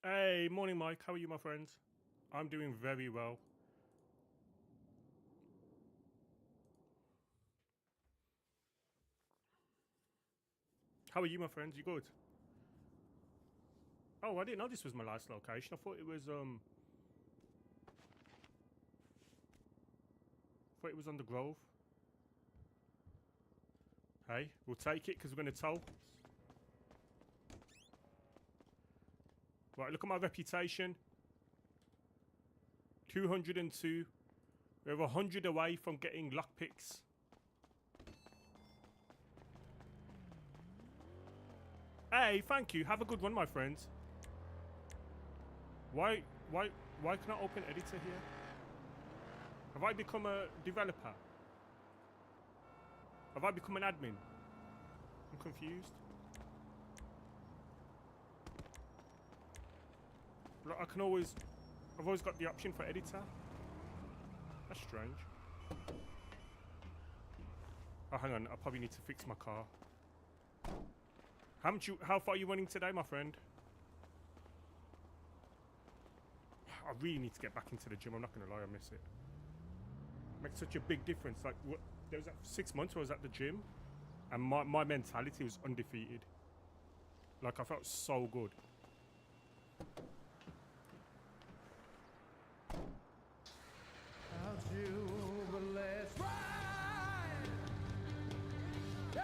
Hey, morning, Mike. How are you, my friend? I'm doing very well. How are you, my friend? You good? Oh, I didn't know this was my last location. I thought it was on the Grove. Hey, we'll take it because we're going to toll. Right, look at my reputation. 202. We're 100 away from getting lockpicks. Hey, thank you. Have a good one, my friend. Why, why, why can I open editor here? Have I become a developer? Have I become an admin? I'm confused. Like, I've always got the option for editor. That's strange. Oh, hang on. I probably need to fix my car. How far are you running today, my friend? I really need to get back into the gym. I'm not going to lie, I miss it. Makes such a big difference. Like, there was that 6 months where I was at the gym, and my mentality was undefeated. Like, I felt so good. Without you, but let's ride! Yeah!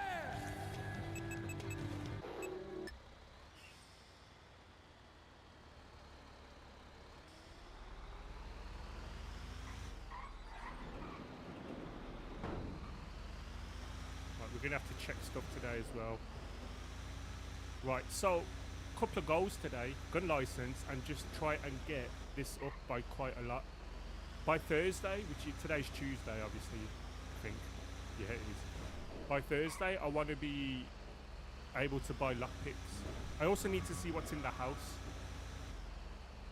Right, we're going to have to check stuff today as well. Right, so, couple of goals today. Gun license, and just try and get this up by quite a lot. By Thursday, today's Tuesday, obviously, I think. Yeah, it is. By Thursday, I want to be able to buy lockpicks. I also need to see what's in the house.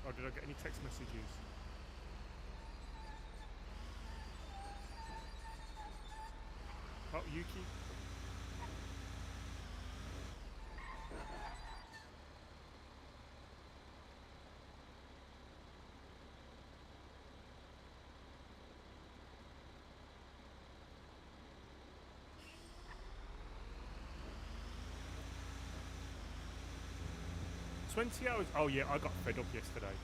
Oh, did I get any text messages? Oh, Yuki. $20. Oh yeah, I got fed up yesterday.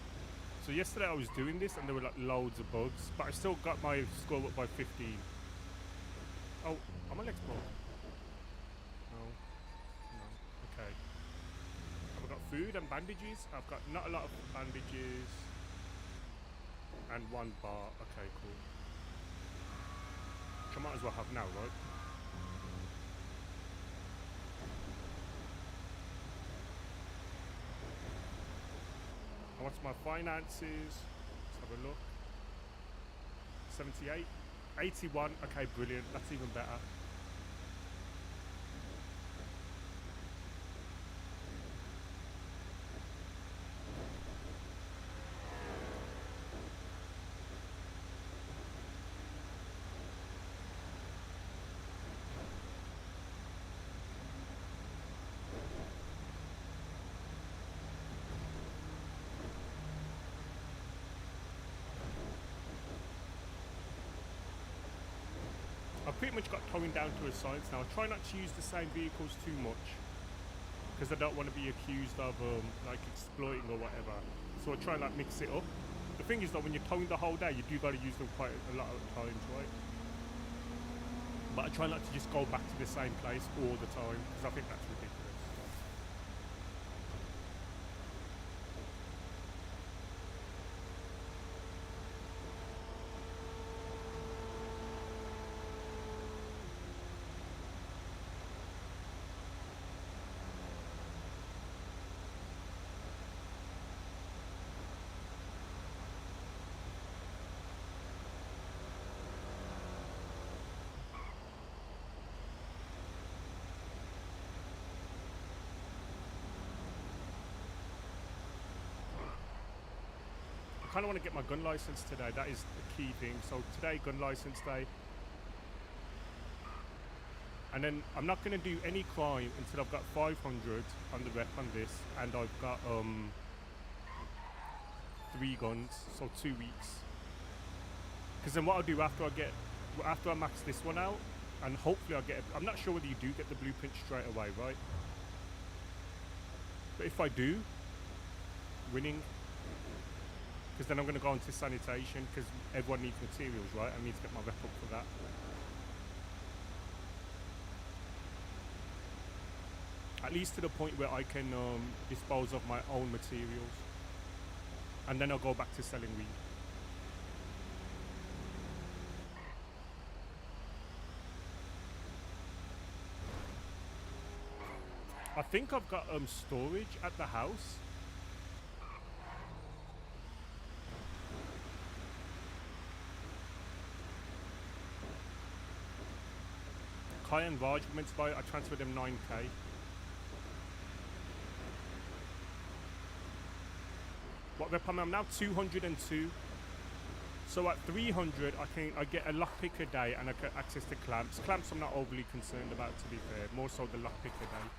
So yesterday I was doing this and there were like loads of bugs, but I still got my score up by 15. Oh, are my legs broke? No. No. Okay. Have I got food and bandages? I've got not a lot of bandages. And one bar. Okay, cool. Which I might as well have now, right? And what's my finances? Let's have a look. 78. 81. Okay, brilliant. That's even better. I've pretty much got towing down to a science now. I try not to use the same vehicles too much because I don't want to be accused of like exploiting or whatever. So I try and like mix it up. The thing is that when you're towing the whole day, you do got to use them quite a lot of times, right? But I try not to just go back to the same place all the time because I think that's ridiculous. I kind of want to get my gun license today. That is the key thing. So today, gun license day. And then I'm not going to do any crime until I've got 500 on the rep on this, and I've got 3 guns, so 2 weeks. Because then what I'll do after I max this one out, and hopefully I'll get, I'm not sure whether you do get the blueprint straight away, right? But if I do, winning. Because then I'm going to go into sanitation, because everyone needs materials, right? I need to get my rep up for that. At least to the point where I can dispose of my own materials. And then I'll go back to selling weed. I think I've got storage at the house. Kai and Raj were meant to buy it. I transferred them 9k. What rep am I? I'm now 202. So at 300, I get a lockpick a day and I get access to clamps. Clamps I'm not overly concerned about, to be fair. More so the lockpick a day.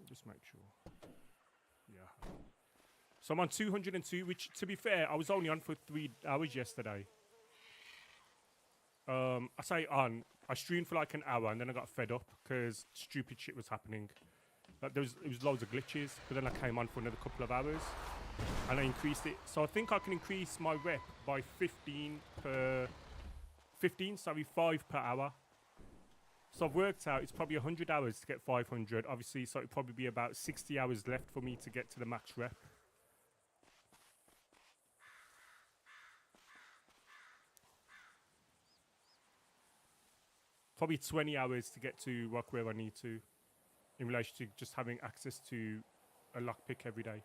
Just make sure. Yeah. So I'm on 202, which, to be fair, I was only on for 3 hours yesterday. I say on. I streamed for like an hour and then I got fed up because stupid shit was happening. Like it was loads of glitches, but then I came on for another couple of hours and I increased it. So I think I can increase my rep by 5 per hour. So I've worked out it's probably 100 hours to get 500, obviously, so it'd probably be about 60 hours left for me to get to the max rep. Probably 20 hours to get to work where I need to in relation to just having access to a lockpick every day.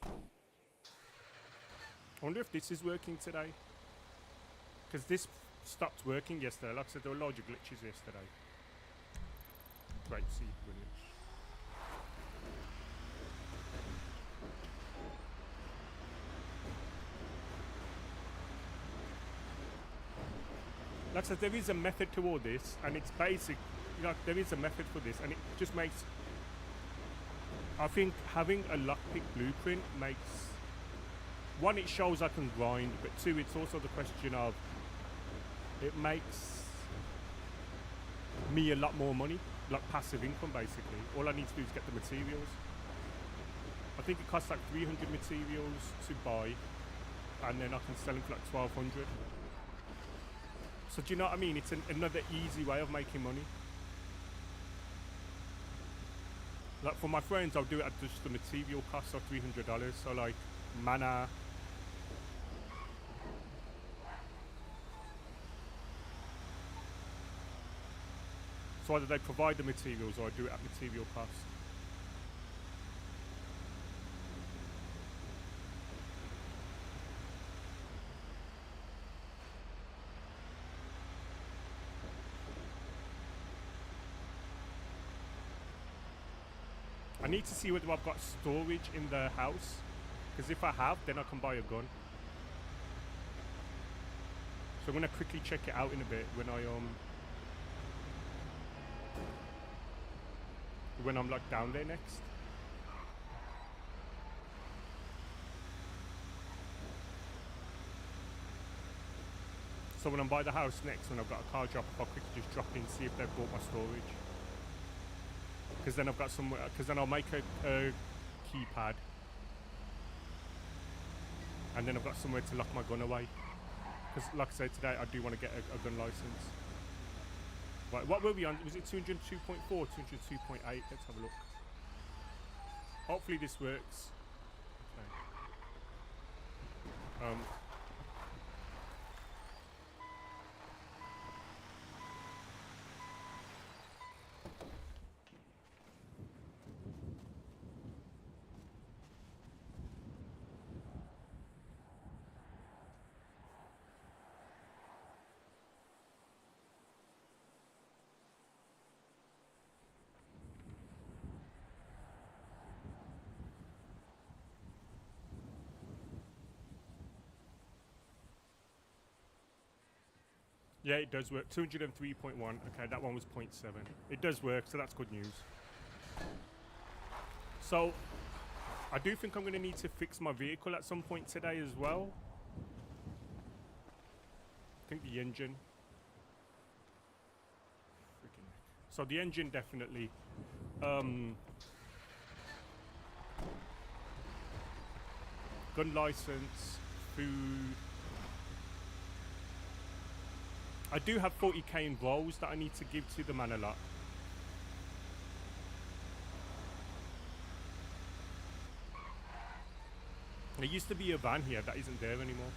I wonder if this is working today. Because this stopped working yesterday. Like I said, there were loads of glitches yesterday. Great, see, brilliant. Like I said, there is a method to all this, and it's basic. You know, there is a method for this, and it just makes. I think having a lockpick blueprint makes. One, it shows I can grind, but two, it's also the question of. It makes me a lot more money, like passive income, basically. All I need to do is get the materials. I think it costs like 300 materials to buy, and then I can sell them for like 1,200. So do you know what I mean? It's another easy way of making money. Like for my friends, I'll do it at just the material cost of $300. So like Manor. So either they provide the materials or I do it at material cost. I need to see whether I've got storage in the house, because if I have, then I can buy a gun. So I'm gonna quickly check it out in a bit when I'm like down there next. So when I'm by the house next, when I've got a car drop, I'll quickly just drop in, see if they've bought my storage. Because then I've got somewhere, because then I'll make a keypad. And then I've got somewhere to lock my gun away. Because like I said today, I do want to get a gun license. Right, what were we on? Was it 202.4, 202.8? Let's have a look. Hopefully this works. Okay. Yeah, it does work. 203.1. Okay, that one was 0.7. It does work, so that's good news. So, I do think I'm going to need to fix my vehicle at some point today as well. I think the engine. So the engine definitely. Gun license, food. I do have 40k in rolls that I need to give to the Manor lot. There used to be a van here that isn't there anymore.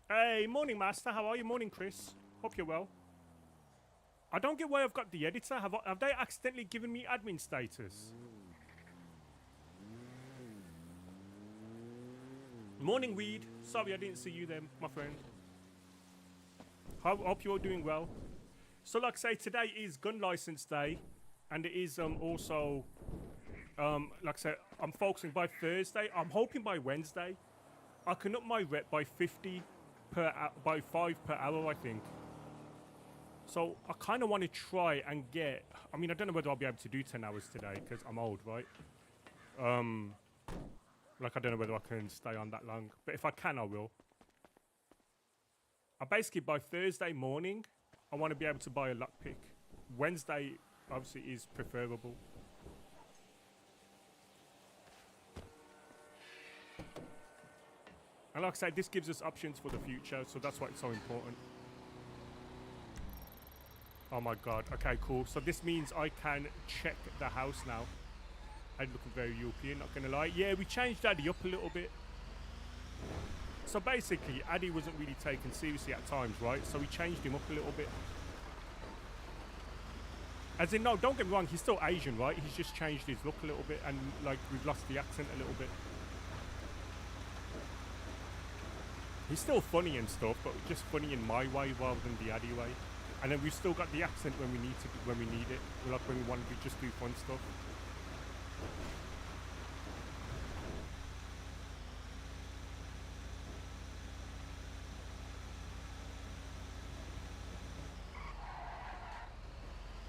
Hey, morning, Master. How are you? Morning, Chris. Hope you're well. I don't get why I've got the editor. Have they accidentally given me admin status? Morning, Weed. Sorry I didn't see you then, my friend. Hope you're doing well. So, like I say, today is gun license day, and it is also, like I said, I'm focusing by Thursday. I'm hoping by Wednesday I can up my rep by 50 by 5 per hour, I think. So I kind of want to try and get. I mean, I don't know whether I'll be able to do 10 hours today because I'm old, right? Like I don't know whether I can stay on that long, but if I can, I will. I basically by Thursday morning, I want to be able to buy a lockpick. Wednesday, obviously, is preferable. And like I said, this gives us options for the future, so that's why it's so important. Oh my god, okay, cool. So this means I can check the house now. I'm looking very European, not gonna lie. Yeah, we changed Adey up a little bit. So basically, Adey wasn't really taken seriously at times, right? So we changed him up a little bit. As in, no, don't get me wrong, he's still Asian, right? He's just changed his look a little bit, and like, we've lost the accent a little bit. He's still funny and stuff, but just funny in my way rather than the Adey way. And then we've still got the accent when we need it. Like when we want to just do fun stuff.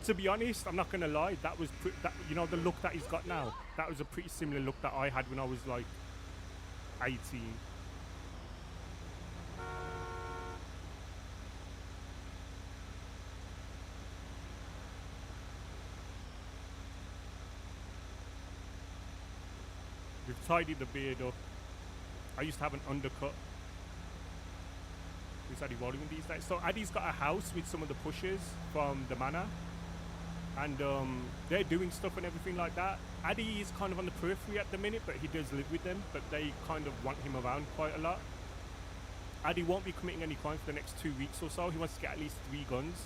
To be honest, I'm not gonna lie. That was you know, the look that he's got now. That was a pretty similar look that I had when I was like 18. We've tidied the beard up. I used to have an undercut. Who's Adey rolling these days? So Adey's got a house with some of the pushers from the Manor. And they're doing stuff and everything like that. Adey is kind of on the periphery at the minute, but he does live with them. But they kind of want him around quite a lot. Adey won't be committing any crime for the next 2 weeks or so. He wants to get at least 3 guns.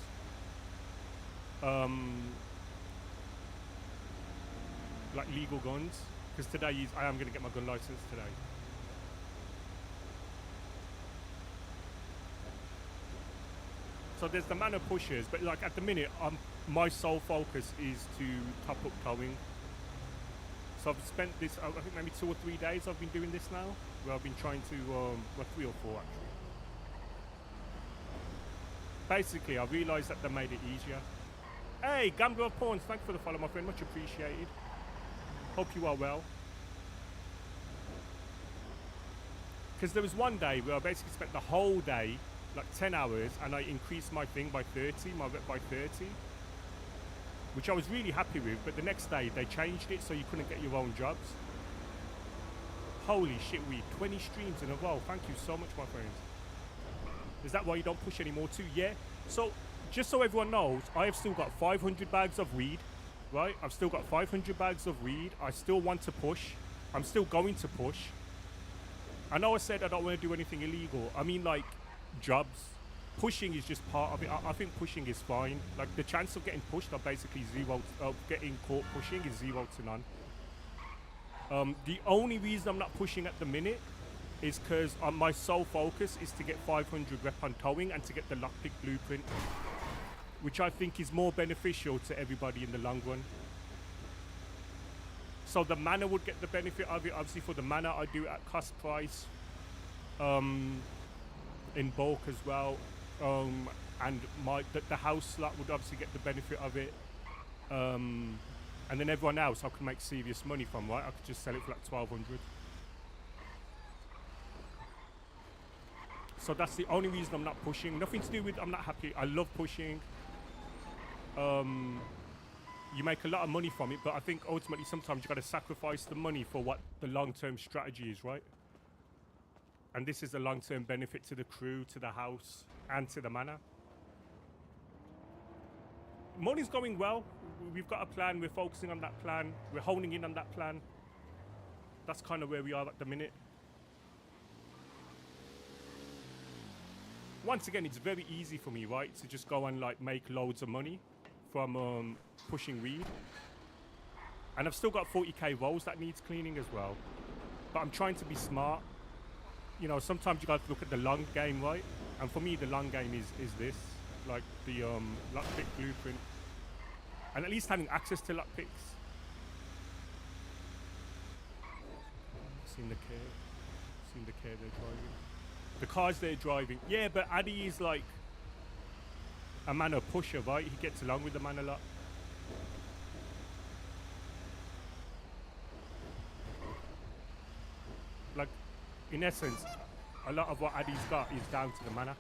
Like legal guns. Because today I am going to get my gun license today. So there's the Manor pushers, but like at the minute, my sole focus is to top up towing. So I've spent this, I think maybe 2 or 3 days I've been doing this now, where I've been trying to, well 3 or 4 actually. Basically, I realised that they made it easier. Hey, Gambler of Pawns, thanks for the follow, my friend, much appreciated. Hope you are well. Because there was one day where I basically spent the whole day, like 10 hours, and I increased my thing by 30, my rep by 30. which I was really happy with, but the next day they changed it so you couldn't get your own jobs. Holy shit, we 20 streams in a row. Thank you so much, my friends. Is that why you don't push anymore too? Yeah. So, just so everyone knows, I have still got 500 bags of weed, right? I've still got 500 bags of weed. I still want to push. I'm still going to push. I know I said I don't want to do anything illegal. I mean, like, jobs. Pushing is just part of it. I think pushing is fine. Like, the chance of getting pushed are basically zero. Getting caught pushing is 0 to none. The only reason I'm not pushing at the minute is because my sole focus is to get 500 rep on towing and to get the lockpick blueprint, which I think is more beneficial to everybody in the long run. So the Manor would get the benefit of it. Obviously for the Manor, I do it at cost price, in bulk as well. And the house slot would obviously get the benefit of it. And then everyone else I can make serious money from, right? I could just sell it for like 1,200. So that's the only reason I'm not pushing. Nothing to do with I'm not happy. I love pushing. You make a lot of money from it, but I think ultimately sometimes you got to sacrifice the money for what the long-term strategy is, right? And this is a long-term benefit to the crew, to the house, and to the Manor. Money's going well. We've got a plan. We're focusing on that plan. We're honing in on that plan. That's kind of where we are at the minute. Once again, it's very easy for me, right, to just go and like make loads of money from pushing weed. And I've still got 40k rolls that needs cleaning as well. But I'm trying to be smart. You know, sometimes you got to look at the long game, right? And for me, the long game is this, like the lockpick blueprint, and at least having access to lockpicks. Seen the care they're driving. The cars they're driving. Yeah, but Adey is like a Manor pusher, right? He gets along with the man a lot. Like, in essence, a lot of what Adey's got is down to the Manor.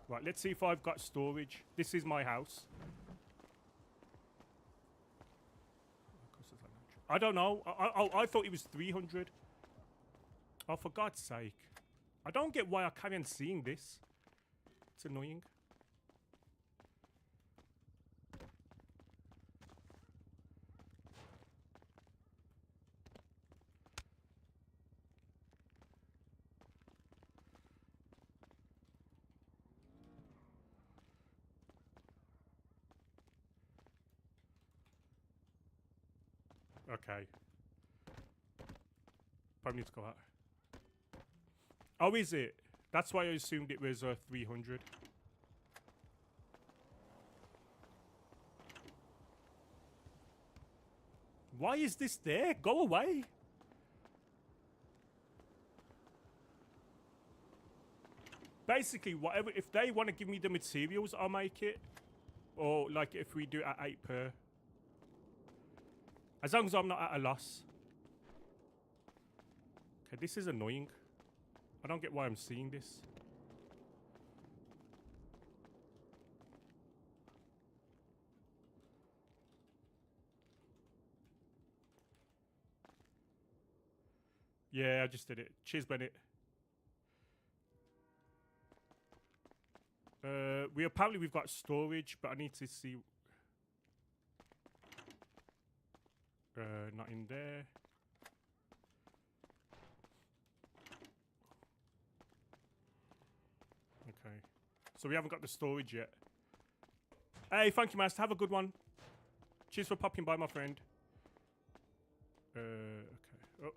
Right, let's see if I've got storage. This is my house. I don't know. I thought it was 300. Oh, for God's sake. I don't get why I carry on seeing this. It's annoying. Okay. Probably need to go out. Oh, is it? That's why I assumed it was 300. Why is this there? Go away. Basically, whatever. If they want to give me the materials, I'll make it. Or like if we do it at 8 per. As long as I'm not at a loss. Okay, this is annoying. I don't get why I'm seeing this. Yeah, I just did it. Cheers, Bennett. We've got storage, but I need to see. Not in there. Okay. So we haven't got the storage yet. Hey, thank you, Master. Have a good one. Cheers for popping by, my friend. Okay. Oh.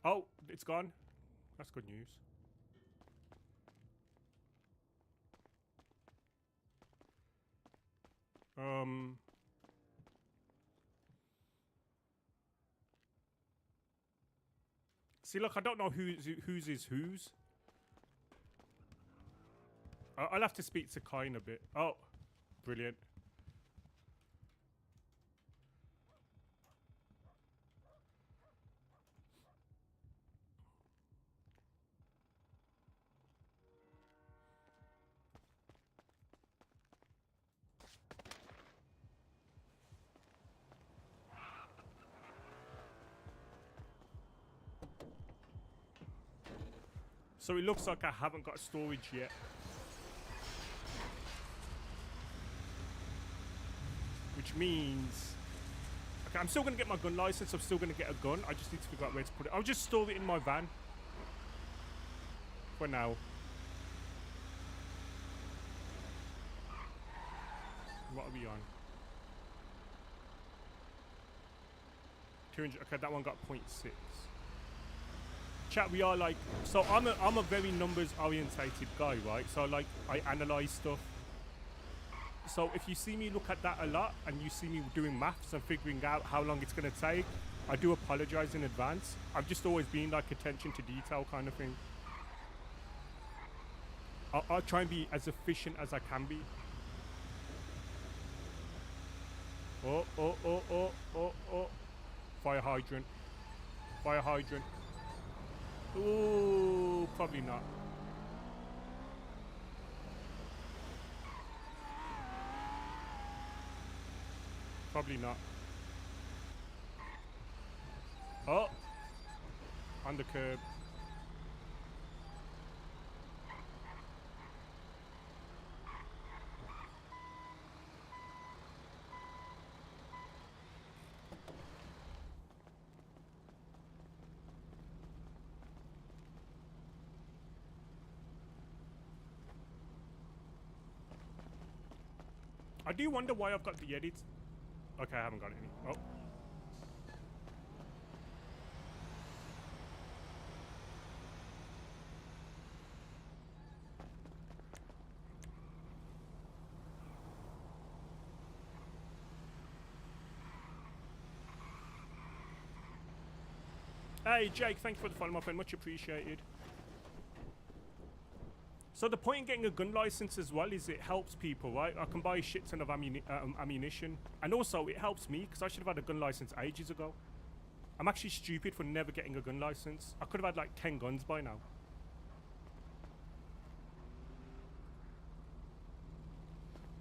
Oh, it's gone. That's good news. See, look, I don't know whose is whose. I'll have to speak to Kai in a bit. Oh, brilliant. So it looks like I haven't got storage yet. Which means... Okay, I'm still going to get my gun license. I'm still going to get a gun. I just need to figure out where to put it. I'll just store it in my van. For now. What are we on? 200. Okay, that one got 0.6. Chat, we are like... So I'm a very numbers orientated guy, right? So like, I analyze stuff. So if you see me look at that a lot and you see me doing maths and figuring out how long it's going to take, I do apologize in advance. I've just always been like attention to detail kind of thing. I'll try and be as efficient as I can be. Oh, oh, oh, oh, oh, oh. Fire hydrant. Fire hydrant. Ooh, probably not. Probably not. Oh! On the curb. I do wonder why I've got the edits. Okay, I haven't got any. Oh. Hey, Jake, thanks for the follow, my friend. Much appreciated. So the point in getting a gun license as well is it helps people, right? I can buy a shit ton of ammunition. And also, it helps me, because I should have had a gun license ages ago. I'm actually stupid for never getting a gun license. I could have had like 10 guns by now.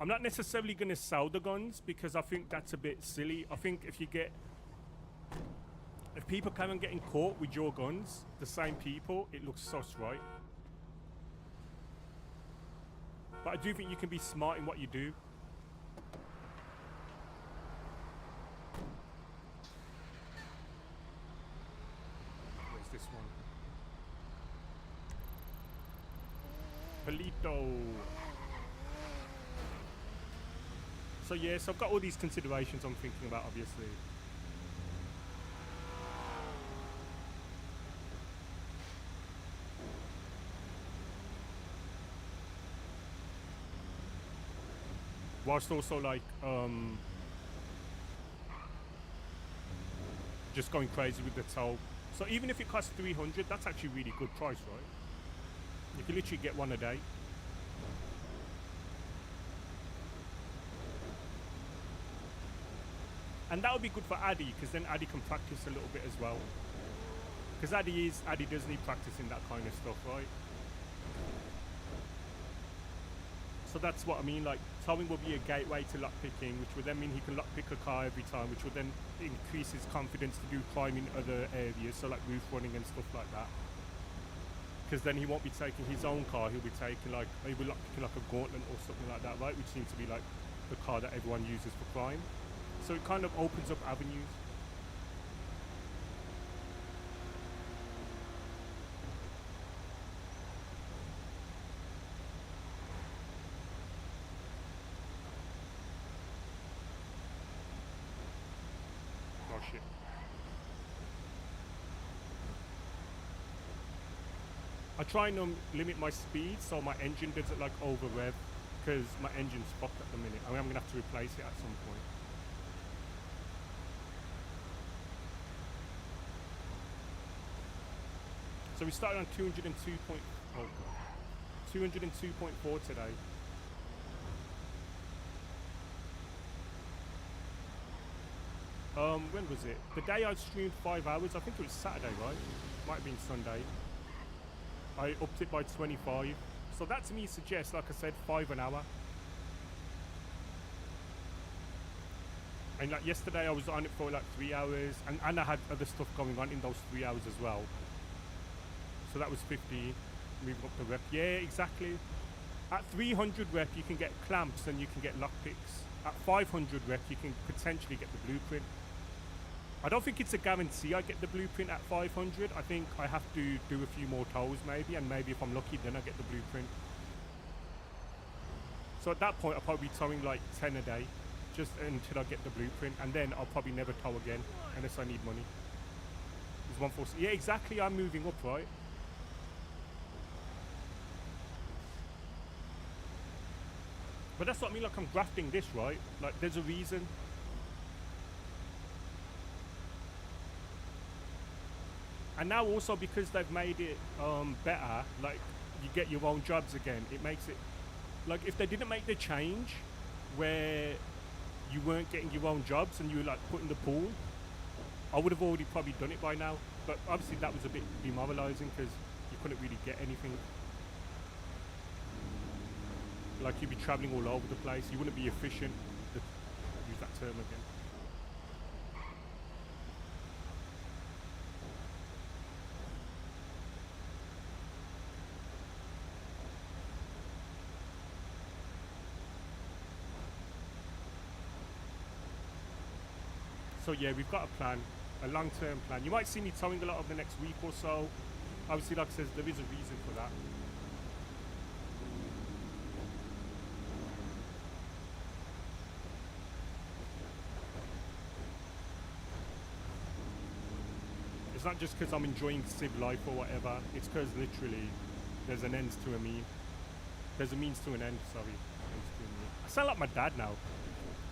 I'm not necessarily going to sell the guns, because I think that's a bit silly. I think if people come and getting caught with your guns, the same people, it looks sus, right? But I do think you can be smart in what you do. Where's this one? Polito. So yes, I've got all these considerations I'm thinking about, obviously. Whilst also like just going crazy with the toll. So even if it costs 300, that's actually really good price, right? You can literally get one a day. And that would be good for Adey, because then Adey can practice a little bit as well. Because Adey does need practice in that kind of stuff, right? So that's what I mean, like, towing will be a gateway to lockpicking, which would then mean he can lockpick a car every time, which would then increase his confidence to do crime in other areas, so like roof running and stuff like that. Because then he won't be taking his own car, he'll be taking like, maybe lockpicking like a Gauntlet or something like that, right? Which seems to be like the car that everyone uses for crime. So it kind of opens up avenues. Oh shit. I try and limit my speed so my engine doesn't like over rev, because my engine's fucked at the minute. I mean, I'm gonna have to replace it at some point. So we started on 202.4 today. When was it? The day I streamed 5 hours, I think it was Saturday, right? Might have been Sunday. I upped it by 25. So that to me suggests, like I said, 5 an hour. And like yesterday I was on it for like 3 hours, and I had other stuff going on in those 3 hours as well. So that was 15. moving up the rep. Yeah, exactly. At 300 rep, you can get clamps and you can get lockpicks. At 500 rep, you can potentially get the blueprint. I don't think it's a guarantee I get the blueprint at 500. I think I have to do a few more tows maybe, and maybe if I'm lucky, then I get the blueprint. So at that point, I'll probably be towing like 10 a day, just until I get the blueprint, and then I'll probably never tow again, unless I need money. It's 146. Yeah, exactly, I'm moving up, right? But that's what I mean, like I'm grafting this, right? Like there's a reason. And now also because they've made it better, like you get your own jobs again, it makes it, like if they didn't make the change where you weren't getting your own jobs and you were like put in the pool, I would have already probably done it by now. But obviously that was a bit demoralizing because you couldn't really get anything. Like you'd be traveling all over the place, you wouldn't be efficient, to use that term again. So yeah, we've got a plan, a long-term plan. You might see me towing a lot over the next week or so. Obviously, like I said, there is a reason for that. It's not just because I'm enjoying civ life or whatever. It's because literally there's an end to a mean. There's a means to an end, sorry. Ends to a mean. I sound like my dad now.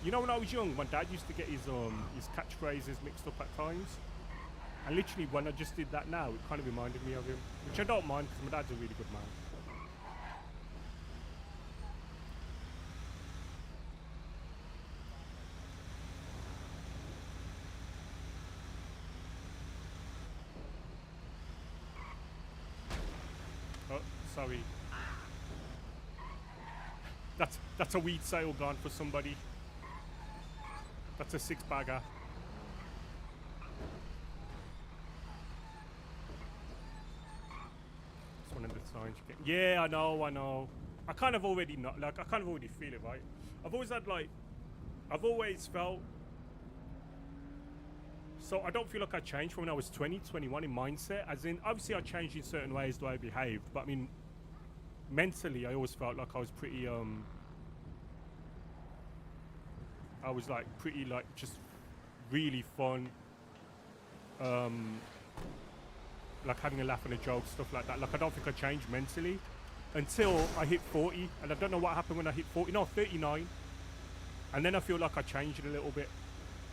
You know, when I was young, my dad used to get his catchphrases mixed up at times. And literally when I just did that now, it kind of reminded me of him. Which I don't mind because my dad's a really good man. Oh, sorry. That's a weed sale gone for somebody. That's a 6-bagger. It's one of the signs you get. Yeah, I know. I kind of already know, like I kind of already feel it, right? I've always felt, so I don't feel like I changed from when I was 20, 21 in mindset. As in, obviously I changed in certain ways the way I behaved, but I mean, mentally I always felt like I was pretty, I was like pretty like just really fun, like having a laugh and a joke, stuff like that. Like I don't think I changed mentally until I hit 40, and I don't know what happened when I hit 40. No, 39, and then I feel like I changed a little bit.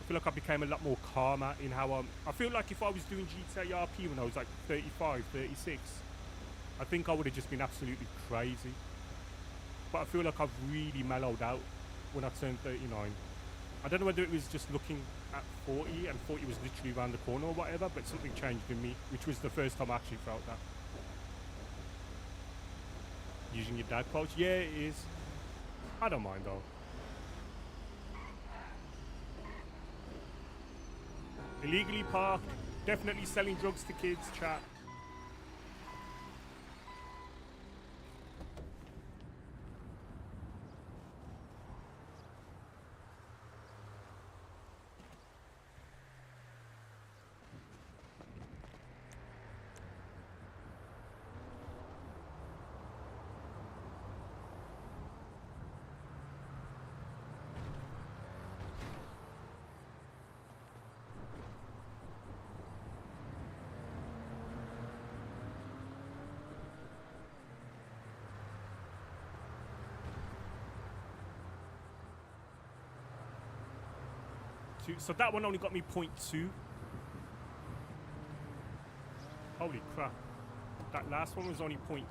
I feel like I became a lot more calmer in how I feel like if I was doing GTA RP when I was like 35, 36, I think I would have just been absolutely crazy. But I feel like I've really mellowed out when I turned 39. I don't know whether it was just looking at 40 and 40 was literally around the corner or whatever, but something changed in me, which was the first time I actually felt that. Using your dad quotes? Yeah, it is. I don't mind though. Illegally parked, definitely selling drugs to kids, chat. So that one only got me 0.2. Holy crap. That last one was only 0.2.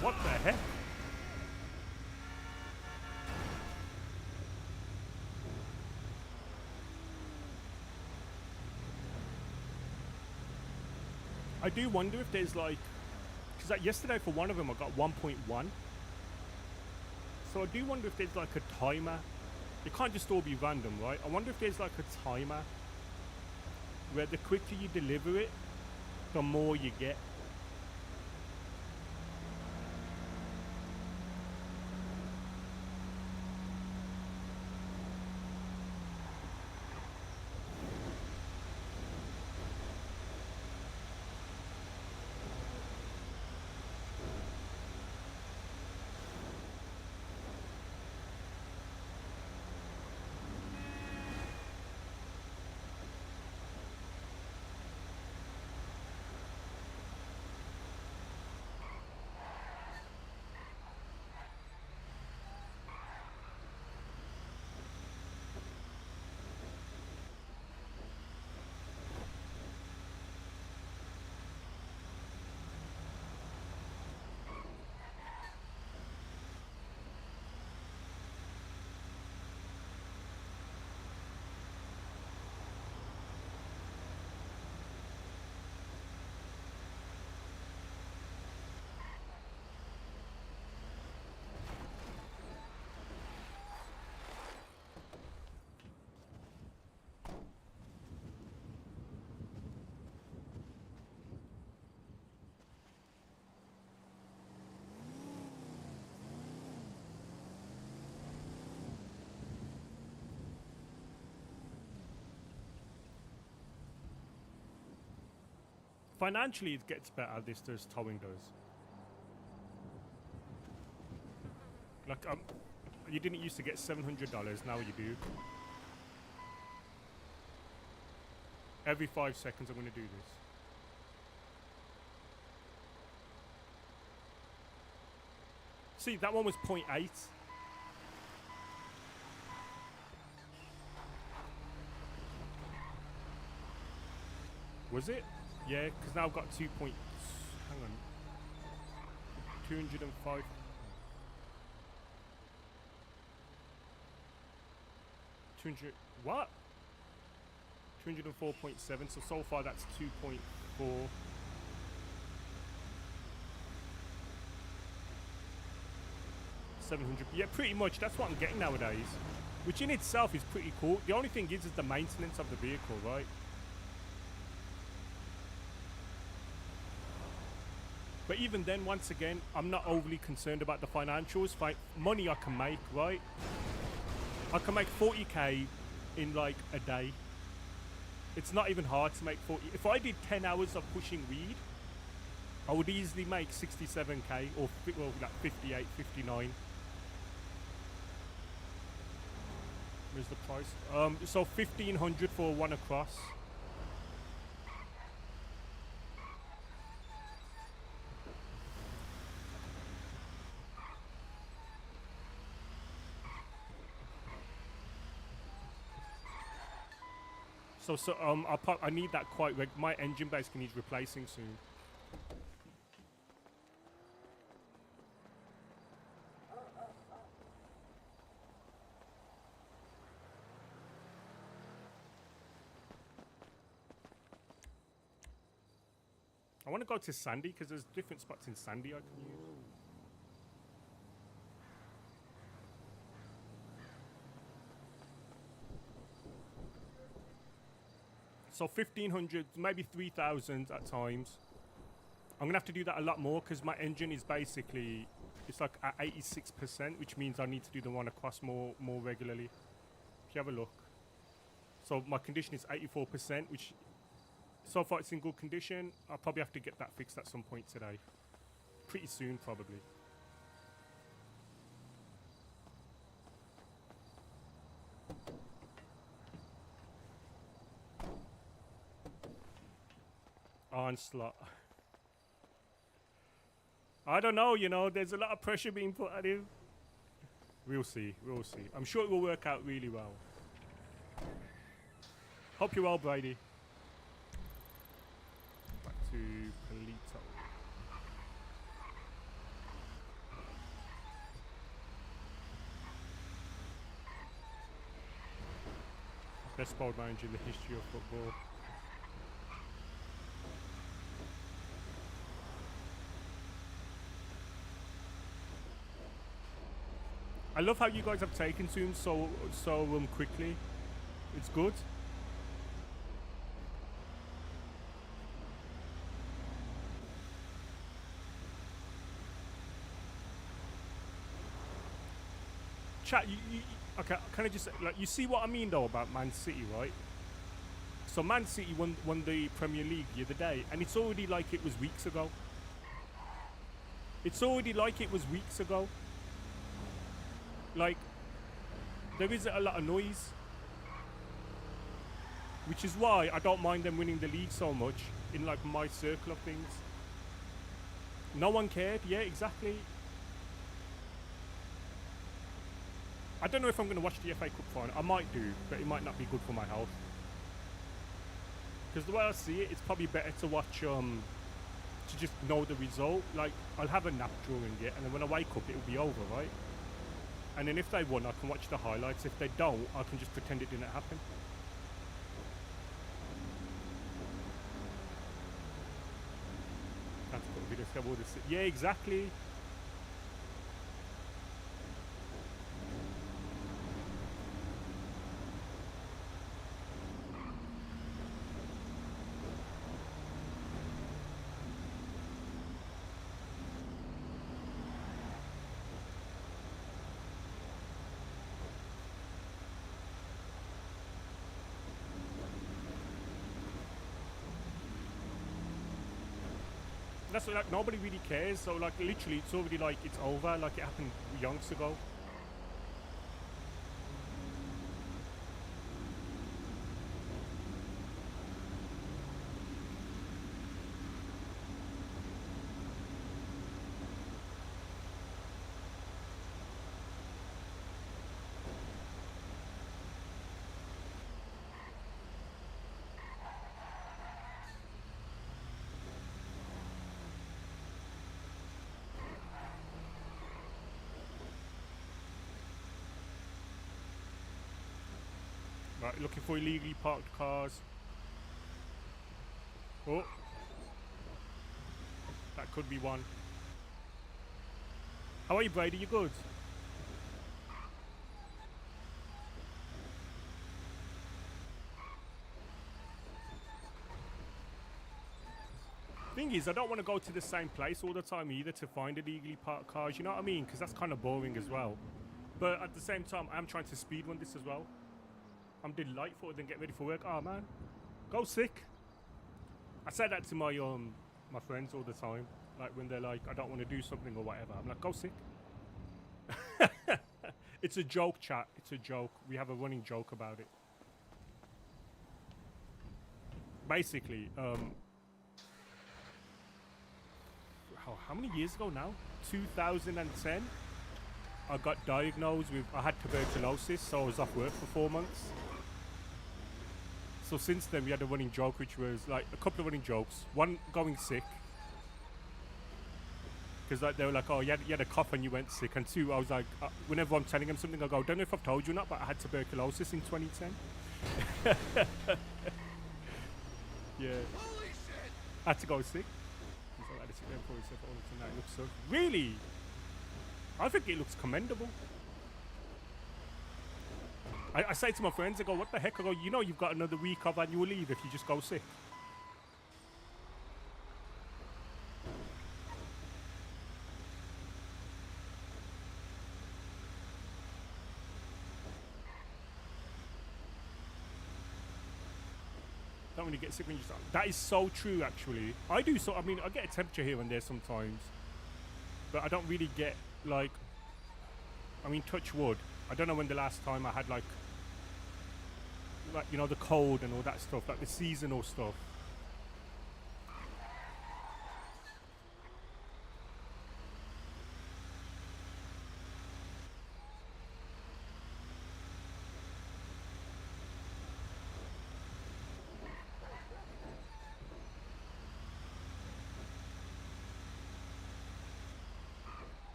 What the heck? I do wonder if there's like, because like yesterday for one of them I got 1.1. So I do wonder if there's like a timer. It can't just all be random, right? I wonder if there's like a timer where the quicker you deliver it, the more you get. Financially, it gets better. This does, towing does. Like, you didn't used to get $700. Now you do. Every 5 seconds, I'm going to do this. See, that one was 0.8. Was it? Yeah, because now I've got 2 point. Hang on. 205. What? 204.7. So far that's 2.4. 700. Yeah, pretty much. That's what I'm getting nowadays. Which in itself is pretty cool. The only thing is the maintenance of the vehicle, right? But even then, once again, I'm not overly concerned about the financials. Money I can make, right? I can make 40k in like a day. It's not even hard to make 40. If I did 10 hours of pushing weed, I would easily make 67k or well, like 58, 59. Where's the price? So 1500 for one across. So I need that quite. My engine basically needs replacing soon. I want to go to Sandy because there's different spots in Sandy I can use. So 1500, maybe 3000 at times. I'm gonna have to do that a lot more because my engine is basically, it's like at 86%, which means I need to do the one across more regularly. If you have a look. So my condition is 84%, which so far it's in good condition. I'll probably have to get that fixed at some point today. Pretty soon, probably. Onslaught. I don't know, you know, there's a lot of pressure being put at him. We'll see, we'll see. I'm sure it will work out really well. Hope you're well, Brady. Back to Polito. Best ball manager in the history of football. I love how you guys have taken to him so quickly. It's good. Chat, okay, can I just like, you see what I mean though about Man City, right? So Man City won the Premier League the other day, and it's already like it was weeks ago. It's already like it was weeks ago. Like, there is a lot of noise, which is why I don't mind them winning the league so much in like my circle of things. No one cared. Yeah, exactly. I don't know if I'm going to watch the FA Cup final. I might do, but it might not be good for my health. Because the way I see it, it's probably better to watch, to just know the result. Like, I'll have a nap during it, and then when I wake up, it'll be over, right? And then if they won, I can watch the highlights. If they don't, I can just pretend it didn't happen. That's what yeah, exactly. That's what, like, nobody really cares. So like literally, it's already like it's over. Like it happened yonks ago. Right, looking for illegally parked cars. Oh, that could be one. How are you, Brady? You good? Thing is, I don't want to go to the same place all the time either to find illegally parked cars. You know what I mean? Because that's kind of boring as well. But at the same time, I'm trying to speed run this as well. I'm delightful, then get ready for work. Oh man, go sick. I say that to my my friends all the time. Like when they're like, I don't want to do something or whatever. I'm like, go sick. It's a joke, chat. It's a joke. We have a running joke about it. Basically, how many years ago now? 2010. I got diagnosed with, I had tuberculosis, so I was off work for 4 months. So since then we had a running joke, which was like a couple of running jokes. One, going sick, because like they were like, oh, you had a cough and you went sick. And two, I was like, whenever I'm telling them something, I go, don't know if I've told you or not, but I had tuberculosis in 2010. Yeah. Holy shit! I had to go sick. He's like, I had to sit there before he said, oh, tonight it looks so. Really? I think it looks commendable. I say to my friends, I go, what the heck? I go, you know you've got another week of annual leave if you just go sick. Don't really get sick when you start. That is so true, actually. I do so. I mean, I get a temperature here and there sometimes, but I don't really get like. I mean, touch wood. I don't know when the last time I had like you know, the cold and all that stuff, like the seasonal stuff.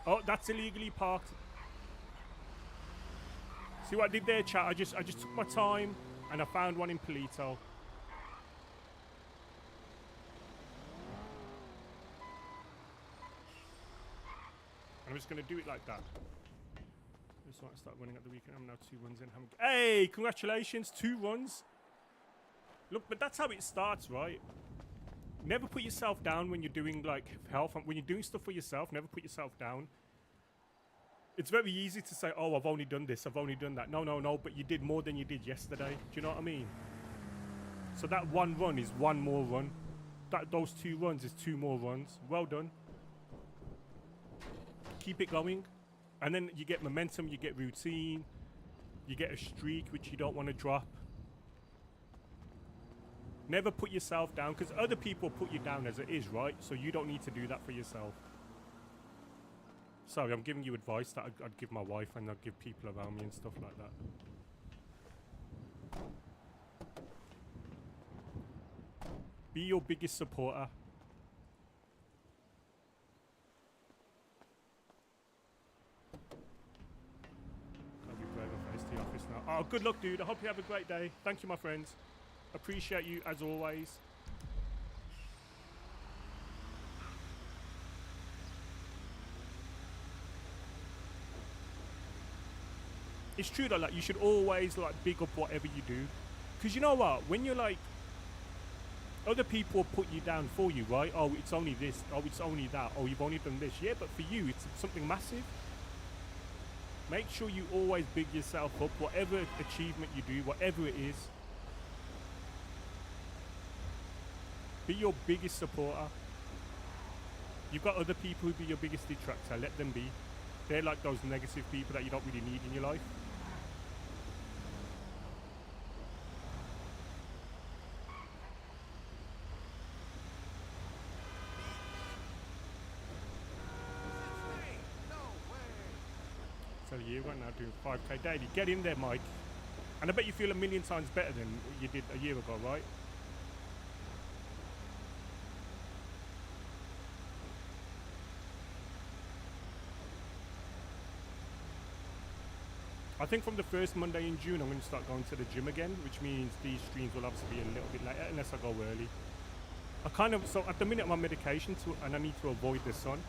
Oh, that's illegally parked. See what I did there, chat? I just took my time and I found one in Polito. And just going to do it like that. Just want to start running at the weekend. I'm now 2 runs in. Hey, congratulations, 2 runs. Look, but that's how it starts, right? Never put yourself down when you're doing like health. When you're doing stuff for yourself, never put yourself down. It's very easy to say, oh, I've only done this, I've only done that. No, no, no, but you did more than you did yesterday. Do you know what I mean? So that 1 run is 1 more run. Those 2 runs is 2 more runs. Well done. Keep it going. And then you get momentum, you get routine, you get a streak which you don't want to drop. Never put yourself down, because other people put you down as it is, right? So you don't need to do that for yourself. Sorry, I'm giving you advice that I'd give my wife and I'd give people around me and stuff like that. Be your biggest supporter. Gotta be brave and face the office now. Oh, good luck, dude. I hope you have a great day. Thank you, my friends. Appreciate you as always. It's true that like you should always like big up whatever you do, because you know what, when you're like, other people put you down for you, right? Oh, it's only this, oh, it's only that, oh, you've only done this. Yeah, but for you it's something massive. Make sure you always big yourself up, whatever achievement you do, whatever it is. Be your biggest supporter. You've got other people who be your biggest detractor. Let them be. They're like those negative people that you don't really need in your life. So you right now doing 5k daily. Get in there, Mike. And I bet you feel a million times better than you did a year ago, right? I think from the first Monday in June, I'm going to start going to the gym again, which means these streams will obviously be a little bit later unless I go early. I kind of, so at the minute I'm on medication and I need to avoid the sun.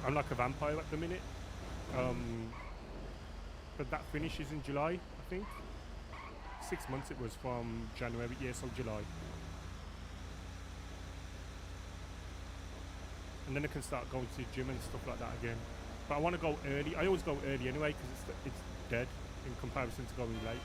I'm like a vampire at the minute. But that finishes in July, I think. 6 months it was from January, yeah, so July. And then I can start going to the gym and stuff like that again. But I want to go early. I always go early anyway because it's dead in comparison to going late.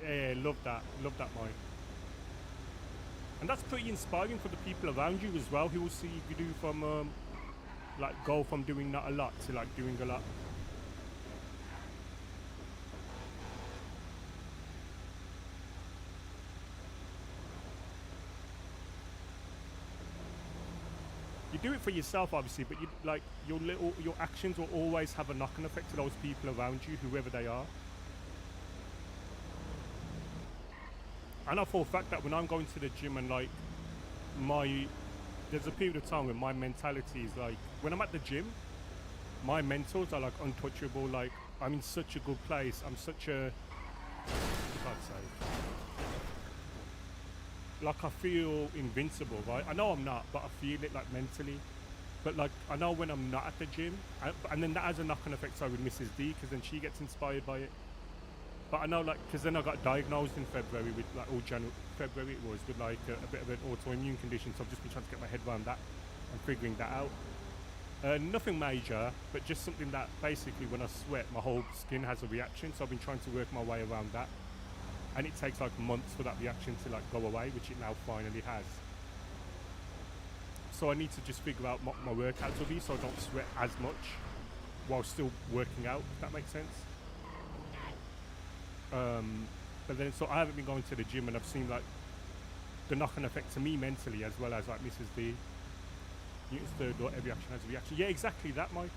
Yeah, love that, Mike. And that's pretty inspiring for the people around you as well, who will see you do from like go from doing not a lot to like doing a lot. You do it for yourself, obviously, but you like your actions will always have a knock-on effect to those people around you, whoever they are. I know for a fact that when I'm going to the gym and like there's a period of time when my mentality is like, when I'm at the gym, my mentals are like untouchable. Like I'm in such a good place. I'm such a, what I'd say, like I feel invincible, right? I know I'm not, but I feel it like mentally. But like I know when I'm not at the gym, and then that has a knock-on effect. So with Mrs. D, because then she gets inspired by it. But I know, like, because then I got diagnosed in February with, like, February it was, with, like, a bit of an autoimmune condition. So I've just been trying to get my head around that and figuring that out. Nothing major, but just something that basically when I sweat, my whole skin has a reaction. So I've been trying to work my way around that. And it takes, like, months for that reaction to, like, go away, which it now finally has. So I need to just figure out what my workouts will be so I don't sweat as much while still working out, if that makes sense. But then, so I haven't been going to the gym, and I've seen like the knock-on effect to me mentally, as well as like Mrs. D. Newton's third law, every action has a reaction. Yeah, exactly that, Mike.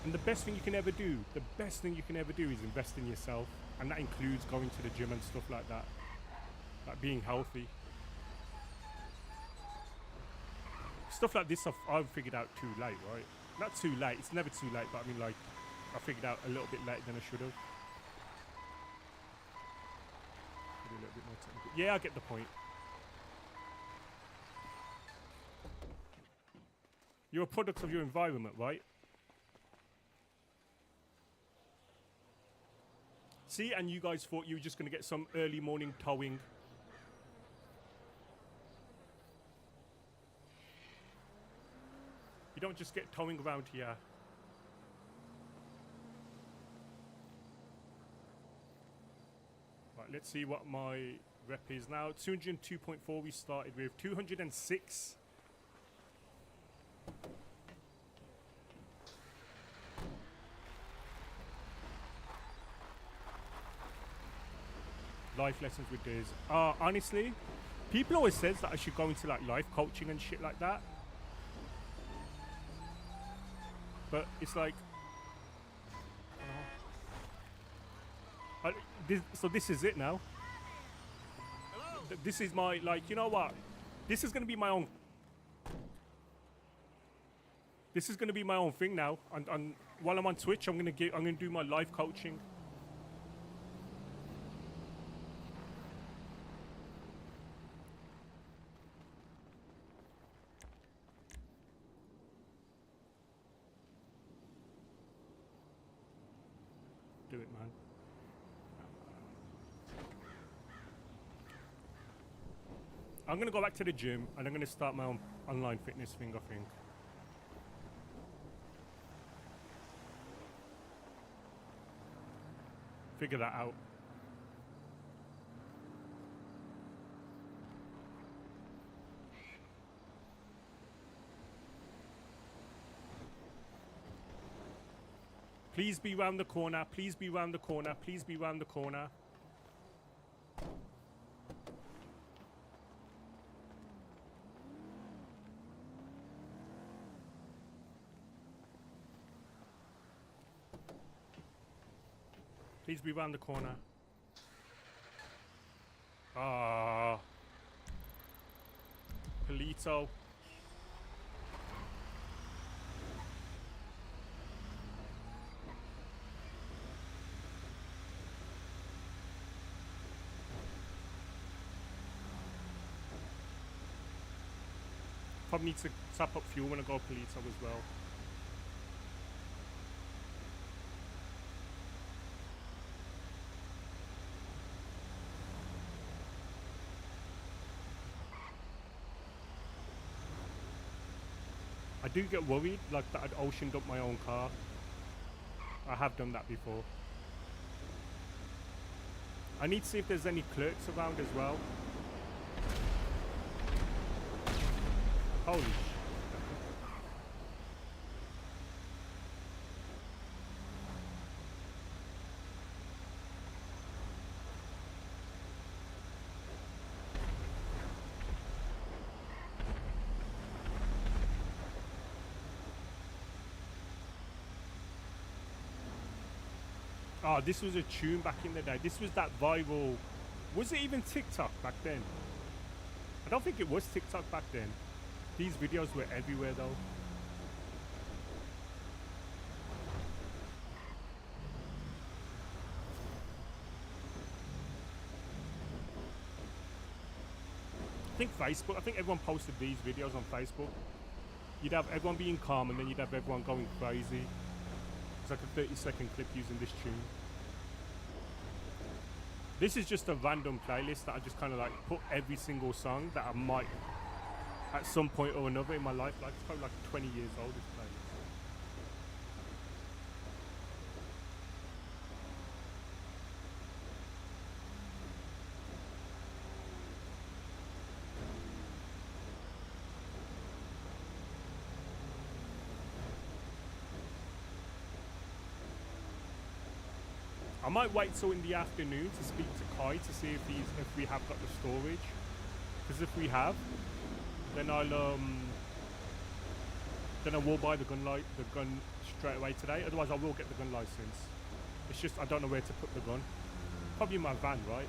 And the best thing you can ever do, is invest in yourself. And that includes going to the gym and stuff like that. Like being healthy. Stuff like this I've figured out too late, right? Not too late, it's never too late, but I mean like, I figured out a little bit later than I should have. Maybe a little bit more technical. Yeah, I get the point. You're a product of your environment, right? See, and you guys thought you were just going to get some early morning towing. You don't just get towing around here. Right, let's see what my rep is now. 202.4 we started with. 206. Life lessons with Diz. Honestly, people always says that I should go into like life coaching and shit like that. But it's like, so this is it now. This is my, like, you know what? This is gonna be my own. This is gonna be my own thing now. And while I'm on Twitch, I'm gonna do my life coaching. Do it, man. I'm gonna go back to the gym and I'm gonna start my own online fitness thing, I think. Figure that out. Please be round the corner. Please be round the corner. Please be round the corner. Please be round the corner. Ah. Polito. Probably need to tap up fuel when I go Polito as well. I do get worried, like that I'd oceaned up my own car. I have done that before. I need to see if there's any clerks around as well. Holy shit. Oh, this was a tune back in the day. This was that viral. Was it even TikTok back then? I don't think it was TikTok back then. These videos were everywhere though. I think Facebook, I think everyone posted these videos on Facebook. You'd have everyone being calm and then you'd have everyone going crazy. It's like a 30-second clip using this tune. This is just a random playlist that I just kind of like put every single song that I might at some point or another in my life, like it's probably like 20 years old, this playlist. I might wait till in the afternoon to speak to Kai to see if we have got the storage. Because if we have, then I will buy the gun straight away today. Otherwise, I will get the gun license. It's just I don't know where to put the gun. Probably in my van, right?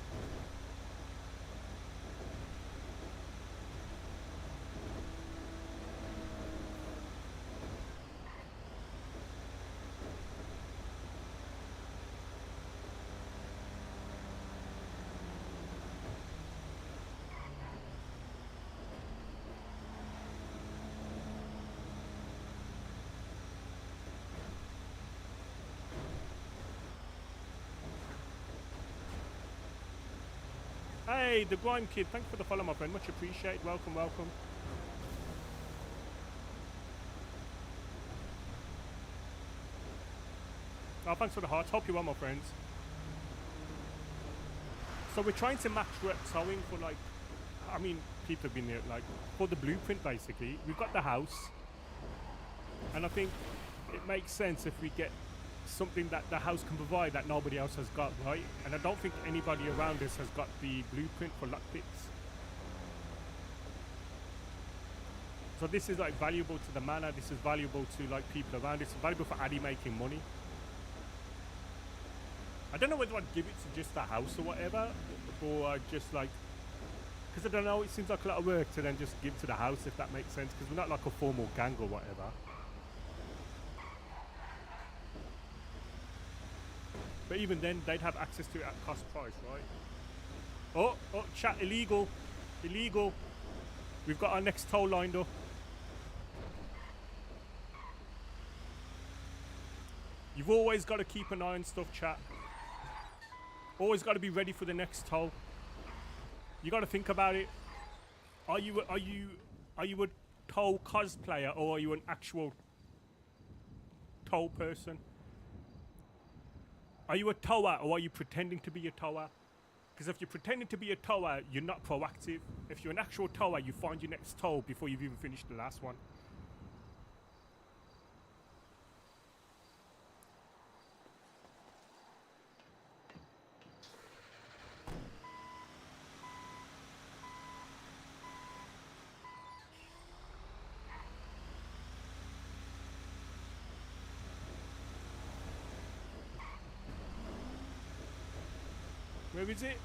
Hey, the Grime Kid, thanks for the follow, my friend. Much appreciated. Welcome, welcome. Oh, thanks for the hearts. Hope you well, my friends. So we're trying to max rep towing for like, I mean, people have been there, like, for the blueprint, basically. We've got the house. And I think it makes sense if we get something that the house can provide that nobody else has got, right? And I don't think anybody around us has got the blueprint for lockpicks. So this is like valuable to the manor. This is valuable to like people around. It's valuable for Adey making money. I don't know whether I'd give it to just the house or whatever, or just like, because I don't know, it seems like a lot of work to then just give to the house, if that makes sense, because we're not like a formal gang or whatever. But even then, they'd have access to it at cost price, right? Oh, chat, illegal. Illegal. We've got our next toll lined up. You've always got to keep an eye on stuff, chat. Always got to be ready for the next toll. You got to think about it. Are you a toll cosplayer, or are you an actual toll person? Are you a tower, or are you pretending to be a tower? Because if you're pretending to be a tower, you're not proactive. If you're an actual tower, you find your next toll before you've even finished the last one. Where is it?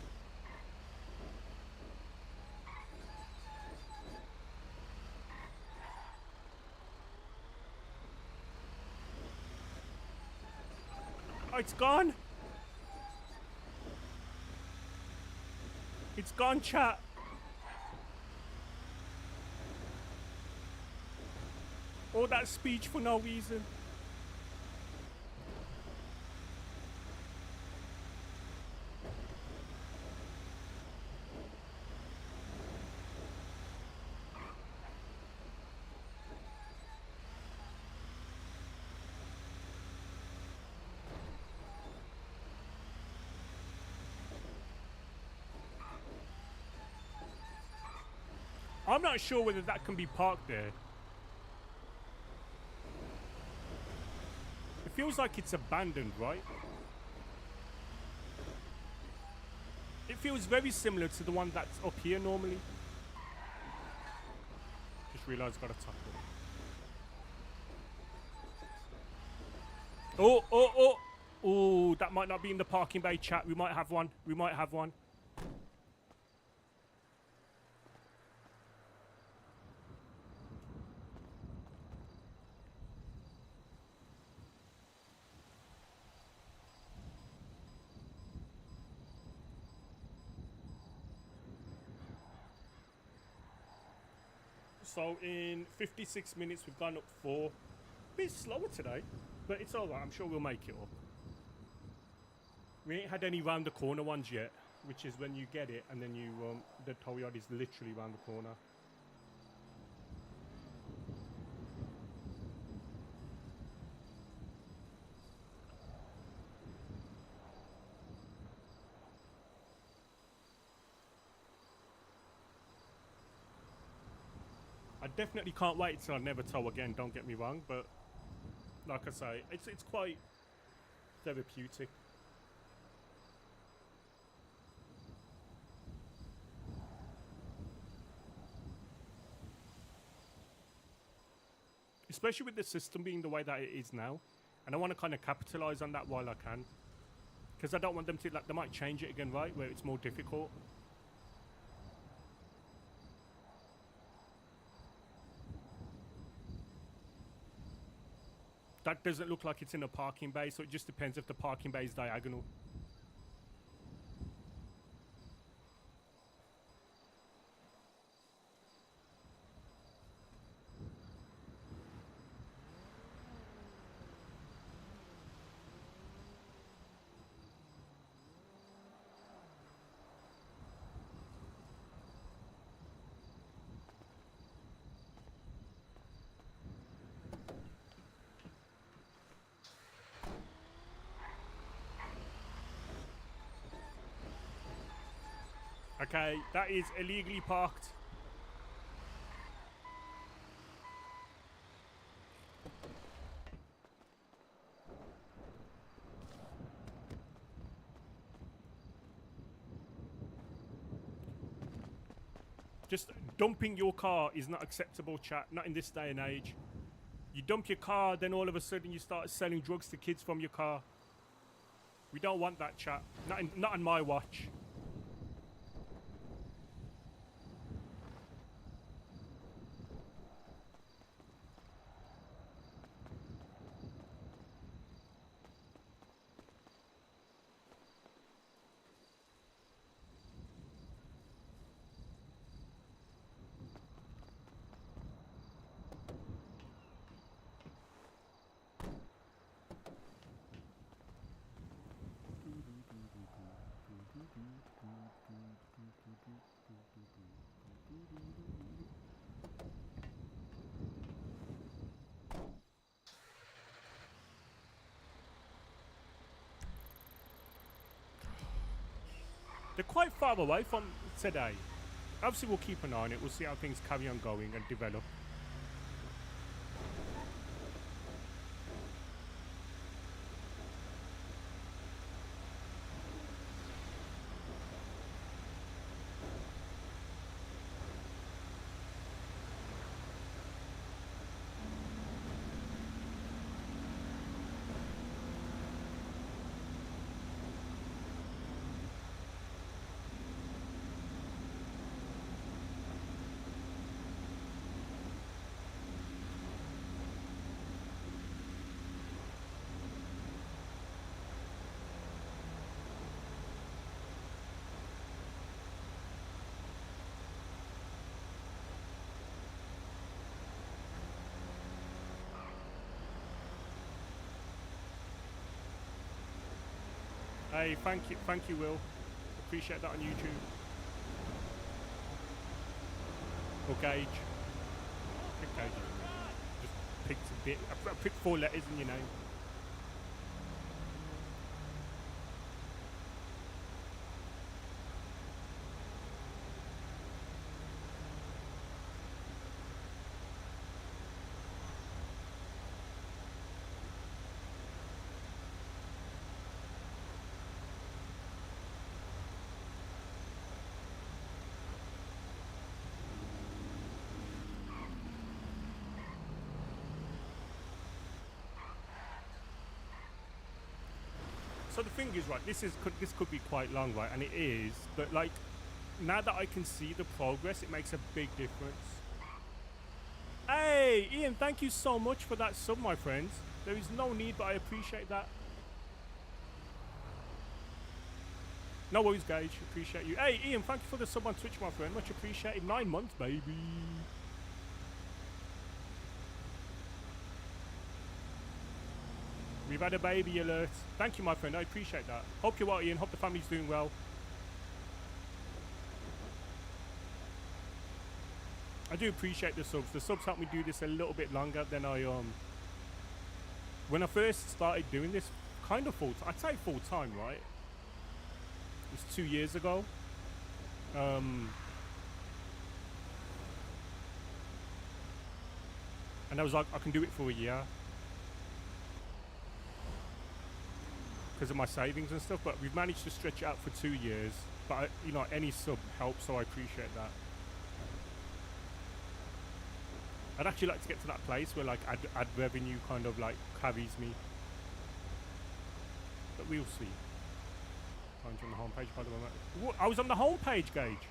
Oh, it's gone. It's gone, chat. All that speech for no reason. I'm not sure whether that can be parked there. It feels like it's abandoned, right? It feels very similar to the one that's up here normally. Just realised I got a tackle. Oh, that might not be in the parking bay, chat. We might have one. We might have one. So in 56 minutes, we've gone up 4. A bit slower today, but it's all right. I'm sure we'll make it up. We ain't had any round the corner ones yet, which is when you get it and then you the tow yard is literally round the corner. I definitely can't wait till I never tow again, don't get me wrong, but like I say, it's quite therapeutic. especially with the system being the way that it is now. And I want to kind of capitalize on that while I can, because I don't want them to, like, they might change it again, right, where it's more difficult. That doesn't look like it's in a parking bay, so it just depends if the parking bay is diagonal. Okay, that is illegally parked. Just dumping your car is not acceptable, chat. Not in this day and age. You dump your car, then all of a sudden you start selling drugs to kids from your car. We don't want that, chat. Not on my watch. They're quite far away from today. Obviously, we'll keep an eye on it. We'll see how things carry on going and develop. Hey, thank you, Will. Appreciate that on YouTube. Or Gage. Pick Gage. Just picked a bit. I picked 4 letters in your name. So the thing is, right, this could be quite long, right, and it is, but like, now that I can see the progress, it makes a big difference. Hey, Ian, thank you so much for that sub, my friends. There is no need, but I appreciate that. No worries, Gage, appreciate you. Hey, Ian, thank you for the sub on Twitch, my friend, much appreciated. 9 months, baby. We've had a baby alert. Thank you, my friend. I appreciate that. Hope you're well, Ian. Hope the family's doing well. I do appreciate the subs. The subs help me do this a little bit longer than I when I first started doing this, kind of full time. I'd say full time, right? It was 2 years ago. And I was like, I can do it for a year. Because of my savings and stuff, but we've managed to stretch it out for 2 years. But you know, any sub helps, so I appreciate that. I'd actually like to get to that place where like ad revenue kind of like carries me. But we'll see. Find you on the homepage by the moment. What? I was on the homepage, Gage.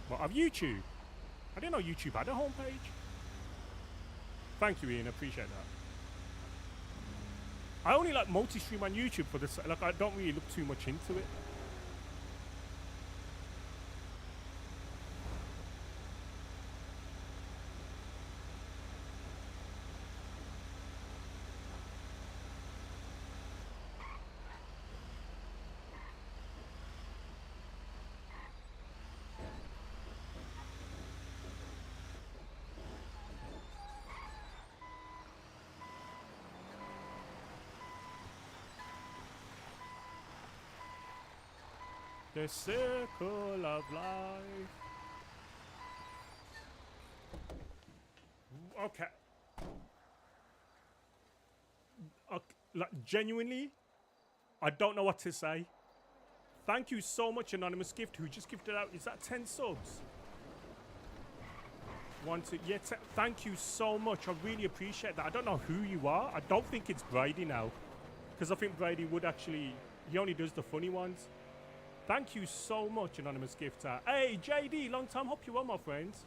What, of YouTube? I didn't know YouTube had a homepage. Thank you, Ian. I appreciate that. I only like multi-stream on YouTube for this. Like, I don't really look too much into it. The circle of life. Okay. Like, genuinely, I don't know what to say. Thank you so much, Anonymous Gift, who just gifted out. Is that 10 subs? One, two, yeah, thank you so much. I really appreciate that. I don't know who you are. I don't think it's Brady now. Because I think Brady would actually, he only does the funny ones. Thank you so much, Anonymous Gifter. Hey, JD, long time. Hope you're well, my friends.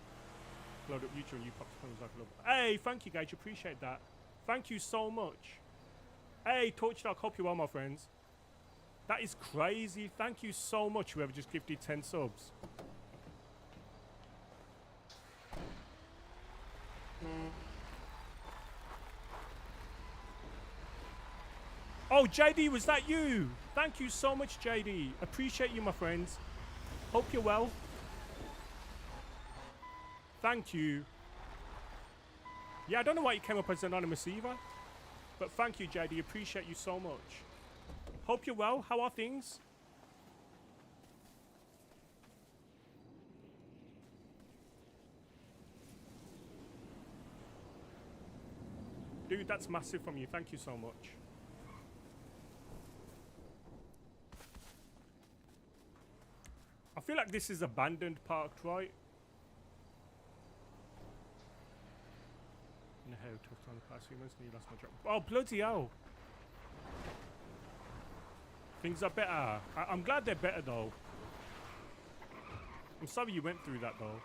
Load up YouTube and you pop the like a little. Hey, thank you, guys. Appreciate that. Thank you so much. Hey, Torchdog. Hope you're well, my friends. That is crazy. Thank you so much, whoever just gifted 10 subs. Oh, JD, was that you? Thank you so much, JD. Appreciate you, my friends. Hope you're well. Thank you. Yeah, I don't know why you came up as anonymous either. But thank you, JD. Appreciate you so much. Hope you're well. How are things? Dude, that's massive from you. Thank you so much. I feel like this is abandoned parked, right? No, tough time the past few months and you lost my job. Oh, bloody hell. Things are better. I'm glad they're better, though. I'm sorry you went through that, though.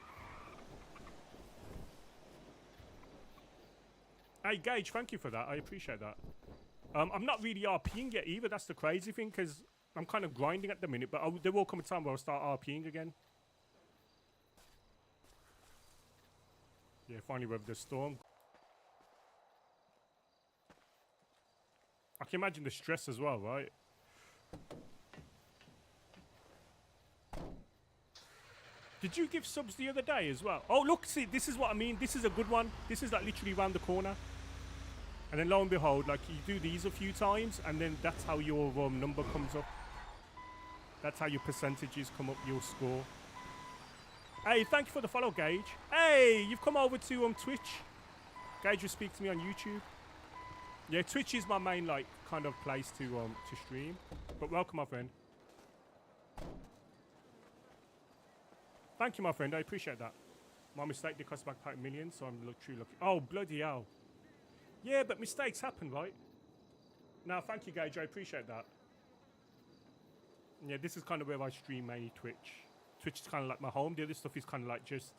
Hey, Gage, thank you for that. I appreciate that. I'm not really RPing yet either. That's the crazy thing, because I'm kind of grinding at the minute, but there will come a time where I'll start RPing again. Yeah, finally weather the storm. I can imagine the stress as well, right? Did you give subs the other day as well? Oh, look, see, this is what I mean. This is a good one. This is like literally around the corner. And then lo and behold, like you do these a few times and then that's how your number comes up. That's how your percentages come up, your score. Hey, thank you for the follow, Gage. Hey, you've come over to Twitch. Gage will speak to me on YouTube. Yeah, Twitch is my main like kind of place to stream. But welcome, my friend. Thank you, my friend. I appreciate that. My mistake did cost back millions, so I'm truly lucky. Oh, bloody hell. Yeah, but mistakes happen, right? Now, thank you, Gage. I appreciate that. Yeah, this is kind of where I stream mainly Twitch. Twitch is kind of like my home. The other stuff is kind of like just,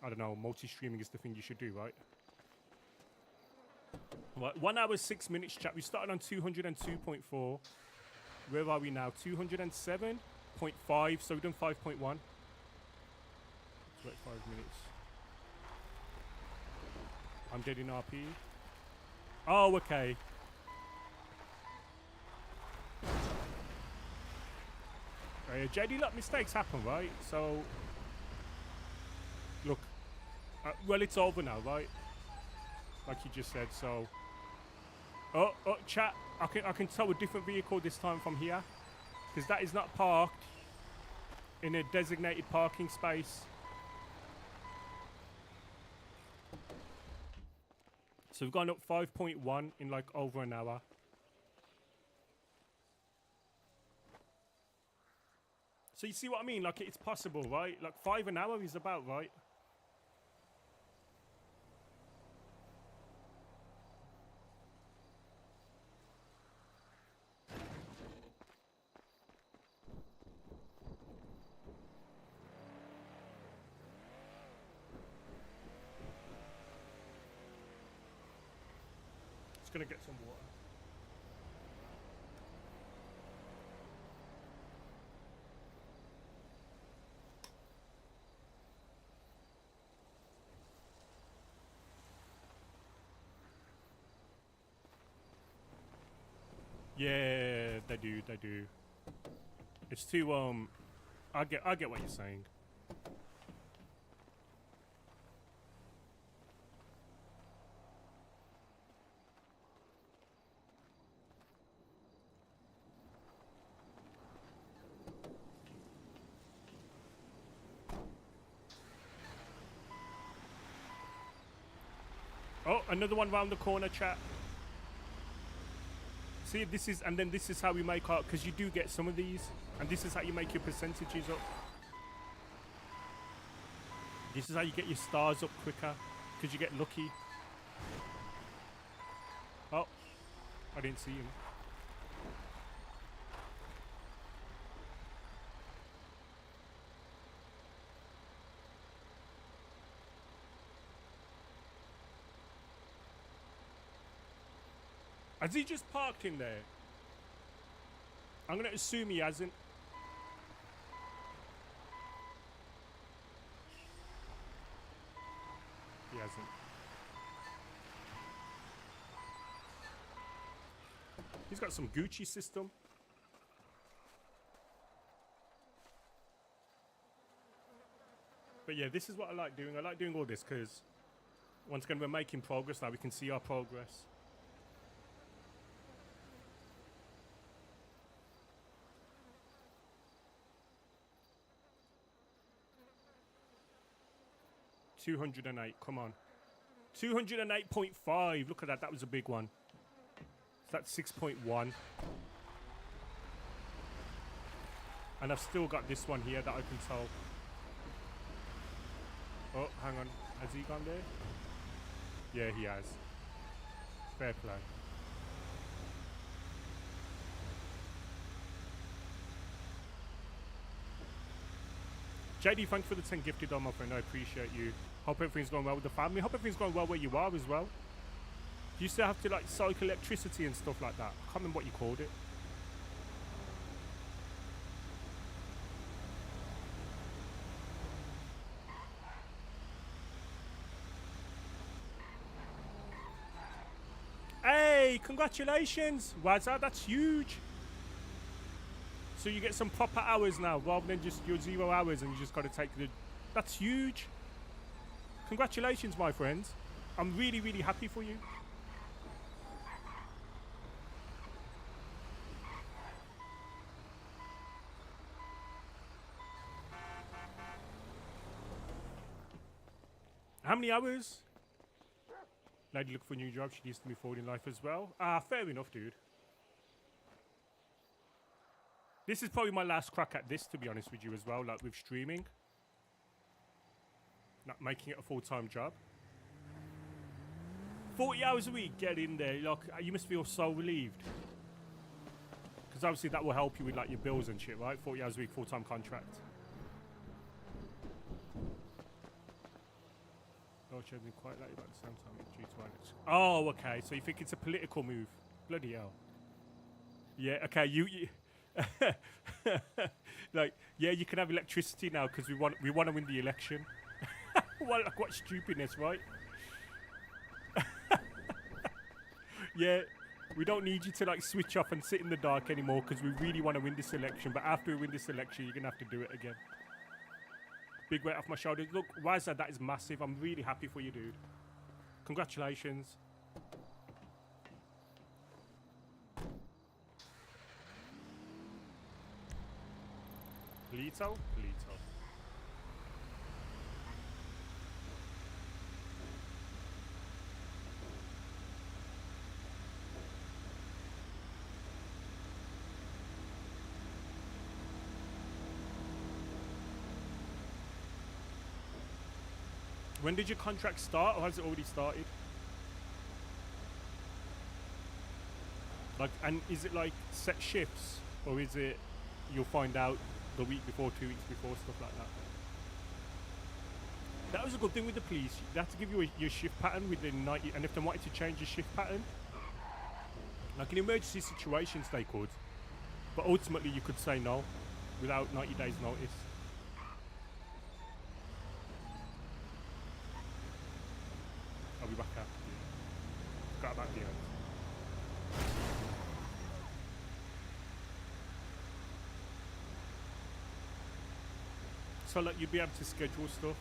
I don't know, multi-streaming is the thing you should do, right? Right, 1 hour, 6 minutes, chat. We started on 202.4. Where are we now? 207.5. So we've done 5.1. Wait 5 minutes. I'm dead in RP. Oh, okay. JD, look, mistakes happen, right? So, look, well, it's over now, right? Like you just said, so. Oh, chat, I can tow a different vehicle this time from here. Because that is not parked in a designated parking space. So we've gone up 5.1 in like over an hour. So you see what I mean? Like, it's possible, right? Like, 5 an hour is about right. Just gonna get some water. Yeah, they do, they do. It's too I get what you're saying. Oh, another one round the corner, chat. See, this is, and then this is how we make our, because you do get some of these, and this is how you make your percentages up. This is how you get your stars up quicker, because you get lucky. Oh, I didn't see him. Has he just parked in there? I'm going to assume he hasn't. He hasn't. He's got some Gucci system. But yeah, this is what I like doing. I like doing all this because once again, we're making progress now. We can see our progress. $208, come on. 208.5, look at that, that was a big one. So that's 6.1. And I've still got this one here that I can tell. Oh, hang on, has he gone there? Yeah, he has. Fair play. JD, thanks for the 10 gifted on, my friend. I appreciate you. Hope everything's going well with the family. Hope everything's going well where you are as well. You still have to like cycle electricity and stuff like that. I can't remember what you called it. Hey, congratulations, Wazza, that's huge. So you get some proper hours now, rather than just your 0 hours and you just got to take the... That's huge. Congratulations, my friends. I'm really, really happy for you. How many hours? Lady look for a new job. She needs to move forward in life as well. Ah, fair enough, dude. This is probably my last crack at this, to be honest with you as well, like with streaming. Not making it a full-time job. 40 hours a week, get in there. Like, you must feel so relieved. Because obviously that will help you with like your bills and shit, right? 40 hours a week, full-time contract. Oh, she has been quite late about the same time due to Alex. Oh, okay. So you think it's a political move? Bloody hell. Yeah, okay, you like, yeah, you can have electricity now because we want to win the election. Well, like, what stupidness, right? Yeah, we don't need you to like switch off and sit in the dark anymore because we really want to win this election. But after we win this election, you're gonna have to do it again. Big weight off my shoulders. Look, Wazza, that is massive. I'm really happy for you, dude. Congratulations. Lito? Lito. When did your contract start, or has it already started? Like, and is it like set shifts, or is it you'll find out the week before, 2 weeks before, stuff like that? That was a good thing with the police. They have to give you your shift pattern within 90, and if they wanted to change your shift pattern, like in emergency situations they could, but ultimately you could say no without 90 days notice. I'll be back after you. Forgot about the end. So like you'd be able to schedule stuff,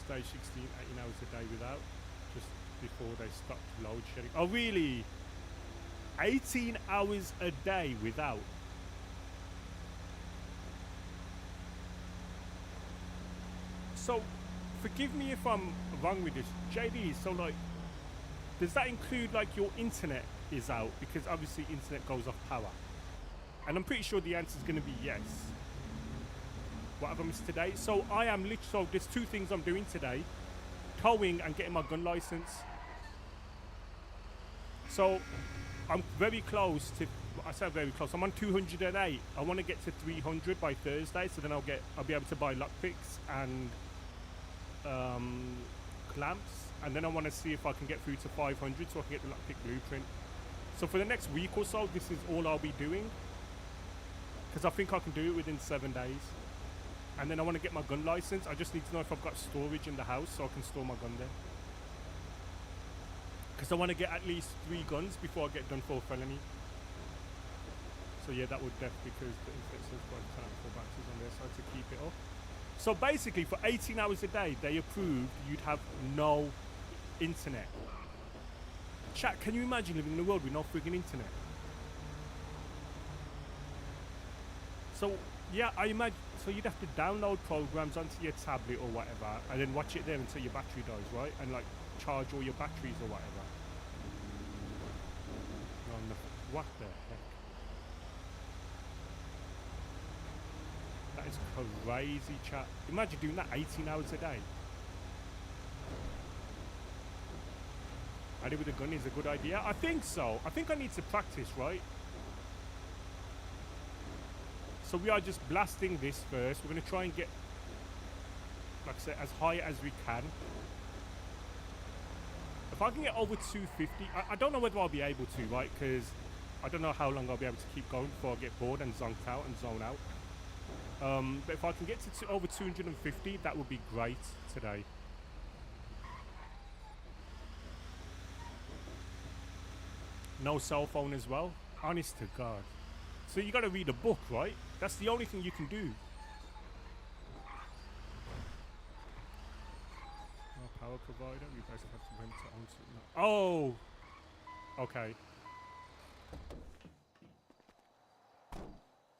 stage 16, 18 hours a day without, just before they stopped load shedding. Oh really? 18 hours a day without? So, forgive me if I'm wrong with this, JD, so like, does that include like your internet is out? Because obviously internet goes off power. And I'm pretty sure the answer is going to be yes. What have I missed today? So I am literally, so there's two things I'm doing today. Towing and getting my gun license. So I'm very close to, I say very close, I'm on 208. I want to get to 300 by Thursday, so then I'll be able to buy lockpicks and clamps, and then I want to see if I can get through to 500 so I can get the lockpick blueprint. So for the next week or so, this is all I'll be doing, because I think I can do it within 7 days. And then I want to get my gun license. I just need to know if I've got storage in the house so I can store my gun there. Because I want to get at least 3 guns before I get done for a felony. So yeah, that would definitely, because the internet says quite 4 batteries on their side to keep it up. So basically for 18 hours a day, they approved you'd have no internet. Chat, can you imagine living in a world with no friggin' internet? So yeah, I imagine, so you'd have to download programs onto your tablet or whatever, and then watch it there until your battery dies, right? And like charge all your batteries or whatever. What the heck? That is crazy, chat. Imagine doing that 18 hours a day. Adey with a gun is a good idea. I think so. I think I need to practice, right? So we are just blasting this first. We're going to try and get, like I said, as high as we can. If I can get over 250, I don't know whether I'll be able to, right? Because I don't know how long I'll be able to keep going before I get bored and zonked out and zone out. But if I can get to over 250, that would be great today. No cell phone as well. Honest to God. So you got to read a book, right? That's the only thing you can do. No power provider. You guys have to rent it onto. No. Oh. Okay.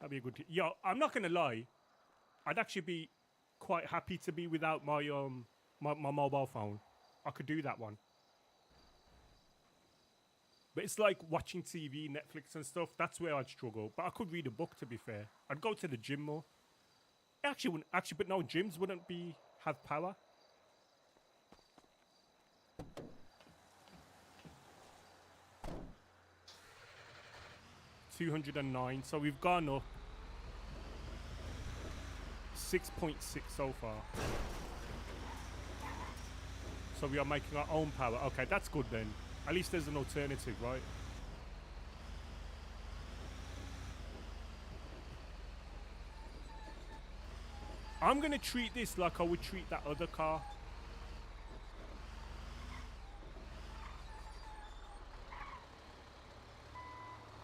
That'd be a good. Yo, I'm not gonna lie. I'd actually be quite happy to be without my my mobile phone. I could do that one. But it's like watching TV, Netflix and stuff. That's where I'd struggle. But I could read a book, to be fair. I'd go to the gym more. Actually, wouldn't, but no, gyms wouldn't have power. $209. So we've gone up 6.6 so far. So we are making our own power. Okay, that's good then. At least there's an alternative, right? I'm going to treat this like I would treat that other car.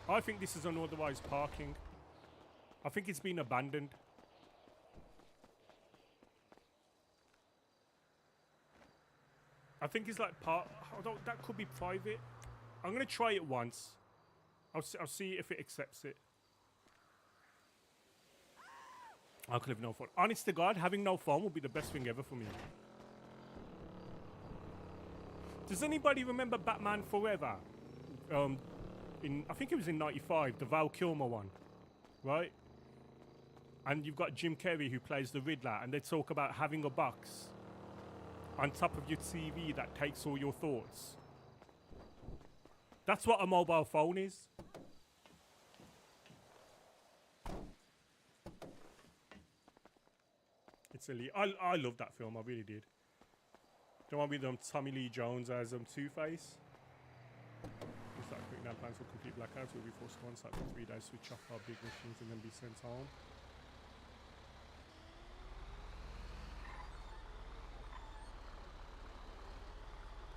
I think this is unauthorized parking. I think it's been abandoned. I think it's like although that could be private. I'm gonna try it once. I'll see if it accepts it. I could have no phone. Honest to God, having no phone would be the best thing ever for me. Does anybody remember Batman Forever? I think it was in '95, the Val Kilmer one, right? And you've got Jim Carrey who plays the Riddler, and they talk about having a box on top of your TV that takes all your thoughts. That's what a mobile phone is. It's silly. I love that film. I really did. Don't want to be Tommy Lee Jones as Two-Face. We start putting down plans for complete blackouts. We'll be forced to go on site for 3 days, switch off our big machines, and then be sent home.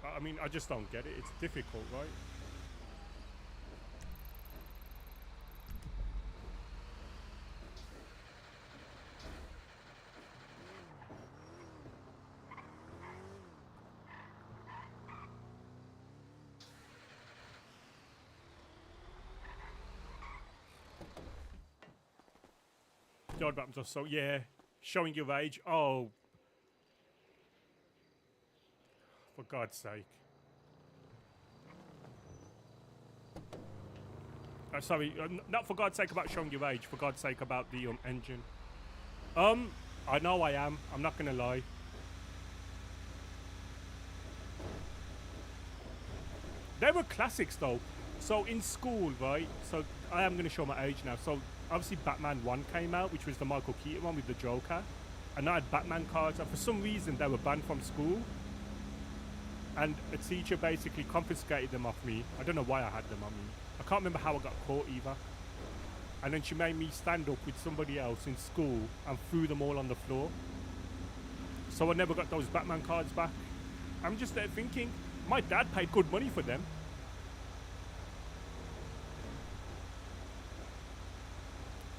I mean, I just don't get it. It's difficult, right? God, buttons are so, yeah, showing your age. Oh, for God's sake. Sorry, not for God's sake about showing your age, for God's sake about the engine. I know I am. I'm not gonna lie. They were classics though. So in school, right? So I am gonna show my age now. So obviously Batman 1 came out, which was the Michael Keaton one with the Joker. And I had Batman cards, and for some reason they were banned from school. And a teacher basically confiscated them off me. I don't know why I had them on me. I can't remember how I got caught either. And then she made me stand up with somebody else in school and threw them all on the floor. So I never got those Batman cards back. I'm just there thinking, my dad paid good money for them.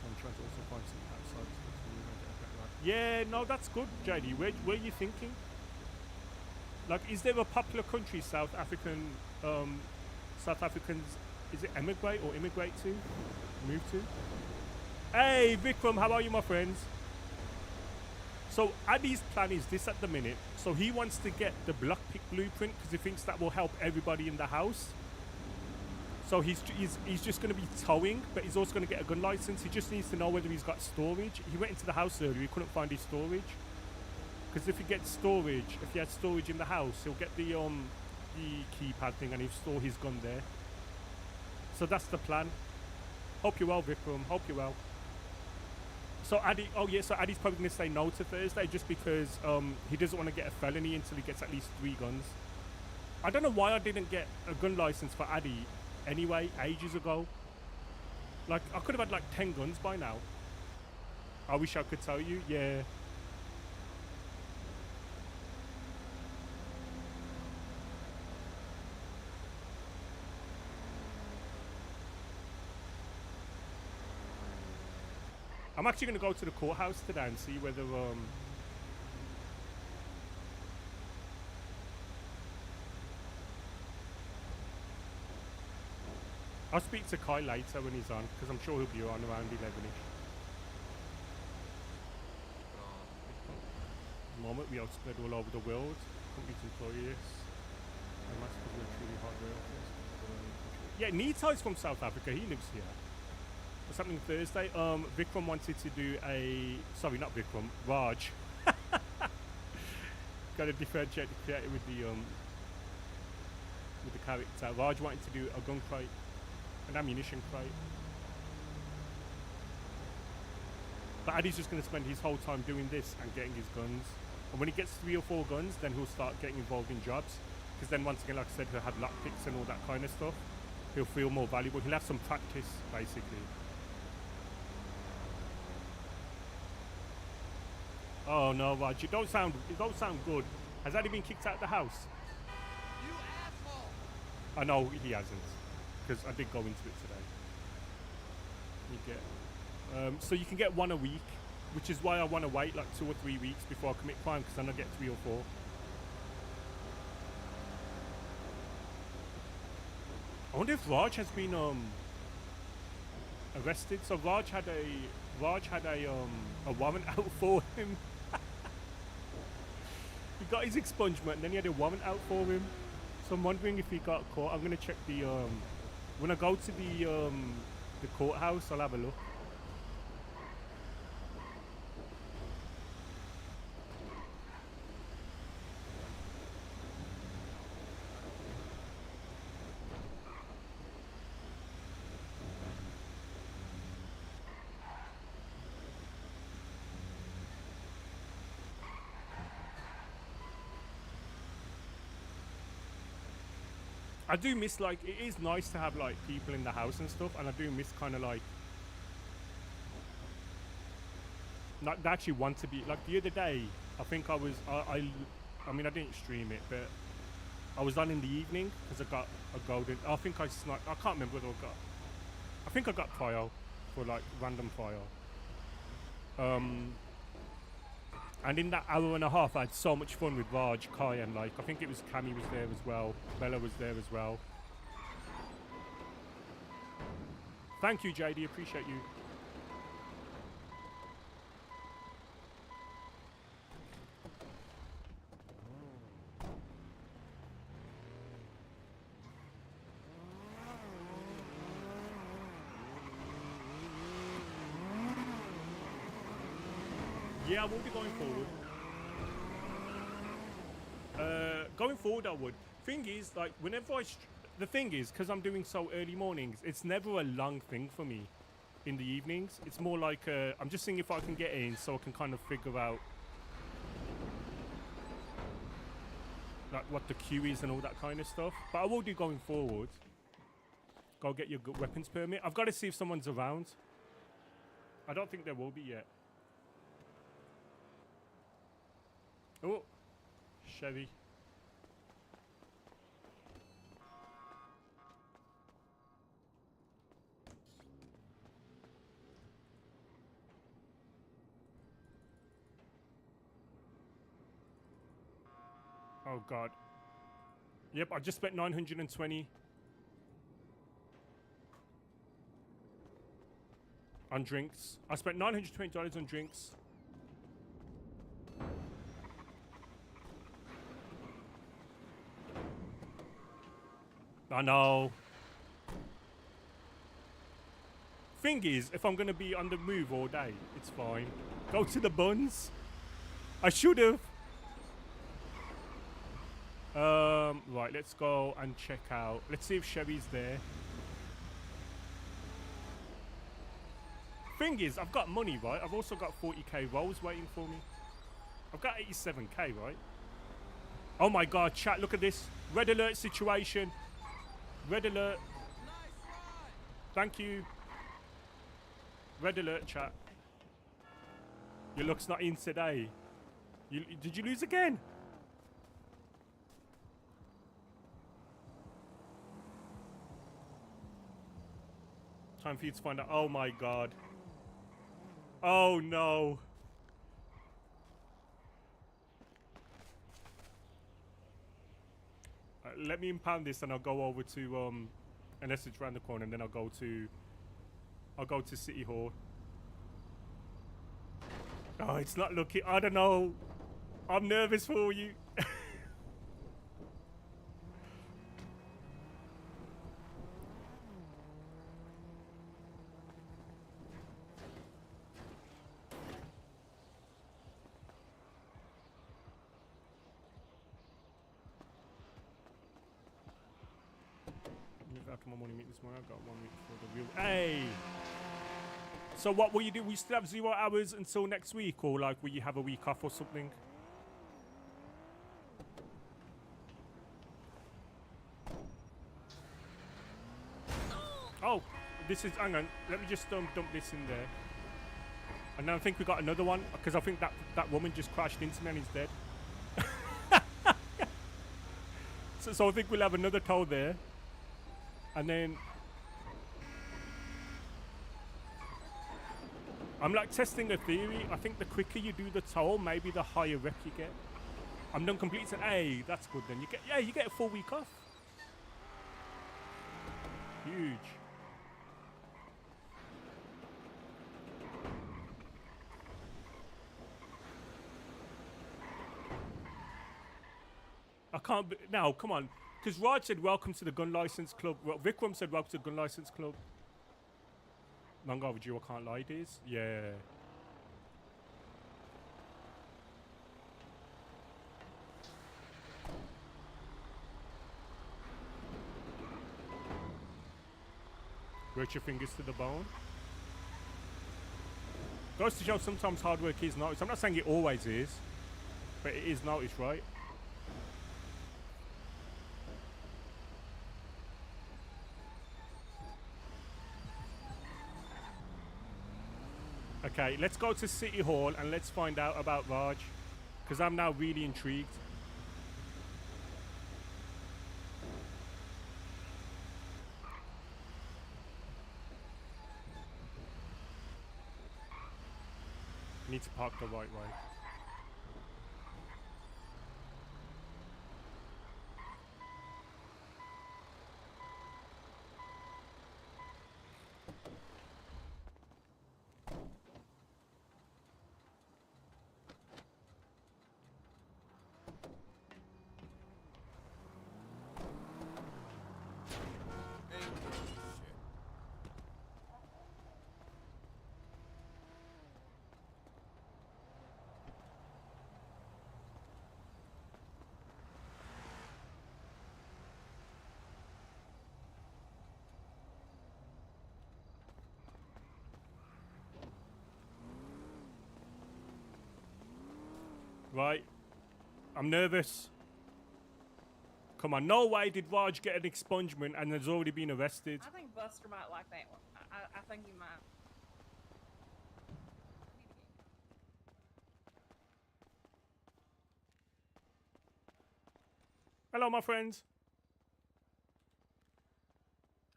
I'm trying to also find some outside stuff. Yeah, no, that's good, JD. Where are you thinking? Like, is there a popular country South Africans, is it emigrate or immigrate to? Move to? Hey, Vikram, how are you, my friends? So, Adey's plan is this at the minute. So, he wants to get the blockpick blueprint because he thinks that will help everybody in the house. So, he's just going to be towing, but he's also going to get a gun license. He just needs to know whether he's got storage. He went into the house earlier, he couldn't find his storage. Because if he gets storage, if he has storage in the house, he'll get the keypad thing and he'll store his gun there. So that's the plan. Hope you're well, Vikram. Hope you're well. So Adey, oh yeah, so Adey's probably going to say no to Thursday just because he doesn't want to get a felony until he gets at least 3 guns. I don't know why I didn't get a gun license for Adey anyway, ages ago. Like, I could have had like 10 guns by now. I wish I could tell you, yeah. I'm actually going to go to the courthouse today and see whether I'll speak to Kai later when he's on, because I'm sure he'll be on around 11ish. At the moment, we are spread all over the world. Complete employees. Yeah, Nita is from South Africa. He lives here. What's happening Thursday? Vikram wanted to do a... Sorry, not Vikram. Raj. Got to differentiate the creator with the character. Raj wanted to do a gun crate. An ammunition crate. But Adey's just going to spend his whole time doing this and getting his guns. And when he gets 3 or 4 guns, then he'll start getting involved in jobs. Because then once again, like I said, he'll have lockpicks and all that kind of stuff. He'll feel more valuable. He'll have some practice, basically. Oh no, Raj, it don't sound good. Has Adey been kicked out of the house? You asshole! I know he hasn't. Because I did go into it today. You get, so you can get 1 a week, which is why I want to wait like 2 or 3 weeks before I commit crime, because then I get 3 or 4. I wonder if Raj has been arrested. So Raj had a warrant out for him. He got his expungement, and then he had a warrant out for him. So I'm wondering if he got caught. I'm gonna check the when I go to the courthouse, I'll have a look. I do miss, like, it is nice to have like people in the house and stuff, and I do miss kind of like they actually want to be like the other day. I think I was I mean I didn't stream it, but I was on in the evening because I got a golden. I think I sniped. I can't remember whether I got. I think I got file for like random file. And in that hour and a half, I had so much fun with Raj, Kai, and like I think it was Cammy was there as well. Bella was there as well. Thank you, JD. Appreciate you. Yeah, I will be going forward. Going forward, I would. Thing is, like, whenever the thing is, because I'm doing so early mornings, it's never a long thing for me in the evenings. It's more like I'm just seeing if I can get in so I can kind of figure out like what the queue is and all that kind of stuff. But I will do going forward. Go get your good weapons permit. I've got to see if someone's around. I don't think there will be yet. Oh, Chevy. Oh God. Yep, I just spent 920 on drinks. I spent $920 on drinks. I know. Thing is, if I'm gonna be on the move all day, it's fine. Go to the buns. I should have. Right, let's go and check out. Let's see if Chevy's there. Thing is, I've got money, right? I've also got 40k rolls waiting for me. I've got 87k, right? Oh my God, chat, look at this. Red alert situation. Red alert. Thank you. Red alert, chat. Your luck's not in today. Did you lose again? Time for you to find out. Oh my God. Oh no. Let me impound this and I'll go over to unless it's around the corner, and then I'll go to City Hall. Oh, it's not looking. I don't know. I'm nervous for you. After my morning meeting this morning, I got 1 week for the real. Hey! So what will you do? Will you still have 0 hours until next week, or like will you have a week off or something? Oh, this is. Hang on. Let me just dump this in there. And then I think we got another one because I think that woman just crashed into me and he's dead. so I think we'll have another tow there. And then I'm like testing a theory. I think the quicker you do the toll, maybe the higher rep you get. I'm done completing. Hey, that's good then. You get a full week off. Huge. I can't be, now, come on. Because Raj said, welcome to the gun license club. Well, Vikram said, welcome to the gun license club. Long overdue, I can't lie, it is. Yeah. Work your fingers to the bone. Goes to show sometimes hard work is noticed. I'm not saying it always is, but it is noticed, right? Okay, let's go to City Hall and let's find out about Raj, because I'm now really intrigued. Need to park the right way. Right. I'm nervous. Come on, no way did Raj get an expungement and has already been arrested. I think Buster might like that one. I think he might. Hello, my friends.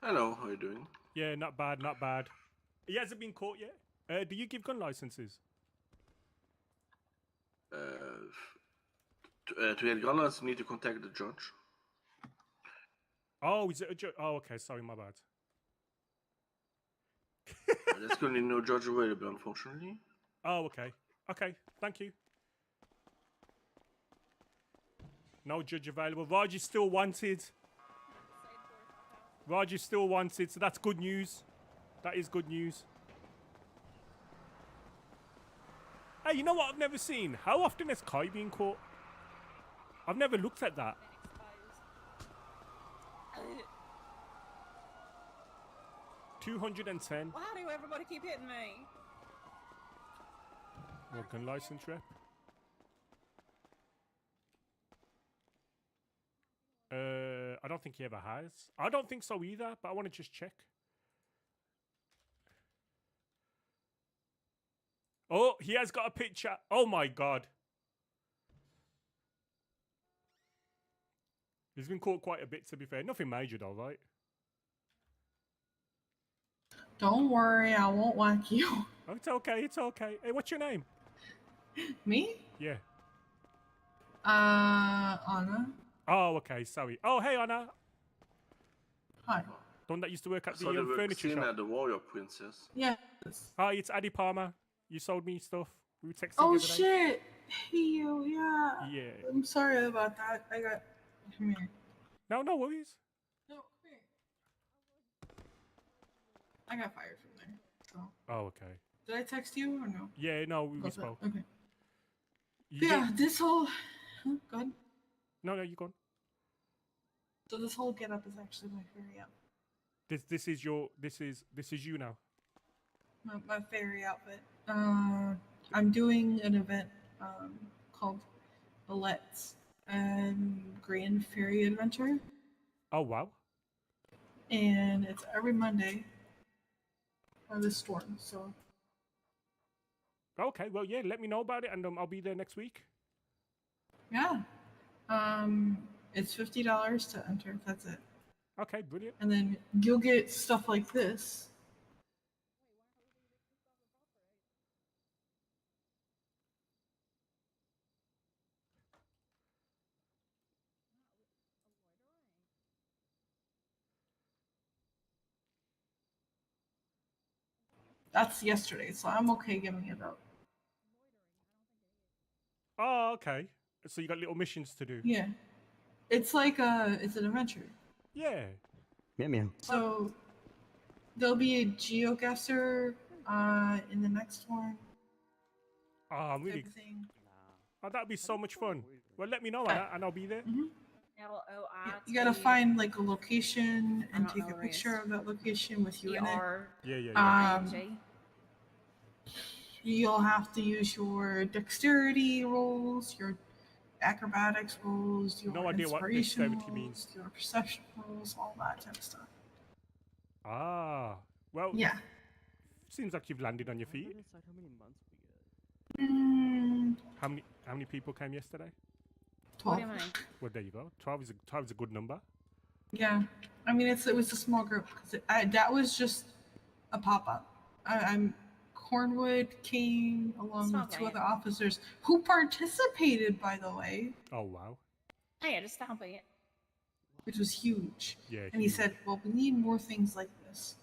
Hello, how are you doing? Yeah, not bad, not bad. He hasn't been caught yet. Do you give gun licenses? To get gun license, you need to contact the judge. Oh, is it a judge? Oh, okay, sorry, my bad. There's currently no judge available, unfortunately. Oh, okay. Okay, thank you. No judge available. Raj is still wanted. Raj is still wanted, so that's good news. That is good news. Hey, you know what I've never seen? How often has Kai been caught? I've never looked at that. 210. Why do everybody keep hitting me? More gun license rep. I don't think he ever has. I don't think so either, but I want to just check. Oh, he has got a picture. Oh my god. He's been caught quite a bit, to be fair. Nothing major though, right? Don't worry, I won't whack you. Oh, it's okay, it's okay. Hey, what's your name? Me? Yeah. Anna. Oh, okay, sorry. Oh, hey, Anna. Hi. The one that used to work at So the they were furniture seen shop. at the Warrior Princess. Yes. Hi, it's Adey Palmer. You sold me stuff. We were texting Oh the other day. shit. Hey you, yeah. Yeah. I'm sorry about that. Come here. No, no worries. No, come here. I got fired from there. So. Oh, okay. Did I text you or no? Yeah, no, we Okay. spoke. Okay. You Yeah, did- this whole go ahead. No, you gone. So this whole get up is actually my fairy outfit. This is you now. My fairy outfit. I'm doing an event called Let's Grand Fairy Adventure, Oh wow. and it's every Monday of the storm. So Okay, well yeah, let me know about it and I'll be there next week. yeah, it's $50 to enter. That's it, Okay, brilliant. and then you'll get stuff like this. That's yesterday, so I'm okay giving it up. Oh, okay. So you got little missions to do. Yeah, it's like it's an adventure. Yeah. Meow meow. So there'll be a geoguesser in the next one. Oh, I'm really. Type of thing. Oh, that'd be so much fun. Well, let me know Anna, and I'll be there. You gotta find like a location I and don't take know a the rest. picture of that location with you in it. Yeah. You'll have to use your dexterity rolls, your acrobatics rolls, your No idea what inspiration dexterity rolls, means. your perception rolls, all that type of stuff. Ah. Well. Yeah. Seems like you've landed on your feet. Decide how many months we get. How many people came yesterday? What 12. do you mean? Well, there you go. 12 is a good number. Yeah, I mean it was a small group because that was just a pop up. I'm Cornwood came along Stop with two it. other officers who participated, by the way, Oh wow. Hey, just stop it. which was huge. Yeah. And he huge. said, "Well, we need more things like this."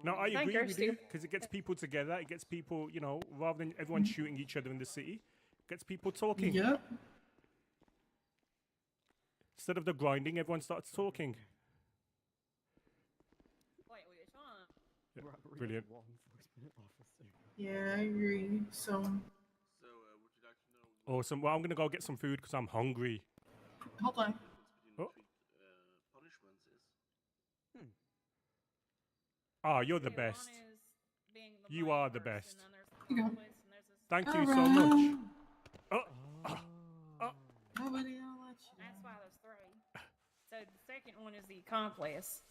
No, I Thank agree you, with you Steve. because it gets people together. It gets people, you know, rather than everyone shooting each other in the city, it gets people talking. Yep. Instead of the grinding, everyone starts talking. Wait, which one? Yeah, Robbery of brilliant. law enforcement officer. Yeah, I agree. So, So, would you like to know Awesome. Well, I'm gonna go get some food because I'm hungry. hold on. the difference between Oh. the three punishments is? Ah, you're the Yeah, best. one is being the You brain are the first, best. And then there's the You go. conflicts, and there's this- Thank you All so right. much. Oh, Nobody will let you That's down. why there's three. So the second one is the accomplice,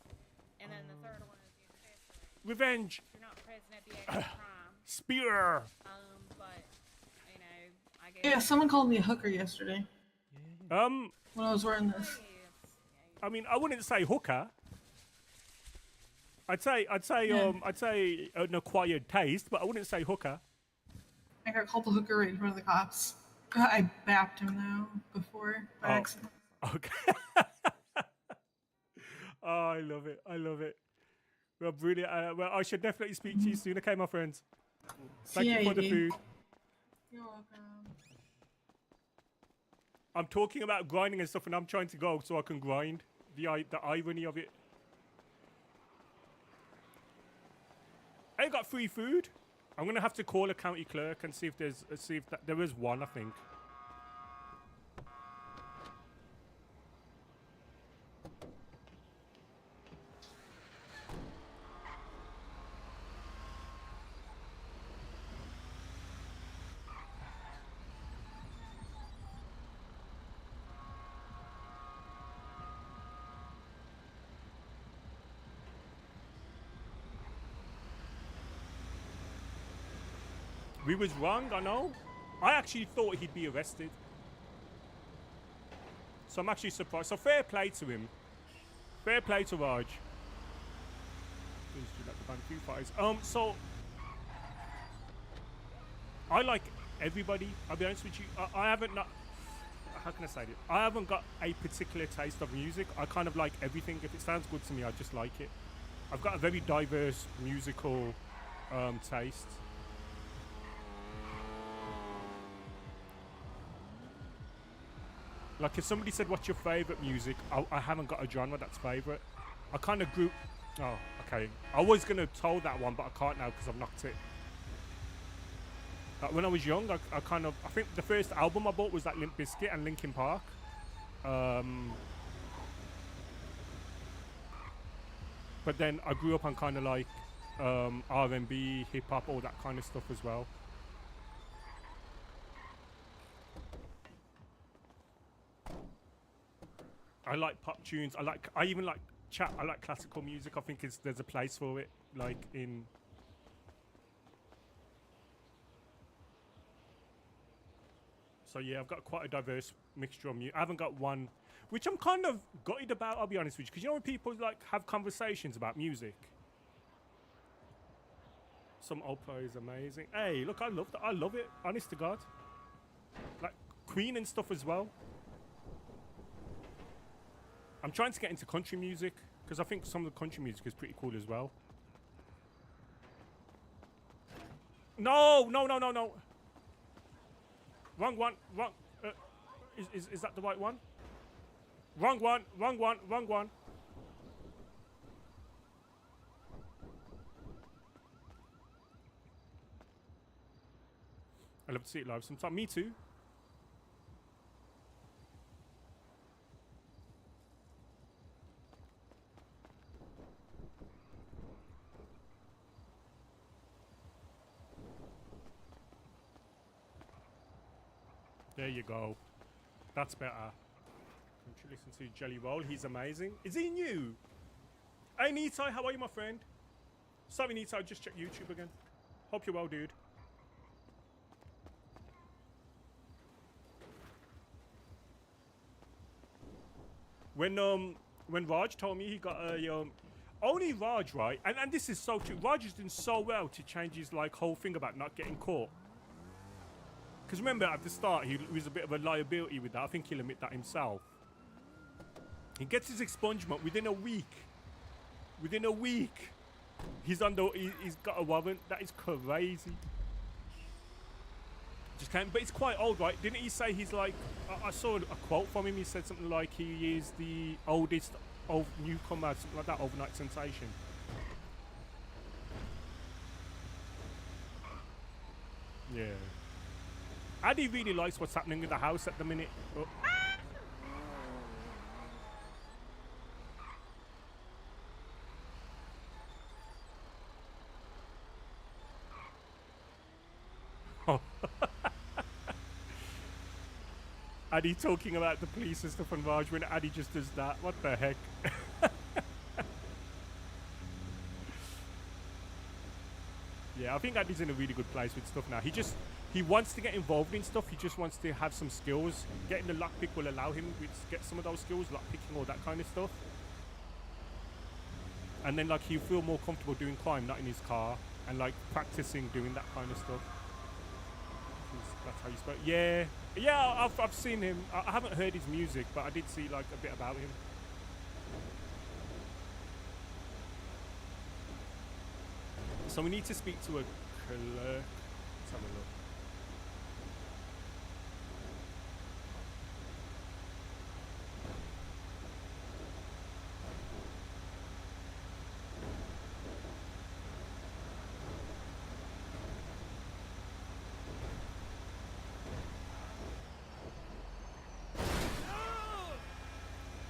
and then the third one is the accessory. revenge. You're not present at the act of crime. Spear. But you know, I guess. Yeah, someone called me a hooker yesterday Um, when I was wearing this. Yes. I mean, I wouldn't say hooker. I'd say an acquired taste, but I wouldn't say hooker. I got called a hooker right in front of the cops. I backed him though before by Oh. accident. Okay. Oh, I love it. I love it. Well, brilliant. Well, I should definitely speak to you soon. Okay, my friends. Thank you for the CID. food. You're welcome. I'm talking about grinding and stuff, and I'm trying to go so I can grind. The irony of it. I got free food. I'm gonna have to call a county clerk and see if there is one. I think. We was wrong, I know. I actually thought he'd be arrested. So I'm actually surprised. So fair play to him. Fair play to Raj. Please do like the band Foo Fighters. So I like everybody. I'll be honest with you. I haven't not. How can I say it? I haven't got a particular taste of music. I kind of like everything. If it sounds good to me, I just like it. I've got a very diverse musical taste. Like if somebody said, "What's your favorite music?" I haven't got a genre that's favorite. I kind of group. Oh, okay. I was gonna tell that one, but I can't now because I've knocked it. Like when I was young, I think the first album I bought was like Limp Bizkit and Linkin Park. But then I grew up on kind of like R&B, hip hop, all that kind of stuff as well. I like pop tunes. I even like I like classical music. I think there's a place for it, like in. So yeah, I've got quite a diverse mixture of music. I haven't got one, which I'm kind of gutted about. I'll be honest with you, because you know when people like have conversations about music. Some opera is amazing. Hey, look, I love that. I love it. Honest to God, like Queen and stuff as well. I'm trying to get into country music because I think some of the country music is pretty cool as well. No. Wrong one. Wrong. Is that the right one? Wrong one. I love to see it live sometime. Me too. There you go. That's better. Don't you listen to Jelly Roll? He's amazing. Is he new? Hey, Nitai, how are you, my friend? Sorry, Nita, I just checked YouTube again. Hope you're well, dude. When Raj told me he got a only Raj, right? And this is so true. Raj is doing so well to change his like whole thing about not getting caught. Because remember at the start he was a bit of a liability with that. I think he'll admit that himself. He gets his expungement within a week. Within a week, he's got a warrant. That is crazy. Just can't. But it's quite old, right? Didn't he say he's like? I saw a quote from him. He said something like he is the oldest newcomer, something like that, overnight sensation. Yeah. Adey really likes what's happening in the house at the minute. Oh. Oh. Adey talking about the police and stuff and Raj when Adey just does that. What the heck? Yeah, I think Adey's in a really good place with stuff now. He wants to get involved in stuff. He just wants to have some skills. Getting the lockpick will allow him to get some of those skills, lockpicking, all that kind of stuff. And then like he'll feel more comfortable doing crime, not in his car, and like practicing doing that kind of stuff. That's how you spoke. Yeah, yeah. I've seen him. I haven't heard his music, but I did see like a bit about him. So we need to speak to a clerk. Let's have a look.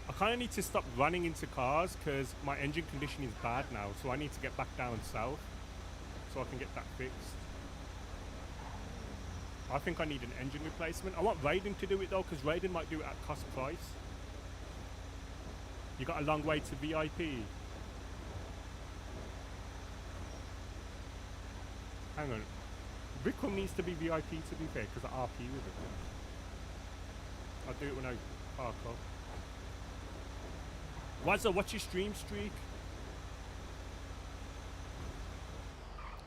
I kind of need to stop running into cars because my engine condition is bad now, so I need to get back down south so I can get that fixed. I think I need an engine replacement. I want Raiden to do it though, because Raiden might do it at cost price. You got a long way to VIP. Hang on. Bikram needs to be VIP to be fair, because I RP with it. I'll do it when I park up. Wazza, what's your stream streak?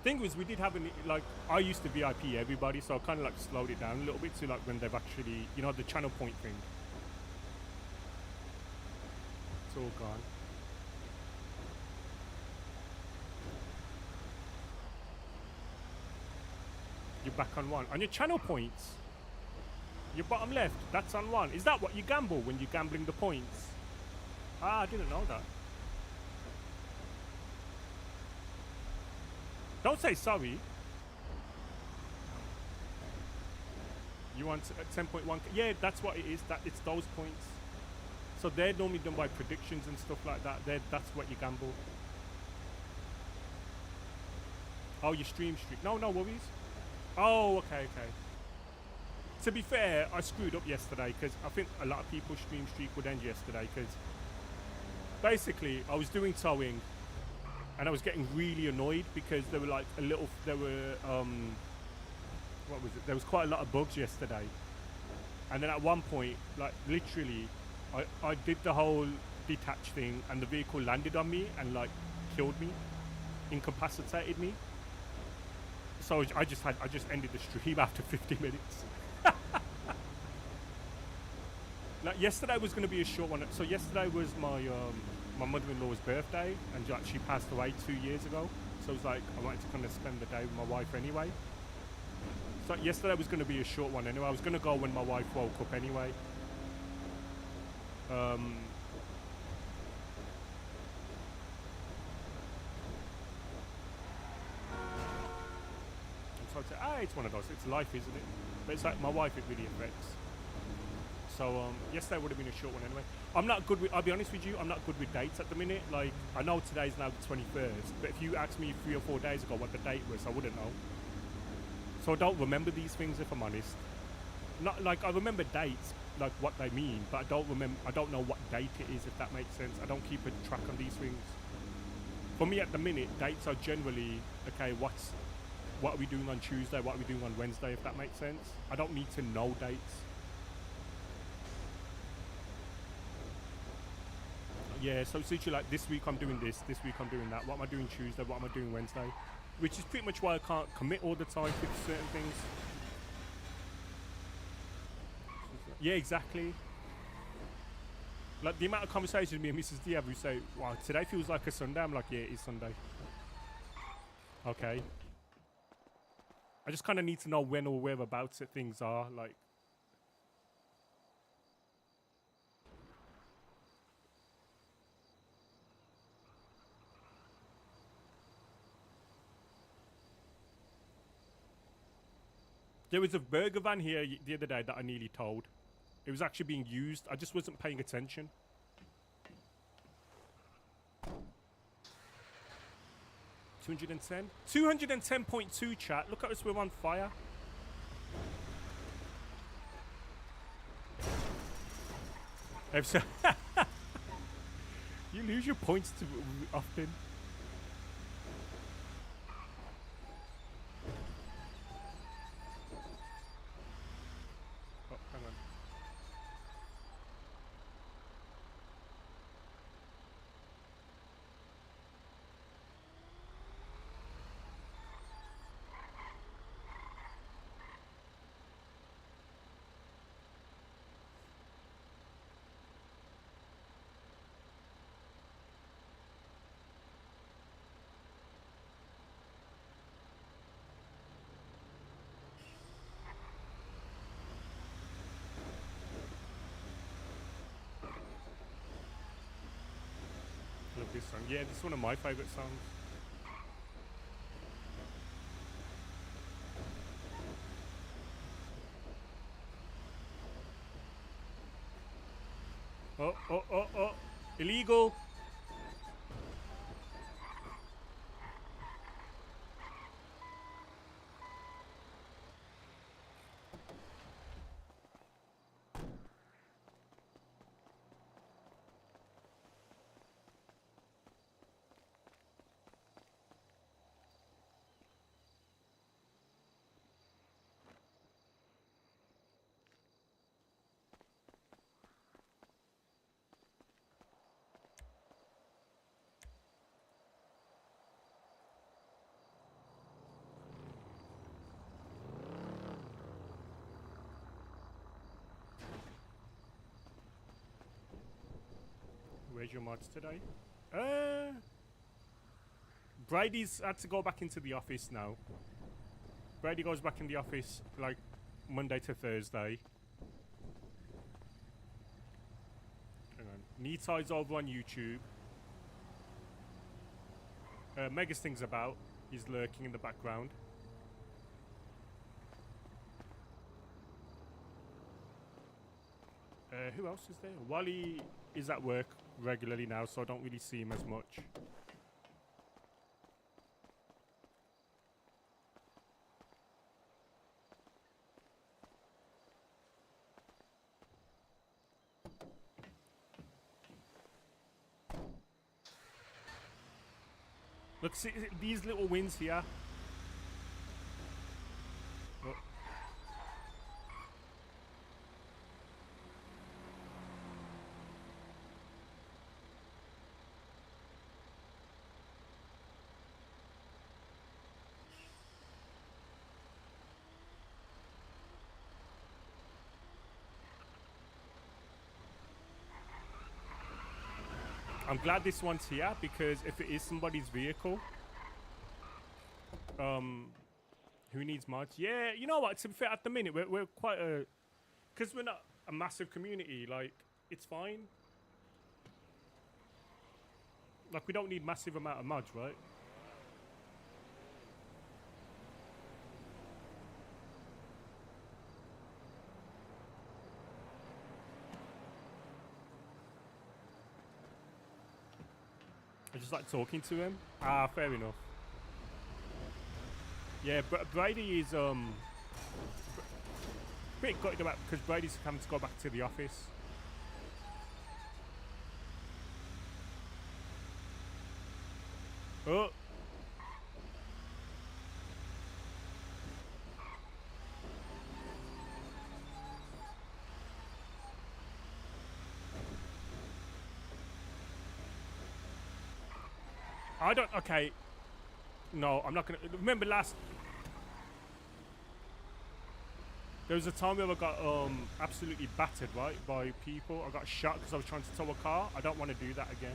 Thing was, we did have like, I used to VIP everybody, so I kind of like slowed it down a little bit to like when they've actually, you know, the channel point thing. It's all gone. You're back on one. On your channel points, your bottom left, that's on one. Is that what you gamble when you're gambling the points? Ah, I didn't know that. Don't say sorry. You want 10.1? Yeah, that's what it is. That it's those points. So they're normally done by predictions and stuff like that. That's what you gamble. Oh, your stream streak. No worries. Oh, okay. To be fair, I screwed up yesterday because I think a lot of people's stream streak would end yesterday because basically I was doing towing and I was getting really annoyed because there were like what was it? There was quite a lot of bugs yesterday. And then at one point, like literally, I did the whole detach thing and the vehicle landed on me and like killed me, incapacitated me. So I just ended the stream after 50 minutes. Like yesterday was going to be a short one. So yesterday was my mother-in-law's birthday, and she passed away 2 years ago. So it was like I wanted to kind of spend the day with my wife anyway. So yesterday was going to be a short one anyway. I was going to go when my wife woke up anyway. It's one of those. It's life, isn't it? But it's like my wife, it really affects. So yesterday would have been a short one anyway. I'm not good with, I'll be honest with you, I'm not good with dates at the minute. Like, I know today's now the 21st, but if you asked me 3 or 4 days ago what the date was, I wouldn't know. So I don't remember these things, if I'm honest. Not like, I remember dates, like what they mean, but I don't know what date it is, if that makes sense. I don't keep a track on these things. For me at the minute, dates are generally, okay, what are we doing on Tuesday, what are we doing on Wednesday, if that makes sense. I don't need to know dates. Yeah, so it's literally like this week I'm doing this week I'm doing that. What am I doing Tuesday, what am I doing Wednesday? Which is pretty much why I can't commit all the time to certain things. Yeah, exactly. Like the amount of conversations me and Mrs. D have who say, wow, today feels like a Sunday. I'm like, yeah, it is Sunday. Okay. I just kind of need to know when or whereabouts it things are. Like, there was a burger van here the other day that I nearly towed. It was actually being used. I just wasn't paying attention. $210? 210.2 chat. Look at us, we're on fire. You lose your points too often. Oh, hang on. Love this song. Yeah, this is one of my favorite songs. Oh, oh, oh, oh. Illegal. Where's your mods today? Brady's had to go back into the office now. Brady goes back in the office like Monday to Thursday. Hang on. Nitai's over on YouTube. Megasting's about. He's lurking in the background. Who else is there? Wally is at work regularly now, so I don't really see him as much. Look, see these little wins here. Oh. I'm glad this one's here because if it is somebody's vehicle, who needs mods? Yeah, you know what? To be fair, at the minute we're quite a, because we're not a massive community. Like it's fine. Like we don't need massive amount of mods, right? I just like talking to him. Ah, fair enough. Yeah, Brady is pretty gutted about because Brady's having to go back to the office. I don't. Okay. No, I'm not gonna. Remember last. There was a time where I got absolutely battered, right, by people. I got shot because I was trying to tow a car. I don't want to do that again.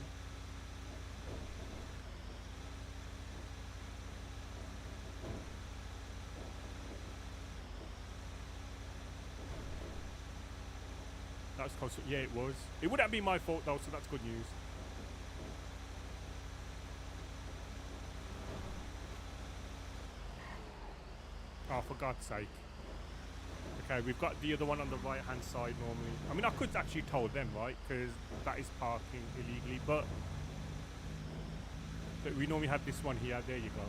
That was close. Yeah, it was. It wouldn't be my fault though, so that's good news. Oh, for God's sake. Okay, we've got the other one on the right-hand side normally. I mean, I could actually tow them, right? Because that is parking illegally, but we normally have this one here. There you go.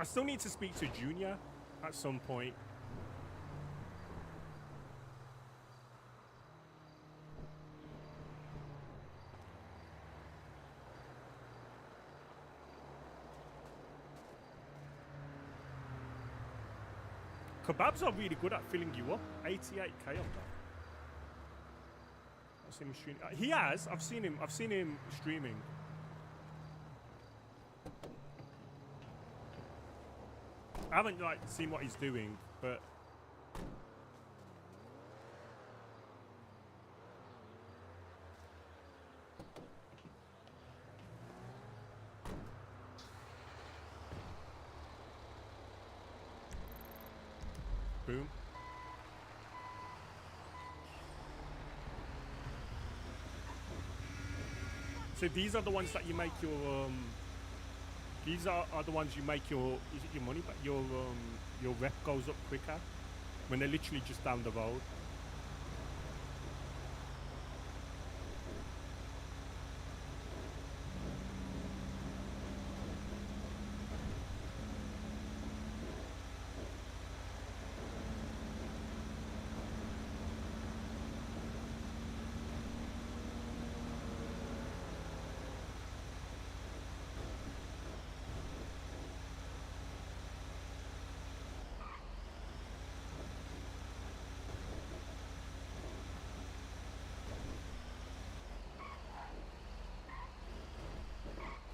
I still need to speak to Junior at some point. Kebabs are really good at filling you up. 88k on that. I've seen him streaming. He has. I've seen him. I've seen him streaming. I haven't like seen what he's doing, but boom. So these are the ones that you make your these are the ones you make your, is it your money, but your rep goes up quicker when they're literally just down the road.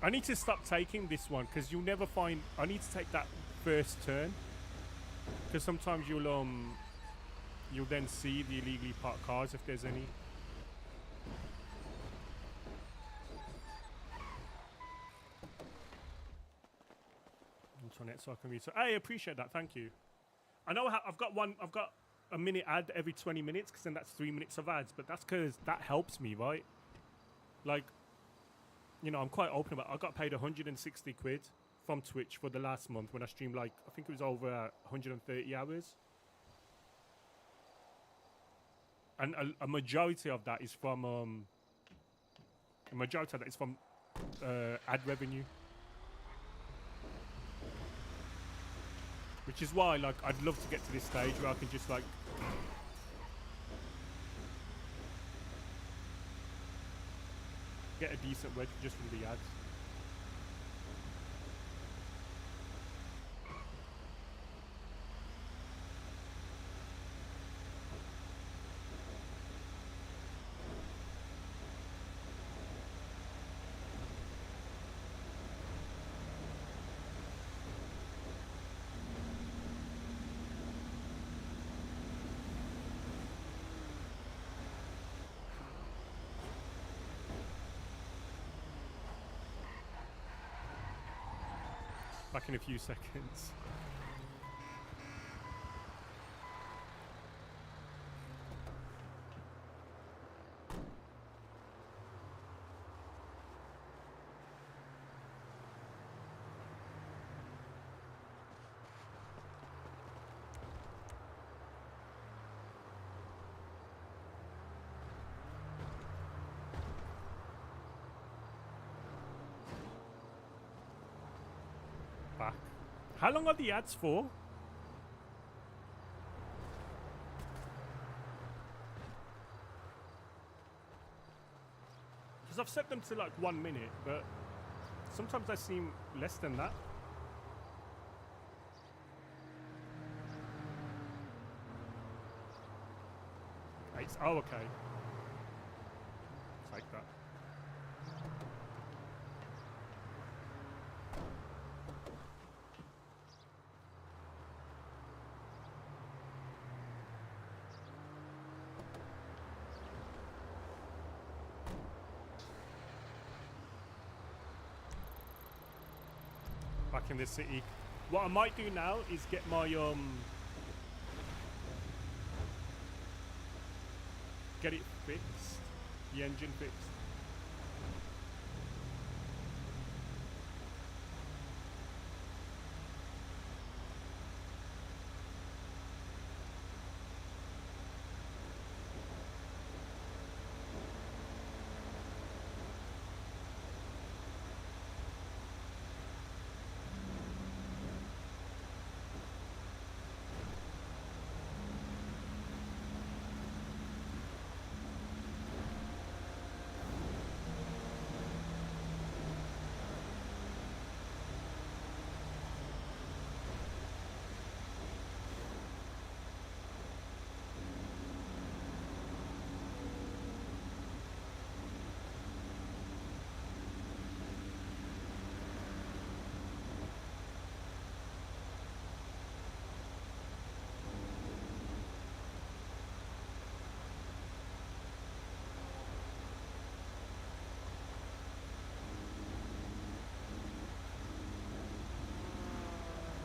I need to stop taking this one because you'll never find. I need to take that first turn because sometimes you'll then see the illegally parked cars if there's any. Internet, so I can read. So I appreciate that. Thank you. I know I've got one. I've got a minute ad every 20 minutes because then that's 3 minutes of ads. But that's because that helps me, right? Like. You know, I'm quite open about it. I got paid 160 quid from Twitch for the last month when I streamed, like, I think it was over 130 hours. And a majority of that is from, ad revenue. Which is why, like, I'd love to get to this stage where I can just, like, get a decent wedge just from the ads. Back in a few seconds. How long are the ads for? Because I've set them to like 1 minute, but sometimes they seem less than that. Oh, okay. Take that. Back in the city. What I might do now is get my get it fixed, the engine fixed.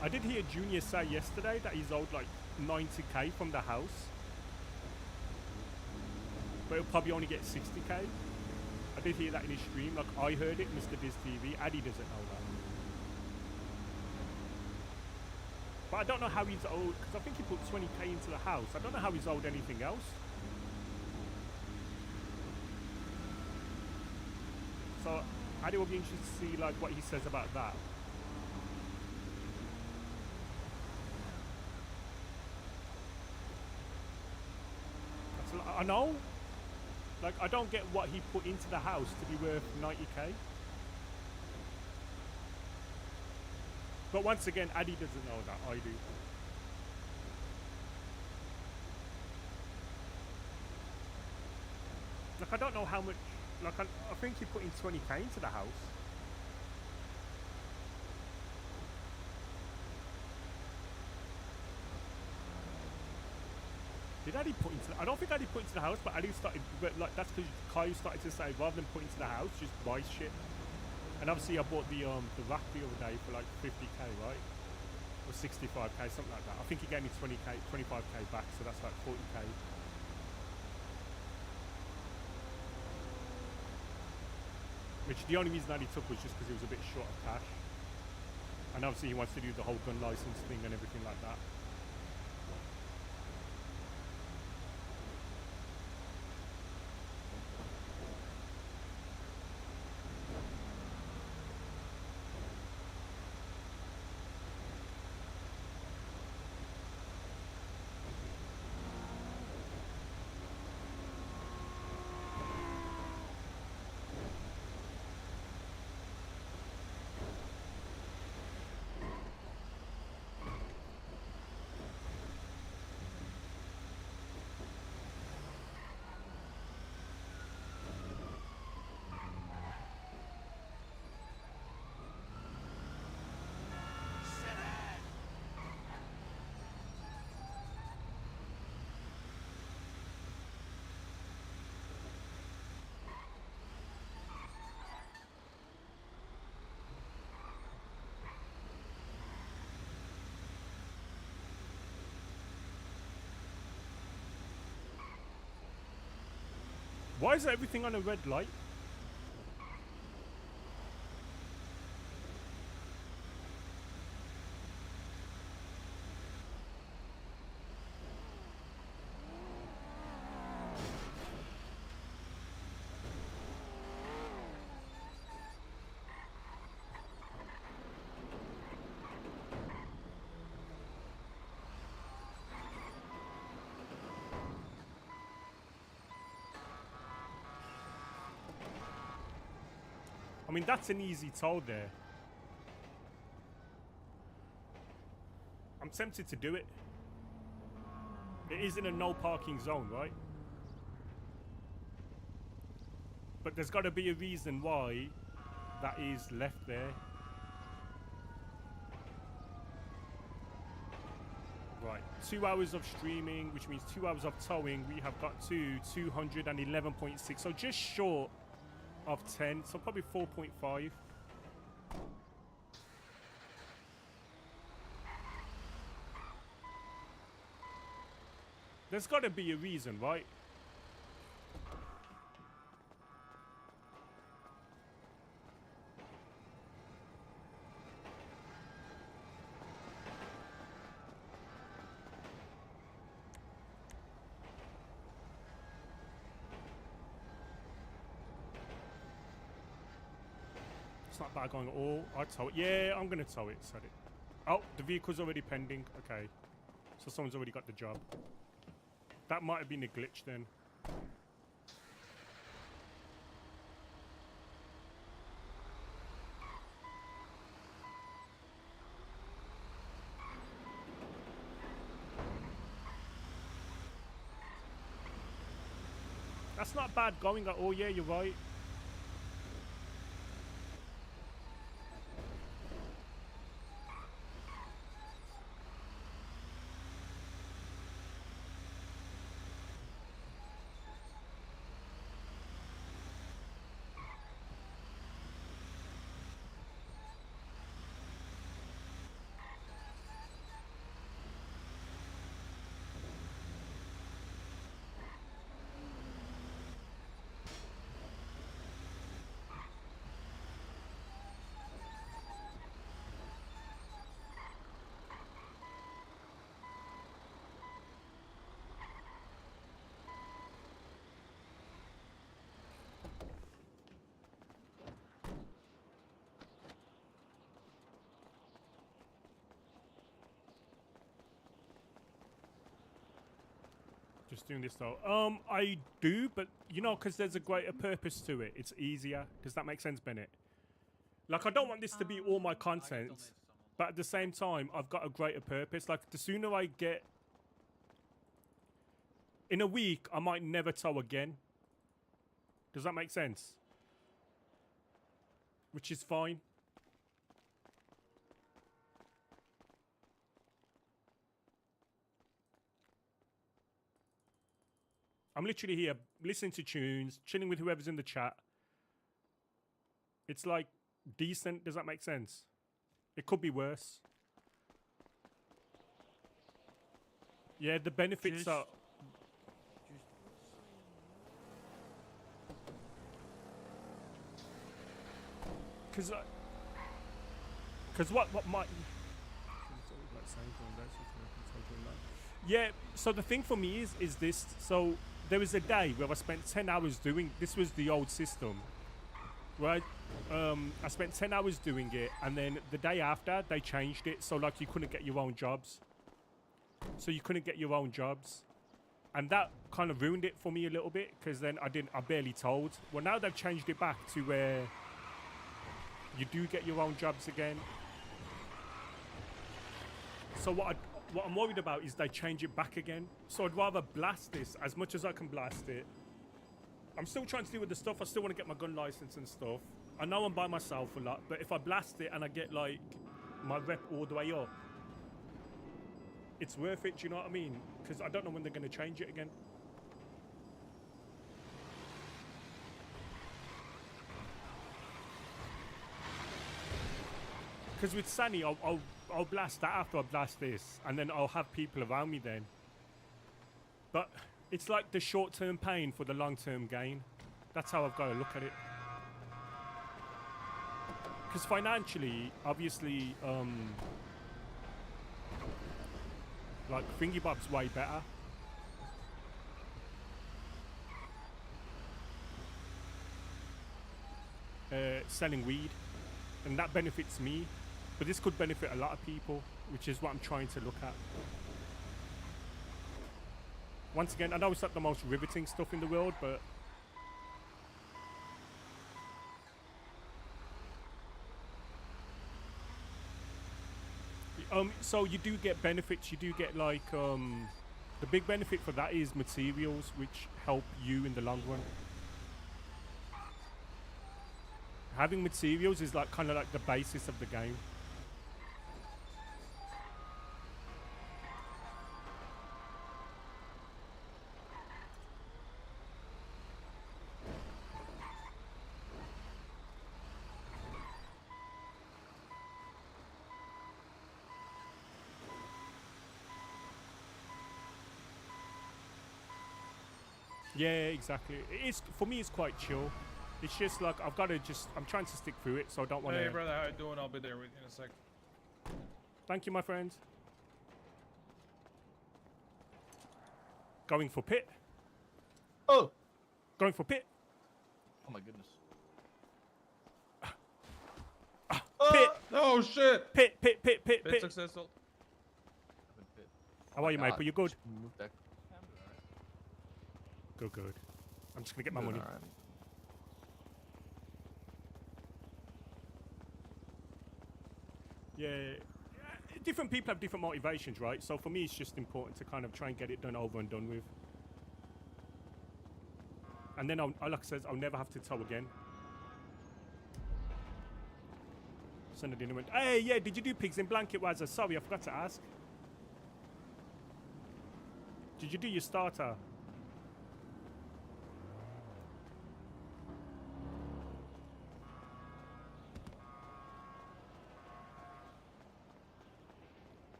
I did hear Junior say yesterday that he's owed like 90k from the house, but he'll probably only get 60k. I did hear that in his stream, like I heard it, MrDizTV. Adey doesn't know that. But I don't know how he's owed, because I think he put 20k into the house. I don't know how he's owed anything else. So Adey will be interested to see like what he says about that. I know, like I don't get what he put into the house to be worth 90k. But once again, Adey doesn't know that, I do. Like I don't know how much, like I think he put in 20k into the house. Did Adey put into? I don't think Adey put into the house, but Adey started. But like that's because Kai started to say rather than put into the house, just buy shit. And obviously, I bought the rack the other day for like 50k, right, or 65k, something like that. I think he gave me 20k, 25k back, so that's like 40k. Which the only reason Adey took was just because he was a bit short of cash, and obviously he wants to do the whole gun license thing and everything like that. Why is everything on a red light? I mean, that's an easy toll there. I'm tempted to do it. It is in a no parking zone, right? But there's got to be a reason why that is left there. Right, 2 hours of streaming, which means 2 hours of towing. We have got to 211.6, so just short of 10, so probably 4.5. There's got to be a reason, right? It's not bad going at all. I tow it. Yeah, I'm gonna tow it. Said it. Oh, the vehicle's already pending. Okay, so someone's already got the job. That might have been a glitch then. That's not bad going at all. Yeah, you're right. Just doing this though. I do, but you know, because there's a greater purpose to it. It's easier. Does that make sense, Bennett? Like, I don't want this to be all my content, but at the same time, I've got a greater purpose. Like, the sooner I get... In a week, I might never tow again. Does that make sense? Which is fine. I'm literally here listening to tunes, chilling with whoever's in the chat. It's like decent. Does that make sense? It could be worse. Yeah, the benefits are... Because what might... Yeah, so the thing for me is this. So there was a day where I spent 10 hours doing... This was the old system, right? I spent 10 hours doing it, and then the day after, they changed it. So, like, you couldn't get your own jobs. So you couldn't get your own jobs. And that kind of ruined it for me a little bit, because then I barely told. Well, now they've changed it back to where you do get your own jobs again. So what I'm worried about is they change it back again. So I'd rather blast this as much as I can blast it. I'm still trying to do with the stuff. I still want to get my gun license and stuff. I know I'm by myself a lot, but if I blast it and I get like my rep all the way up, it's worth it. Do you know what I mean? Because I don't know when they're going to change it again. Because with Sunny, I'll blast that after I blast this, and then I'll have people around me then. But it's like the short-term pain for the long-term gain. That's how I've got to look at it. Because financially, obviously, like Thingy Bob's way better. Selling weed, and that benefits me. But this could benefit a lot of people, which is what I'm trying to look at. Once again, I know it's not the most riveting stuff in the world, but So you do get benefits. You do get like the big benefit for that is materials, which help you in the long run. Having materials is like kind of like the basis of the game. Yeah, exactly. It's for me. It's quite chill. It's just like I've got to I'm trying to stick through it, so I don't want to. Hey brother, how you doing? I'll be there in a sec. Thank you, my friend. Going for pit. Oh! Going for pit. Oh my goodness. Pit. Oh shit! Pit. Pit successful. How are you, Maple? You good? Move that. Good. I'm just gonna get my money. Yeah. Different people have different motivations, right? So for me, it's just important to kind of try and get it done over and done with. And then, like I said, I'll never have to tow again. Send a dinner. Hey, yeah, did you do pigs in blanket, Wazza? Sorry, I forgot to ask. Did you do your starter?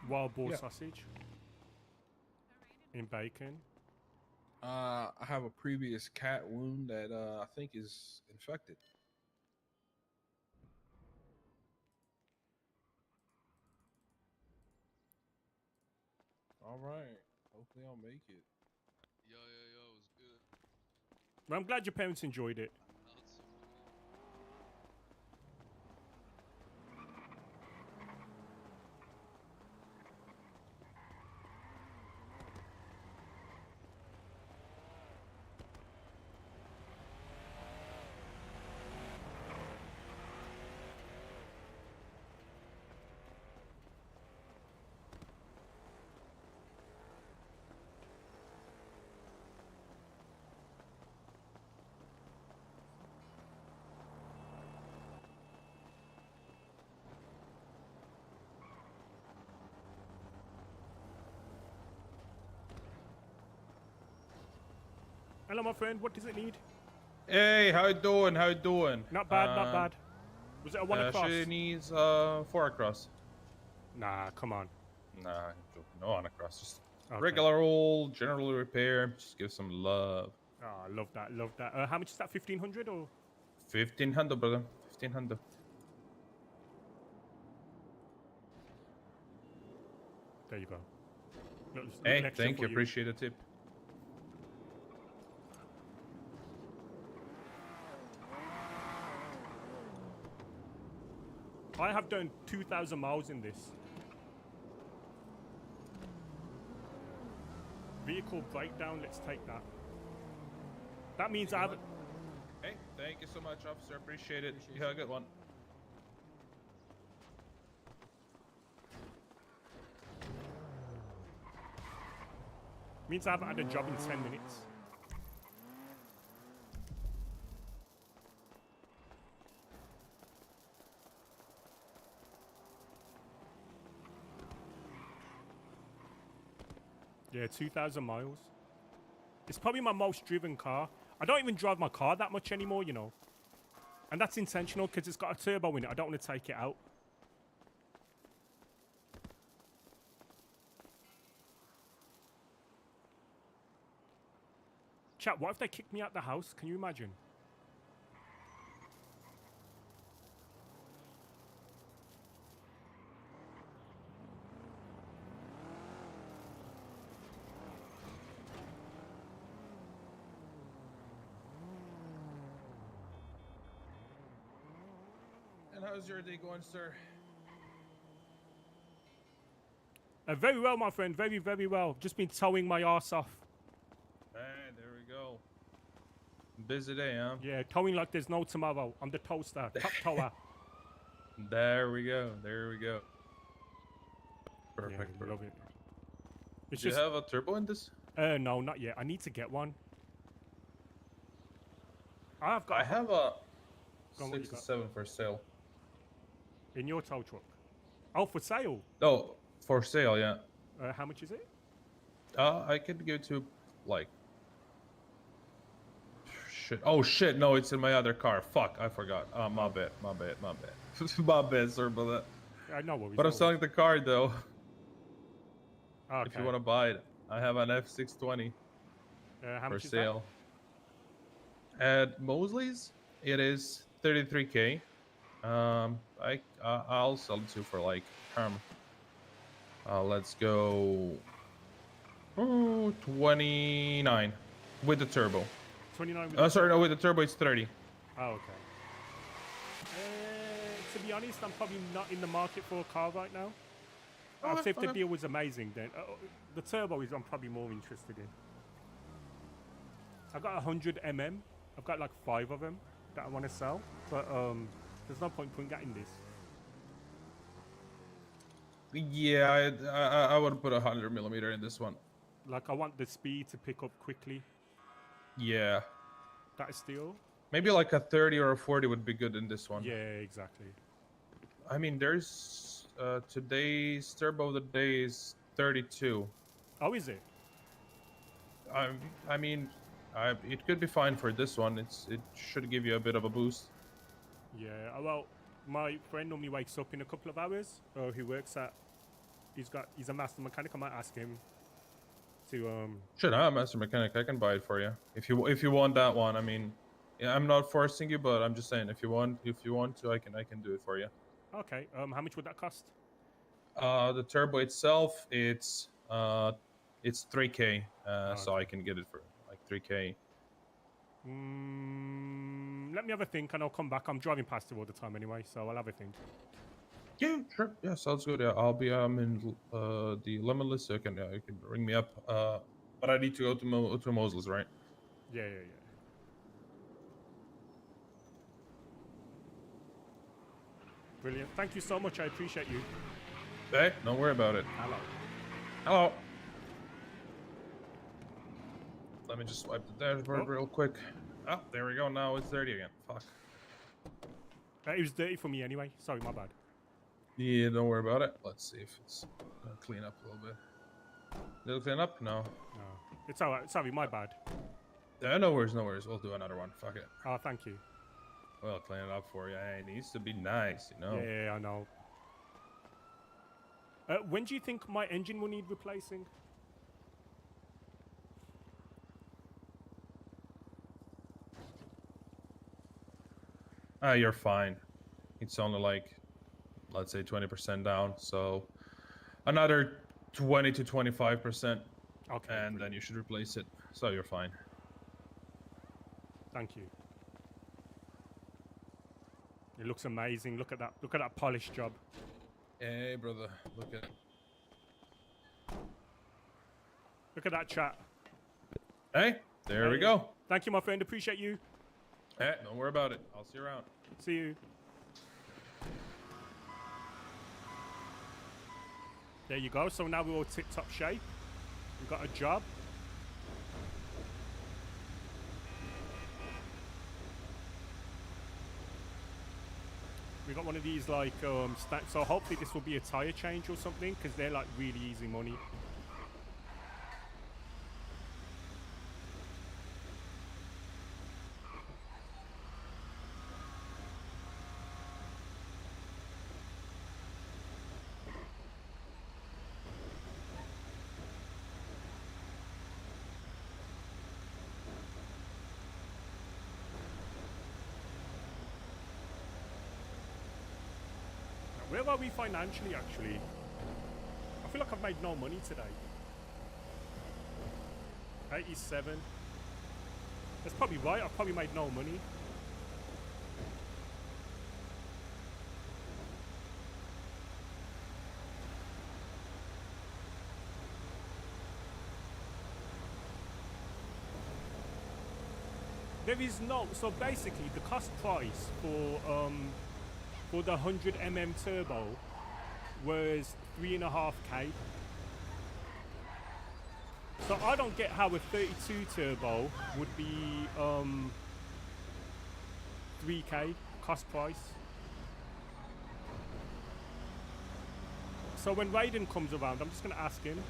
Wild boar sausage in bacon. I have a previous cat wound that I think is infected. All right. Hopefully I'll make it. Yo, it was good. Well, I'm glad your parents enjoyed it. Hello, my friend. What does it need? Hey, how you doing? How you doing? Not bad, not bad. Was it a one across? She needs 4 across. Nah, come on. Nah, I'm joking. No on across. Just Okay. regular old general repair. Just give some love. Oh, I love that, love that. How much is that? 1,500 or? 1,500, brother. 1,500. There you go. Hey, thank you. Appreciate the tip. I have done 2,000 miles in this. Vehicle breakdown, let's take that. That means I haven't... Hey, thank you so much, officer. Appreciate it. You have a good one. Means I haven't had a job in 10 minutes. Yeah, 2,000 miles. It's probably my most driven car. I don't even drive my car that much anymore, you know. And that's intentional because it's got a turbo in it. I don't want to take it out. Chat, what if they kicked me out the house? Can you imagine? And how's your day going, sir? Very well, my friend. Very, very well. Just been towing my arse off. Hey, there we go. Busy day, huh? Yeah, towing like there's no tomorrow. I'm the toaster, top tower. There we go. There we go. Yeah, Perfect. love it. It's Do you just have a turbo in this? no, not yet. I need to get one. I've got. I have a Go on, what you got? 67 for sale. In your tow truck. Oh, for sale. No, for sale, yeah. How much is it? I could give it to like. Shit. Oh shit! No, it's in my other car. Fuck! I forgot. My bad. My bad. My bad. My bad, sir. But No worries. but I'm selling the car though. Okay. If you want to buy it, I have an F620 how for much is sale. At Mosley's, it is 33K. I'll sell it to you for like let's go 29 with the turbo. that? 29. With Sorry, no, with the turbo it's 30. Oh, okay. To be honest, I'm probably not in the market for a car right now. I'd say if the deal was amazing, then the turbo is I'm probably more interested in. I've got 100 mm. I've got like 5 of them that I want to sell, but there's no point getting this. Yeah, I would put 100mm in this one. Like I want the speed to pick up quickly. Yeah, That is steel. maybe like a 30 or a 40 would be good in this one. Yeah, exactly. I mean, there's today's turbo of the day is 32. Oh, is it? I mean, it could be fine for this one. It should give you a bit of a boost. Yeah. Well, my friend normally wakes up in a couple of hours. He works at. He's a master mechanic. I might ask him to Shit, I'm a master mechanic. I can buy it for you if you want that one. I mean, yeah, I'm not forcing you, but I'm just saying if you want to, I can do it for you. Okay. How much would that cost? The turbo itself, it's 3K. So I can get it for like 3K. Let me have a think, and I'll come back. I'm driving past it all the time anyway, so I'll have a think. Yeah, sure. Yeah, sounds good. Yeah, I'll be in the Limitless, so you can ring me up. But I need to go to Mosley's, right? Yeah. Brilliant. Thank you so much. I appreciate you. Hey, don't worry about it. Hello. Let me just swipe the dashboard real quick. Oh, there we go. Now it's dirty again. Fuck. It was dirty for me anyway. Sorry, my bad. Yeah, don't worry about it. Let's see if it's gonna clean up a little bit. Did it clean up? No. No. It's alright. Sorry, my bad. Yeah, no worries, no worries. We'll do another one. Fuck it. Oh, thank you. We'll clean it up for you. Hey, it needs to be nice, you know? Yeah, I know. When do you think my engine will need replacing? You're fine. It's only like, let's say 20% down. So another 20 to 25%. Okay. And then you should replace it. So you're fine. Thank you. It looks amazing. Look at that. Look at that polished job. Hey, brother. Look at it. Look at that chat. Hey, there we go. Thank you, my friend. Appreciate you. Hey, don't worry about it. I'll see you around. See you. There you go. So now we're all tip-top shape. We've got a job. We got one of these like so hopefully this will be a tire change or something because they're like really easy money. Where are we financially, actually? I feel like I've made no money today. 87. That's probably right. I've probably made no money. There is no. So basically, the cost price for the 100mm turbo was 3.5K. So I don't get how a 32 turbo would be 3K cost price. So when Raiden comes around, I'm just gonna ask him.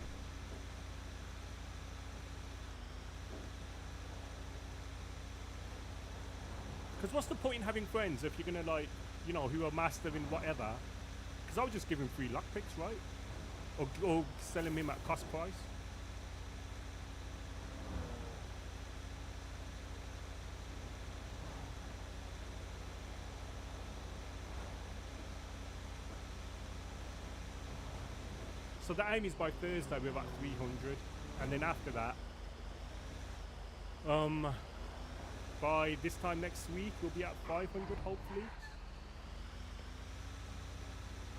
Because what's the point in having friends if you're gonna, like, you know, who are mastering whatever? Because I would just give him free lockpicks, right? Or sell him at cost price. So the aim is by Thursday we're about 300, and then after that, by this time next week we'll be at 500 hopefully.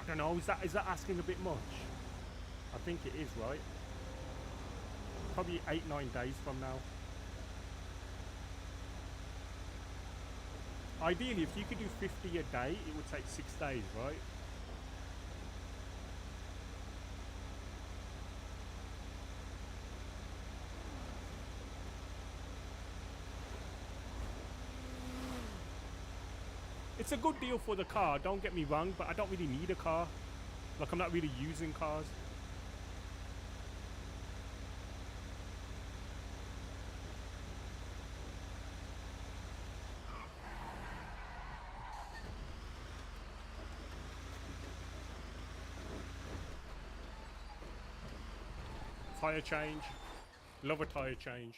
I don't know. Is that asking a bit much? I think it is, right? Probably 8-9 days from now. Ideally, if you could do 50 a day, it would take 6 days, right? It's a good deal for the car, don't get me wrong, but I don't really need a car. Like, I'm not really using cars. Tire change. Love a tire change.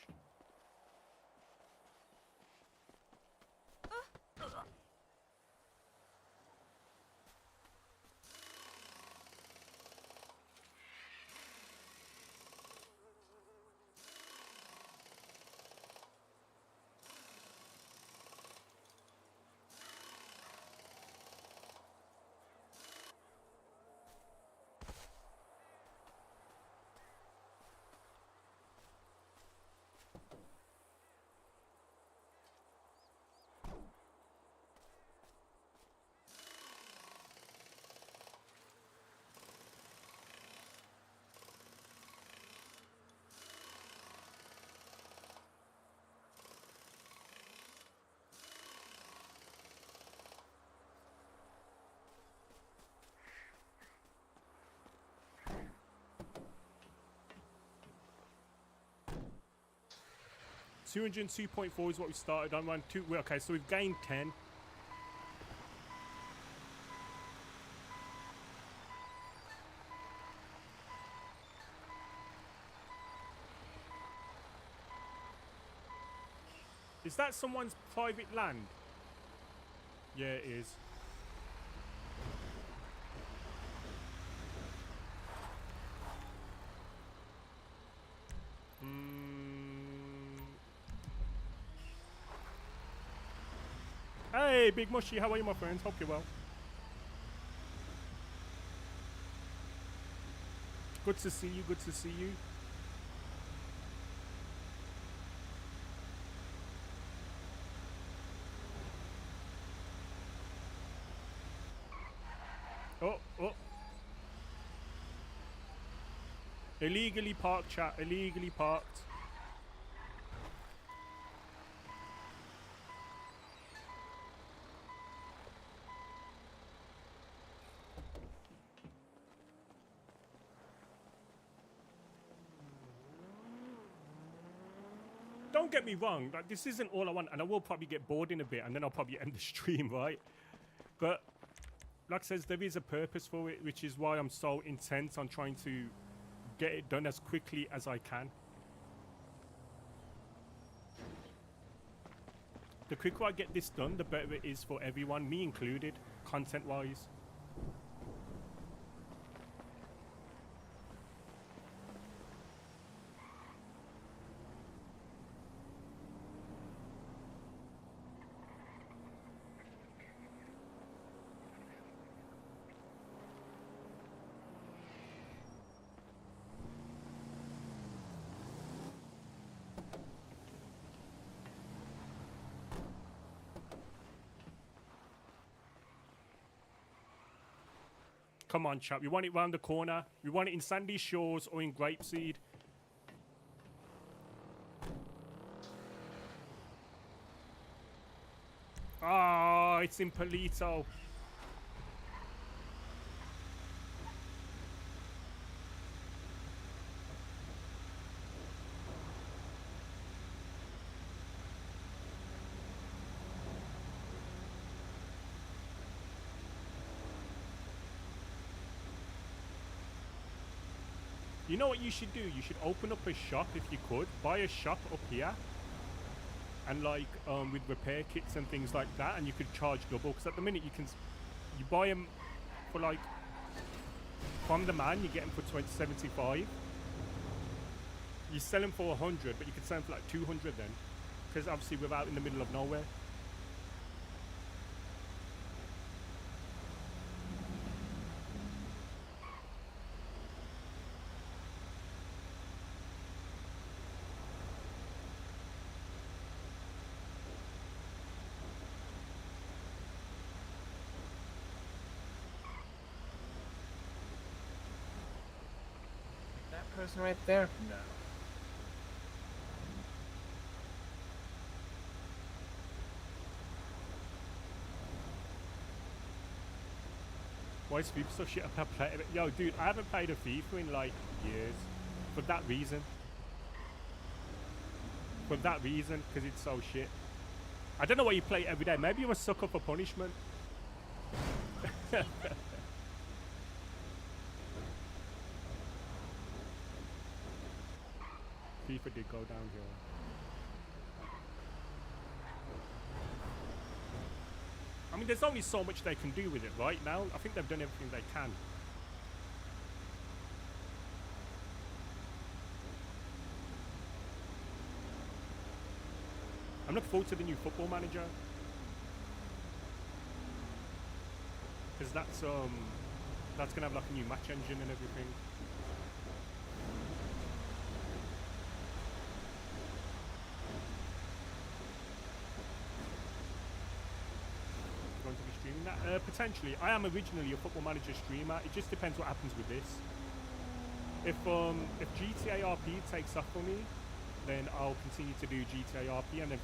$202.4 is what we started on. Run 2. Okay, so we've gained 10. Is that someone's private land? Yeah, it is. Hey, Big Mushy, how are you, my friends? Hope you're well. Good to see you, good to see you. Oh. Illegally parked, chat. Illegally parked. Don't get me wrong, like, this isn't all I want, and I will probably get bored in a bit, and then I'll probably end the stream, right? But like I says, there is a purpose for it, which is why I'm so intense on trying to get it done as quickly as I can. The quicker I get this done, the better it is for everyone, me included, content-wise. Come on, chap. We want it round the corner. We want it in Sandy Shores or in Grapeseed. Ah, it's in Polito. You know what you should do? You should open up a shop if you could. Buy a shop up here. And like with repair kits and things like that, and you could charge double. Because at the minute you buy them for like, from the man, you get them for 75. You sell them for 100, but you could sell them for like 200 then. Because obviously we're out in the middle of nowhere. Person right there? No. Why is FIFA so shit? I've played it. Yo, dude, I haven't played a FIFA in like years. For that reason. For that reason, because it's so shit. I don't know why you play it every day. Maybe you're a sucker for punishment. FIFA did go downhill. I mean, there's only so much they can do with it right now. I think they've done everything they can. I'm looking forward to the new Football Manager. Because that's gonna have like a new match engine and everything. Going to be streaming that? Potentially. I am originally a Football Manager streamer. It just depends what happens with this. If GTA RP takes off for me, then I'll continue to do GTA RP, and then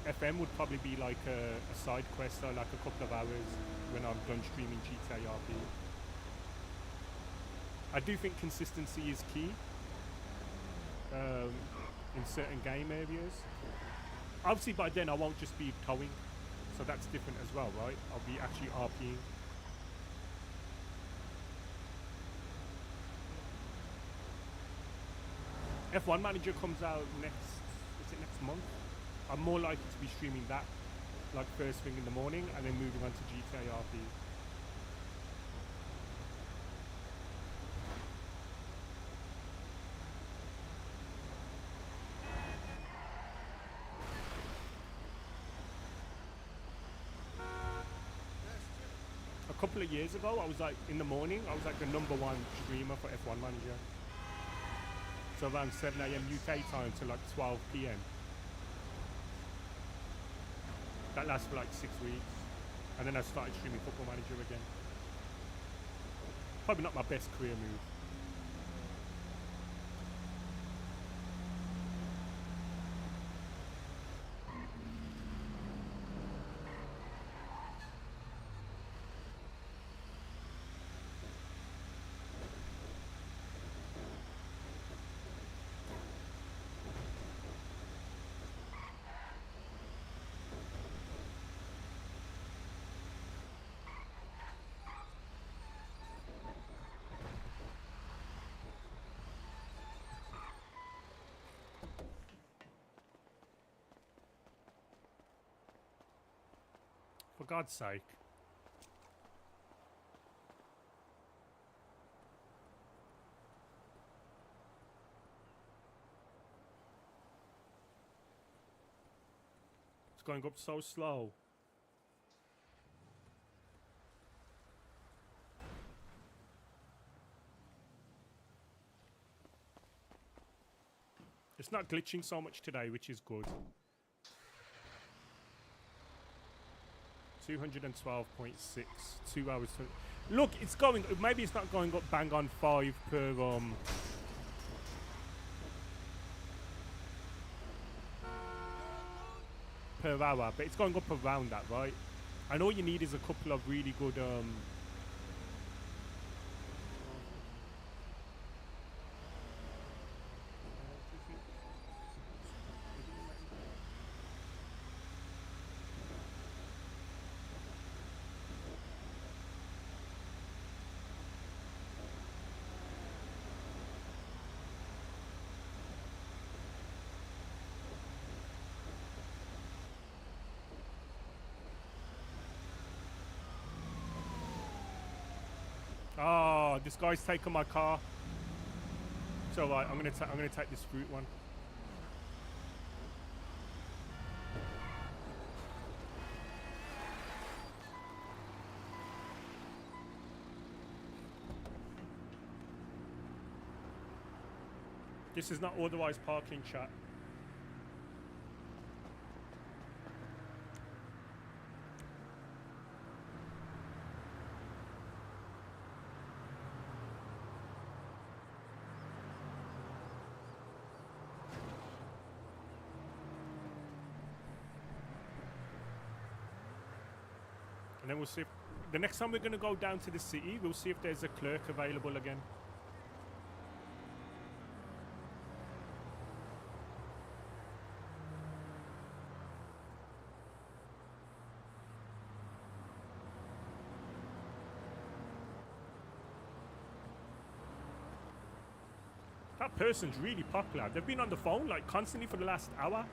FM would probably be like a side quest, or like a couple of hours when I'm done streaming GTA RP. I do think consistency is key in certain game areas. Obviously by then I won't just be towing, so that's different as well, right? I'll be actually RPing. F1 Manager comes out next month. I'm more likely to be streaming that like first thing in the morning and then moving on to GTA RP. A couple of years ago, I was like, in the morning, I was like the #1 streamer for F1 Manager. So around 7 AM UK time to like 12 PM. That lasts for like 6 weeks. And then I started streaming Football Manager again. Probably not my best career move. For God's sake. It's going up so slow. It's not glitching so much today, which is good. 212.6, 2 hours. Look, it's going. Maybe it's not going up bang on 5 per hour, but it's going up around that, right? And all you need is a couple of really good Oh, this guy's taking my car. It's all right. I'm gonna take this fruit one. This is not authorized parking, chat. And then we'll see if the next time we're going to go down to the city, we'll see if there's a clerk available again. That person's really popular. They've been on the phone like constantly for the last hour.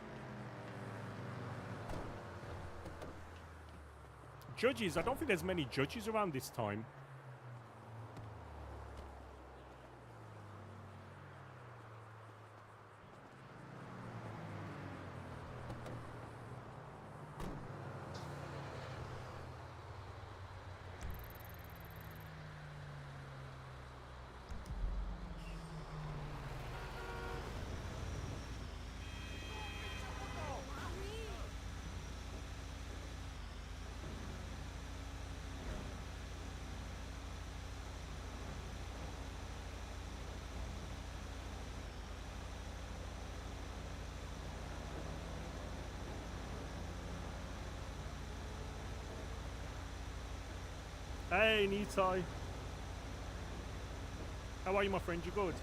Judges, I don't think there's many judges around this time. Hey, Nitai. How are you, my friend? You good?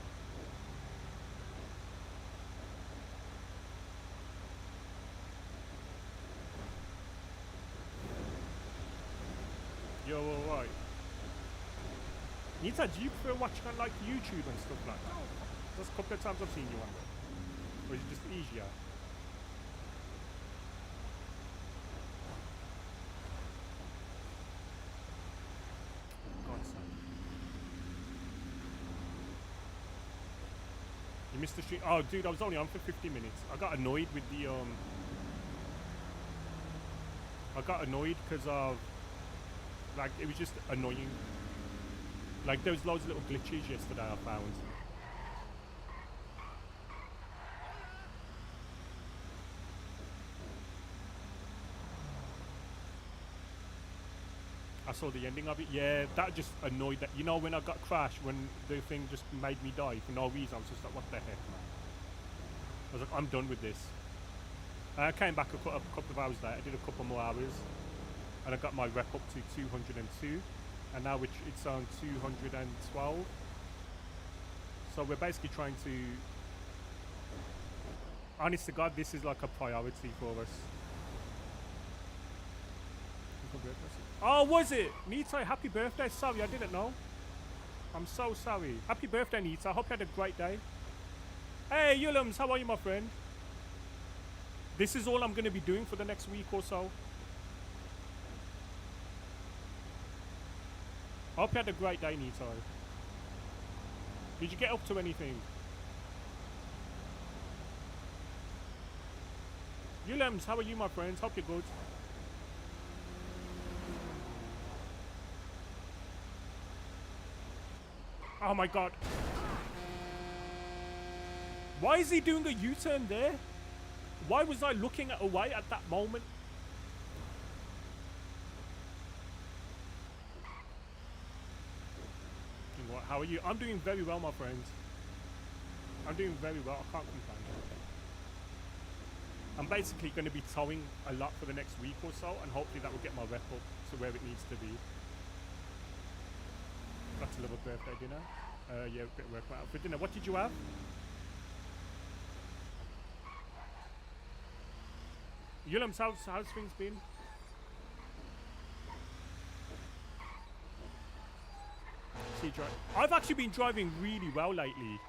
You're alright. Nitai, do you prefer watching on like YouTube and stuff like that? There's a couple of times I've seen you on there. Or is it just easier? You missed the stream. Oh, dude, I was only on for 50 minutes. I got annoyed with the I got annoyed because of like it was just annoying. Like there was loads of little glitches yesterday I found. I saw the ending of it. Yeah, that just annoyed that. You know, when I got crashed, when the thing just made me die for no reason, I was just like, what the heck, man? I was like, I'm done with this. I came back a couple of hours later, I did a couple more hours, and I got my rep up to 202, and now it's on 212. So we're basically trying to... Honest to God, this is like a priority for us. Oh, was it? Nita, happy birthday. Sorry, I didn't know. I'm so sorry. Happy birthday, Nita. I hope you had a great day. Hey, Yulums, how are you, my friend? This is all I'm going to be doing for the next week or so. I hope you had a great day, Nita. Did you get up to anything? Yulums, how are you, my friends? Hope you're good. Oh my God. Why is he doing a U-turn there? Why was I looking away at that moment? How are you? I'm doing very well, my friend. I'm doing very well. I can't complain. I'm basically going to be towing a lot for the next week or so, and hopefully that will get my rep up to where it needs to be. That's a little birthday dinner. Yeah, a bit of work out for dinner. What did you have? Yulam's how's things been? I've actually been driving really well lately.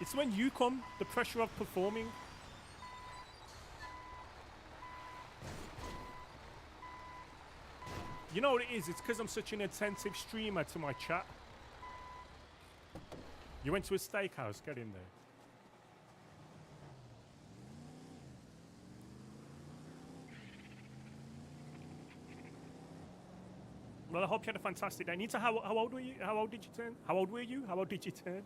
It's when you come, the pressure of performing. You know what it is? It's because I'm such an attentive streamer to my chat. You went to a steakhouse, get in there. Well, I hope you had a fantastic day. Nita, how old were you? How old did you turn? How old were you? How old did you turn?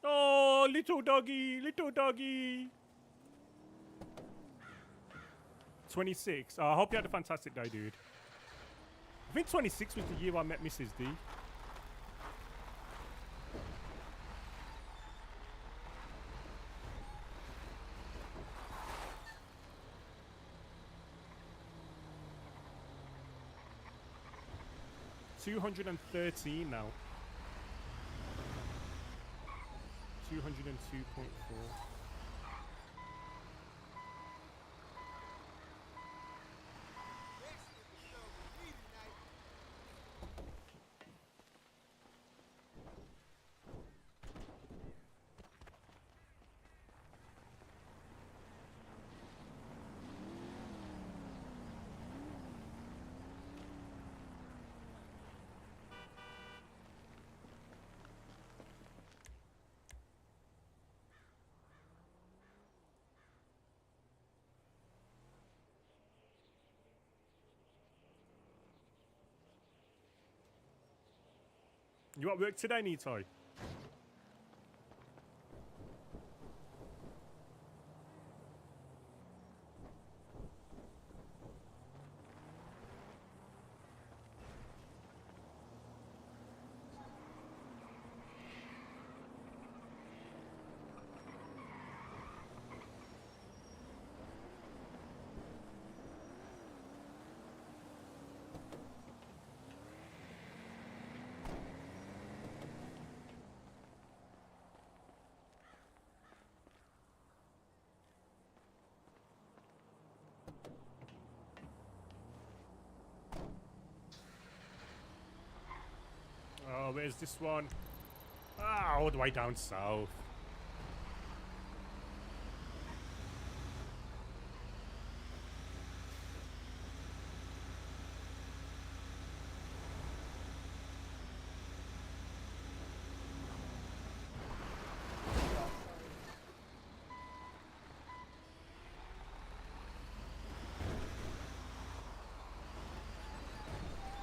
Oh, little doggy, little doggy. 26. I hope you had a fantastic day, dude. I think 26 was the year I met Mrs. D. $213 now. 202.4. You at work today, Nito? Oh, where's this one? Ah, all the way down south.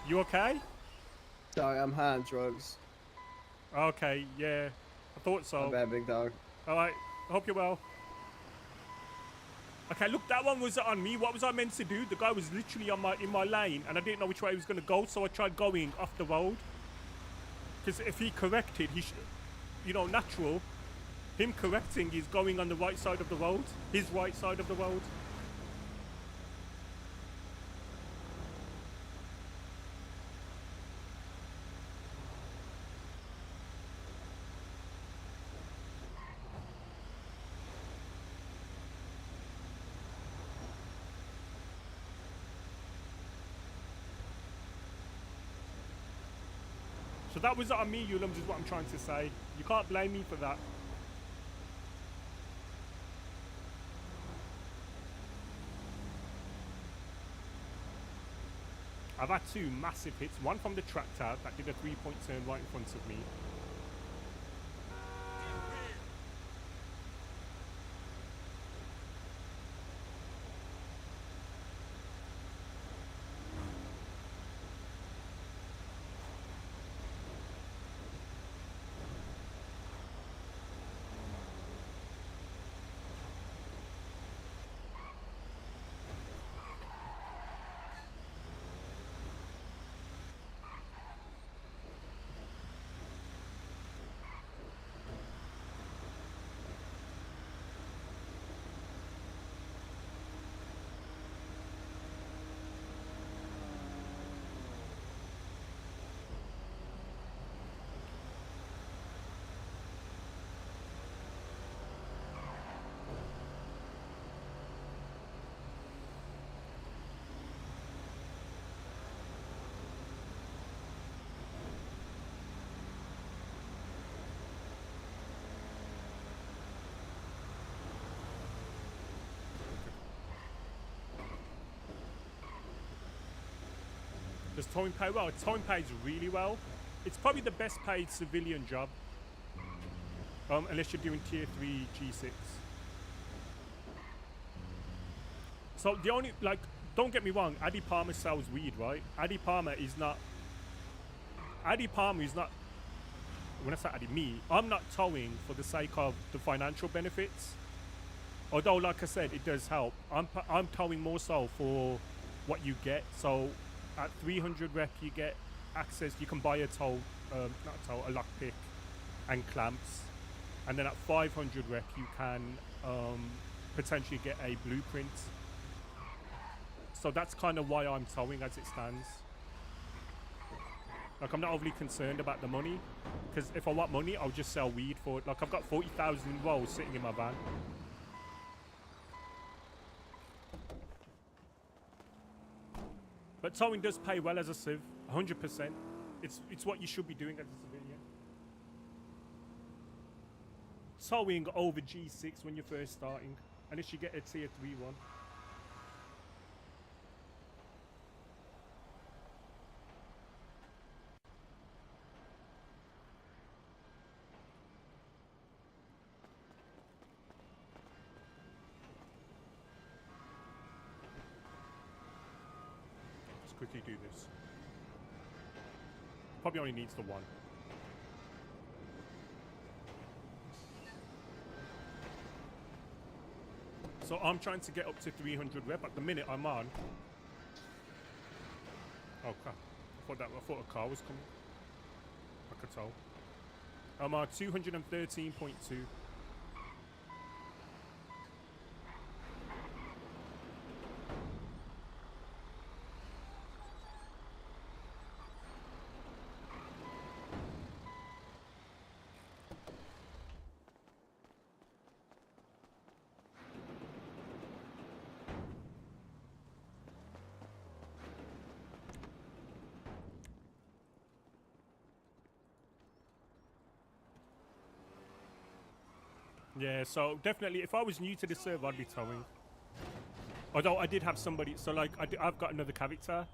You okay? Dog, I'm high on drugs. Okay, yeah. I thought so. My bad, big dog. Alright, I hope you're well. Okay, look, that one was on me. What was I meant to do? The guy was literally in my lane, and I didn't know which way he was going to go, so I tried going off the road. Because if he corrected, he should, you know, natural. Him correcting is going on the right side of the road. His right side of the road. So that was on me, Yulams, is what I'm trying to say. You can't blame me for that. I've had two massive hits. One from the tractor that did a 3-point turn right in front of me. Does towing pay well? Towing pays really well. It's probably the best paid civilian job. Unless you're doing tier 3 G6. So the only, like, don't get me wrong, Adey Palmer sells weed, right? Adey Palmer is not, when I say Adey, I'm not towing for the sake of the financial benefits. Although, like I said, it does help. I'm towing more so for what you get. So at 300 rep, you get access, you can buy a tow, not a tow, a lockpick and clamps. And then at 500 rep, you can potentially get a blueprint. So that's kind of why I'm towing as it stands. Like, I'm not overly concerned about the money, because if I want money, I'll just sell weed for it. Like, I've got 40,000 rolls sitting in my van. But towing does pay well as a civ, 100%. It's what you should be doing as a civilian. Towing over G6 when you're first starting, unless you get a tier 3 one. Quickly do this. Probably only needs the one. So I'm trying to get up to 300 rep. At the minute I'm on. Oh crap! I thought a car was coming. I could tell. I'm on 213.2. Yeah, so definitely, if I was new to the server, I'd be towing. Although I did have somebody, so like, I've got another character,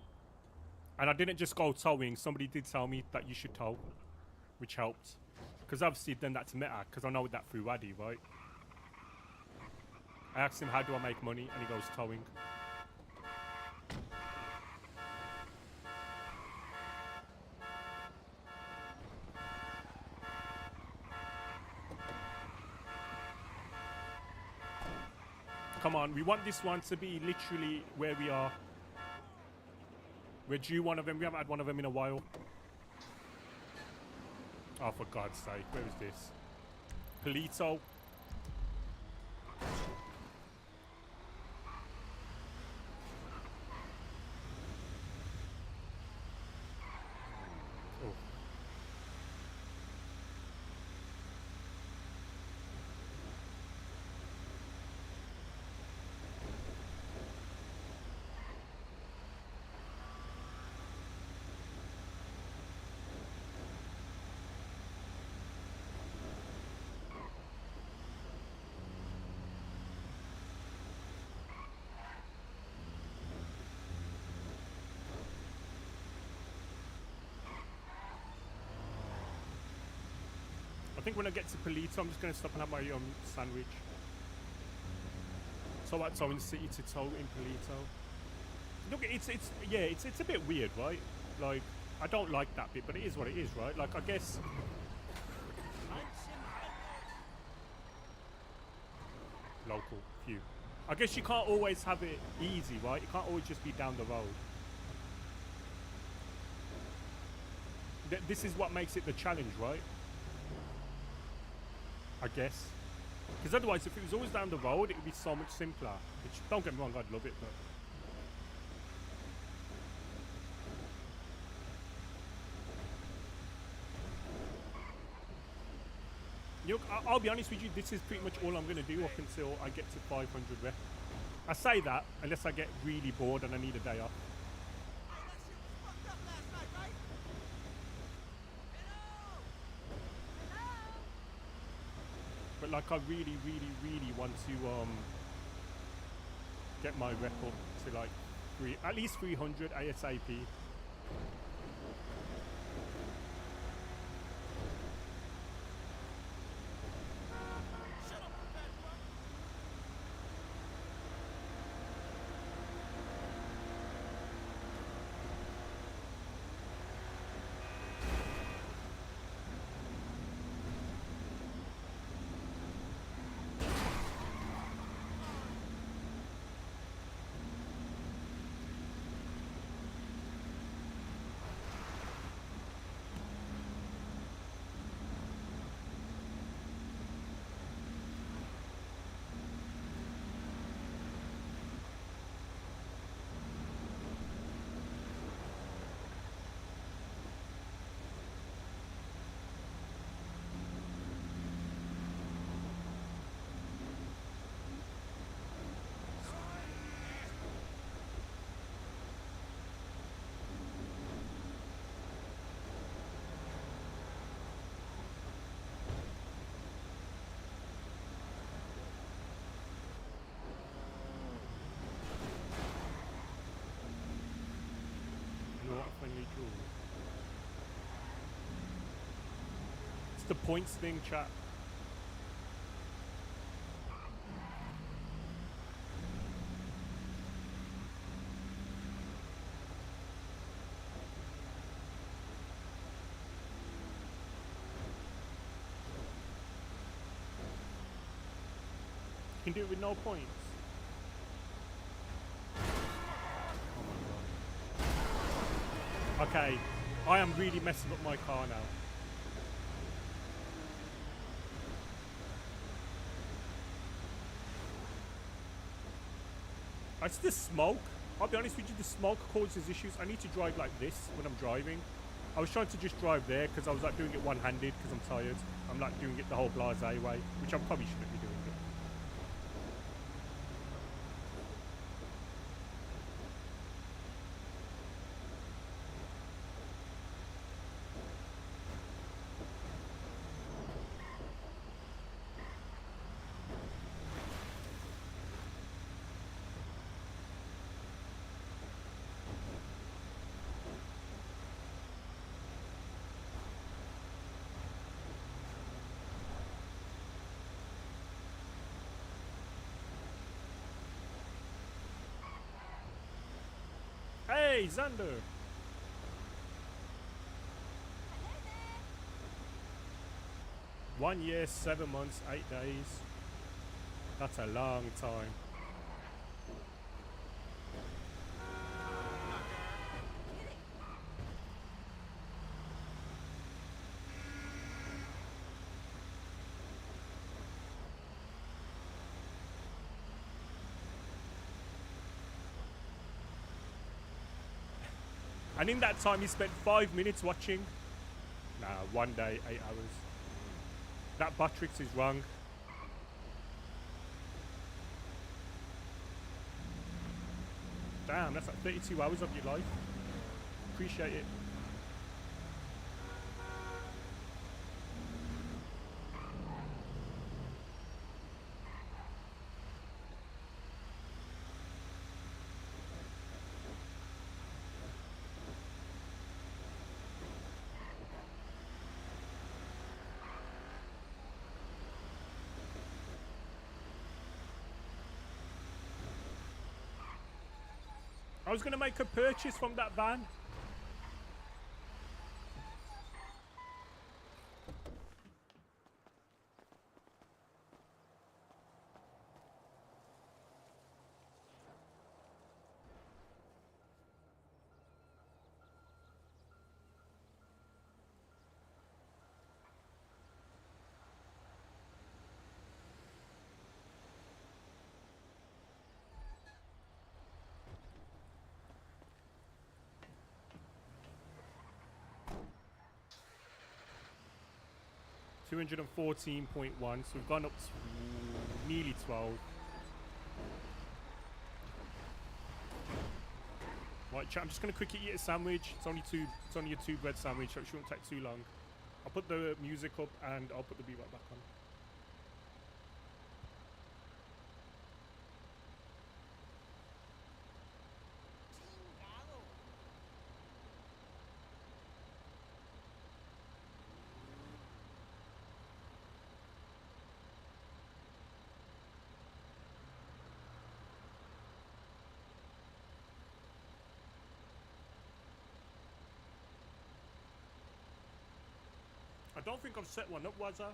and I didn't just go towing. Somebody did tell me that you should tow, which helped. Because obviously then that's meta, because I know that through Adey, right? I asked him, how do I make money? And he goes, towing. Come on, we want this one to be literally where we are. We're due one of them. We haven't had one of them in a while. Oh, for God's sake. Where is this? Polito. Oh. I think when I get to Polito, I'm just going to stop and have my sandwich. So that's in City to tow in Polito. Look, it's a bit weird, right? Like, I don't like that bit, but it is what it is, right? Like, I guess... Local, few. I guess you can't always have it easy, right? You can't always just be down the road. This is what makes it the challenge, right? I guess. Because otherwise, if it was always down the road, it would be so much simpler. Which, don't get me wrong, I'd love it, but... You know, I'll be honest with you, this is pretty much all I'm going to do up until I get to 500 rep. I say that unless I get really bored and I need a day off. But like, I really, really, really want to get my rep up to like at least 300 ASAP. Not friendly draw. It's the points thing, chat. You can do it with no points. Okay, I am really messing up my car now. It's the smoke. I'll be honest with you, the smoke causes issues. I need to drive like this when I'm driving. I was trying to just drive there because I was like doing it one-handed because I'm tired. I'm like doing it the whole blasé way, which I probably shouldn't be doing it. Hey, Xander! One year, 7 months, 8 days. That's a long time. And in that time, he spent 5 minutes watching. Nah, 1 day, 8 hours. That Buttricks is wrong. Damn, that's like 32 hours of your life. Appreciate it. I was going to make a purchase from that van. $214.1, so we've gone up to nearly 12. Right, chat, I'm just gonna quickly eat a sandwich. It's only a 2 bread sandwich, so it shouldn't take too long. I'll put the music up and I'll put the beat right back on. don't think I've set one up, was I?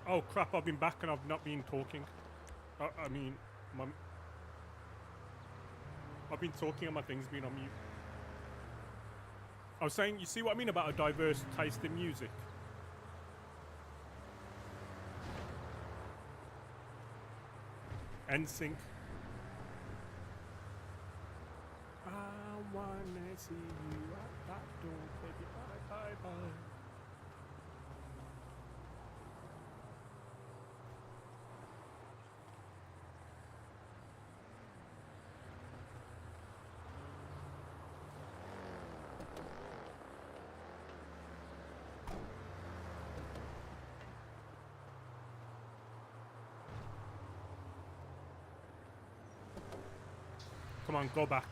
Oh crap, I've been back and I've not been talking. I mean, I've been talking and my thing's been on mute. I was saying, you see what I mean about a diverse taste in music? NSYNC. I wanna see you at that door, baby, bye, bye, bye. Come on, go back.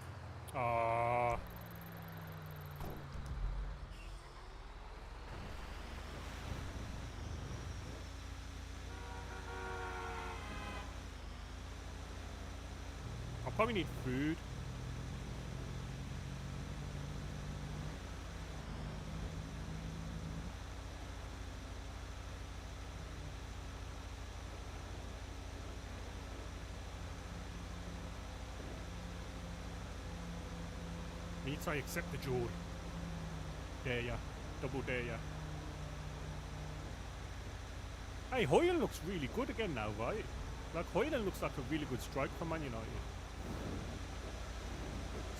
probably need food. Needs I accept the jewel. Dare ya. Double dare ya. Hey, Hoyland looks really good again now, right? Like, Hoyland looks like a really good strike for Man United.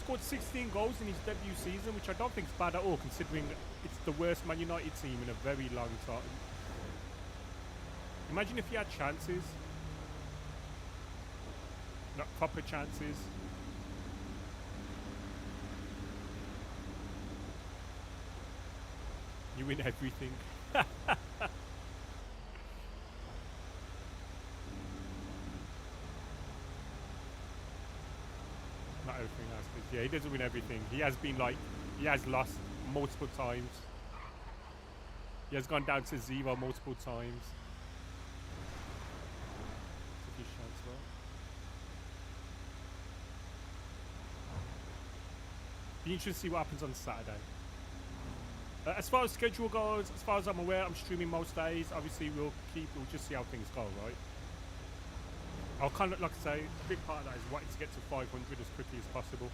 Scored 16 goals in his debut season, which I don't think is bad at all, considering it's the worst Man United team in a very long time. Imagine if he had chances. Not proper chances. You win everything. Not everything else, but yeah, he doesn't win everything. He has been like, he has lost multiple times. He has gone down to 0 multiple times. Took his chance well. Be interesting to see what happens on Saturday. As far as schedule goes, as far as I'm aware, I'm streaming most days. Obviously, we'll just see how things go, right? I'll kind of, like I say, a big part of that is wanting to get to 500 as quickly as possible.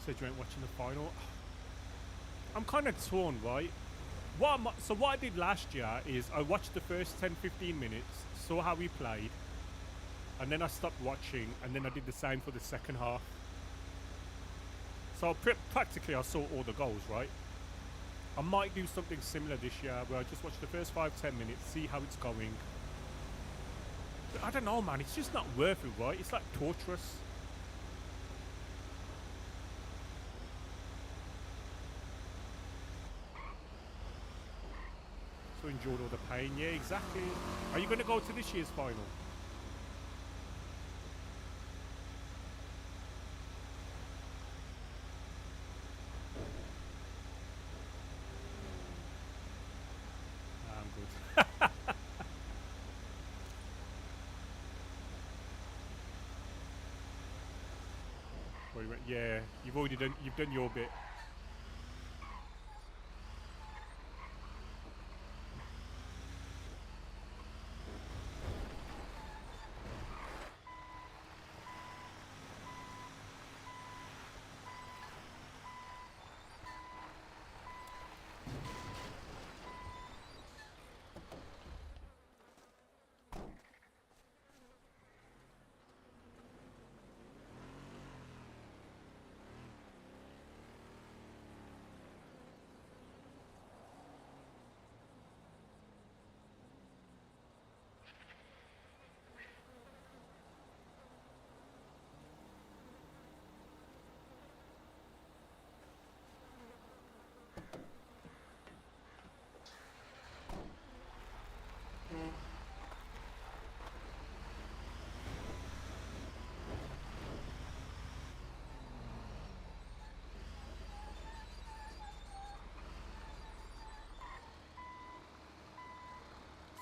So you ain't watching the final? I'm kind of torn, right? So what I did last year is I watched the first 10-15 minutes, saw how we played, and then I stopped watching, and then I did the same for the second half. So practically I saw all the goals, right? I might do something similar this year where I just watch the first 5-10 minutes, see how it's going. But I don't know, man, it's just not worth it, right? It's like torturous. So enjoyed all the pain. Yeah, exactly. Are you going to go to this year's final? I'm good. Yeah, you've done your bit.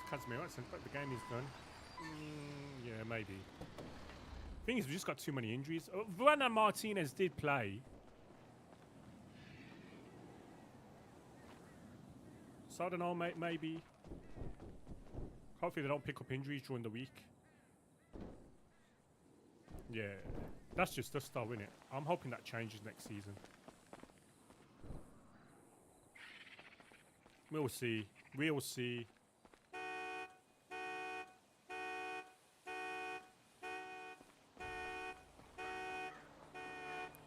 Casemiro, but the game is done. Yeah, maybe. Thing is, we just got too many injuries. Varane and Martinez did play. So I don't know, maybe. Hopefully they don't pick up injuries during the week. Yeah, that's just us though, isn't it? I'm hoping that changes next season. We'll see. We'll see.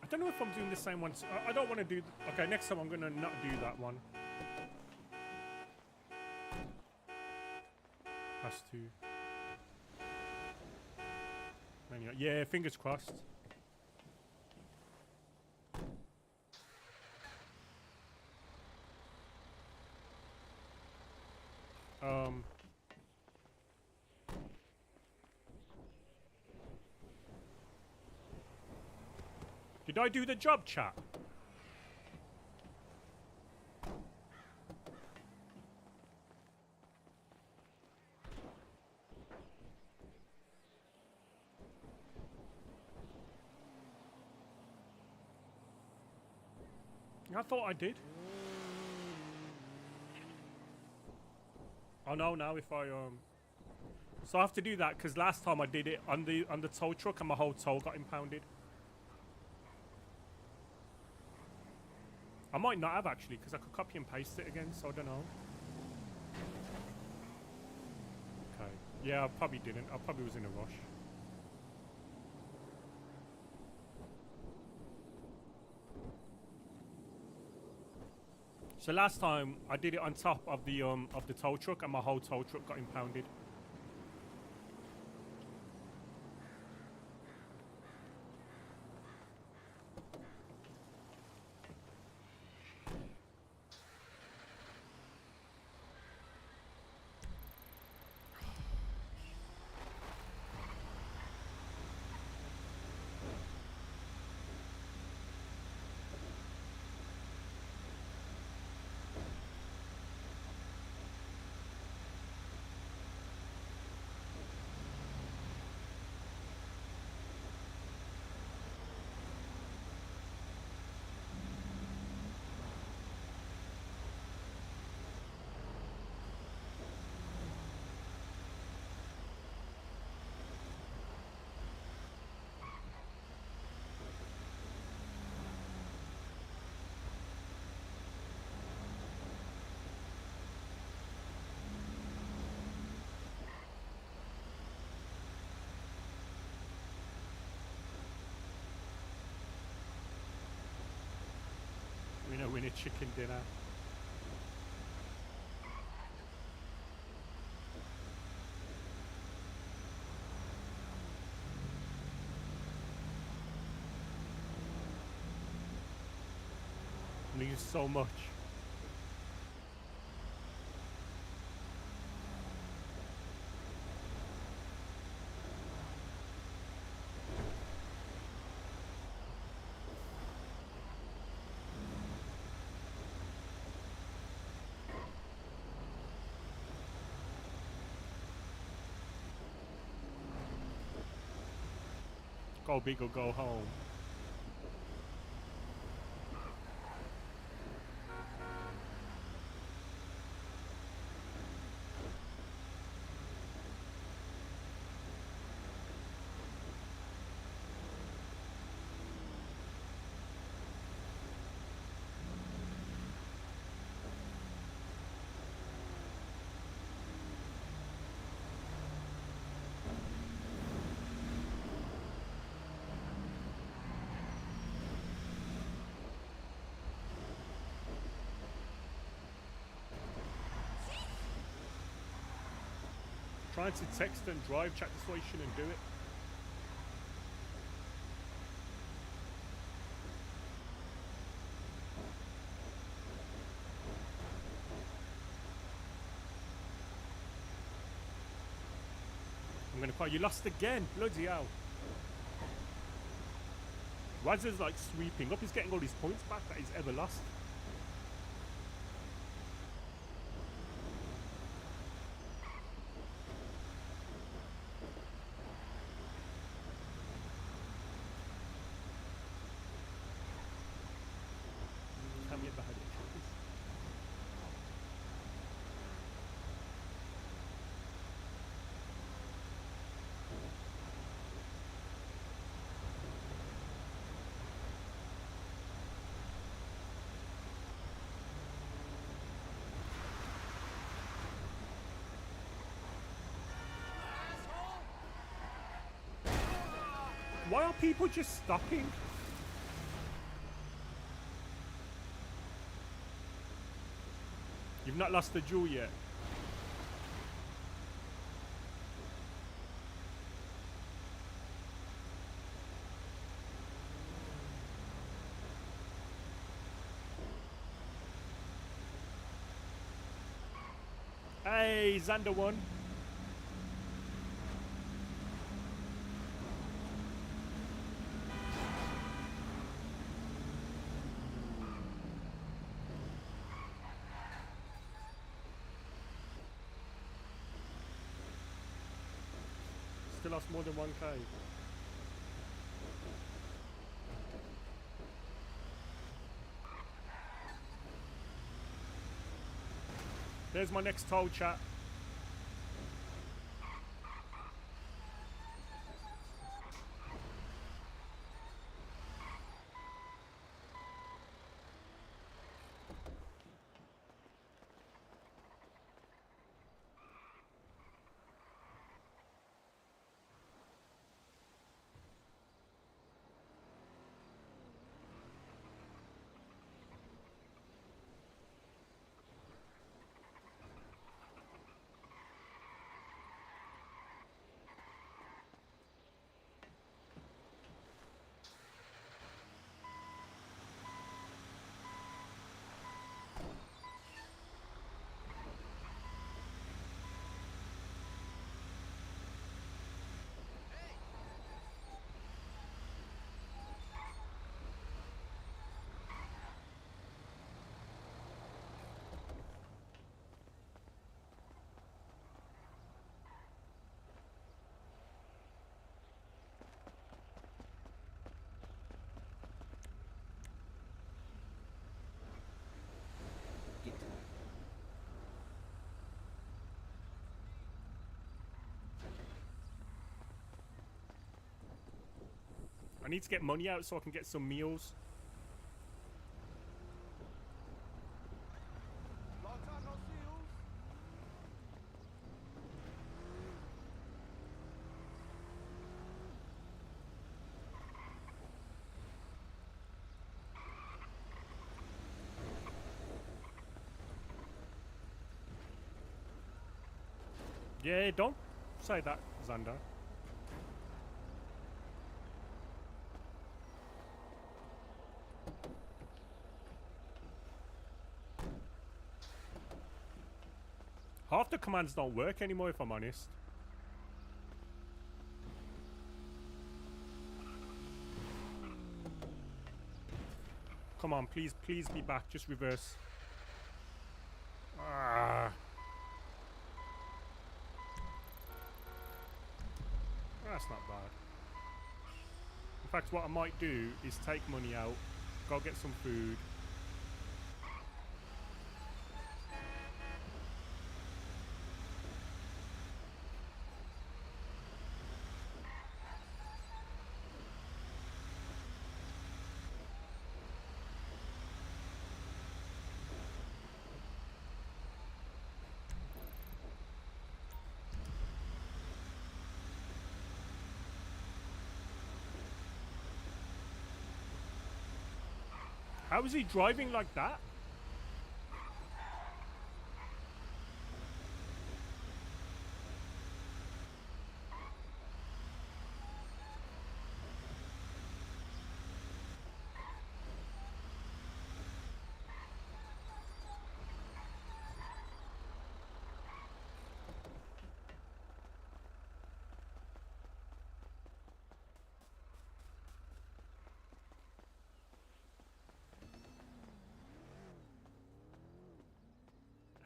I don't know if I'm doing the same one. I don't want to do... Okay, next time I'm going to not do that one. Has to. Anyway, yeah, fingers crossed. Did I do the job, chat? I thought I did. I know now if I So I have to do that because last time I did it on the tow truck and my whole tow got impounded. I might not have actually because I could copy and paste it again, so I don't know. Okay. Yeah, I probably didn't. I probably was in a rush. So last time I did it on top of the tow truck and my whole tow truck got impounded. Winner chicken dinner. Needs so much. Go big or go home. Trying to text and drive chat this way, you shouldn't do it. I'm gonna call you lost again, bloody hell. Raz's like sweeping up, he's getting all his points back that he's ever lost. Why are people just stopping? You've not lost the jewel yet. Hey, Xander won. Still lost more than 1k. There's my next toll, chat. I need to get money out so I can get some meals. Long time no see, Oos. Yeah, don't say that, Xander. Half the commands don't work anymore, if I'm honest. Come on, please, please be back. Just reverse. Ah. That's not bad. In fact, what I might do is take money out, go get some food. How is he driving like that?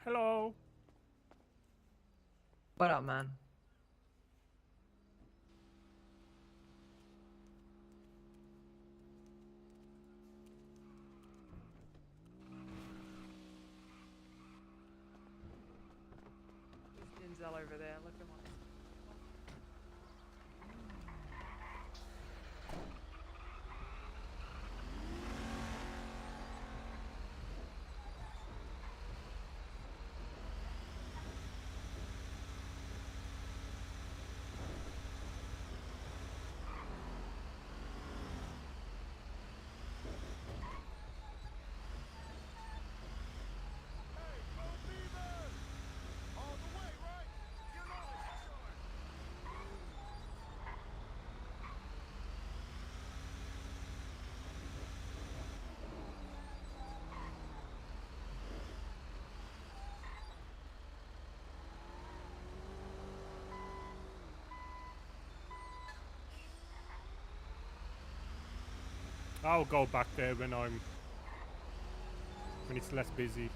Hello. What up, man? There's Denzel over there. Look him up. All the way, right? You know it, sure. I'll go back there when it's less busy.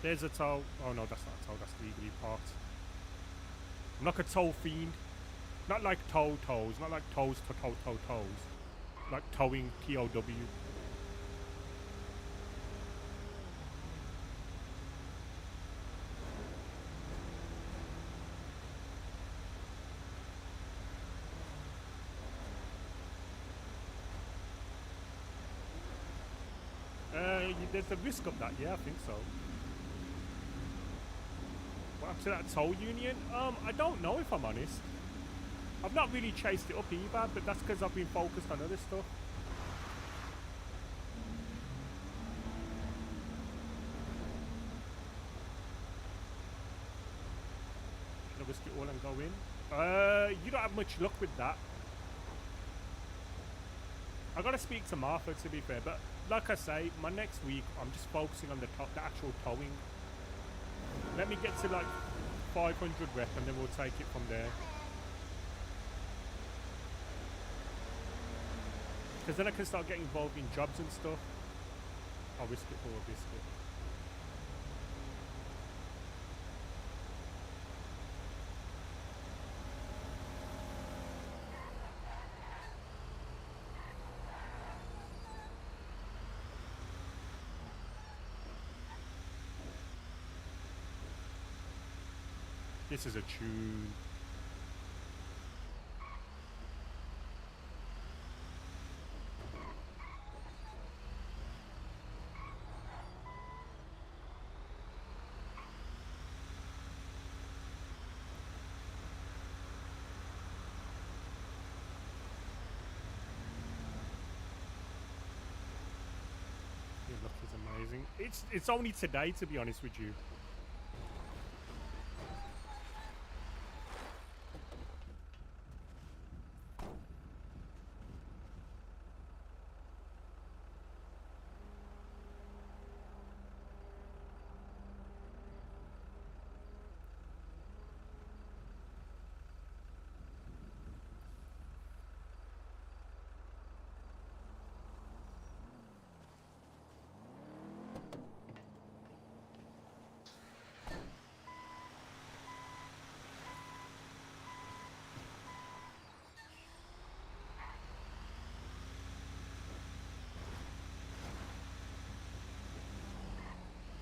There's a tow. Oh no, that's not a tow. That's legally parked. I'm like a tow fiend. Not like tows. Not like tows to tows. Like towing, T-O-W. There's a risk of that, yeah, I think so. What up to that toll union? I don't know if I'm honest. I've not really chased it up either, but that's because I've been focused on other stuff. Should I risk it all and go in? You don't have much luck with that. I gotta speak to Martha, to be fair, but like I say, my next week I'm just focusing on the actual towing. Let me get to like 500 rep and then we'll take it from there. Because then I can start getting involved in jobs and stuff. I'll risk it for a biscuit. This is a tune. Your luck is amazing. It's only today, to be honest with you.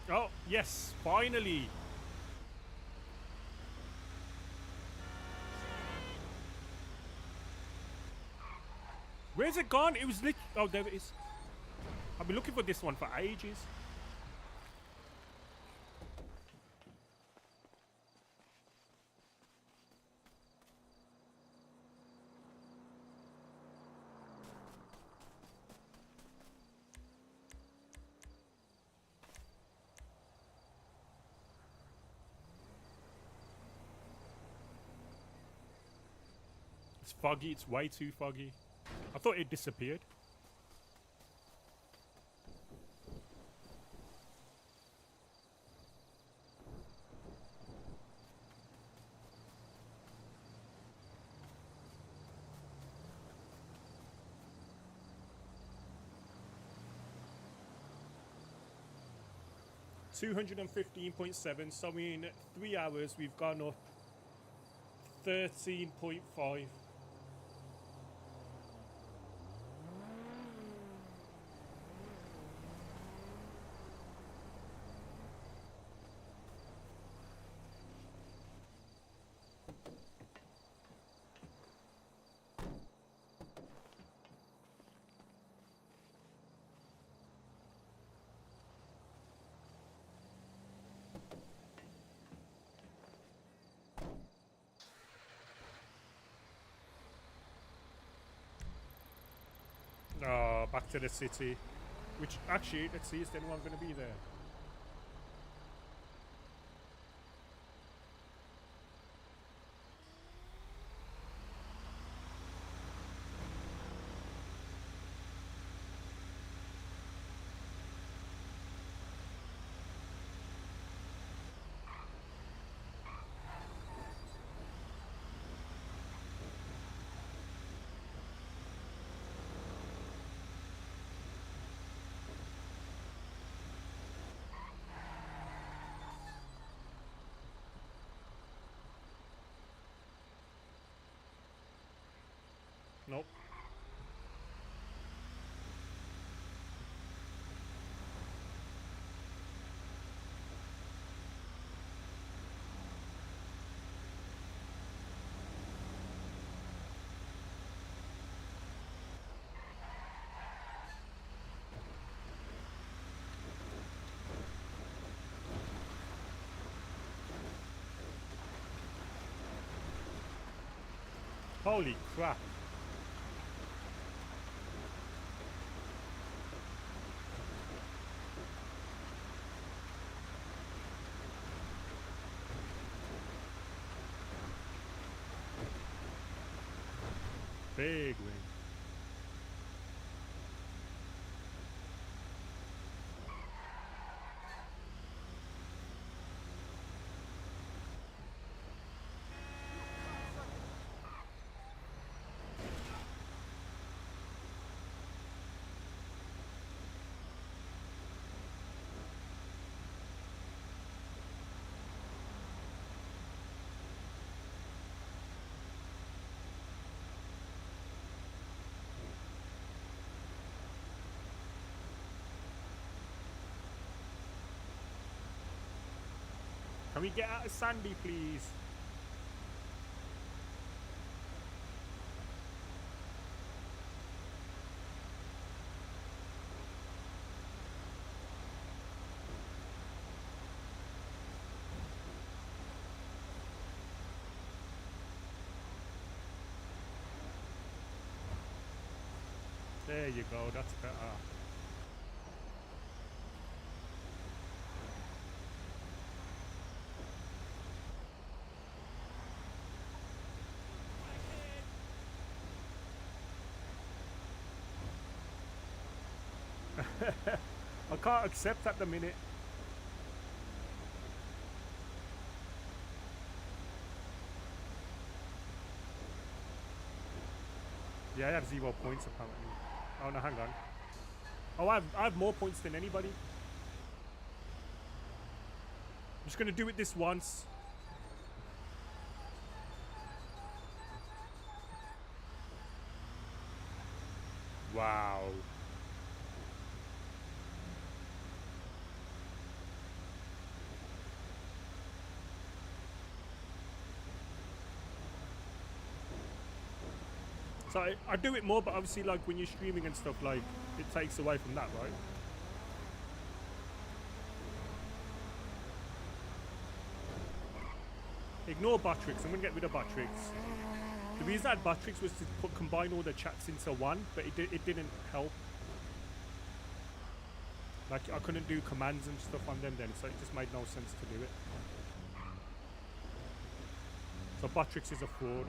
Oh, yes, finally. Where's it gone? It was lit. Oh, there it is. I've been looking for this one for ages. It's foggy. It's way too foggy. I thought it disappeared. $215.7, so in 3 hours we've gone up 13.5. Oh, back to the city. Which, actually, let's see, is anyone going to be there? Holy crap. Big win. Can we get out of Sandy, please? There you go, that's better. I can't accept at the minute. Yeah, I have 0 points apparently. Oh no, hang on. Oh, I have more points than anybody. I'm just gonna do it this once. Wow. So I do it more, but obviously like when you're streaming and stuff, like it takes away from that, right? Ignore Bottrix. I'm gonna get rid of Bottrix. The reason I had Bottrix was to combine all the chats into one, but it didn't help. Like I couldn't do commands and stuff on them then, so it just made no sense to do it. So Bottrix is a fraud.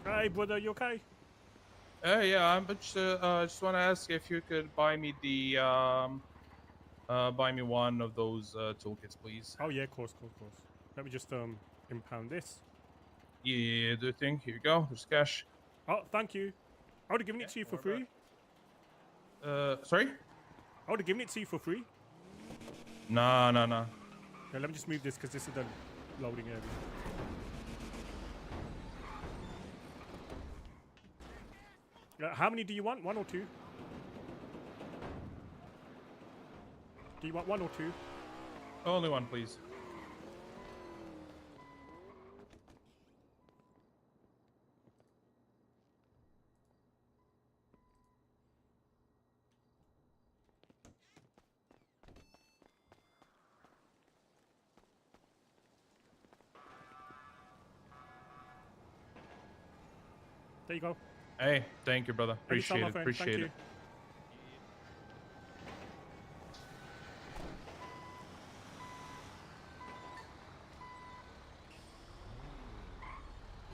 Hey brother, you okay? Yeah, I'm just want to ask if you could buy me the buy me one of those toolkits, please. Oh yeah, of course. Let me just impound this. Yeah, do thing. Here you go. There's cash. Oh, thank you. I would have given it to you for free. Sorry? I would have given it to you for free. No. Yeah, let me just move this because this is the loading area. How many do you want? 1 or 2? Do you want 1 or 2? Only one, please. There you go. Hey, thank you, brother. Anytime, Appreciate my it. friend. Appreciate Thank it.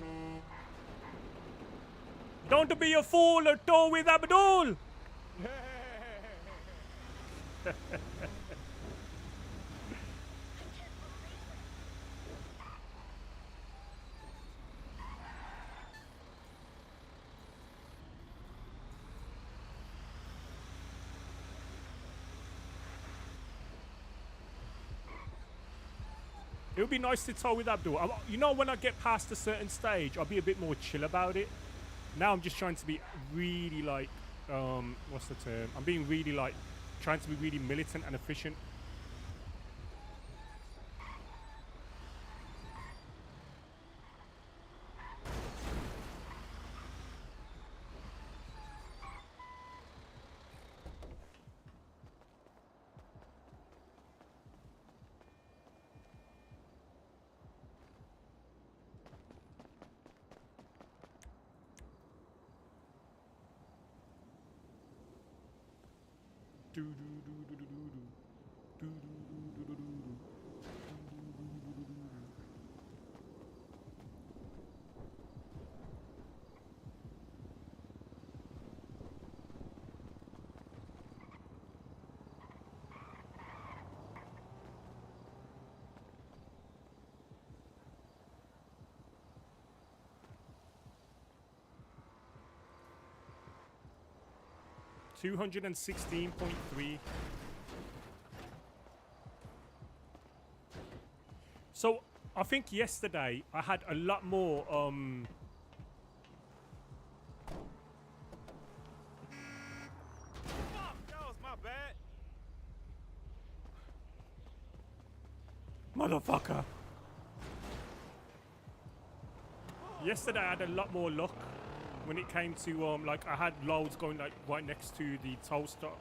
you. Don't be a fool or toe with Abdul! It would be nice to tow with Abdul. You know, when I get past a certain stage, I'll be a bit more chill about it. Now I'm just trying to be really like, what's the term? I'm being really like, trying to be really militant and efficient. Do, do, do, do, do, do, do. Do, do, do, do, do, do, do. 216.3. So I think yesterday I had a lot more Fuck, that was my bad. motherfucker. Yesterday I had a lot more luck when it came to like I had loads going like right next to the toll stop.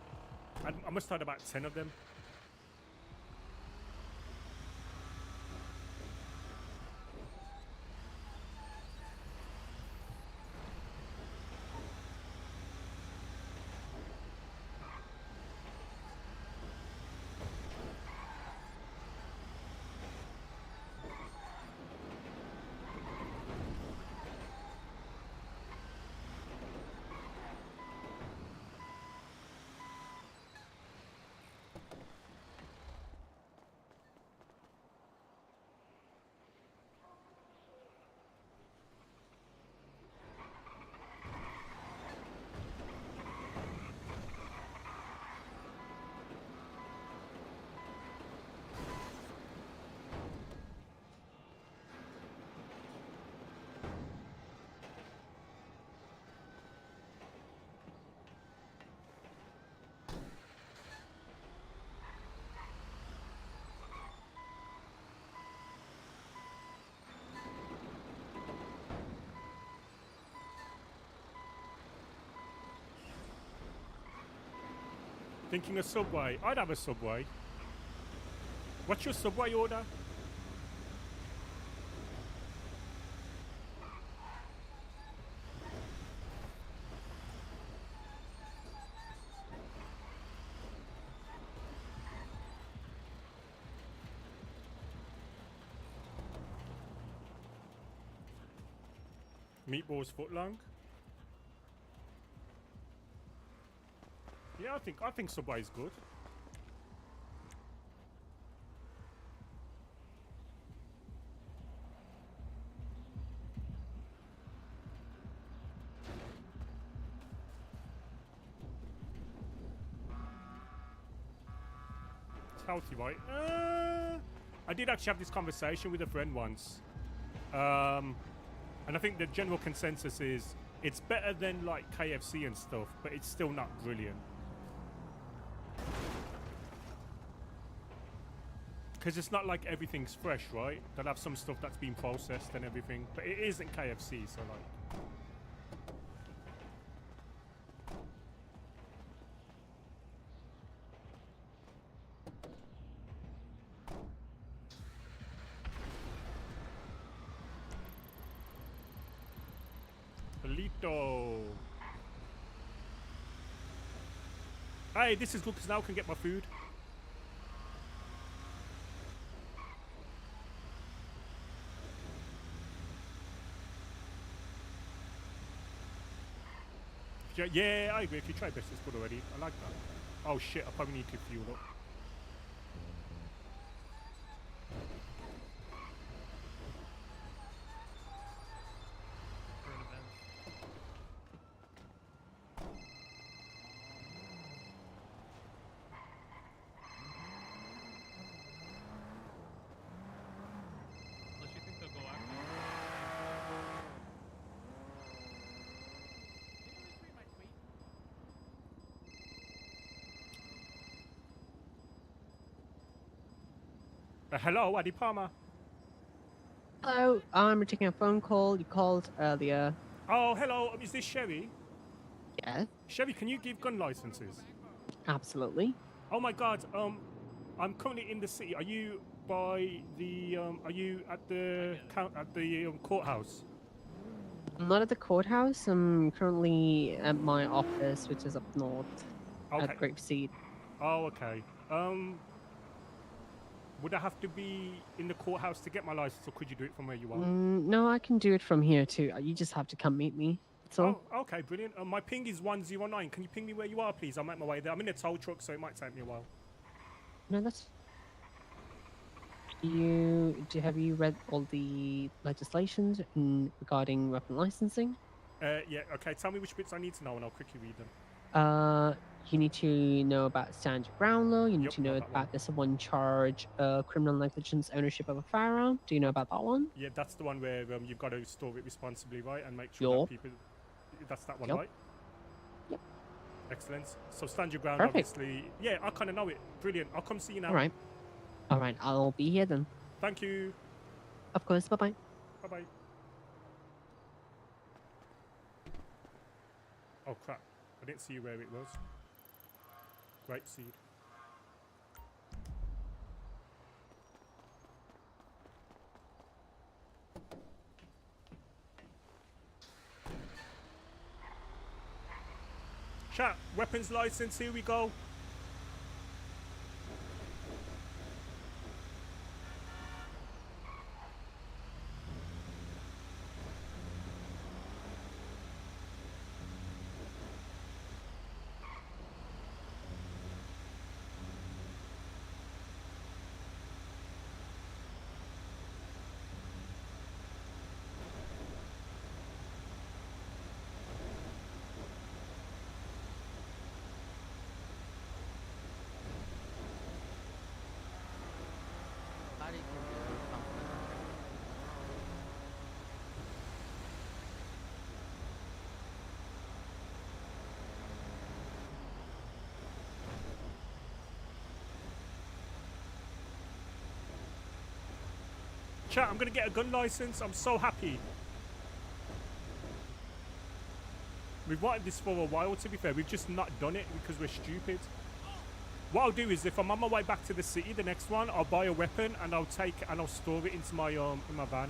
I must have had about 10 of them. Thinking a Subway. I'd have a Subway. What's your Subway order? Meatballs footlong. Yeah, I think Subway's good. It's healthy, right? I did actually have this conversation with a friend once. And I think the general consensus is it's better than like KFC and stuff, but it's still not brilliant. Because it's not like everything's fresh, right? They'll have some stuff that's been processed and everything, but it isn't KFC, so like. Polito. Hey, this is good because now I can get my food. Yeah, I agree. If you try best, it's good already. I like that. Oh shit, I probably need to fuel up. Hello, Adey Palmer. Hello, I'm taking a phone call. You called earlier. Oh, hello. Is this Sherry? Yes, Sherry, can you give gun licenses? absolutely. Oh my God. I'm currently in the city. Are you by the? Are you at the courthouse? I'm not at the courthouse. I'm currently at my office, which is up north Okay. at Grapeseed. Oh, okay. Would I have to be in the courthouse to get my license, or could you do it from where you are? No, I can do it from here too. You just have to come meet me. That's all. Oh, okay, brilliant. My ping is 109. Can you ping me where you are, please? I'm at my way there. I'm in a tow truck, so it might take me a while. No, that's. Have you read all the legislations regarding weapon licensing? Yeah, okay. Tell me which bits I need to know, and I'll quickly read them. You need to know about stand your ground law. You need Yep, to know know that one. about this one charge, criminal negligence ownership of a firearm. Do you know about that one? Yeah, that's the one where you've got to store it responsibly, right? And make sure that Yup. people... That's that one, Yup. right? Yep. Excellent. So stand your ground, Perfect. obviously. Yeah, I kind of know it. Brilliant. I'll come see you now. All right. All right. I'll be here then. Thank you. Of course. Bye bye. Bye-bye. Oh, crap. I didn't see where it was. Grape seed. Chat, weapons license, here we go. Chat, I'm gonna get a gun license. I'm so happy. We've wanted this for a while, to be fair. We've just not done it because we're stupid. What I'll do is, if I'm on my way back to the city, the next one, I'll buy a weapon and I'll store it into my in my van.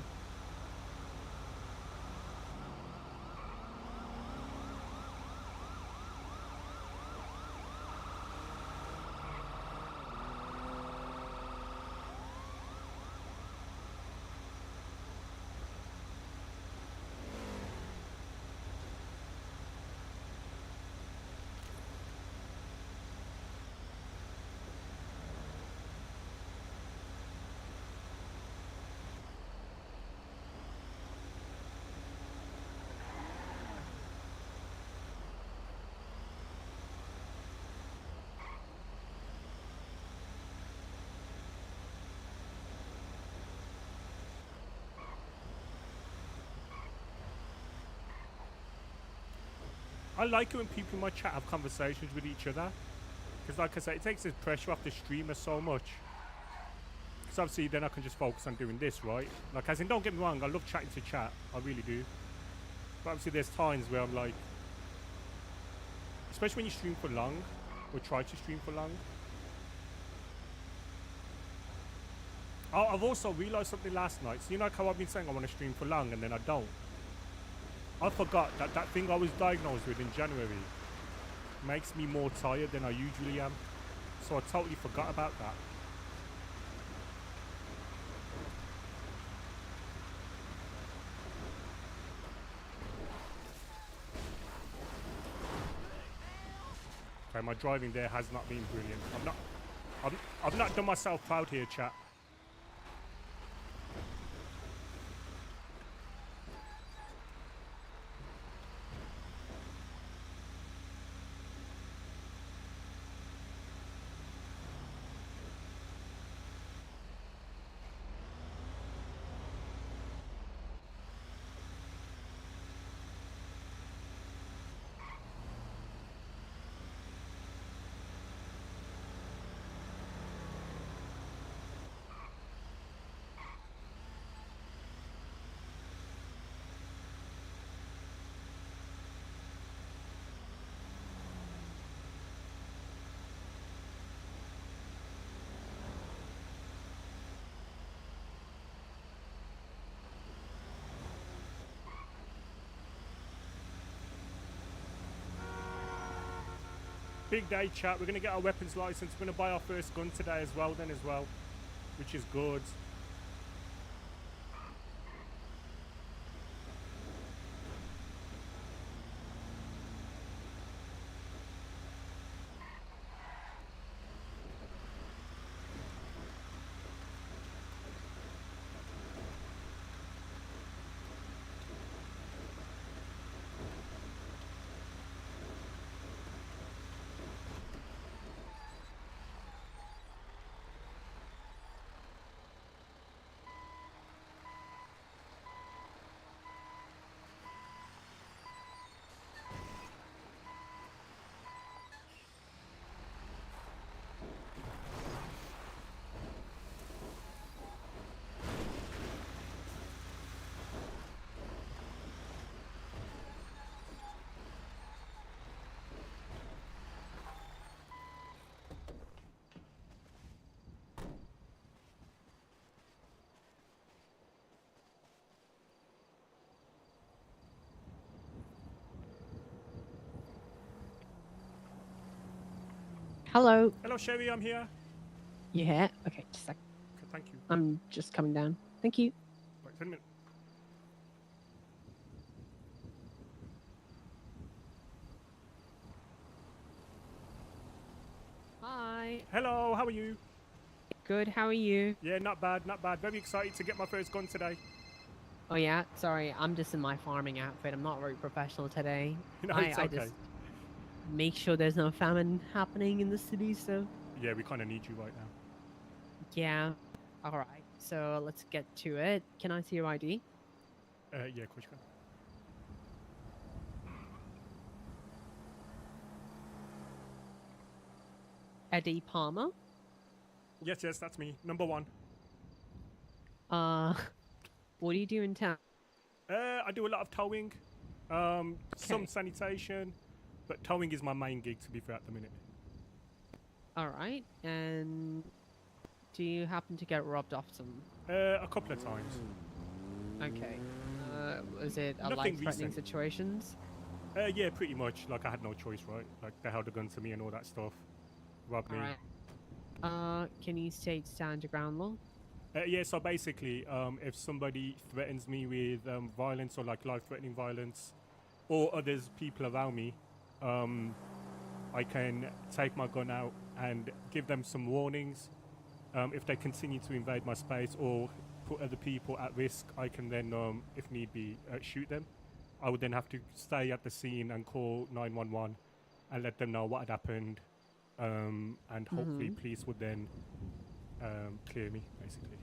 I like it when people in my chat have conversations with each other. Because like I said, it takes the pressure off the streamer so much. Because obviously then I can just focus on doing this, right? Like, as in, don't get me wrong, I love chatting to chat. I really do. But obviously there's times where I'm like... Especially when you stream for long. Or try to stream for long. Oh, I've also realised something last night. So you know like how I've been saying I want to stream for long and then I don't? I forgot that that thing I was diagnosed with in January makes me more tired than I usually am. So I totally forgot about that. Okay, my driving there has not been brilliant. I've not done myself proud here, chat. Big day, chat. We're going to get our weapons license. We're going to buy our first gun today as well, which is good. Hello. Hello, Sherry. I'm here. Yeah. Okay, just a sec. Okay, thank you. I'm just coming down. Thank you. Wait a minute. Hi. Hello, how are you? Good. How are you? Yeah, not bad, not bad. Very excited to get my first gun today. Oh yeah. Sorry, I'm just in my farming outfit. I'm not very professional today. No, it's I okay. just make sure there's no famine happening in the city. So Yeah, we kind of need you right now. yeah. All right. So let's get to it. Can I see your ID? Yeah, of course you can. Adey Palmer. Yes, that's me. Number 1. What do you do in town? I do a lot of towing, some sanitation, but towing is my main gig, to be fair, at the minute. All right. And do you happen to get robbed often? A couple of times. Okay. Was it a Nothing life-threatening recent. situations? Yeah, pretty much. Like, I had no choice, right? Like, they held a gun to me and all that stuff. Robbed me. Alright. Can you state stand ground law? Yeah, so basically, if somebody threatens me with violence or like life-threatening violence, or others, people around me, I can take my gun out and give them some warnings. If they continue to invade my space or put other people at risk, I can then, if need be, shoot them. I would then have to stay at the scene and call 911 and let them know what had happened, and hopefully police would then clear me, basically.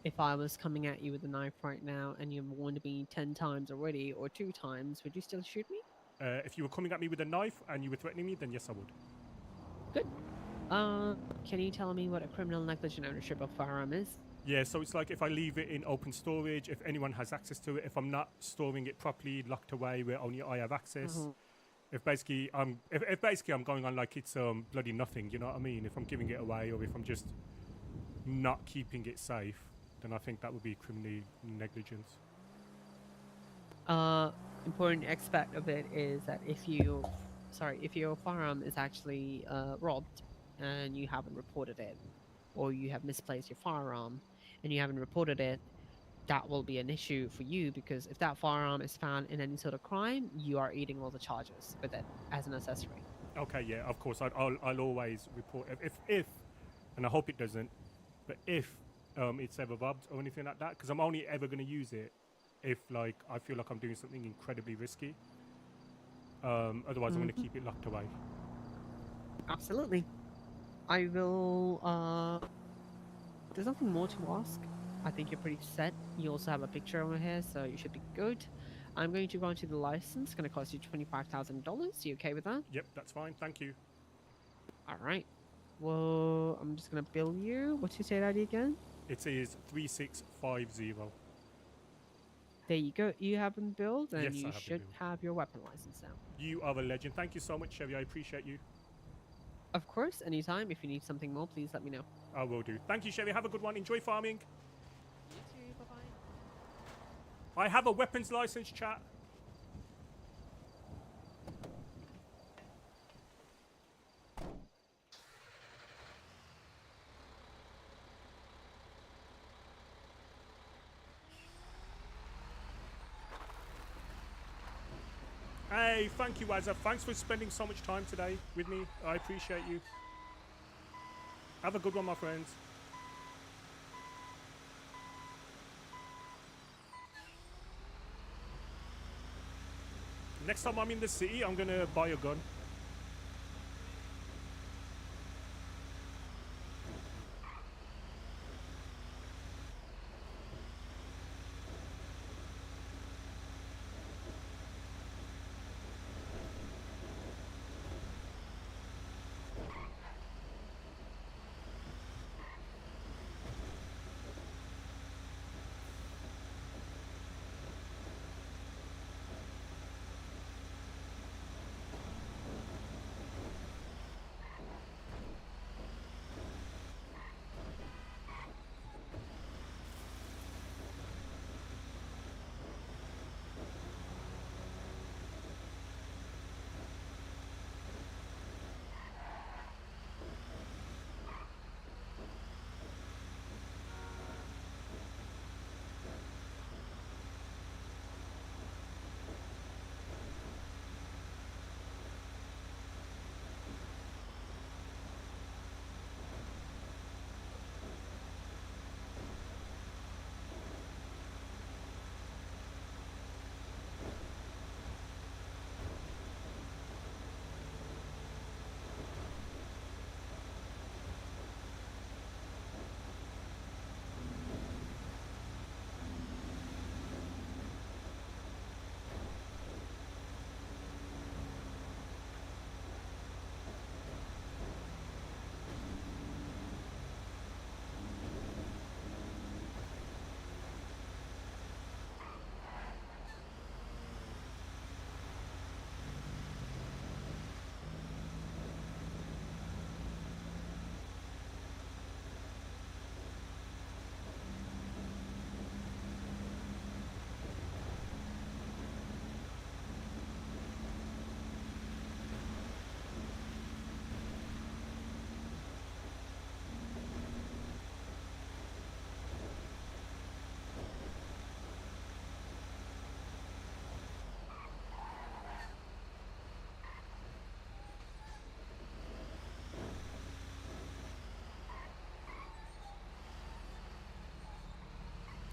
If I was coming at you with a knife right now and you warned me 10 times already or 2 times, would you still shoot me? If you were coming at me with a knife and you were threatening me, then yes, I would. Good. Can you tell me what a criminal negligent ownership of firearm is? Yeah, so it's like if I leave it in open storage, if anyone has access to it, if I'm not storing it properly, locked away where only I have access, if basically I'm going on like it's bloody nothing, you know what I mean? If I'm giving it away or if I'm just not keeping it safe, then I think that would be criminally negligence. Important aspect of it is that if your firearm is actually robbed and you haven't reported it, or you have misplaced your firearm and you haven't reported it, that will be an issue for you, because if that firearm is found in any sort of crime, you are eating all the charges with it as an accessory. Okay, yeah, of course. I'll always report if, and I hope it doesn't, but if it's ever robbed or anything like that, because I'm only ever going to use it if like I feel like I'm doing something incredibly risky. Otherwise, I'm going to keep it locked away. Absolutely. I will. There's nothing more to ask. I think you're pretty set. You also have a picture over here, so you should be good. I'm going to run to the license. It's going to cost you $25,000. You okay with that? Yep, that's fine. Thank you. All right. Well, I'm just going to bill you. What's your state ID again? It is 3650. There you go. You have been billed, and Yes, I you have been should billed. have your weapon license now. You are a legend. Thank you so much, Chevy. I appreciate you. Of course, anytime. If you need something more, please let me know. I will do. Thank you, Chevy. Have a good one. Enjoy farming. You too. Bye-bye. I have a weapons license, chat. Hey, thank you, Azza. Thanks for spending so much time today with me. I appreciate you. Have a good one, my friends. Next time I'm in the city, I'm gonna buy a gun.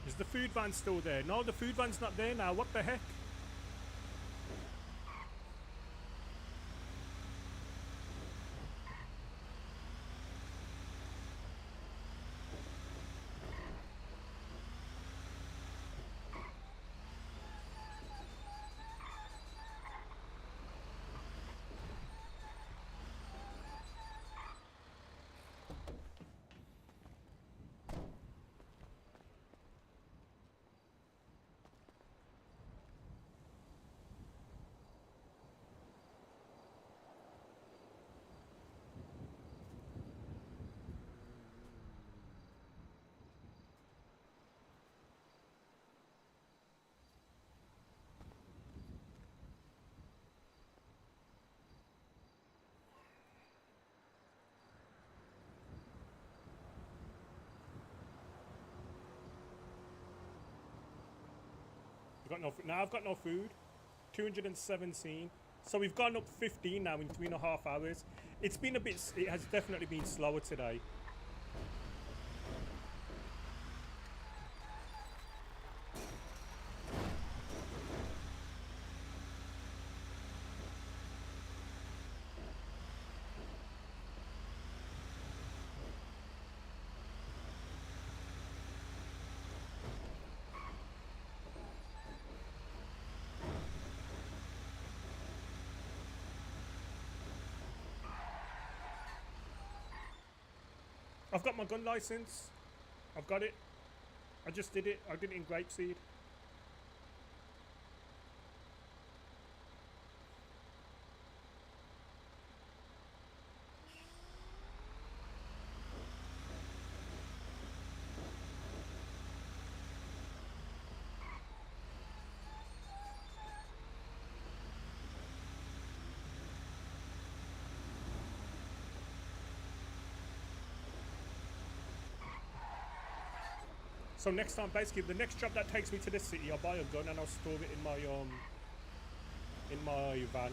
Is the food van still there? No, the food van's not there now. What the heck? I've got no. Now I've got no food. 217. So we've gone up 15 now in 3.5 hours. It's been a bit. It has definitely been slower today. I've got my gun license. I've got it. I just did it. I did it in Grapeseed. So next time, basically, the next job that takes me to this city, I'll buy a gun and I'll store it in my in my van.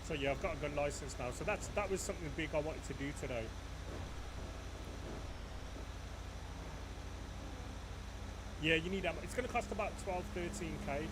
So yeah, I've got a gun license now. So that was something big I wanted to do today. Yeah, you need ammo. It's going to cost about 12, 13k.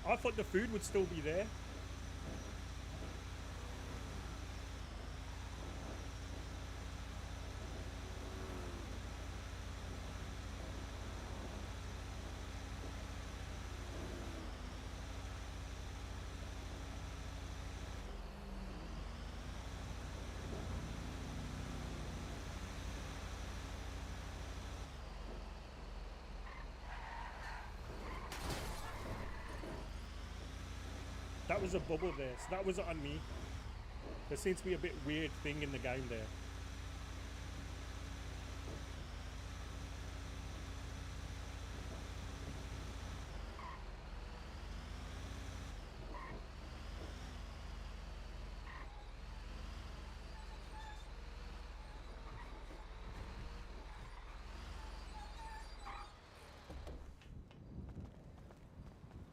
I thought the food would still be there. That was a bubble there, so that wasn't on me. There seems to be a bit weird thing in the game there.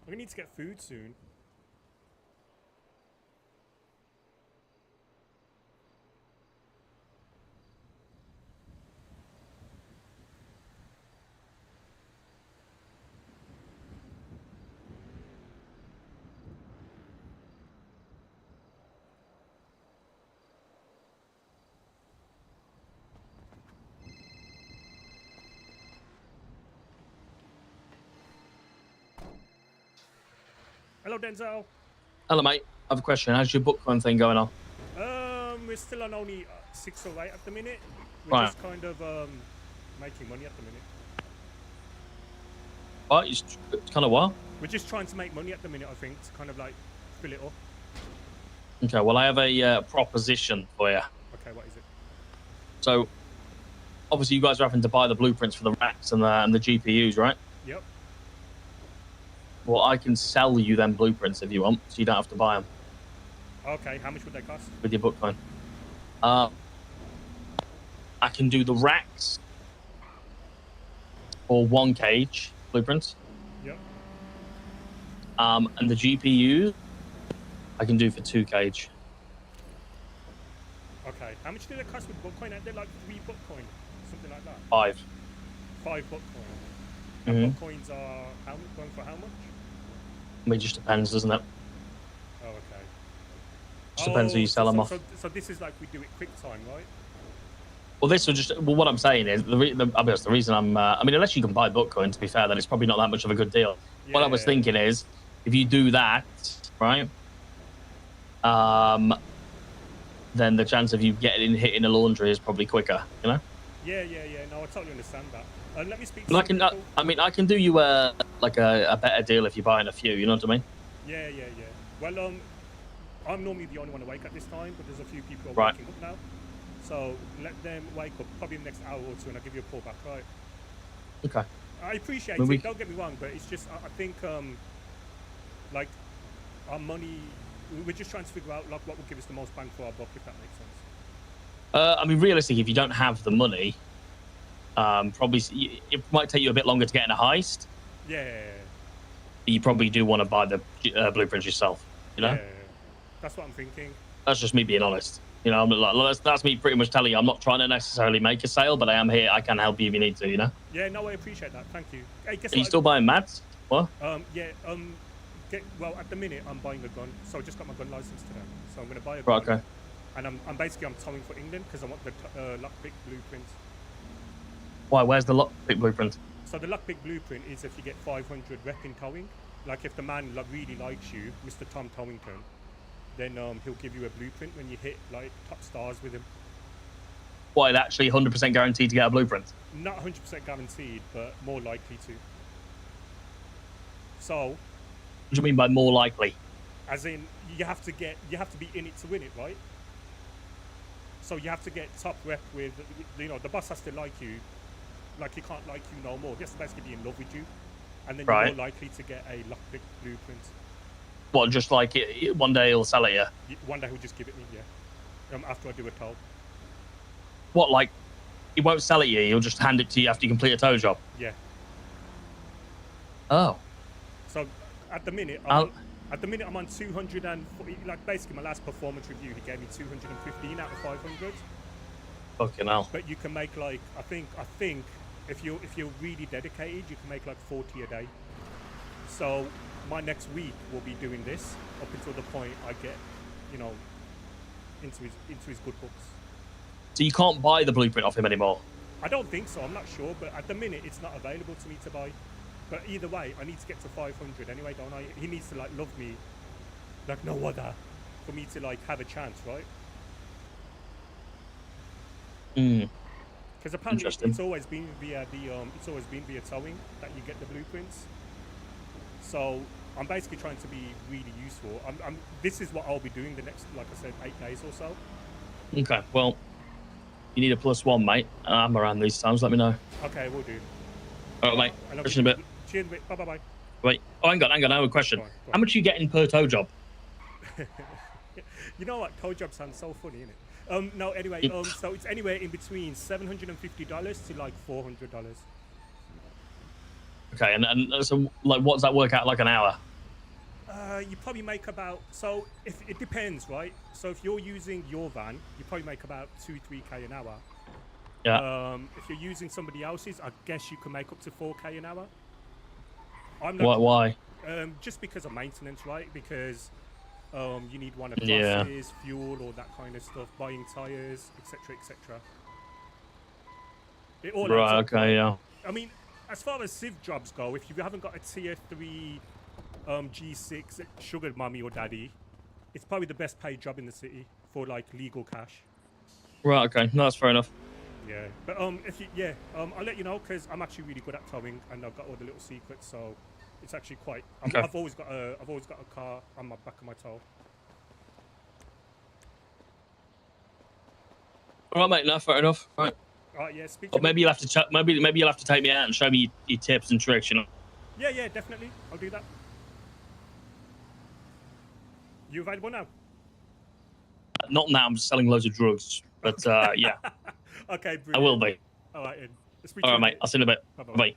We need to get food soon. Hello, Denzel. Hello, mate. I have a question. How's your bookline thing going on? We're still on only 6 or 8 at the minute. We're Right. just kind of making money at the minute. What? It's kind of what? We're just trying to make money at the minute, I think, to kind of like fill it up. Okay, well, I have a proposition for you. Okay, what is it? So, obviously, you guys are having to buy the blueprints for the racks and the GPUs, right? Yep. Well, I can sell you them blueprints if you want, so you don't have to buy them Okay, how much would they cost? with your bookline. I can do the racks for 1 cage blueprints. Yep. And the GPU, I can do for 2 cage. Okay, how much do they cost with Bitcoin? Aren't they like 3 Bitcoin? Something like that? 5. 5 Bitcoin. And Bitcoins are how much? Going for how much? I mean, it just depends, doesn't it? Oh, okay. Just depends who you sell them off. So this is like we do it quick time, right? Well, this will just. Well, what I'm saying is, I'll be honest, the reason I'm. I mean, unless you can buy Bitcoin, to be fair, then it's probably not that much of a good deal. Yeah. What I was thinking is, if you do that, right, then the chance of you getting hit in a laundry is probably quicker. You know. Yeah. No, I totally understand that. Let me speak to But some people. I mean, I can do you a better deal if you're buying a few. You know what I mean? Yeah. Well, I'm normally the only one awake at this time, but there's a few people who are Right. waking up now. So let them wake up probably in the next hour or two, and I'll give you a call back, right? Okay. I appreciate Well, we- it. Don't get me wrong, but it's just I think like our money. We're just trying to figure out like what will give us the most bang for our buck, if that makes sense. I mean, realistically, if you don't have the money, probably it might take you a bit longer to get in a heist. Yeah. You probably do want to buy the blueprints yourself. You know, Yeah. That's what I'm thinking. that's just me being honest. You know, I'm like, that's me pretty much telling you I'm not trying to necessarily make a sale, but I am here. I can help you if you need to. You know. Yeah. No, I appreciate that. Thank you. Hey, guess Are you what? still buying mats? What? Yeah. Well, at the minute, I'm buying a gun, so I just got my gun license today. So I'm going to buy a gun. Right. Okay. And I'm basically towing for England because I want the lockpick blueprint. Why? Where's the lockpick blueprint? So the lockpick blueprint is if you get 500 rep in towing. Like if the man really likes you, Mr. Tom Towington, then he'll give you a blueprint when you hit like top stars with him. What? Actually, 100% guaranteed to get a blueprint? Not 100% guaranteed, but more likely to. So. What do you mean by more likely? As in, you have to be in it to win it, right? So you have to get top rep with, you know, the boss has to like you, like he can't like you no more. He has to basically be in love with you, and then you're more likely to get a lockpick blueprint. What? Just like one day he'll sell it you? One day he'll just give it me, yeah. After I do a tow. What? Like, he won't sell it you? He'll just hand it to you after you complete a tow job? Yeah. Oh. So at the minute, I'm on 240. Like basically, my last performance review, he gave me 215 out of 500. Fucking hell. But you can make like I think if you're really dedicated, you can make like 40 a day. So my next week will be doing this up until the point I get, you know, into his good books. So you can't buy the blueprint off him anymore? I don't think so. I'm not sure, but at the minute it's not available to me to buy. But either way, I need to get to 500 anyway, don't I? He needs to like love me like no other for me to like have a chance, right? Because apparently it's always been via towing that you get the blueprints. So I'm basically trying to be really useful. This is what I'll be doing the next, like I said, 8 days or so. Okay, well, you need a +1, mate. I'm around these times. Let me know. Okay, we'll do. All right, mate. Question a bit. Cheers, mate. Bye. Wait. Oh, hang on. I have a question. Go on. How much are you getting per tow job? You know what? Tow jobs sound so funny, innit? No, anyway, so it's anywhere in between $750 to like $400. Okay, and so like, what does that work out like an hour? You probably make about, so if it depends, right? So if you're using your van, you probably make about 2-3K an hour. Yeah. If you're using somebody else's, I guess you can make up to 4K an hour. Why? Just because of maintenance, right? Because you need one of classes, fuel, all that kind of stuff, buying tires, etc., etc. It all Right. Okay. Yeah. I mean, as far as civ jobs go, if you haven't got a tier 3 G6 sugar mummy or daddy, it's probably the best paid job in the city for like legal cash. Right. Okay. No, that's fair enough. Yeah, but I'll let you know because I'm actually really good at towing and I've got all the little secrets, so it's actually quite. I've always got a car on my back of my tow. All right, mate. No, fair enough. Right. Yeah. Or maybe you'll have to maybe you'll have to take me out and show me your tips and tricks. You know. Yeah, definitely. I'll do that. You available now? Not now. I'm selling loads of drugs, but yeah. Okay, brilliant. I will be. All right, all right, mate. I'll see you in a bit. Bye-bye. Bye.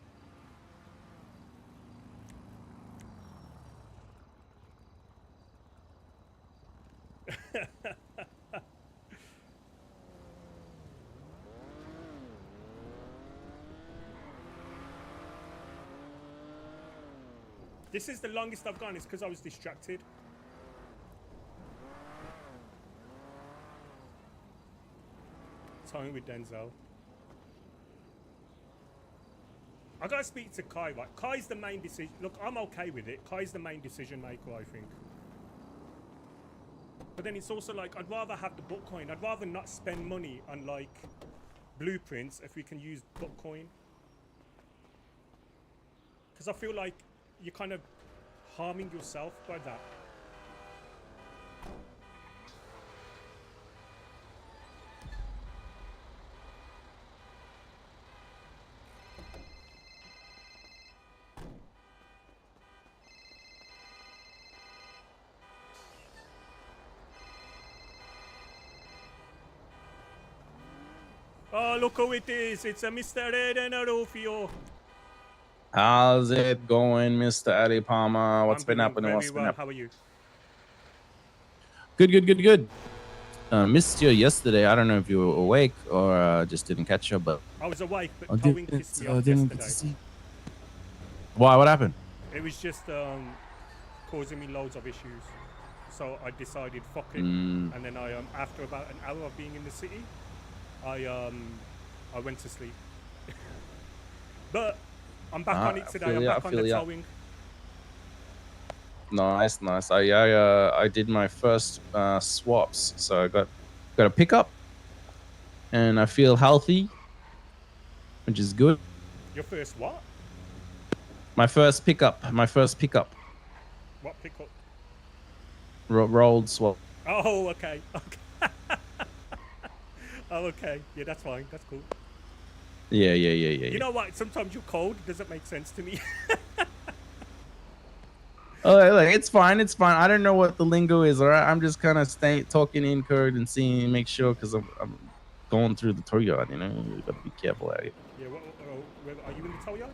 This is the longest I've gone. It's because I was distracted. Towing with Denzel. I gotta speak to Kai, right? Kai's the main decision. Look, I'm okay with it. Kai's the main decision maker, I think. But then it's also like, I'd rather have the book coin. I'd rather not spend money on like blueprints if we can use book coin. Because I feel like you're kind of harming yourself by that. Oh, look who it is. It's a Mr. Ed and a Rufio. How's it going, Mr. Adey Palmer? What's I'm been doing happening? very What's been well. happening? How are you? Good. Missed you yesterday. I don't know if you were awake or just didn't catch you, but I was awake, but I towing didn't, pissed me I off didn't get yesterday. to see. Why? What happened? It was just causing me loads of issues. So I decided, fuck it. Mm. And then I after about an hour of being in the city, I went to sleep. But I'm back on it today. I'm back on the towing. Nice. I did my first swaps, so I got a pickup, and I feel healthy, which is good. Your first what? My first pickup. What pickup? Rolled swap. Oh, okay. Oh, okay. Yeah, that's fine. That's cool. Yeah. You know what? Sometimes your code doesn't make sense to me. Oh, like, it's fine. I don't know what the lingo is. All right, I'm just kind of talking in code and seeing, make sure, because I'm going through the tow yard. You know, you gotta be careful out here. Yeah. Where, are you in the tow yard?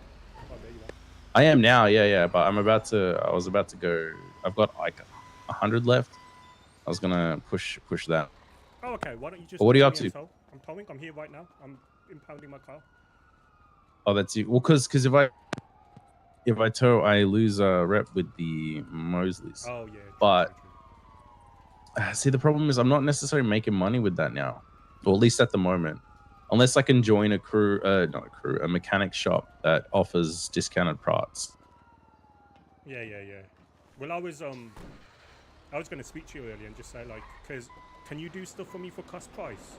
Oh, there you are. I am now. Yeah. But I was about to go. I've got like 100 left. I was gonna push that. Oh, okay. Why don't you just? But what are you up give me to? a tow? I'm towing. I'm here right now. I'm impounding my car. Oh, that's you. Well, because if I tow, I lose a rep with the Mosleys. Oh yeah. But see, the problem is I'm not necessarily making money with that now, or at least at the moment, unless I can join a mechanic shop that offers discounted parts. Yeah. Well, I was going to speak to you earlier and just say, like, because can you do stuff for me for cost price?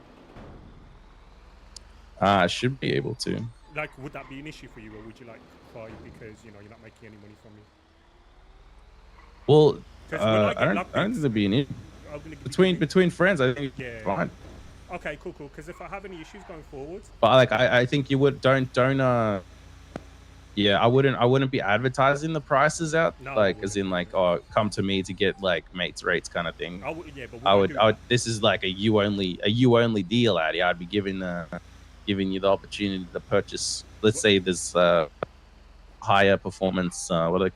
I should be able to. Like, would that be an issue for you, or would you like cry because you're not making any money from me? Well, I don't think there'd be an issue between friends. I think it's fine. Okay, cool. Because if I have any issues going forward, but like I think you would don't. Yeah, I wouldn't be advertising the prices out, no, like as in like, oh, come to me to get like mates rates kind of thing. I would. This is like a you only deal, Addy. I'd be giving you the opportunity to purchase. Let's say there's higher performance. Well,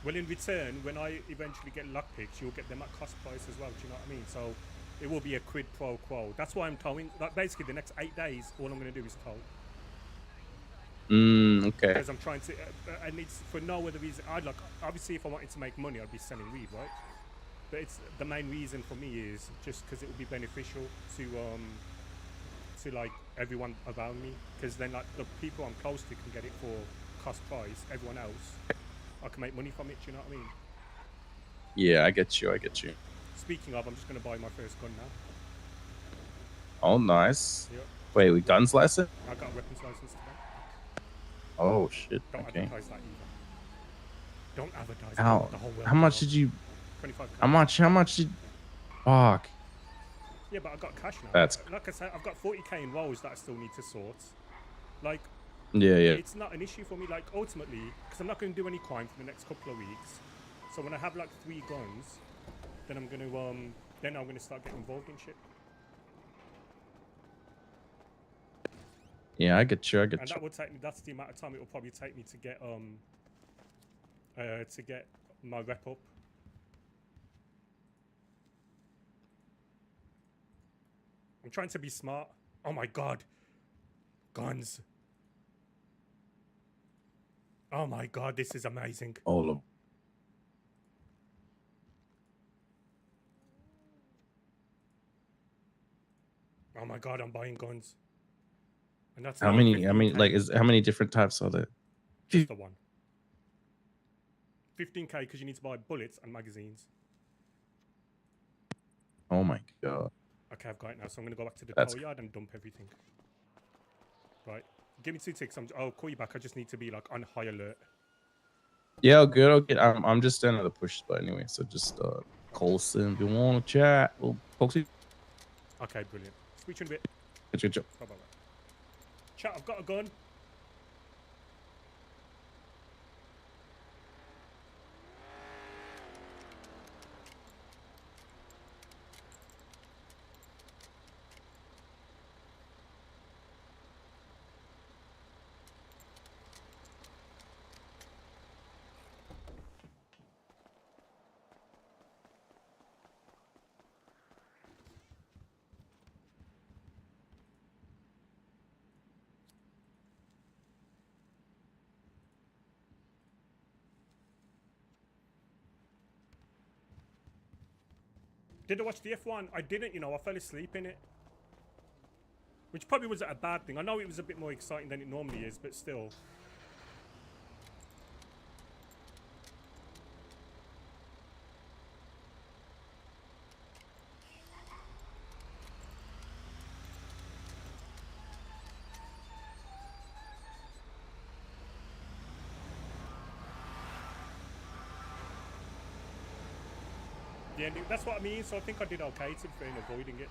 in return, when I eventually get lockpicks, you'll get them at cost price as well. Do you know what I mean? So it will be a quid pro quo. That's why I'm towing. Like basically, the next 8 days, all I'm going to do is tow. Okay. Because I'm trying to, and it's for no other reason. Obviously, if I wanted to make money, I'd be selling weed, right? But it's the main reason for me is just because it would be beneficial to like everyone around me. Because then, like the people I'm close to can get it for cost price. Everyone else, I can make money from it. Do you know what I mean? Yeah, I get you. Speaking of, I'm just gonna buy my first gun now. Oh, nice. Yep. Wait, with guns license? I got a weapons license today. Oh shit. Don't Okay. advertise that either. Don't advertise How? the whole world. How much did you? 25. How much did? Fuck. Yeah, but I got cash now. That's. Like I said, I've got 40k in rolls that I still need to sort. Like. Yeah. It's not an issue for me. Like ultimately, because I'm not going to do any crime for the next couple of weeks. So when I have like 3 guns, then I'm going to start getting involved in shit. Yeah, I get you. And that would take me. That's the amount of time it will probably take me to get my rep up. I'm trying to be smart. Oh my god, guns! Oh my god, this is amazing. All of. Oh my god, I'm buying guns. And that's How many? I mean, like, how many different types are there? Just the one. 15k because you need to buy bullets and magazines. Oh my god. Okay, I've got it now, so I'm gonna go back to the That's tow yard and dump everything. Right, give me 2 ticks. I'll call you back. I just need to be like on high alert. Yeah, good. Okay, I'm just down at the push spot anyway, so just call us if you want to chat. We'll talk to you. Okay, brilliant. Speak to you in a bit. Good job. Bye. Chat, I've got a gun. Did I watch the F1? I didn't, you know, I fell asleep in it. Which probably wasn't a bad thing. I know it was a bit more exciting than it normally is, but still. The ending, that's what I mean, so I think I did okay to be fair in avoiding it.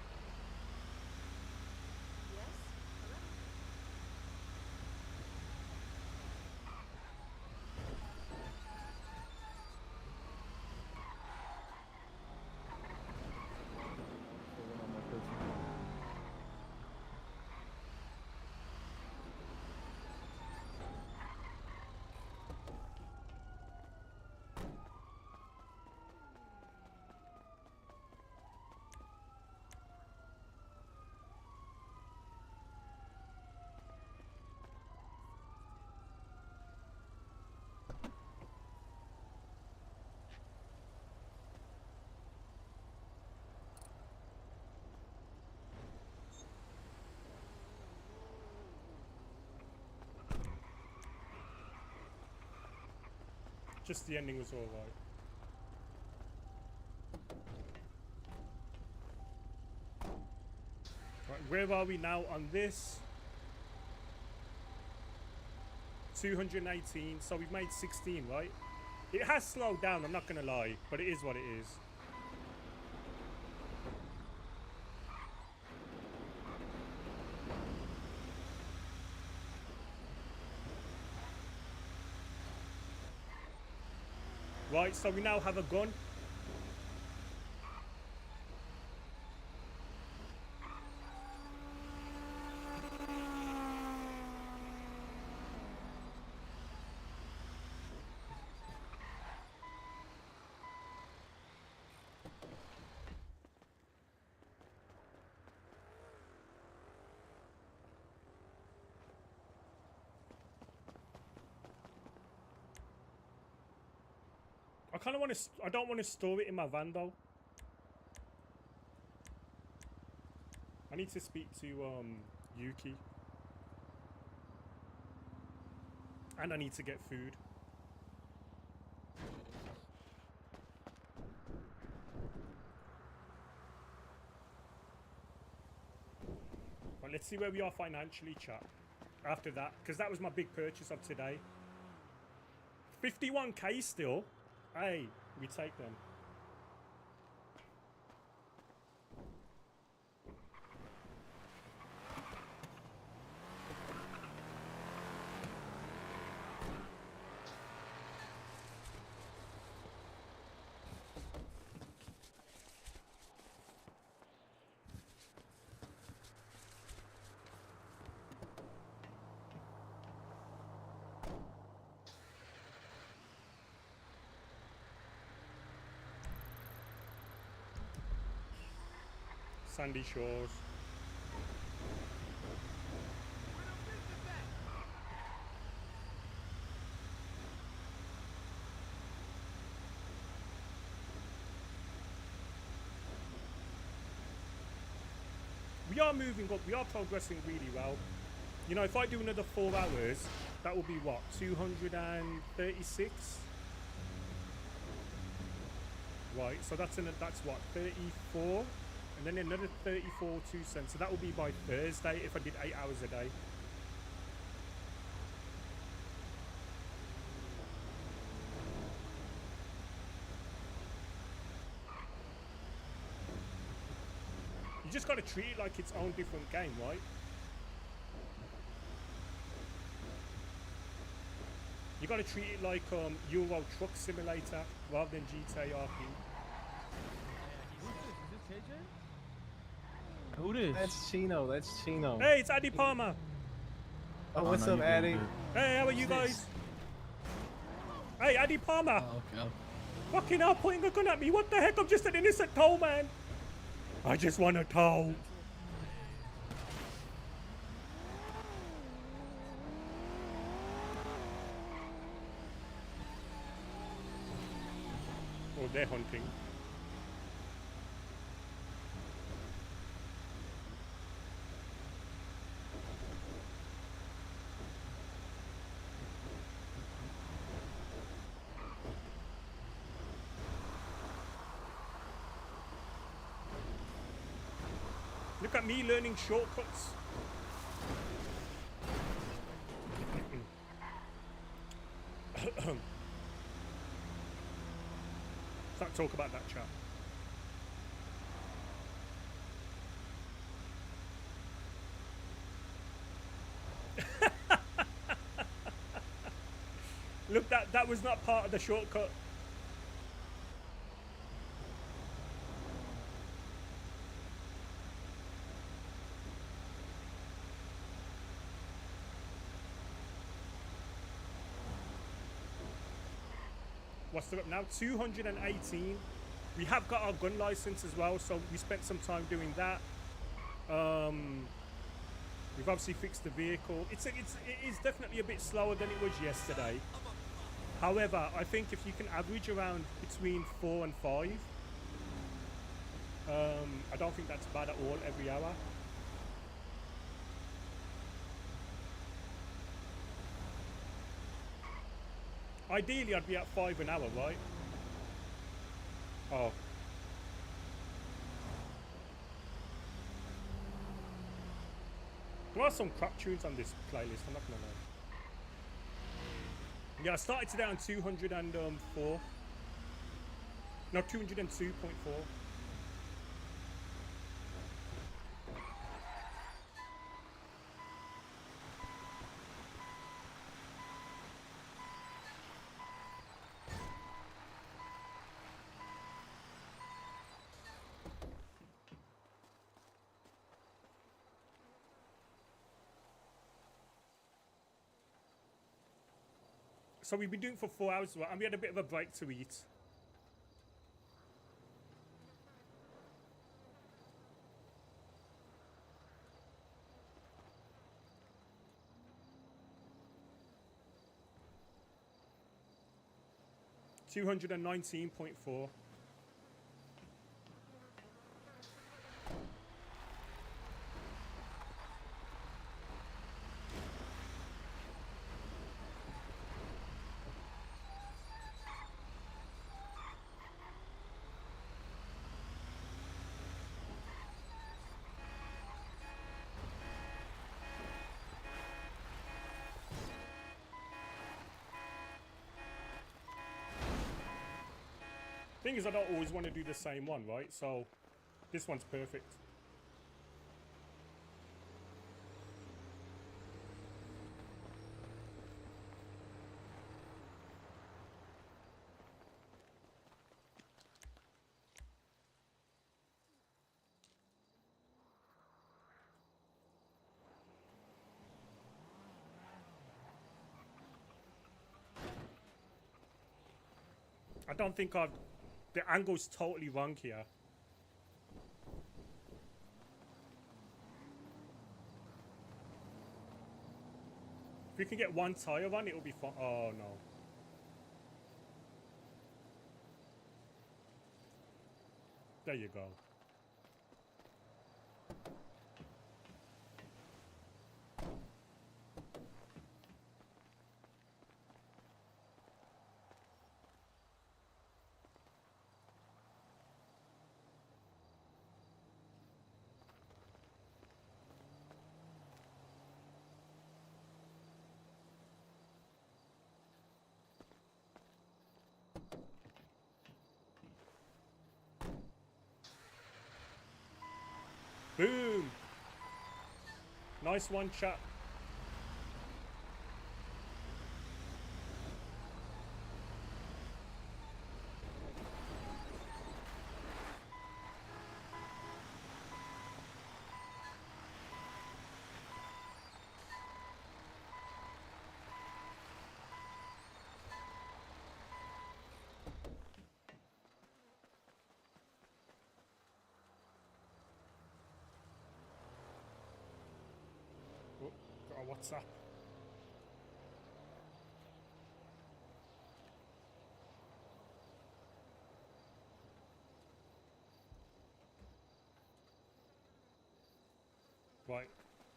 Just the ending was alright. Right, where are we now on this? 218, so we've made 16, right? It has slowed down, I'm not gonna lie, but it is what it is. Right, so we now have a gun. I kind of want to, I don't want to store it in my van though. I need to speak to Yuki. And I need to get food. Right, let's see where we are financially, chat. After that, because that was my big purchase of today. 51k still. Hey, we take them. Sandy Shores. We are moving up, we are progressing really well. You know, if I do another 4 hours, that will be what, 236? Right, so that's what, 34? And then another 34 2 cents. So that will be by Thursday if I did 8 hours a day. You just got to treat it like its own different game, right? You got to treat it like Euro Truck Simulator rather than GTA RP. Who this? That's Chino. That's Chino. Hey, it's Adey Palmer. Oh, what's up, Adey? Hey, how are you guys? Hey, Adey Palmer. Oh, okay. Fucking hell, pointing a gun at me. What the heck? I'm just an innocent toll man. I just want a toll. Oh, they're hunting. Look at me learning shortcuts. Let's not talk about that, chat. Look, that was not part of the shortcut. What's the up now? 218. We have got our gun license as well, so we spent some time doing that. We've obviously fixed the vehicle. It is definitely a bit slower than it was yesterday. However, I think if you can average around between 4 and 5, I don't think that's bad at all every hour. Ideally, I'd be at 5 an hour, right? Oh. There are some crap tunes on this playlist, I'm not gonna lie. Yeah, I started today on 204. No, 202.4. So we've been doing it for 4 hours, and we had a bit of a break to eat. $219.4. Thing is, I don't always want to do the same one, right? So this one's perfect. I don't think the angle's totally wrong here. If we can get one tire on, it'll be fun. Oh no. There you go. Boom! Nice one, chap. Oh, got a WhatsApp. Right.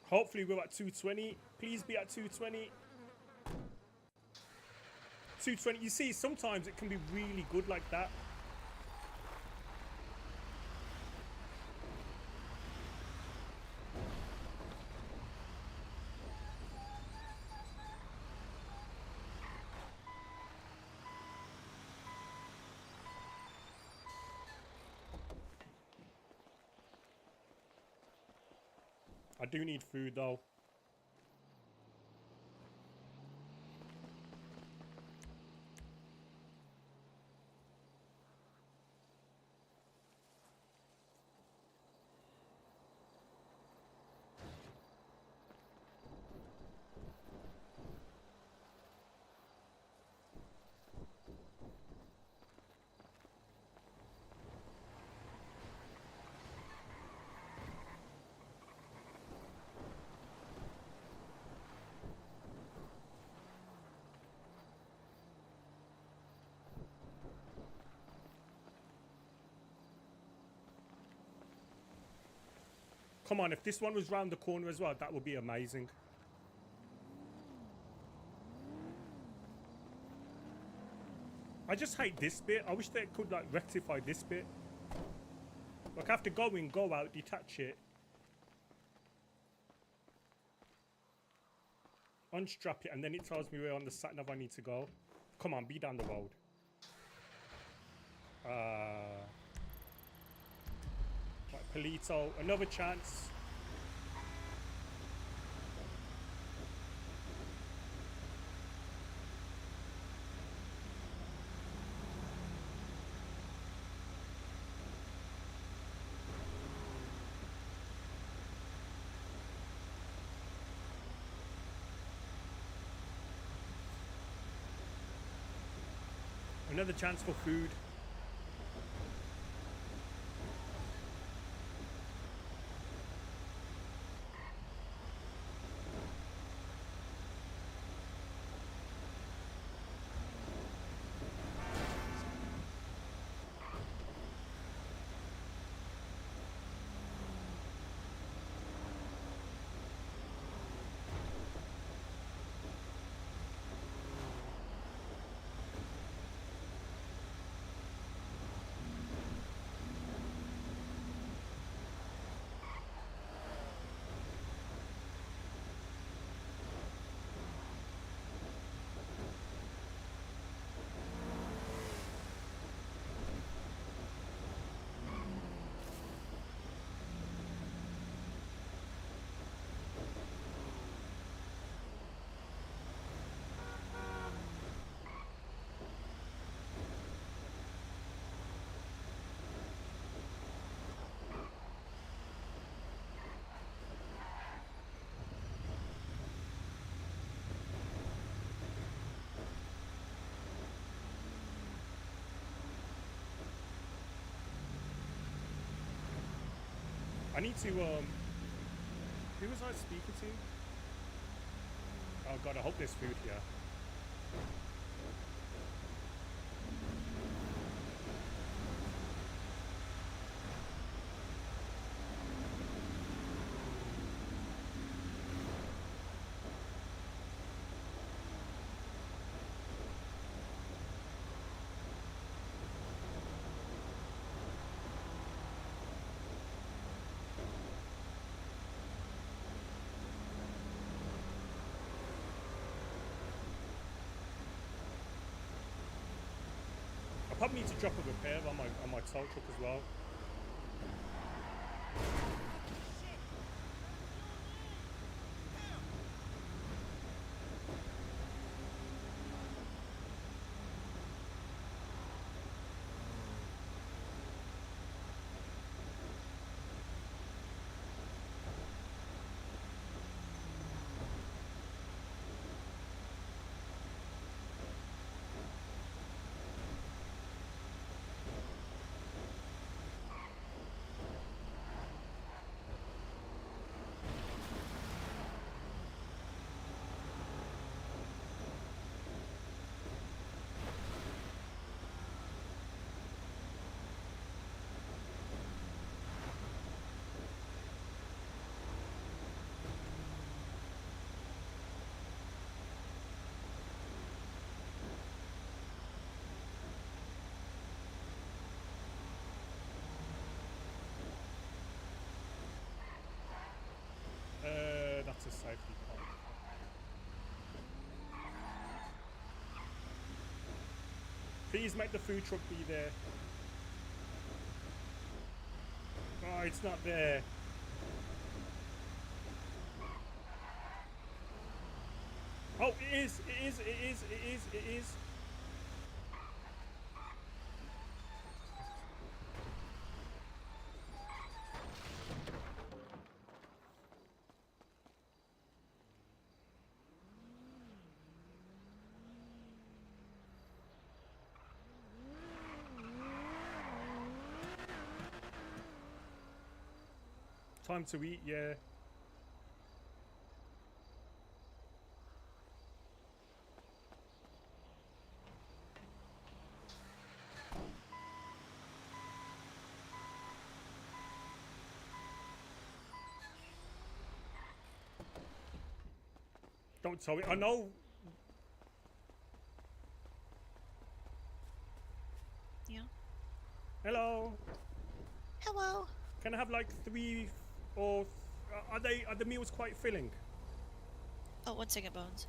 Hopefully we're at 220. Please be at 220. 220. You see, sometimes it can be really good like that. I do need food though. Come on, if this one was round the corner as well, that would be amazing. I just hate this bit. I wish they could like rectify this bit. Like I have to go in, go out, detach it. Unstrap it, and then it tells me where on the sat nav I need to go. Come on, be down the road. Right, Polito, another chance. Another chance for food. I need to, who was I speaking to? Oh god, I hope there's food here. I probably need to drop a repair on my tow truck as well. That's a safety point. Please make the food truck be there. Oh, it's not there. Oh, it is. It is. It is. It is. It is. Time to eat, yeah. Don't tell me. I know. Yeah. Hello. Hello. Can I have like 3 or are the meals quite filling? Oh, 1 second, Bones.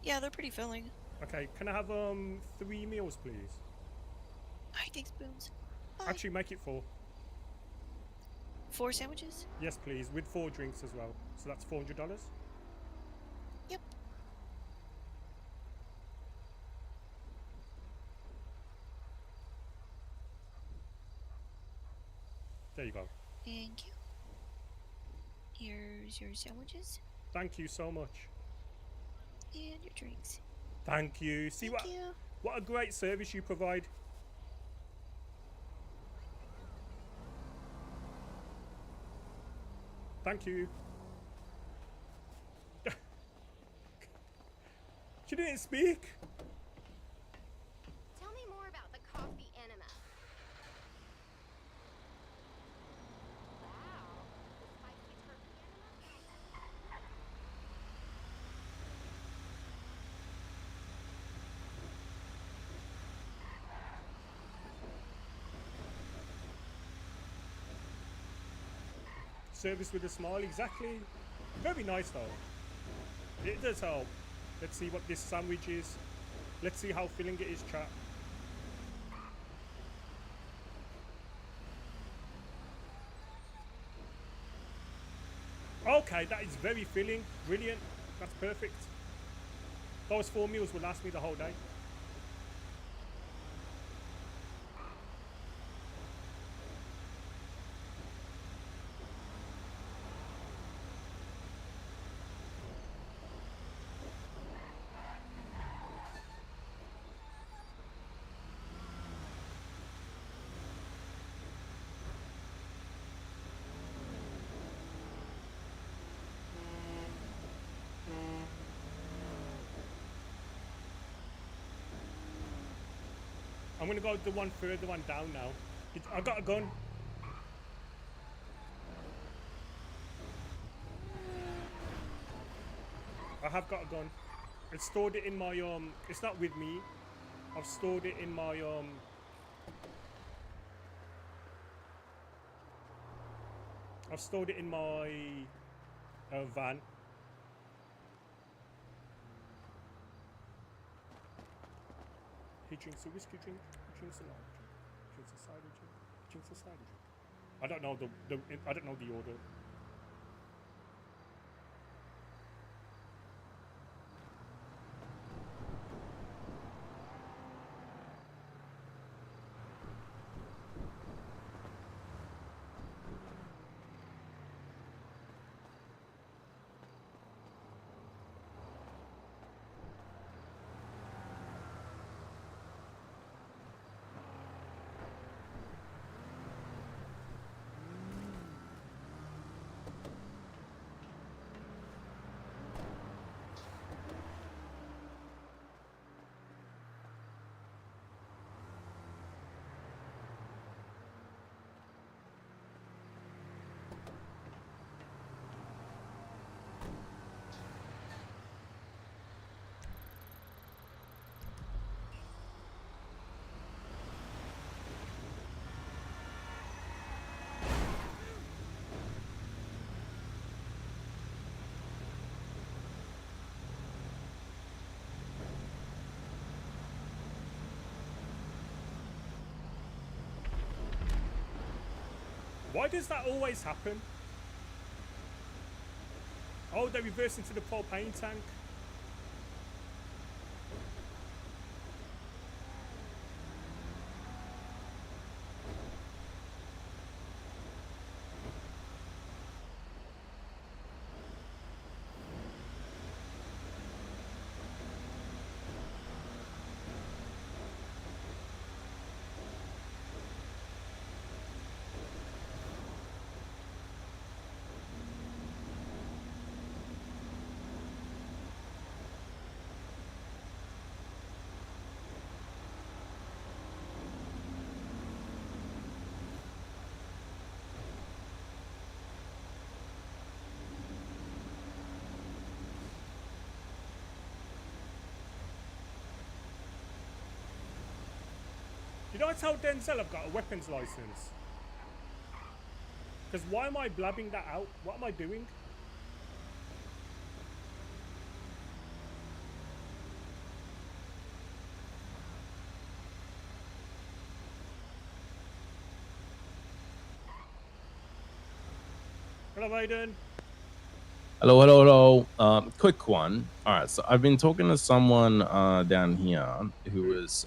Yeah, they're pretty filling. Okay, can I have 3 meals, please? Alright, thanks, Bones. Bye. Actually, make it 4. 4 sandwiches? Yes, please, with 4 drinks as well. So that's $400. Yep. There you go. Thank you. Here's your sandwiches. Thank you so much. And your drinks. Thank you. See Thank you. what a great service you provide. Thank you. She didn't speak. Tell me more about the coffee enema. Wow, the spicy turkey enema? Service with a smile, exactly. Very nice though. It does help. Let's see what this sandwich is. Let's see how filling it is, chat. Okay, that is very filling. Brilliant. That's perfect. Those 4 meals will last me the whole day. I'm gonna go the one further one down now. I got a gun. I have got a gun. I stored it in my it's not with me. I've stored it in my I've stored it in my van. He drinks a whiskey drink, he drinks a large drink, he drinks a cider drink, he drinks a cider drink. I don't know I don't know the order. Why does that always happen? Oh, they reverse into the propane tank. Did I tell Denzel I've got a weapons license? Because why am I blabbing that out? What am I doing? Hello, Aiden. Hello. Quick one. All right, so I've been talking to someone down here who is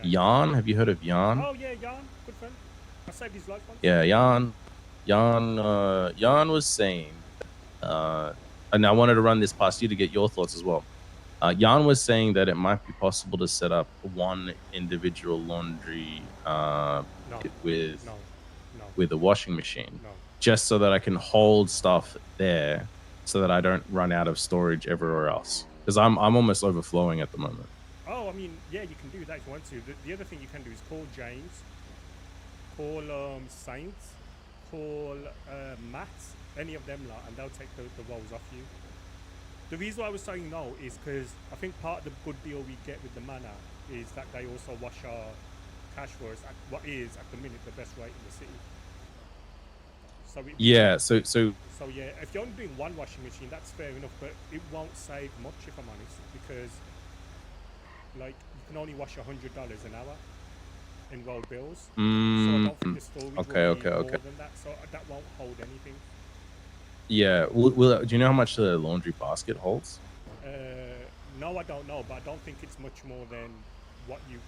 Jan. Have you heard of Jan? Oh yeah, Jan, good friend. I saved his life once. Yeah, Jan was saying, and I wanted to run this past you to get your thoughts as well. Jan was saying that it might be possible to set up one individual laundry with a washing machine, just so that I can hold stuff there, so that I don't run out of storage everywhere else. Because I'm almost overflowing at the moment. Oh, I mean, yeah, you can do that if you want to. The other thing you can do is call James, call Saints, call Matt, any of them, and they'll take the rolls off you. The reason why I was saying no is because I think part of the good deal we get with the Manor is that they also wash our cash for us at what is, at the minute, the best rate in the city. So Yeah, so yeah, if you're only doing one washing machine, that's fair enough, but it won't save much, if I'm honest, because like you can only wash $100 an hour in rolled bills. So I don't think the storage will be more than that, so that won't hold anything. Yeah, do you know how much the laundry basket holds? No, I don't know, but I don't think it's much more than what your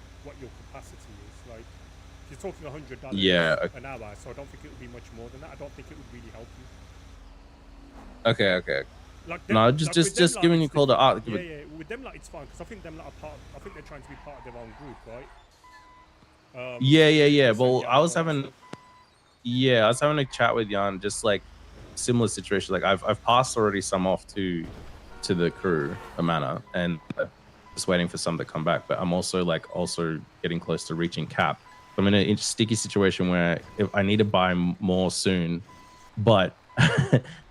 capacity is. Like, if you're talking $100 an hour, so I don't think it would be much more than that. I don't think it would really help you. Okay. Like No, just giving you a call to art. Yeah. With them, like, it's fine because I think them, like, I think they're trying to be part of their own group, right? Yeah. Well, I was having a chat with Jan, just like similar situation. Like I've passed already some off to the crew, the Manor, and just waiting for some to come back. But I'm also getting close to reaching cap. I'm in a sticky situation where if I need to buy more soon, but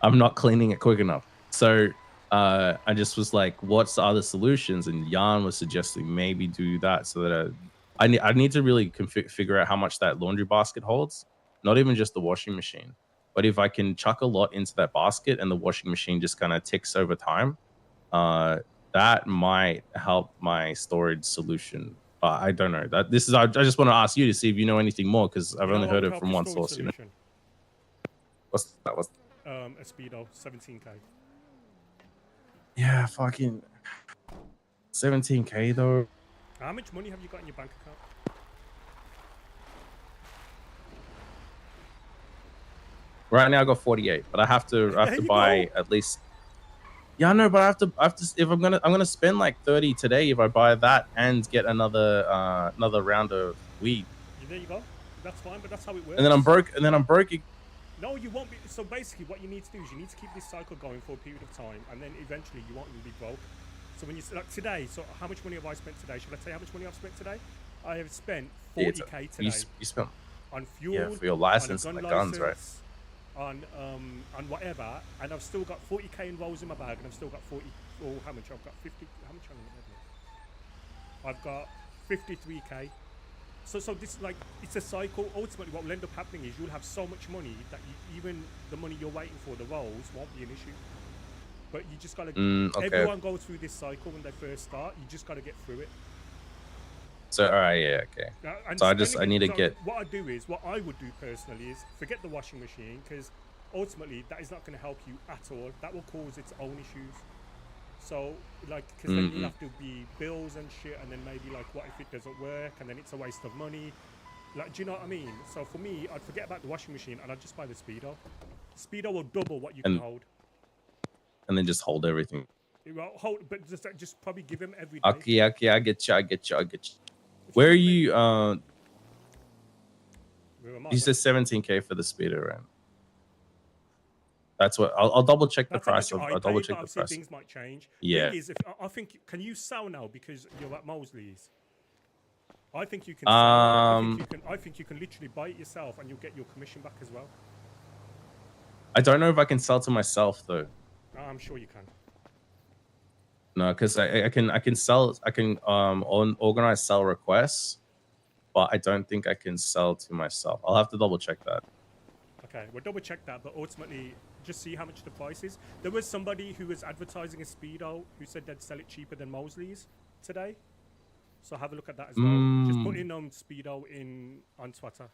I'm not cleaning it quick enough. So I just was like, what's the other solutions? And Jan was suggesting maybe do that so that I need to really figure out how much that laundry basket holds, not even just the washing machine. But if I can chuck a lot into that basket and the washing machine just kind of ticks over time, that might help my storage solution. I don't know. I just want to ask you to see if you know anything more, because I've only heard it from one source. You know. What's that? A Speedo, 17K. Yeah, fucking 17K though. How much money have you got in your bank account? Right now I got 48, but I have to buy at least. Yeah, I know, but I have to. If I'm gonna spend like 30 today if I buy that and get another round of weed. There you go. That's fine, but that's how it works. And then I'm broke. No, you won't be. So basically, what you need to do is you need to keep this cycle going for a period of time, and then eventually you won't even be broke. So when you like today, so how much money have I spent today? Should I tell you how much money I've spent today? I have spent 40K today. You spent on fuel, yeah, for your license and the guns, right? On whatever, and I've still got 40K in rolls in my bag, and I've still got 40. Oh, how much? I've got 50. How much? I've got 53K. So this, like, it's a cycle. Ultimately, what will end up happening is you'll have so much money that even the money you're waiting for, the rolls, won't be an issue. But you just gotta. Everyone goes through this cycle when they first start. You just gotta get through it. So all right, yeah, okay. So I need to get. What I would do personally is forget the washing machine, because ultimately that is not going to help you at all. That will cause its own issues. So like, because then you'll have to be bills and shit, and then maybe like, what if it doesn't work, and then it's a waste of money. Like, do you know what I mean? So for me, I'd forget about the washing machine and I'd just buy the Speedo. Speedo will double what you can hold. And then just hold everything. Well, but just probably give him every day. Okay, I get you. Where are you? You said 17K for the Speedo, right? That's what I'll double check the price. I'll double check the price. Things might change. Yeah. I think, can you sell now because you're at Mosley's? I think you can. I think you can literally buy it yourself, and you'll get your commission back as well. I don't know if I can sell to myself though. I'm sure you can. No, because I can sell. I can organize sell requests, but I don't think I can sell to myself. I'll have to double check that. Okay, we'll double check that, but ultimately, just see how much the price is. There was somebody who was advertising a Speedo who said they'd sell it cheaper than Mosley's today. So have a look at that as well. Just put in Speedo on Twitter.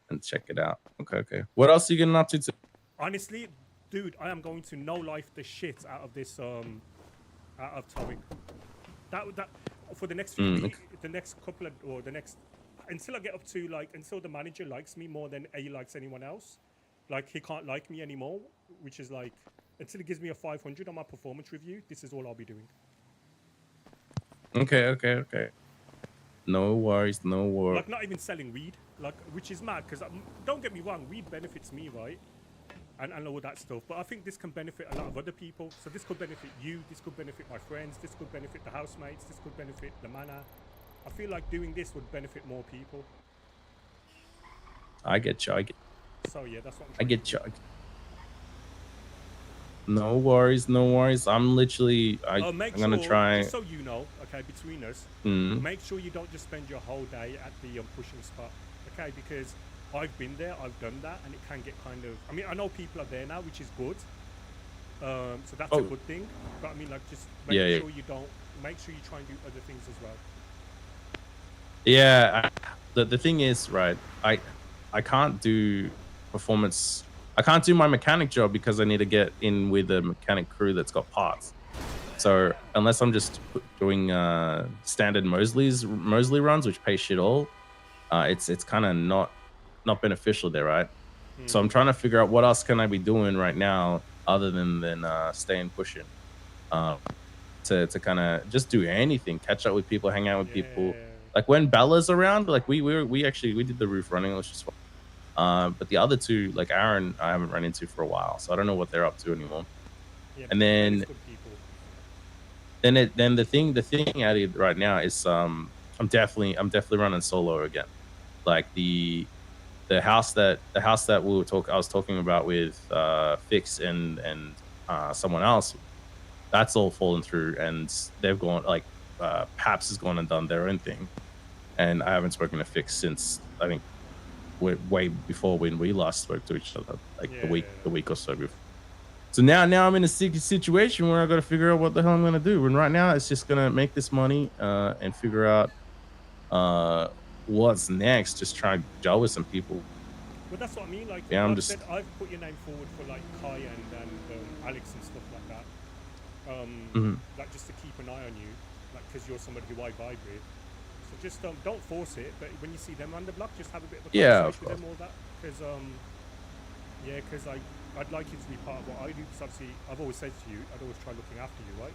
And check it out. Okay. What else are you getting up to? Honestly, dude, I am going to no life the shit out of this out of towing. That for the next few weeks, the next couple of, or the next, until I get up to like, until the manager likes me more than he likes anyone else. Like he can't like me anymore, which is like, until he gives me a 500 on my performance review, this is all I'll be doing. Okay. No worries. Like not even selling weed, like, which is mad, because don't get me wrong, weed benefits me, right? And all that stuff, but I think this can benefit a lot of other people. So this could benefit you, this could benefit my friends, this could benefit the housemates, this could benefit the manor. I feel like doing this would benefit more people. I get you. So yeah, that's what I get you. No worries. I'm literally I'm gonna try. Just so you know, okay, between us, make sure you don't just spend your whole day at the pushing spot, okay? Because I've been there, I've done that, and it can get kind of. I mean, I know people are there now, which is good. So that's a good thing. But I mean, like, just make sure you don't. Make sure you try and do other things as well. Yeah, the thing is, right? I can't do performance. I can't do my mechanic job because I need to get in with a mechanic crew that's got parts. So unless I'm just doing standard Mosley runs, which pay shit all, it's kind of not beneficial there, right? So I'm trying to figure out what else can I be doing right now other than staying pushing, to kind of just do anything, catch up with people, hang out with people. Like when Bella's around, like we did the roof running, it was just fun. But the other two, like Aaron, I haven't run into for a while, so I don't know what they're up to anymore. Yeah, and then the thing Adey right now is I'm definitely running solo again. Like the house that I was talking about with Fix and someone else, that's all fallen through, and they've gone like Paps has gone and done their own thing, and I haven't spoken to Fix since I think way before when we last spoke to each other, like the week or so before. So now I'm in a sticky situation where I got to figure out what the hell I'm gonna do. And right now it's just gonna make this money and figure out what's next. Just try and gel with some people. Well, that's what I mean. Like, yeah, I've put your name forward for like Kai and Alex and stuff like that. Like just to keep an eye on you, like because you're somebody who I vibe with. So just don't force it. But when you see them on the block, just have a bit of a conversation with them, all that. Because because I'd like you to be part of what I do. Because obviously I've always said to you, I'd always try looking after you, right?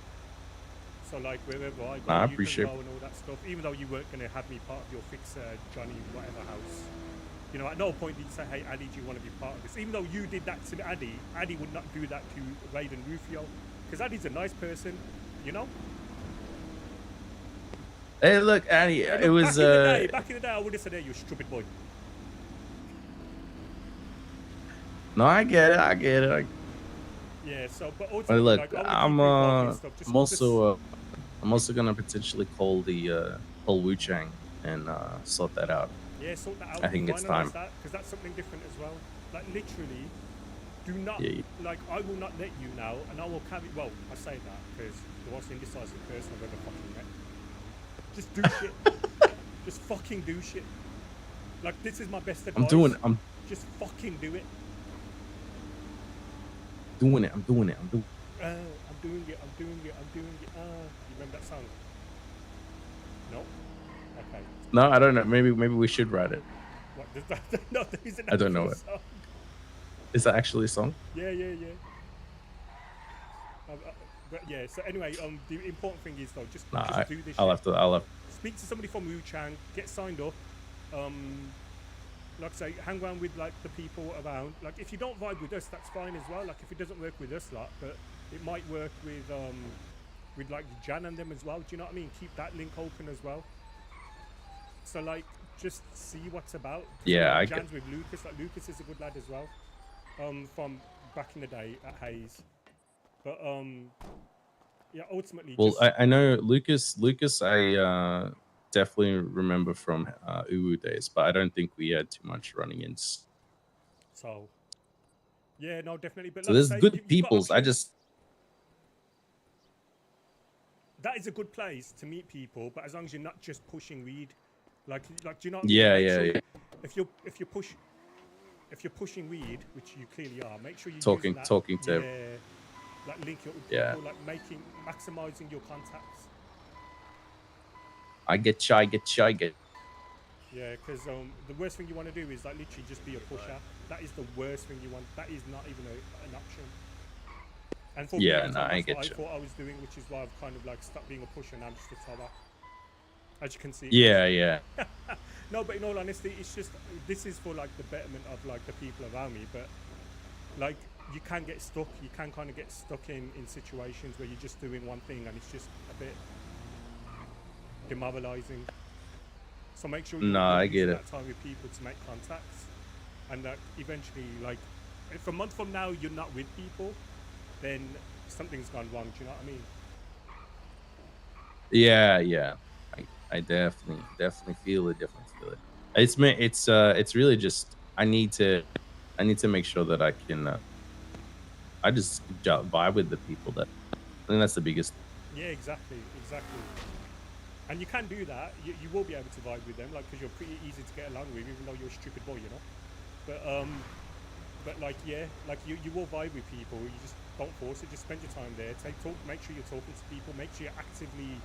So like wherever I go, you can go and all that stuff. Even though you weren't going to have me part of your Fixer, Johnny, whatever house. You know, at no point did you say, hey, Adey, do you want to be part of this? Even though you did that to Adey would not do that to Raiden Rufio. Because Adey's a nice person, you know? Hey, look, Adey, it was... Back in the day, I would have said, hey, you stupid boy. No, I get it. Yeah, so, but ultimately, look, like, I'm also gonna potentially call the Wu Chang and sort that out. Yeah, sort that out. I think it's time. Because that's something different as well. Like, literally, do not, like, I will not let you now, and I will carry, well, I say that because the most indecisive person I've ever fucking met. Just do shit. Just fucking do shit. Like, this is my best advice. Just fucking do it. I'm doing it. I'm doing it. You remember that song? No? Okay. No, I don't know. Maybe we should write it. What does that? No, there's an I don't know it. Song. Is that actually a song? Yeah. But yeah. So anyway, the important thing is though, just do this. I'll have. Speak to somebody from Wu Chang. Get signed up. Like I say, hang around with like the people around. Like if you don't vibe with us, that's fine as well. Like if it doesn't work with us, like, but it might work with like Jan and them as well. Do you know what I mean? Keep that link open as well. So like, just see what's about. Yeah, I Jan's with Lucas. Like Lucas is a good lad as well. From back in the day at Hayes. But yeah, ultimately. Well, I know Lucas. definitely remember from Uwu days, but I don't think we had too much running ins. So, yeah, no, definitely. But So like I there's say, good you've got peoples. I options. just That is a good place to meet people, but as long as you're not just pushing weed, like do you know what I mean? yeah, Make yeah, sure yeah. if you're pushing weed, which you clearly are, make sure you're Talking using that, to like link it with Yeah. people, like maximizing your contacts. I get you. Yeah, because the worst thing you want to do is like literally just be a pusher. That is the worst thing you want. That is not even an option. And for me, Yeah, at the no, time, I that's what get I you. thought I was doing, which is why I've kind of like stopped being a pusher and I'm just a tower. As you can see. Yeah, yeah. No, but in all honesty, it's just this is for like the betterment of like the people around me. But like you can get stuck. You can kind of get stuck in situations where you're just doing one thing and it's just a bit demoralizing. So make sure you're I get using it. that time with people to make contacts, and that eventually, like, if a month from now you're not with people, then something's gone wrong. Do you know what I mean? Yeah, yeah. I definitely feel it. It's really just I need to make sure that I can I just vibe with the people. That I think that's the biggest. Yeah, exactly. And you can do that. You will be able to vibe with them, like, because you're pretty easy to get along with, even though you're a stupid boy, you know. But like, yeah, like you will vibe with people. You just don't force it. Just spend your time there. Make sure you're talking to people. Make sure you're actively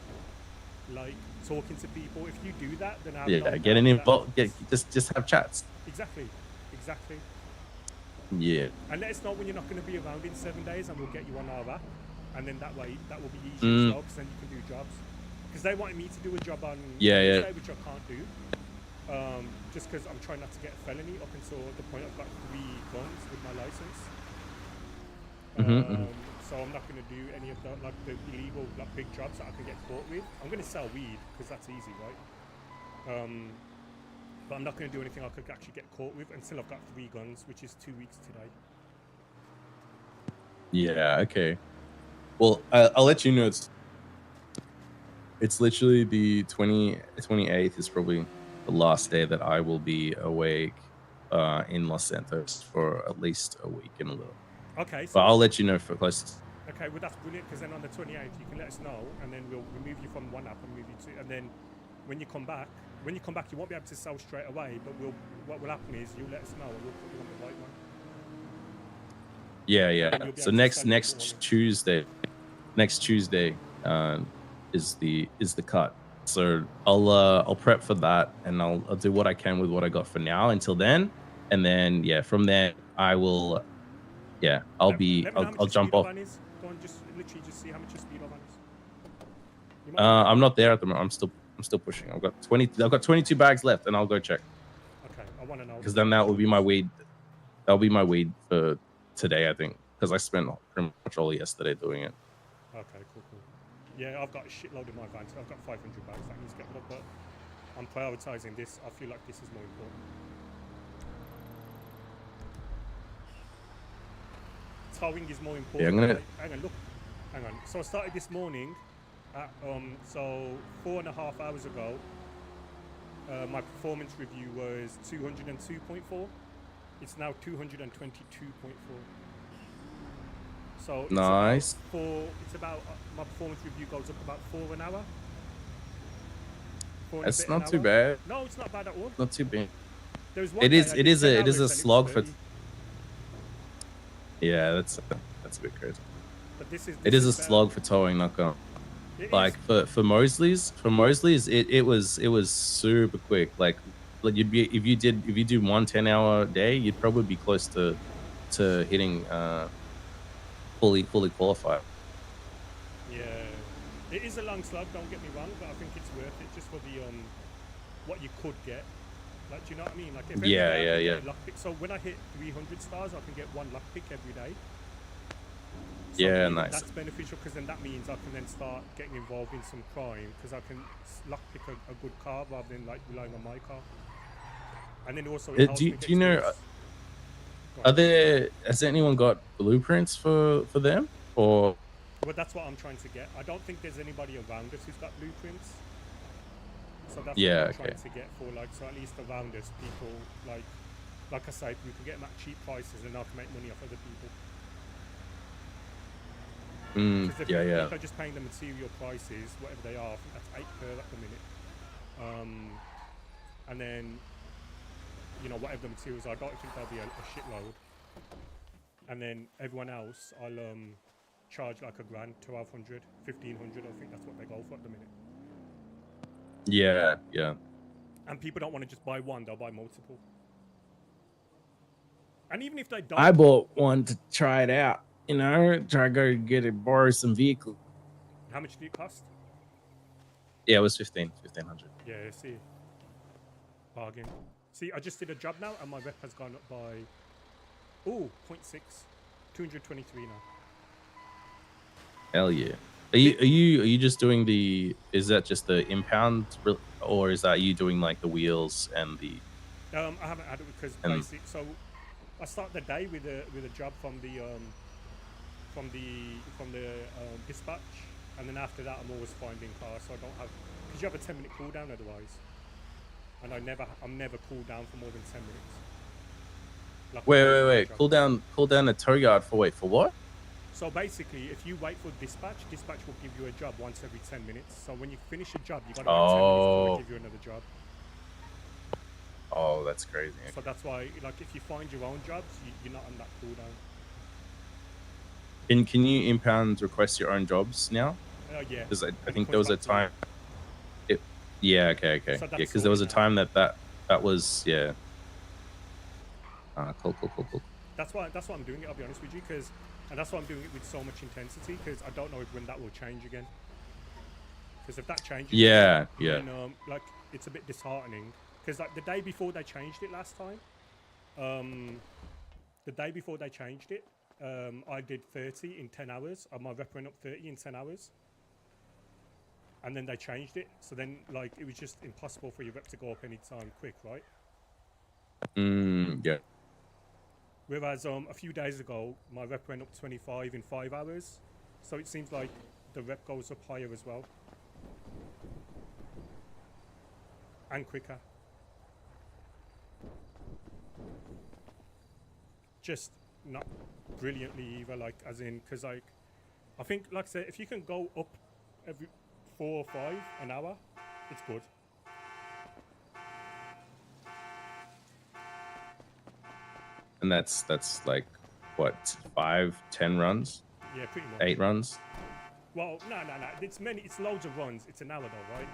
like talking to people. If you do that, then Getting involved. Just have chats. Exactly. Yeah. And let us know when you're not going to be around in 7 days, and we'll get you on our app. And then that way, that will be easier as well, because then you can do jobs. Because they wanted me to do a job on Tuesday, which I can't do. Just because I'm trying not to get a felony up until the point I've got 3 guns with my license. So I'm not going to do any of the illegal big jobs that I can get caught with. I'm going to sell weed because that's easy, right? But I'm not going to do anything I could actually get caught with until I've got 3 guns, which is 2 weeks today. Yeah. Okay. Well, I'll let you know. It's literally the 28th is probably the last day that I will be awake in Los Santos for at least a week and a little. Okay. So but I'll let you know for close. Okay, well that's brilliant, because then on the 28th you can let us know, and then we'll remove you from one app and move you to, and then when you come back you won't be able to sell straight away, but what will happen is you'll let us know and we'll put you on the right one. Yeah. So next Tuesday is the cut. So I'll prep for that, and I'll do what I can with what I got for now until then, and then from there I will I'll jump off. Go on, just literally just see how much your speed of is. I'm not there at the moment. I'm still pushing. I've got 22 bags left, and I'll go check. Okay, I want to know. Because then that will be my weed. That'll be my weed for today, I think. Because I spent pretty much all yesterday doing it. Okay, cool. Yeah, I've got a shitload in my van, so I've got 500 bags that needs to get rid of, but I'm prioritizing this. I feel like this is more important. Towing is more important. Yeah, Hang on. So I started this morning at, so 4.5 hours ago, my performance review was 202.4. It's now 222.4. So nice. It's about my performance review goes up about 4 an hour. That's not too bad. No, it's not bad at all. Not too bad. It is a slog for. Yeah, that's a bit crazy. But this is a slog for towing, not going. Like for Mosley's, it was super quick. Like you'd be if you do 1 10-hour day, you'd probably be close to hitting fully qualified. Yeah, it is a long slog. Don't get me wrong, but I think it's worth it just for the what you could get. Like, do you know what I mean? Like, if yeah. Lockpick. So when I hit 300 stars, I can get 1 lockpick every day. So yeah, nice. That's beneficial, because then that means I can then start getting involved in some crime, because I can lockpick a good car rather than like relying on my car. And then also, do you know? Has anyone got blueprints for them, or? Well, that's what I'm trying to get. I don't think there's anybody around us who's got blueprints. So that's Yeah, what we're okay. trying to get for, like, so at least around us, people, like I say, we can get them at cheap prices and I can make money off other people. Because if they're just paying the material prices, whatever they are, I think that's 8 per at the minute. And then, you know, whatever the materials are, I don't think there'll be a shitload. And then everyone else, I'll charge like $1,000, 1,200, 1,500. I think that's what they go for at the minute. Yeah, yeah. And people don't want to just buy one; they'll buy multiple. And even if they don't, I bought one to try it out. You know, try to go get it, borrow some vehicle. How much did it cost? Yeah, it was 1,500. Yeah, see, bargain. See, I just did a job now, and my rep has gone up by 0.6, 223 now. Hell yeah. Are you just doing the? Is that just the impound, or is that you doing like the wheels and the? I haven't had it because basic. So I start the day with a job from the dispatch, and then after that I'm always finding cars, so I don't have, because you have a 10-minute cooldown otherwise, and I'm never cooled down for more than 10 minutes. Like Wait. Cool down the tow yard for what? So basically, if you wait for dispatch will give you a job once every 10 minutes. So when you finish a job, you got to wait 10 minutes before they give you another job. Oh, that's crazy. So that's why, like, if you find your own jobs, you're not on that cooldown. Can you impound request your own jobs now? Yeah. Because I think there was a time. Yeah. Okay. So Yeah, because there was a time that was Cool. That's why I'm doing it. I'll be honest with you, and that's why I'm doing it with so much intensity, because I don't know when that will change again. Because if that changes, then, like, it's a bit disheartening. Because like the day before they changed it last time, I did 30 in 10 hours. My rep went up 30 in 10 hours. And then they changed it. So then, like, it was just impossible for your rep to go up any time quick, right? Yeah. Whereas a few days ago, my rep went up 25 in 5 hours. So it seems like the rep goes up higher as well. And quicker. Just not brilliantly either, like, as in, because, like, I think, like I said, if you can go up every 4 or 5 an hour, it's good. And that's like what, 5-10 runs? Yeah, pretty much. 8 runs? Well, no. It's loads of runs. It's an hour though, right?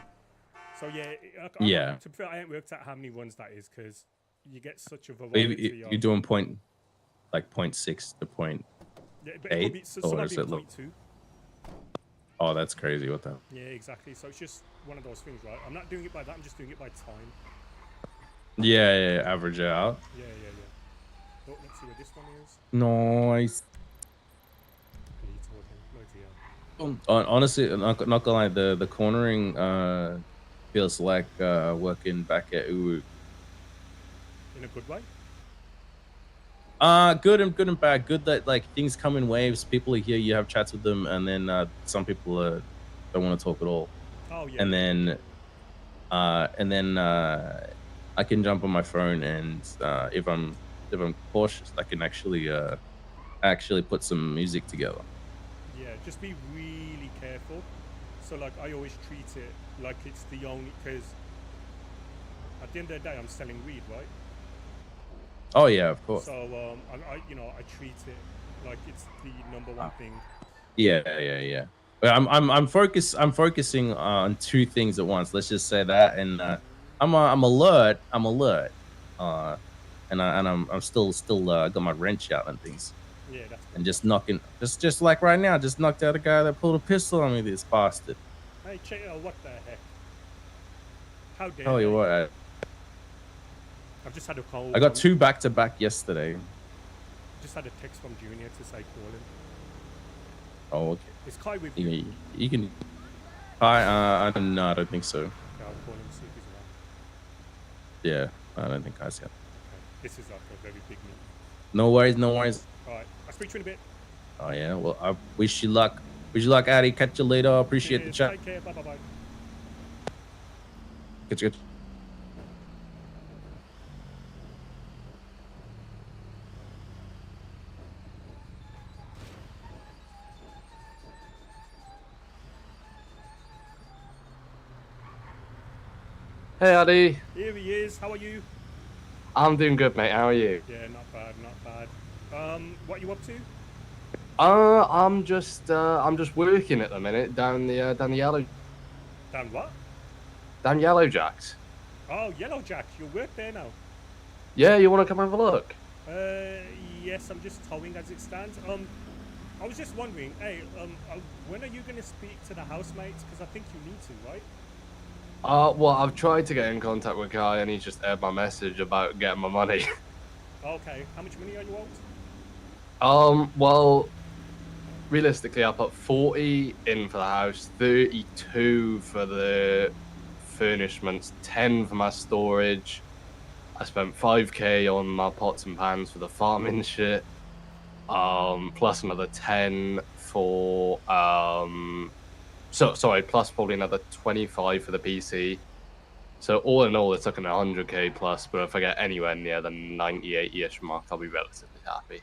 So yeah. To be fair, I ain't worked out how many runs that is, because you get such a variety. You're doing 0.6 to 0.8, yeah, but it could be, so or is it 0.2? Oh, that's crazy. What the? Yeah, exactly. So it's just one of those things, right? I'm not doing it by that. I'm just doing it by time. Yeah. Average it out. Yeah. Oh, let's see where this one is. Nice. Honestly, not gonna lie, the cornering feels like working back at Uwu. In a good way? Good and bad. Good that, like, things come in waves. People are here, you have chats with them, and then some people don't want to talk at all. Oh yeah. And then I can jump on my phone, and if I'm cautious, I can actually put some music together. Yeah, just be really careful. So, like, I always treat it like it's the only, because at the end of the day, I'm selling weed, right? Oh yeah, of course. So I treat it like it's the number one thing. Yeah. But I'm focusing on 2 things at once. Let's just say that, and I'm alert. And I'm still got my wrench out and things. Yeah, that's and just knocking, just like right now, just knocked out a guy that pulled a pistol on me. This bastard. Hey, what the heck? How dare Tell you what, I've just had a call. I got 2 back-to-back yesterday. Just had a text from Junior to say call him. Oh, okay. Is Kai with you? You can. I don't think so. Okay, I'll call him, see if he's around. Yeah, I don't think Kai's yet. Okay. This is like a very big meeting. No worries. Alright, I'll speak to you in a bit. Oh yeah, well, I wish you luck. Adey. Catch you later. Appreciate the chat. Take care. Bye. Good. Hey, Adey. Here he is. How are you? I'm doing good, mate. How are you? Yeah, not bad, not bad. What you up to? I'm just working at the minute down the yellow. Down what? Down Yellow Jacks. Oh, Yellow Jack. You work there now? Yeah, you want to come have a look? Yes. I'm just towing as it stands. I was just wondering. Hey, when are you gonna speak to the housemates? Because I think you need to, right? Well, I've tried to get in contact with Kai, and he's just aired my message about getting my money. Okay. How much money are you owed? Well, realistically, I put 40 in for the house, 32 for the furnishments, 10 for my storage. I spent 5k on my pots and pans for the farming shit. Plus another 10 for plus probably another 25 for the PC. So all in all, it's looking at 100k plus. But if I get anywhere near the 98-ish mark, I'll be relatively happy.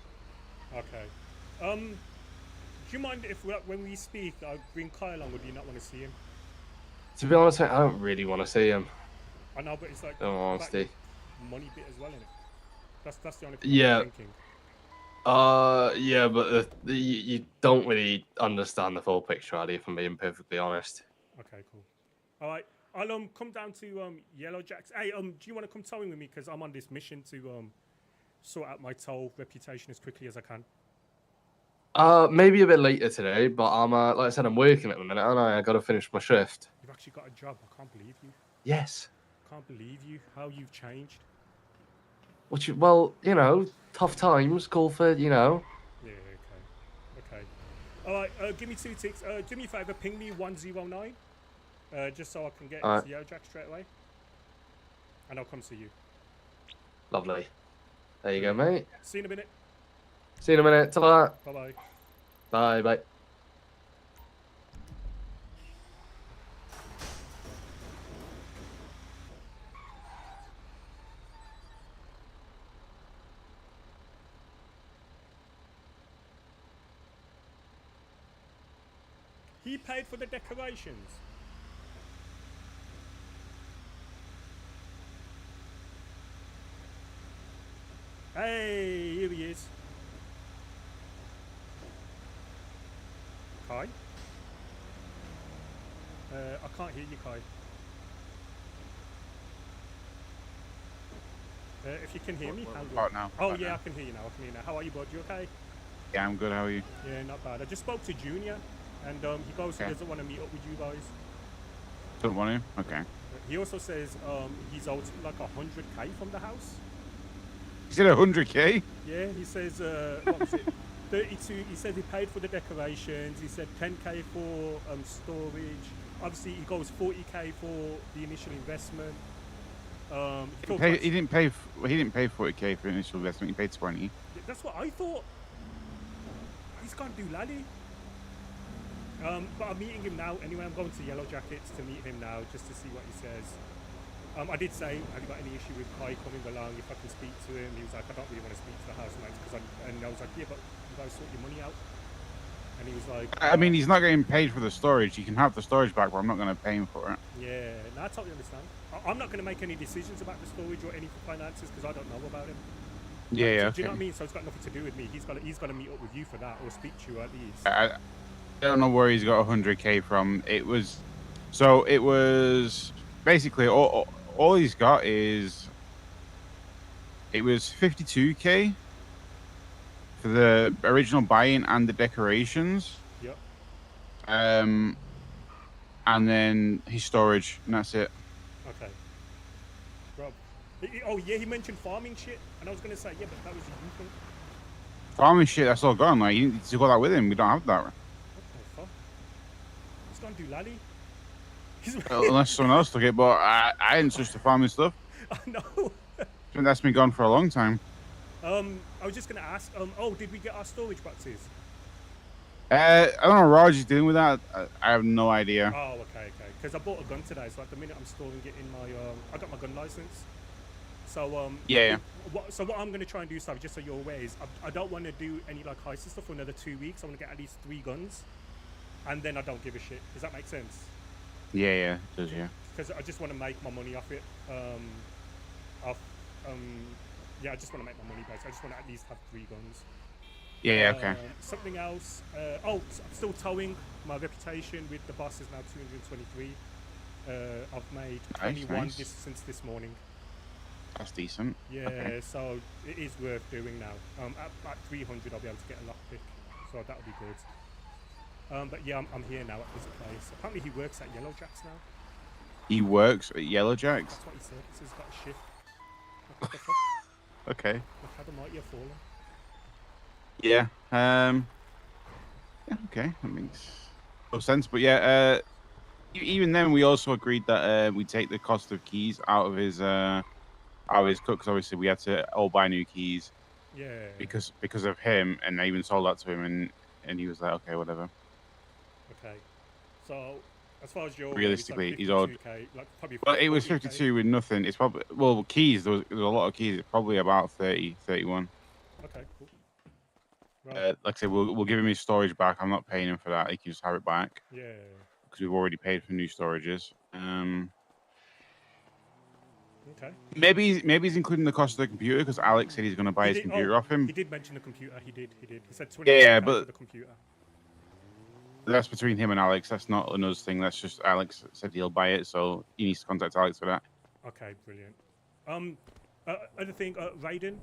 Okay. Do you mind if when we speak, I bring Kai along, or do you not want to see him? To be honest, I don't really want to see him. I know, but it's like in all honesty. Money bit as well, innit? That's the only thing Yeah. I'm thinking. Yeah, but you don't really understand the full picture, Adey, if I'm being perfectly honest. Okay, cool. All right, I'll come down to Yellow Jacks. Hey, do you want to come towing with me? Because I'm on this mission to sort out my toll reputation as quickly as I can. Maybe a bit later today, but I'm like I said, I'm working at the minute, and I got to finish my shift. You've actually got a job. I can't believe you. Yes. Can't believe you. How you've changed. Well, you know, tough times call for, you know. Yeah. Okay. All right. Give me 2 ticks. Do me a favor. Ping me 109. Just so I can get into Yellow Jack straight away. And I'll come see you. Lovely. There you go, mate. See you in a minute. See you in a minute. Ta-da. Bye-bye. Bye. He paid for the decorations. Hey, here he is. Kai? I can't hear you, Kai. If you can hear me, hang on. Now. Oh, yeah, I can hear you now. How are you, bud? You okay? Yeah, I'm good. How are you? Yeah, not bad. I just spoke to Junior, and he goes he doesn't want to meet up with you guys. Don't want to? Okay. He also says he's owed like 100k from the house. He said 100k? Yeah, he says, what was it? 32, he said he paid for the decorations, he said 10k for storage, obviously he goes 40k for the initial investment. He didn't pay 40k for initial investment, he paid 20. That's what I thought. He's gone do laddie. But I'm meeting him now anyway. I'm going to Yellow Jackets to meet him now just to see what he says. I did say, have you got any issue with Kai coming along, if I can speak to him? He was like, I don't really want to speak to the housemates, and I was like, yeah, but you guys sort your money out. And he was like, I mean, he's not getting paid for the storage. You can have the storage back, but I'm not going to pay him for it. yeah, no, I totally understand. I'm not going to make any decisions about the storage or any finances because I don't know about him. Yeah, Do you know what I mean? So it's got nothing to do with me. He's got to meet up with you for that, or speak to you at least. I don't know where he's got 100k from. It was basically all he's got is it was 52k for the original buy-in and the decorations. Yep. And then his storage, and that's it. Okay. Rob. Oh yeah, he mentioned farming shit, and I was gonna say yeah, but that was a you thing. Farming shit, that's all gone. Like, you need to go that with him. We don't have that. What the fuck? He's gonna do laddie. Unless someone else took it, but I didn't touch the farming stuff. I know. That's been gone for a long time. I was just gonna ask. Oh, did we get our storage boxes? I don't know. Raj is dealing with that. I have no idea. Oh, okay. because I bought a gun today, so at the minute I'm storing it in my I got my gun license. So Yeah. So what I'm gonna try and do, Sav, just so you're aware, is I don't want to do any like heist and stuff for another 2 weeks. I want to get at least 3 guns, and then I don't give a shit. Does that make sense? Yeah, it does, yeah. Because I just want to make my money off it. Yeah, I just want to make my money back. I just want to at least have 3 guns. Yeah, okay. Something else. I'm still towing. My reputation with the boss is now 223. I've made 21 since this morning. That's decent. Yeah, Okay. so it is worth doing now. At 300, I'll be able to get a lockpick, so that'll be good. But yeah, I'm here now at this place. Apparently, he works at Yellow Jacks now. He works at Yellow Jacks? That's what he said. He says he's got a shift. What the fuck? Okay. Look how the mighty have fallen. Yeah. Yeah, okay. That makes no sense. But yeah, even then, we also agreed that we take the cost of keys out of his cut, because obviously we had to all buy new keys. Yeah. Because of him, and I even sold that to him, and he was like, okay, whatever. Okay. So as far as you're Realistically, like he's owed. like probably. Well, it was 40K. 52 with nothing. It's probably keys. There was a lot of keys. It's probably about 30, 31. Okay, cool. Right. Like I said, we'll give him his storage back. I'm not paying him for that. He can just have it back. Yeah. Because we've already paid for new storages. Okay. Maybe he's including the cost of the computer because Alex said he's going to buy his computer off him. He did mention the computer. He did. He said 20. Yeah, for but the computer. that's between him and Alex. That's not another thing. That's just Alex said he'll buy it, so he needs to contact Alex for that. Okay, brilliant. Other thing, Raiden,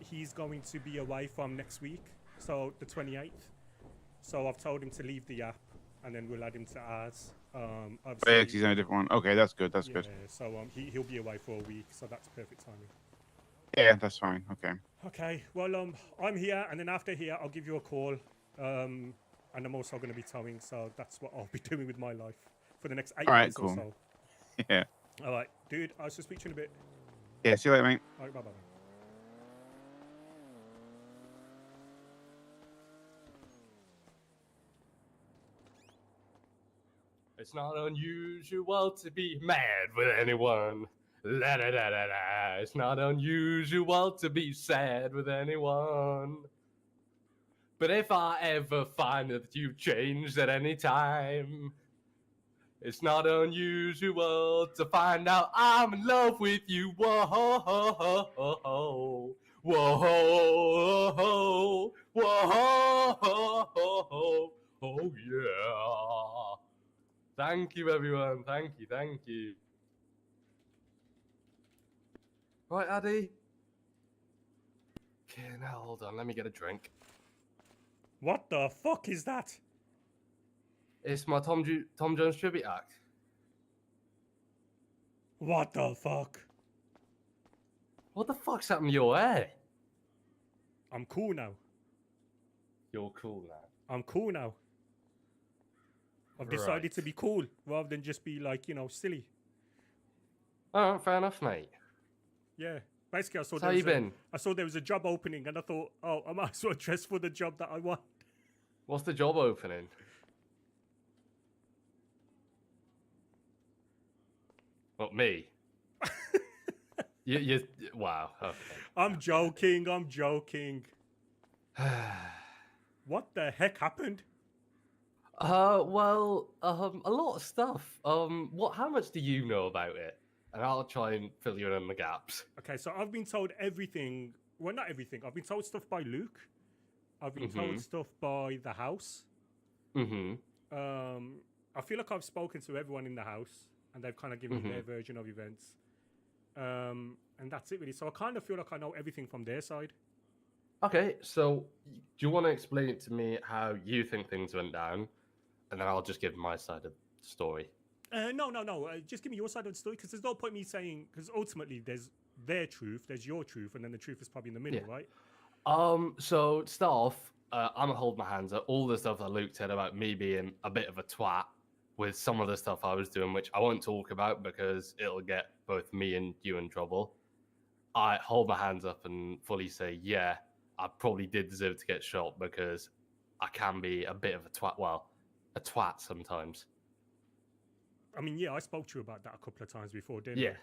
he's going to be away from next week, so the 28th. So I've told him to leave the app, and then we'll add him to ours. Yeah, he's in a different one. Okay, that's good. That's good. So he'll be away for a week, so that's perfect timing. Yeah, that's fine. Okay. Okay. Well, I'm here, and then after here, I'll give you a call. And I'm also going to be towing, so that's what I'll be doing with my life for the next 8 months cool. or so. Yeah. All right, dude. I shall speak to you in a bit. Yeah. See you later, mate. All right. Bye. It's not unusual to be mad with anyone. La da da da da. It's not unusual to be sad with anyone. But if I ever find that you've changed at any time, it's not unusual to find out I'm in love with you. Whoa, whoa, whoa, whoa, whoa, oh yeah. Thank you, everyone. Thank you. Right, Adey. Okay, now hold on. Let me get a drink. What the fuck is that? It's my Tom Jones tribute act. What the fuck? What the fuck's happened to your hair? I'm cool now. You're cool now. I'm cool now. I've decided to be cool rather than just be like, silly. Oh, fair enough, mate. Yeah. Basically, I saw there was a job opening, and I thought, oh, I might as well dress for the job that I want. What's the job opening? What, me? you wow. Okay. I'm joking. What the heck happened? Well, a lot of stuff. How much do you know about it? And I'll try and fill you in on the gaps. Okay, so I've been told everything. Well, not everything. I've been told stuff by Luke. I've been told stuff by the house. I feel like I've spoken to everyone in the house, and they've kind of given me their version of events. And that's it, really. So I kind of feel like I know everything from their side. Okay, so do you want to explain it to me how you think things went down? And then I'll just give my side of the story. No. Just give me your side of the story, because there's no point me saying, because ultimately there's their truth, there's your truth, and then the truth is probably in the middle, right? So to start off, I'm gonna hold my hands up. All the stuff that Luke said about me being a bit of a twat with some of the stuff I was doing, which I won't talk about because it'll get both me and you in trouble. I hold my hands up and fully say, yeah, I probably did deserve to get shot because I can be a bit of a twat. Well, a twat sometimes. I mean, yeah, I spoke to you about that a couple of times before, didn't Yeah,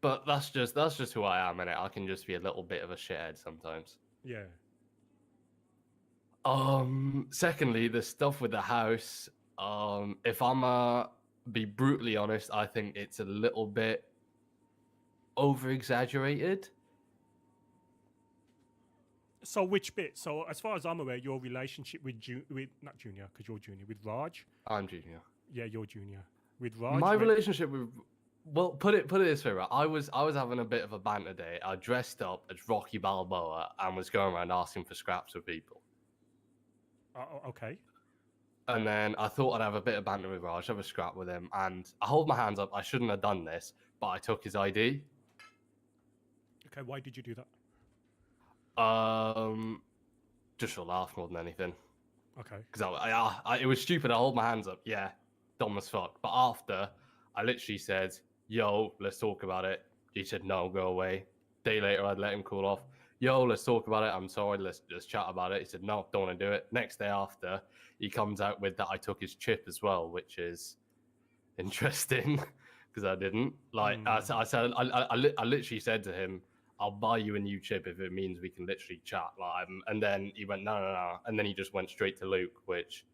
but that's just who I am, and I can just be a little bit of a shithead sometimes. I? Yeah. Secondly, the stuff with the house. If I'm be brutally honest, I think it's a little bit over exaggerated. So which bit? So as far as I'm aware, your relationship with not Junior, because you're Junior, with Raj. I'm Junior. Yeah, you're Junior. With Raj. My relationship with, well, put it this way, right? I was having a bit of a banter day. I dressed up as Rocky Balboa and was going around asking for scraps with people. Okay. And then I thought I'd have a bit of banter with Raj, have a scrap with him, and I hold my hands up. I shouldn't have done this, but I took his ID. Okay, why did you do that? Just for a laugh more than anything. Okay. Because it was stupid. I hold my hands up. Yeah, dumb as fuck. But after, I literally said, "Yo, let's talk about it." He said, "No, go away." Day later, I'd let him cool off. "Yo, let's talk about it. I'm sorry. Let's chat about it." He said, "No, don't want to do it." Next day after, he comes out with that I took his chip as well, which is interesting because I didn't. Like I said, I literally said to him, "I'll buy you a new chip if it means we can literally chat." Like, and then he went, no, and then he just went straight to Luke, which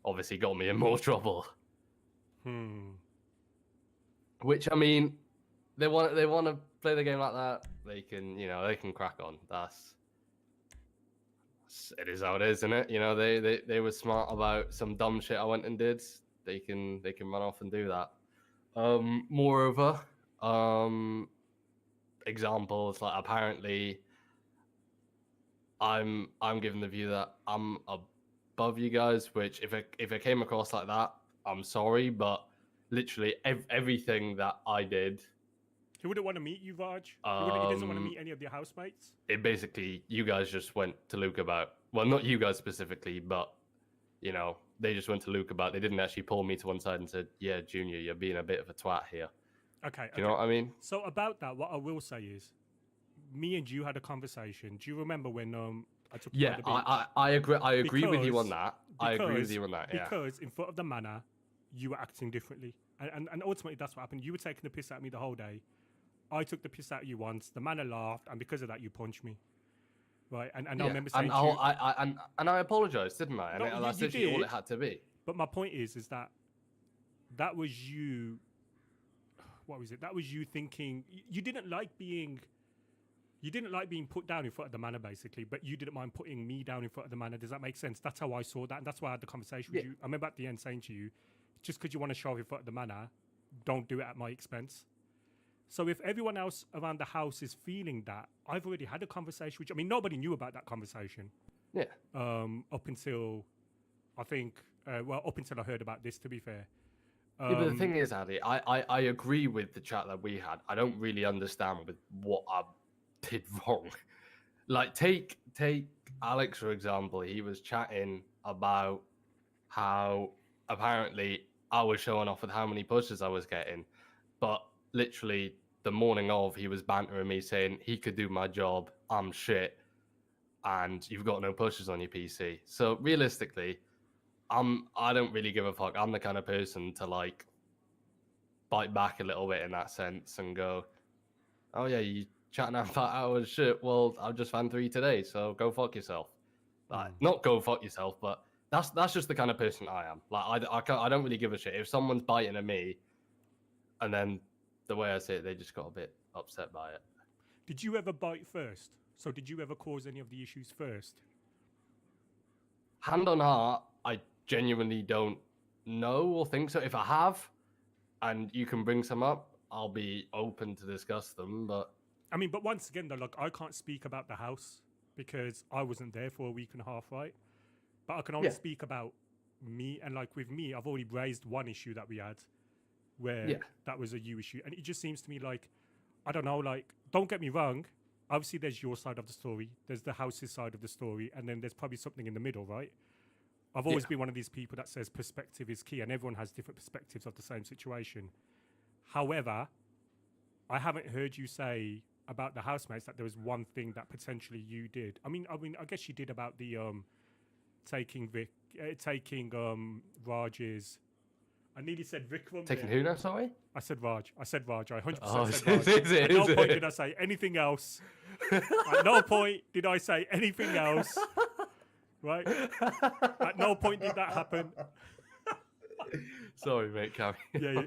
obviously got me in more trouble. Which, I mean, they want to play the game like that. They can, they can crack on. It is how it is, isn't it? They were smart about some dumb shit I went and did. They can run off and do that. Moreover, examples like apparently I'm given the view that I'm above you guys, which if it came across like that, I'm sorry, but literally everything that I did. He wouldn't want to meet you, Raj. He doesn't want to meet any of your housemates. It basically, you guys just went to Luke about. Well, not you guys specifically, but they just went to Luke about. They didn't actually pull me to one side and said, "Yeah, Junior, you're being a bit of a twat here." Okay. Do you know what I mean? So about that, what I will say is, me and you had a conversation. Do you remember when I took you Yeah, to the beach? I agree. I agree with you on that. I agree with you on that. Yeah. Because in front of the Manor, you were acting differently, and ultimately that's what happened. You were taking the piss out of me the whole day. I took the piss out of you once. The Manor laughed, and because of that, you punched me. Right, and I remember saying to you, I apologized, didn't I? And no, that's you literally all did. it had to be. But my point is that was you. What was it? That was you thinking you didn't like being put down in front of the Manor, basically, but you didn't mind putting me down in front of the Manor. Does that make sense? That's how I saw that, and that's why I had the conversation with you. I remember at the end saying to you, just because you want to show off in front of the Manor, don't do it at my expense. So if everyone else around the house is feeling that, I've already had a conversation with you. I mean, nobody knew about that conversation. Yeah. Up until, I think, up until I heard about this, to be fair. Yeah, but the thing is, Adey, I agree with the chat that we had. I don't really understand with what I did wrong. Like, take Alex, for example. He was chatting about how apparently I was showing off with how many pushes I was getting. But literally the morning of, he was bantering me saying he could do my job, I'm shit, and you've got no pushes on your PC. So realistically, I don't really give a fuck. I'm the kind of person to like bite back a little bit in that sense and go, "Oh yeah, you chatting about hours shit. Well, I've just found 3 today, so go fuck yourself." Like, not go fuck yourself, but that's just the kind of person I am. Like, I don't really give a shit if someone's biting at me, and then the way I say it, they just got a bit upset by it. Did you ever bite first? So did you ever cause any of the issues first? Hand on heart, I genuinely don't know or think so. If I have, and you can bring some up, I'll be open to discuss them. But I mean, but once again, though, like, I can't speak about the house because I wasn't there for a week and a half, right? But I can only speak about me, and like with me, I've already raised one issue that we had, where that was a you issue, and it just seems to me like, I don't know, like, don't get me wrong, obviously there's your side of the story, there's the house's side of the story, and then there's probably something in the middle, right? I've always been one of these people that says perspective is key, and everyone has different perspectives of the same situation. However, I haven't heard you say about the housemates that there was one thing that potentially you did. I mean, I guess you did about the taking Raj's I nearly said Vikram. Taking there. who now? Sorry. I said Raj. I 100% Oh, said Raj. is it? At no Is it? point did I say anything else. At no point did I say anything else. Right? At no point did that happen. Sorry, mate. Carry Yeah.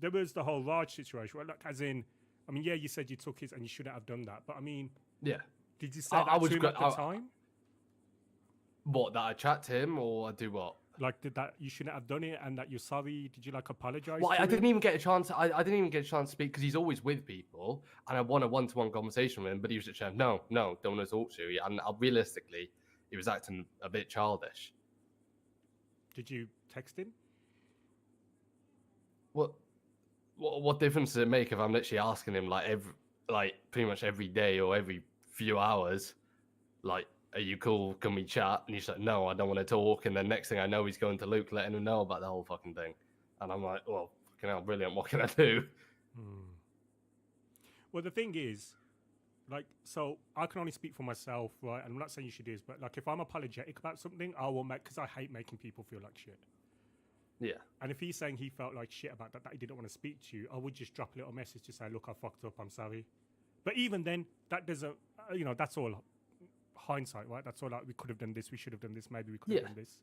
There was the whole Raj situation. Right? Like, as in, I mean, yeah, you said you took his and you shouldn't have done that. But I mean, yeah. Did you say that to him at the time? What, that I chat to him or I do what? Like, did that you shouldn't have done it and that you're sorry? Did you like apologize? Well, to I didn't him? even get a chance. I didn't even get a chance to speak because he's always with people, and I want a one-to-one conversation with him. But he was just saying, no, don't want to talk to you. And realistically, he was acting a bit childish. Did you text him? What difference does it make if I'm literally asking him like pretty much every day or every few hours, like, are you cool? Can we chat? And he's like, no, I don't want to talk. And then next thing I know, he's going to Luke, letting him know about the whole fucking thing. And I'm like, well, fucking hell, brilliant. What can I do? Well, the thing is, like, so I can only speak for myself, right? And I'm not saying you should do this, but like, if I'm apologetic about something, I will because I hate making people feel like shit. Yeah. And if he's saying he felt like shit about that he didn't want to speak to you, I would just drop a little message to say, look, I fucked up, I'm sorry. But even then, that doesn't, that's all hindsight, right? That's all like, we could have done this, we should have done this, maybe we could have done this.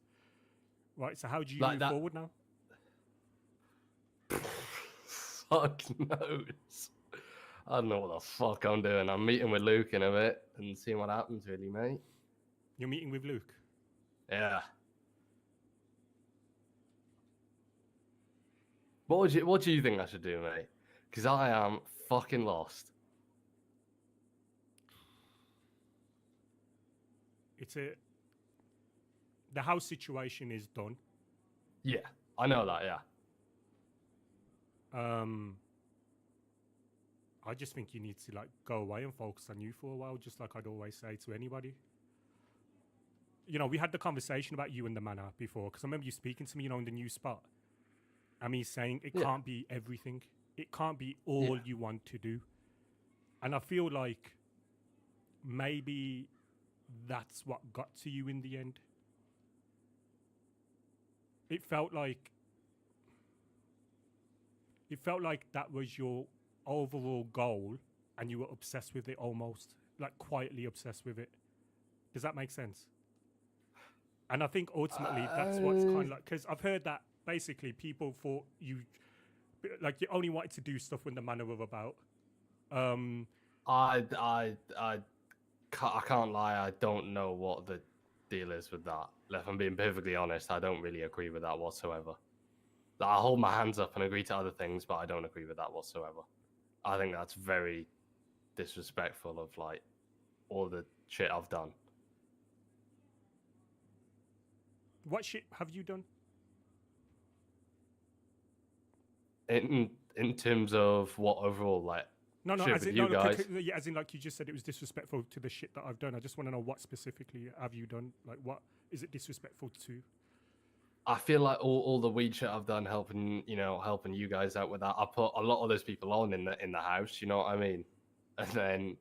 Right, so how do you move forward now? Fuck knows. I don't know what the fuck I'm doing. I'm meeting with Luke in a bit and seeing what happens, really, mate. You're meeting with Luke? Yeah. What do you think I should do, mate? Because I am fucking lost. The house situation is done. Yeah, I know that, yeah. I just think you need to like go away and focus on you for a while, just like I'd always say to anybody. We had the conversation about you and the Manor before, because I remember you speaking to me, in the new spot. And me saying it can't be everything. It can't be all you want to do. And I feel like maybe that's what got to you in the end. It felt like that was your overall goal and you were obsessed with it almost, like quietly obsessed with it. Does that make sense? And I think ultimately that's what's kind of like, because I've heard that basically people thought you only wanted to do stuff when the Manor were about. I can't lie, I don't know what the deal is with that. If I'm being perfectly honest, I don't really agree with that whatsoever. I hold my hands up and agree to other things, but I don't agree with that whatsoever. I think that's very disrespectful of like all the shit I've done. What shit have you done? In terms of what overall, like, no, shit as with in, you guys. as in, like you just said, it was disrespectful to the shit that I've done. I just want to know what specifically have you done? Like, what is it disrespectful to? I feel like all the weed shit I've done helping you guys out with that. I put a lot of those people on in the house, you know what I mean? And then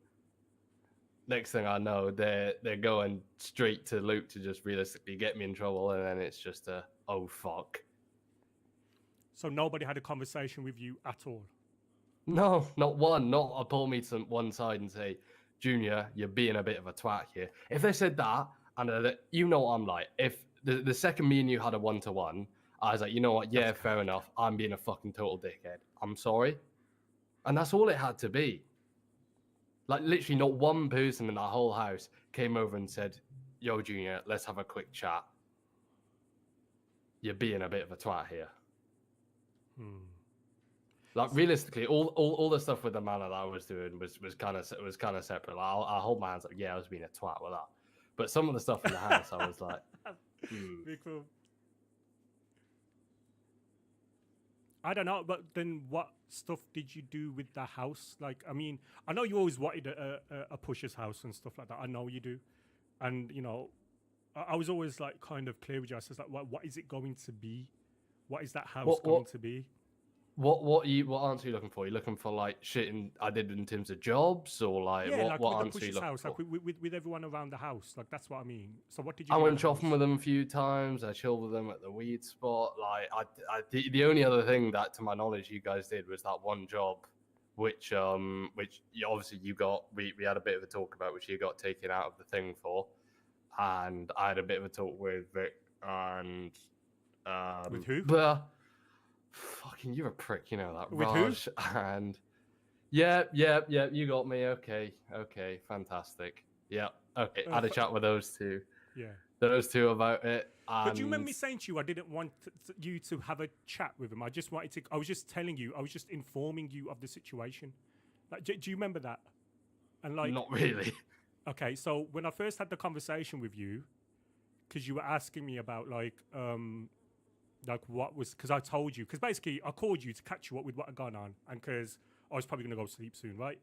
next thing I know, they're going straight to Luke to just realistically get me in trouble, and then it's just oh fuck. So nobody had a conversation with you at all? No, not one. Not a pull me to one side and say, Junior, you're being a bit of a twat here. If they said that, and you know what I'm like, if the second me and you had a one-to-one, I was like, you know what, yeah, fair enough. I'm being a fucking total dickhead. I'm sorry. And that's all it had to be. Like, literally not one person in that whole house came over and said, yo, Junior, let's have a quick chat. You're being a bit of a twat here. Like, realistically, all the stuff with the Manor that I was doing was kind of separate. Like, I hold my hands up. Yeah, I was being a twat with that. But some of the stuff in the house, I was like, I don't know, but then what stuff did you do with the house? Like, I mean, I know you always wanted a pusher's house and stuff like that. I know you do. And, I was always like kind of clear with you. I was like, what is it going to be? What is that house going to be? What answer are you looking for? You looking for like shit I did in terms of jobs, or like Yeah, like what with the answer are you Push's looking house, for? like with everyone around the house. Like that's what I mean. So what did you I do with went the shopping house? with them a few times. I chilled with them at the weed spot. Like the only other thing that, to my knowledge, you guys did was that one job, which obviously you got. We had a bit of a talk about, which you got taken out of the thing for, and I had a bit of a talk with Vic and With who? Fucking, you're a prick. You know that. With who? Raj and yeah. You got me. Okay. Fantastic. Yeah. Okay. I had a chat with those two. Yeah. Those two about it. But do you remember and- me saying to you I didn't want you to have a chat with him? I just wanted to. I was just telling you. I was just informing you of the situation. Like, do you remember that? And like, Not really. Okay, so when I first had the conversation with you, because you were asking me about like what was, because I told you, because basically I called you to catch you up with what had gone on, and because I was probably gonna go sleep soon, right?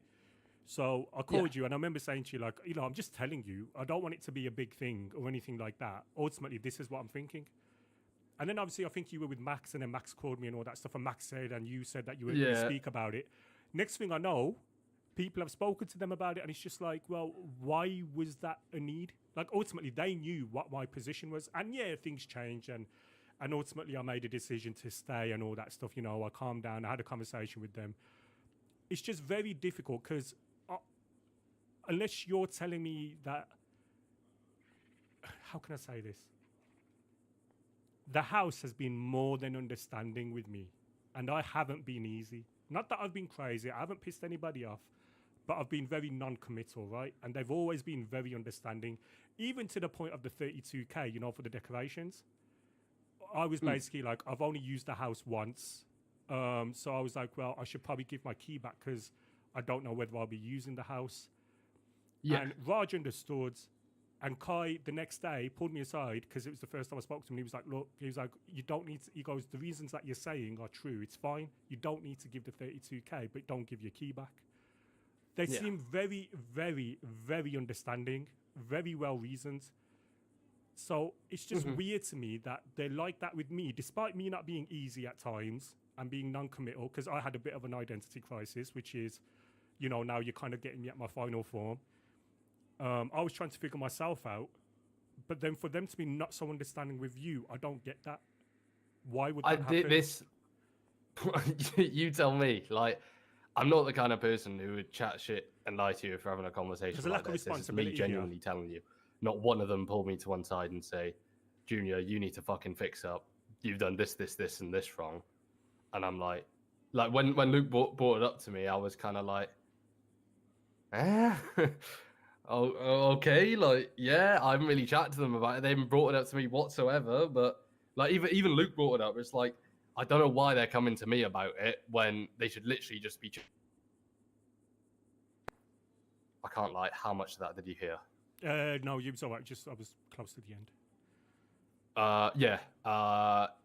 So I called you, and I remember saying to you, like, I'm just telling you, I don't want it to be a big thing or anything like that. Ultimately, this is what I'm thinking. And then obviously, I think you were with Max, and then Max called me and all that stuff, and Max said, and you said that you were going to speak about it. Next thing I know, people have spoken to them about it, and it's just like, well, why was that a need? Like, ultimately, they knew what my position was, and yeah, things change, and ultimately, I made a decision to stay and all that stuff. I calmed down, I had a conversation with them. It's just very difficult because unless you're telling me that, how can I say this? The house has been more than understanding with me, and I haven't been easy. Not that I've been crazy, I haven't pissed anybody off, but I've been very non-committal, right? And they've always been very understanding, even to the point of the 32K, for the decorations. I was basically like, I've only used the house once. So I was like, well, I should probably give my key back because I don't know whether I'll be using the house. Yeah. And Raj understood. And Kai, the next day, pulled me aside because it was the first time I spoke to him. And he was like, look, he was like, you don't need to, he goes, the reasons that you're saying are true. It's fine. You don't need to give the 32K, but don't give your key back. They seem very, very, very understanding, very well reasoned. So it's just weird to me that they're like that with me, despite me not being easy at times and being non-committal, because I had a bit of an identity crisis, which is, now you're kind of getting me at my final form. I was trying to figure myself out, but then for them to be not so understanding with you, I don't get that. Why would that happen? This? You tell me. Like, I'm not the kind of person who would chat shit and lie to you for having a conversation. There's a lack of responsibility This is me genuinely telling you. Not one of them pulled me to one side and say, Junior, you need to fucking fix up. You've done this, and this wrong. And I'm like when Luke brought it up to me, I was kind of like, oh, okay, like, yeah, I haven't really chatted to them about it. They haven't brought it up to me whatsoever. But like, even Luke brought it up. It's like, I don't know why they're coming to me about it when they should literally just be. I can't lie. How much of that did you hear? No, you was all right. I was close to the end.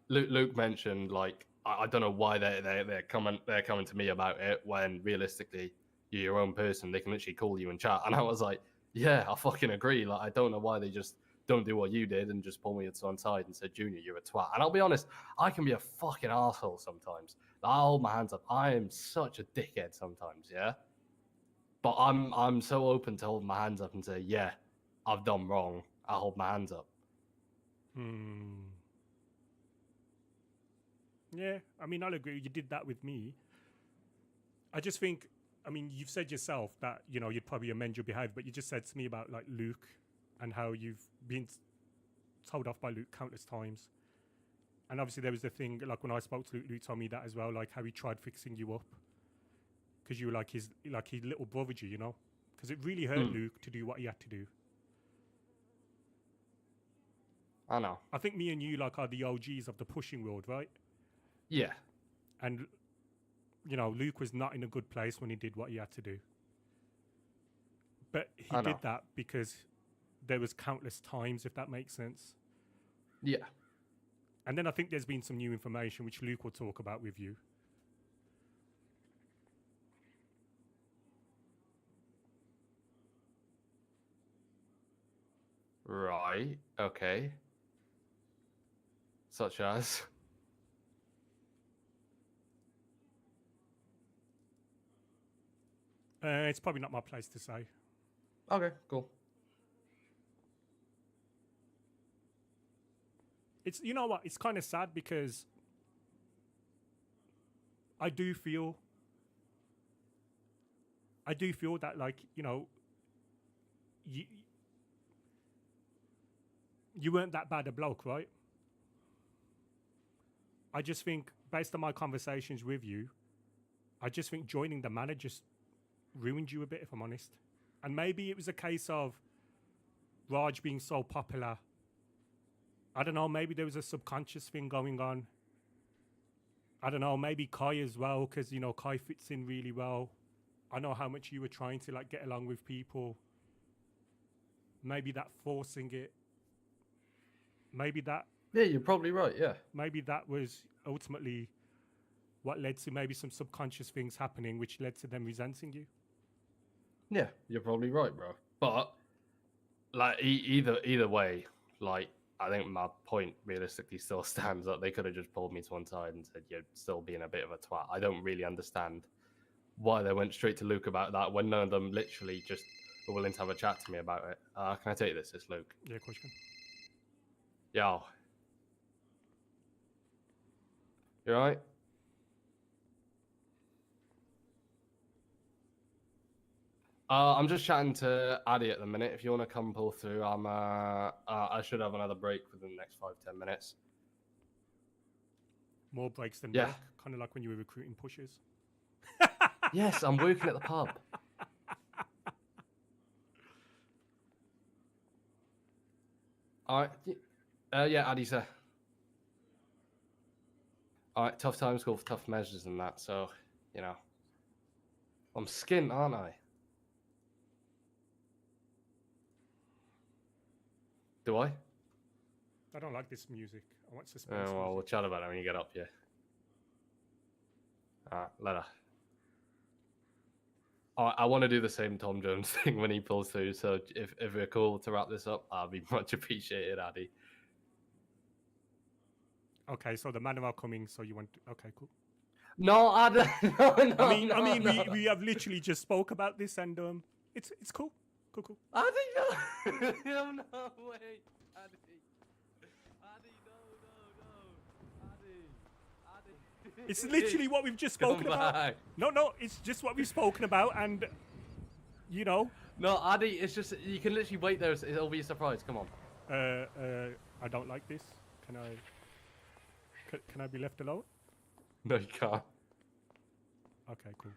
Luke mentioned, like, I don't know why they're coming to me about it when realistically you're your own person. They can literally call you and chat. And I was like, yeah, I fucking agree. Like, I don't know why they just don't do what you did and just pull me to one side and say, Junior, you're a twat. And I'll be honest, I can be a fucking asshole sometimes. I'll hold my hands up. I am such a dickhead sometimes, yeah. But I'm so open to hold my hands up and say, yeah, I've done wrong. I hold my hands up. Yeah, I mean, I'll agree. You did that with me. I just think, I mean, you've said yourself that, you'd probably amend your behavior, but you just said to me about, like, Luke and how you've been told off by Luke countless times. And obviously there was the thing, like, when I spoke to Luke, Luke told me that as well, like, how he tried fixing you up. Because you were like his little brother, because it really hurt Luke to do what he had to do. I know. I think me and you, like, are the OGs of the pushing world, right? Yeah. And, Luke was not in a good place when he did what he had to do. But he did that because there was countless times, if that makes sense. Yeah. And then I think there's been some new information, which Luke will talk about with you. Right. Okay. Such as? It's probably not my place to say. Okay, cool. It's, you know what? It's kind of sad because I do feel that, like, you know, you weren't that bad a bloke, right? I just think, based on my conversations with you, I just think joining the Manor just ruined you a bit, if I'm honest. And maybe it was a case of Raj being so popular. I don't know, maybe there was a subconscious thing going on. I don't know, maybe Kai as well, because, you know, Kai fits in really well. I know how much you were trying to, like, get along with people. Maybe that forcing it. Maybe that... Yeah, you're probably right, yeah. Maybe that was ultimately what led to maybe some subconscious things happening, which led to them resenting you. Yeah, you're probably right, bro. But, like, either way, like, I think my point realistically still stands up. They could have just pulled me to one side and said, you're still being a bit of a twat. I don't really understand why they went straight to Luke about that when none of them literally just were willing to have a chat to me about it. Can I take this? It's Luke. Yeah, of course you can. Yo. You alright? I'm just chatting to Adey at the minute. If you want to come pull through, I should have another break within the next 5-10 minutes. More breaks than Yeah. work, kind of like when you were recruiting pushers. Yes, I'm working at the pub. Alright. Yeah, Adey, sir. Alright, tough times call for tough measures and that, so, you know. I'm skint, aren't I? Do I? I don't like this music. I want suspense. Oh, well, we'll chat about it when you get up here. Alright, later. I want to do the same Tom Jones thing when he pulls through, so if we're cool to wrap this up, I'll be much appreciated, Adey. Okay, so the Manor are coming, so you want to... Okay, cool. No, Adey, no, I mean, no. we have literally just spoke about this, and it's cool. Cool. Adey, no. No, wait. Adey. Adey, no. Adey. It's literally what we've just spoken about. No, it's just what we've spoken about, and, you know... No, Adey, it's just, you can literally wait there, it'll be a surprise, come on. I don't like this. Can I be left alone? No, you can't. Okay, cool.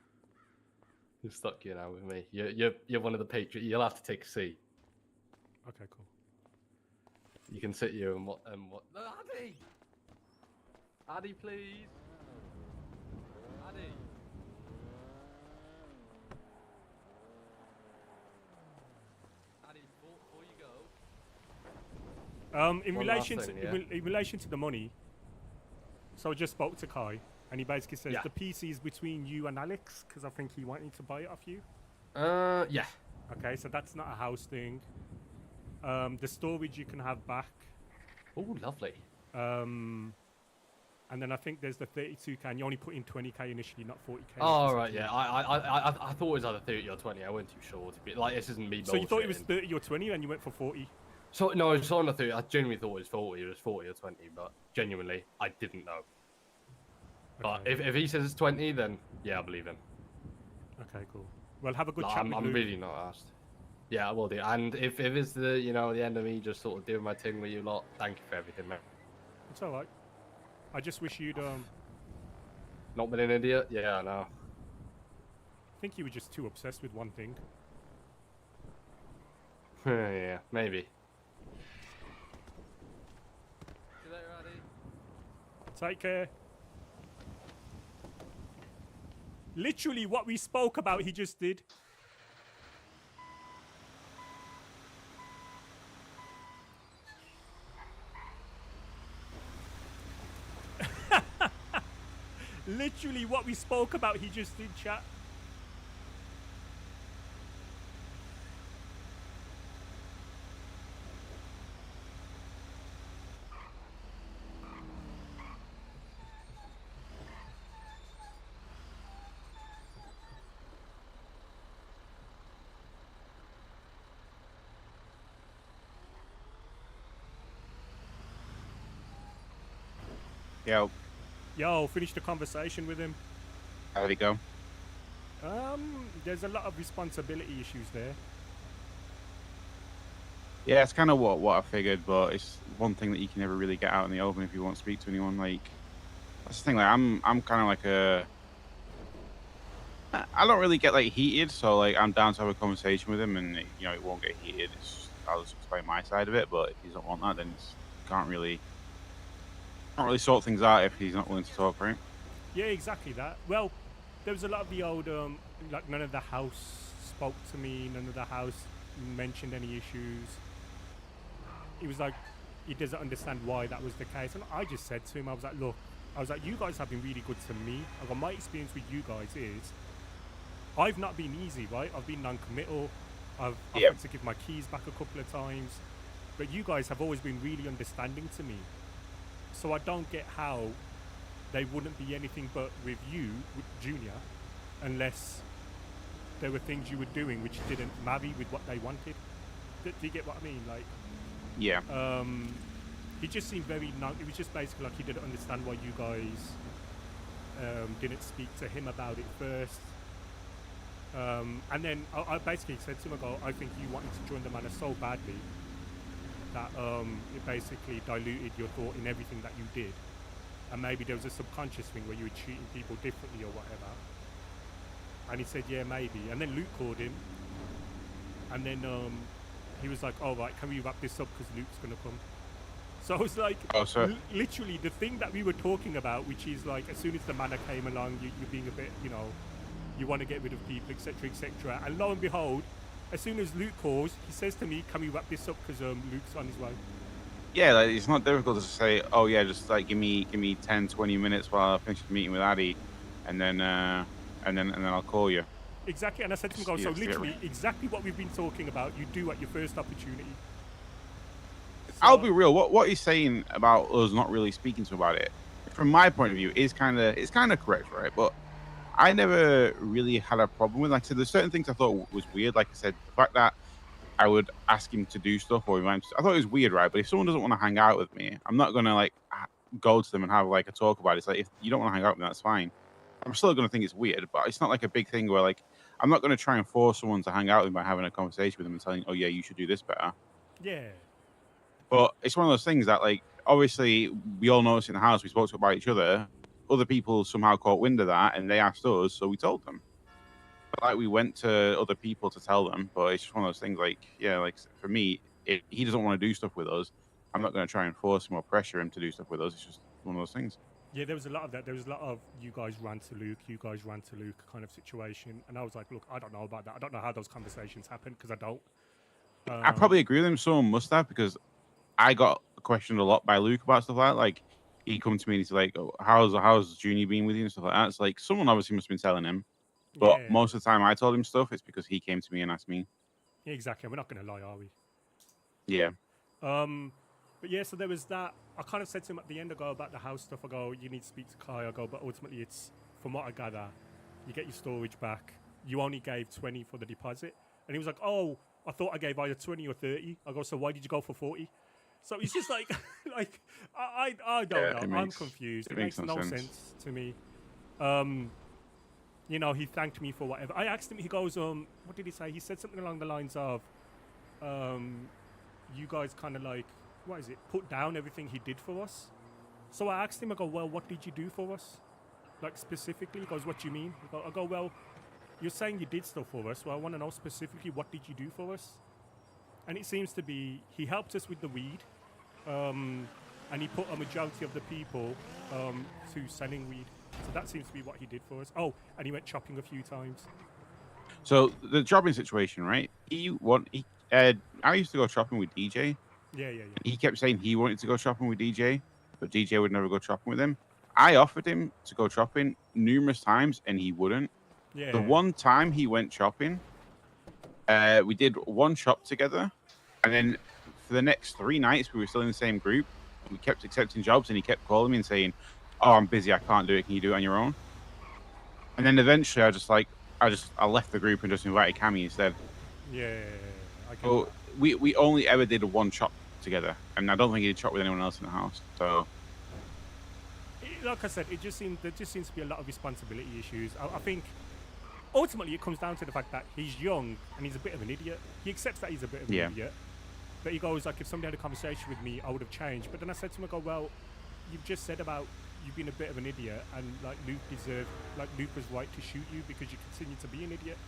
You're stuck here now with me. You're one of the patriots. You'll have to take a seat. Okay, cool. You can sit here and what? No, Adey! Adey, please. Adey. Adey, before you go. In One relation last to thing, in relation to the money, so I just spoke to Kai, and he basically says Yeah. the PC is between you and Alex, because I think he wanted to buy it off you. Yeah. Okay, so that's not a house thing. The storage you can have back. Oh, lovely. And then I think there's the 32k, and you only put in 20k initially, not 40k. Oh, right, yeah. I thought it was either 30 or 20. I wasn't too sure. To be like, this isn't me. So you thought it was 30 or 20, and you went for 40? So no, I saw on the 30. I genuinely thought it was 40. It was 40 or 20, but genuinely, I didn't know. But Okay. if he says it's 20, then yeah, I believe him. Okay, cool. Well, have a good Like, chat. I'm really not asked. Yeah, I will do. And if it's the the end of me just sort of doing my thing with you lot, thank you for everything, man. It's all right. I just wish you'd Not been an idiot. Yeah, I know. I think you were just too obsessed with one thing. Yeah, maybe. See you later, Adey. Take care. Literally what we spoke about, he just did. Literally what we spoke about, he just did, chat. Yo. Yo, finished the conversation with him. How did it go? There's a lot of responsibility issues there. Yeah, it's kind of what I figured, but it's one thing that you can never really get out in the open if you won't speak to anyone. Like, that's the thing. Like, I'm kind of like I don't really get like heated, so like I'm down to have a conversation with him, and you know it won't get heated. I'll just explain my side of it. But if he doesn't want that, then you can't really sort things out if he's not willing to talk, right? Yeah, exactly that. Well, there was a lot of the old like none of the house spoke to me. None of the house mentioned any issues. He was like, he doesn't understand why that was the case, and I just said to him, I was like, look, you guys have been really good to me. I got my experience with you guys is, I've not been easy, right? I've been non-committal. I've had to give my keys back a couple of times, but you guys have always been really understanding to me. So I don't get how they wouldn't be anything but with you, with Junior, unless there were things you were doing which didn't marry with what they wanted. Do you get what I mean? Like, yeah. He just seemed very it was just basically like he didn't understand why you guys didn't speak to him about it first. And then I basically said to him, I think you wanted to join the Manor so badly that it basically diluted your thought in everything that you did. And maybe there was a subconscious thing where you were treating people differently or whatever. And he said, yeah, maybe. And then Luke called him. And then he was like, oh, right, can we wrap this up because Luke's going to come? So I was like, literally the thing that we were talking about, which is like, as soon as the Manor came along, you're being a bit, you know, you want to get rid of people, etc., etc. And lo and behold, as soon as Luke calls, he says to me, can we wrap this up because Luke's on his way. Yeah, like, it's not difficult to say, oh yeah, just like give me 10, 20 minutes while I finish the meeting with Adey, and then I'll call you. Exactly, and I said to him, so literally exactly what we've been talking about, you do at your first opportunity. So, I'll be real. What he's saying about us not really speaking to him about it, from my point of view, is kind of correct, right? But I never really had a problem with. Like I said, there's certain things I thought was weird. Like I said, the fact that I would ask him to do stuff, or I thought it was weird, right? But if someone doesn't want to hang out with me, I'm not gonna like go to them and have like a talk about it. It's like, if you don't want to hang out with me, that's fine. I'm still gonna think it's weird, but it's not like a big thing where like I'm not gonna try and force someone to hang out with me by having a conversation with them and telling, oh yeah, you should do this better. Yeah. But it's one of those things that, like, obviously we all noticed in the house, we spoke about each other. Other people somehow caught wind of that, and they asked us, so we told them. But, like, we went to other people to tell them, but it's just one of those things, like, yeah, like, for me, if he doesn't want to do stuff with us, I'm not going to try and force him or pressure him to do stuff with us. It's just one of those things. Yeah, there was a lot of that. There was a lot of you guys ran to Luke kind of situation. And I was like, look, I don't know about that. I don't know how those conversations happened because I don't. I probably agree with him. Someone must have, because I got questioned a lot by Luke about stuff like that. Like, he'd come to me and he's like, oh, how's Junior been with you and stuff like that. It's like, someone obviously must have been telling him. But most of the time I told him stuff, it's because he came to me and asked me. Yeah, exactly. We're not going to lie, are we? Yeah. But yeah, so there was that. I kind of said to him at the end, I go, about the house stuff, I go, you need to speak to Kai. I go, but ultimately it's, from what I gather, you get your storage back. You only gave 20 for the deposit. And he was like, oh, I thought I gave either 20 or 30. I go, so why did you go for 40? So it's just like, like, I don't know. I'm confused. It makes no sense to me. You know, he thanked me for whatever. I asked him, he goes, what did he say? He said something along the lines of, you guys kind of like, what is it, put down everything he did for us. So I asked him, I go, well, what did you do for us? Like, specifically? He goes, what do you mean? I go, well, you're saying you did stuff for us. Well, I want to know specifically, what did you do for us? And it seems to be, he helped us with the weed. And he put a majority of the people to selling weed. So that seems to be what he did for us. Oh, and he went shopping a few times. So the shopping situation, right? I used to go shopping with DJ. Yeah. He kept saying he wanted to go shopping with DJ, but DJ would never go shopping with him. I offered him to go shopping numerous times, and he wouldn't. Yeah. The one time he went shopping, we did one shop together, and then for the next 3 nights, we were still in the same group. We kept accepting jobs, and he kept calling me and saying, oh, I'm busy, I can't do it, can you do it on your own? And then eventually I left the group and just invited Cammy instead. Yeah. So we only ever did one shop together, and I don't think he did shop with anyone else in the house. So like I said, there just seems to be a lot of responsibility issues. I think ultimately it comes down to the fact that he's young and he's a bit of an idiot. He accepts that he's a bit of an idiot. But he goes, like, if somebody had a conversation with me, I would have changed. But then I said to him, I go, well, you've just said about you being a bit of an idiot, and like Luke was right to shoot you because you continue to be an idiot.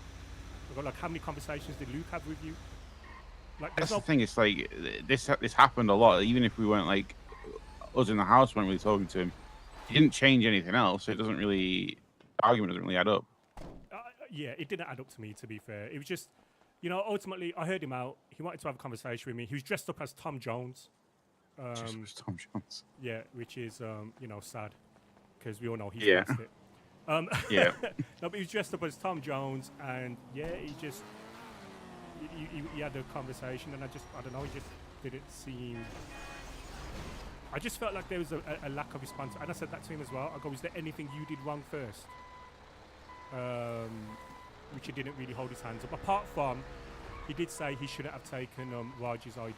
I go, like, how many conversations did Luke have with you? Like, That's the thing. It's like this happened a lot. Even if we weren't like us in the house, weren't really talking to him. He didn't change anything else. So it doesn't really. The argument doesn't really add up. Yeah, it didn't add up to me, to be fair. It was just, you know, ultimately, I heard him out. He wanted to have a conversation with me. He was dressed up as Tom Jones. Tom Jones. Yeah, which is, you know, sad because we all know he's Yeah. lost it. Yeah. No, but he was dressed up as Tom Jones, and yeah, he just he had a conversation, and I don't know, he just didn't seem. I just felt like there was a lack of response, and I said that to him as well. I go, is there anything you did wrong first? Which he didn't really hold his hands up. Apart from, he did say he shouldn't have taken Raj's ID.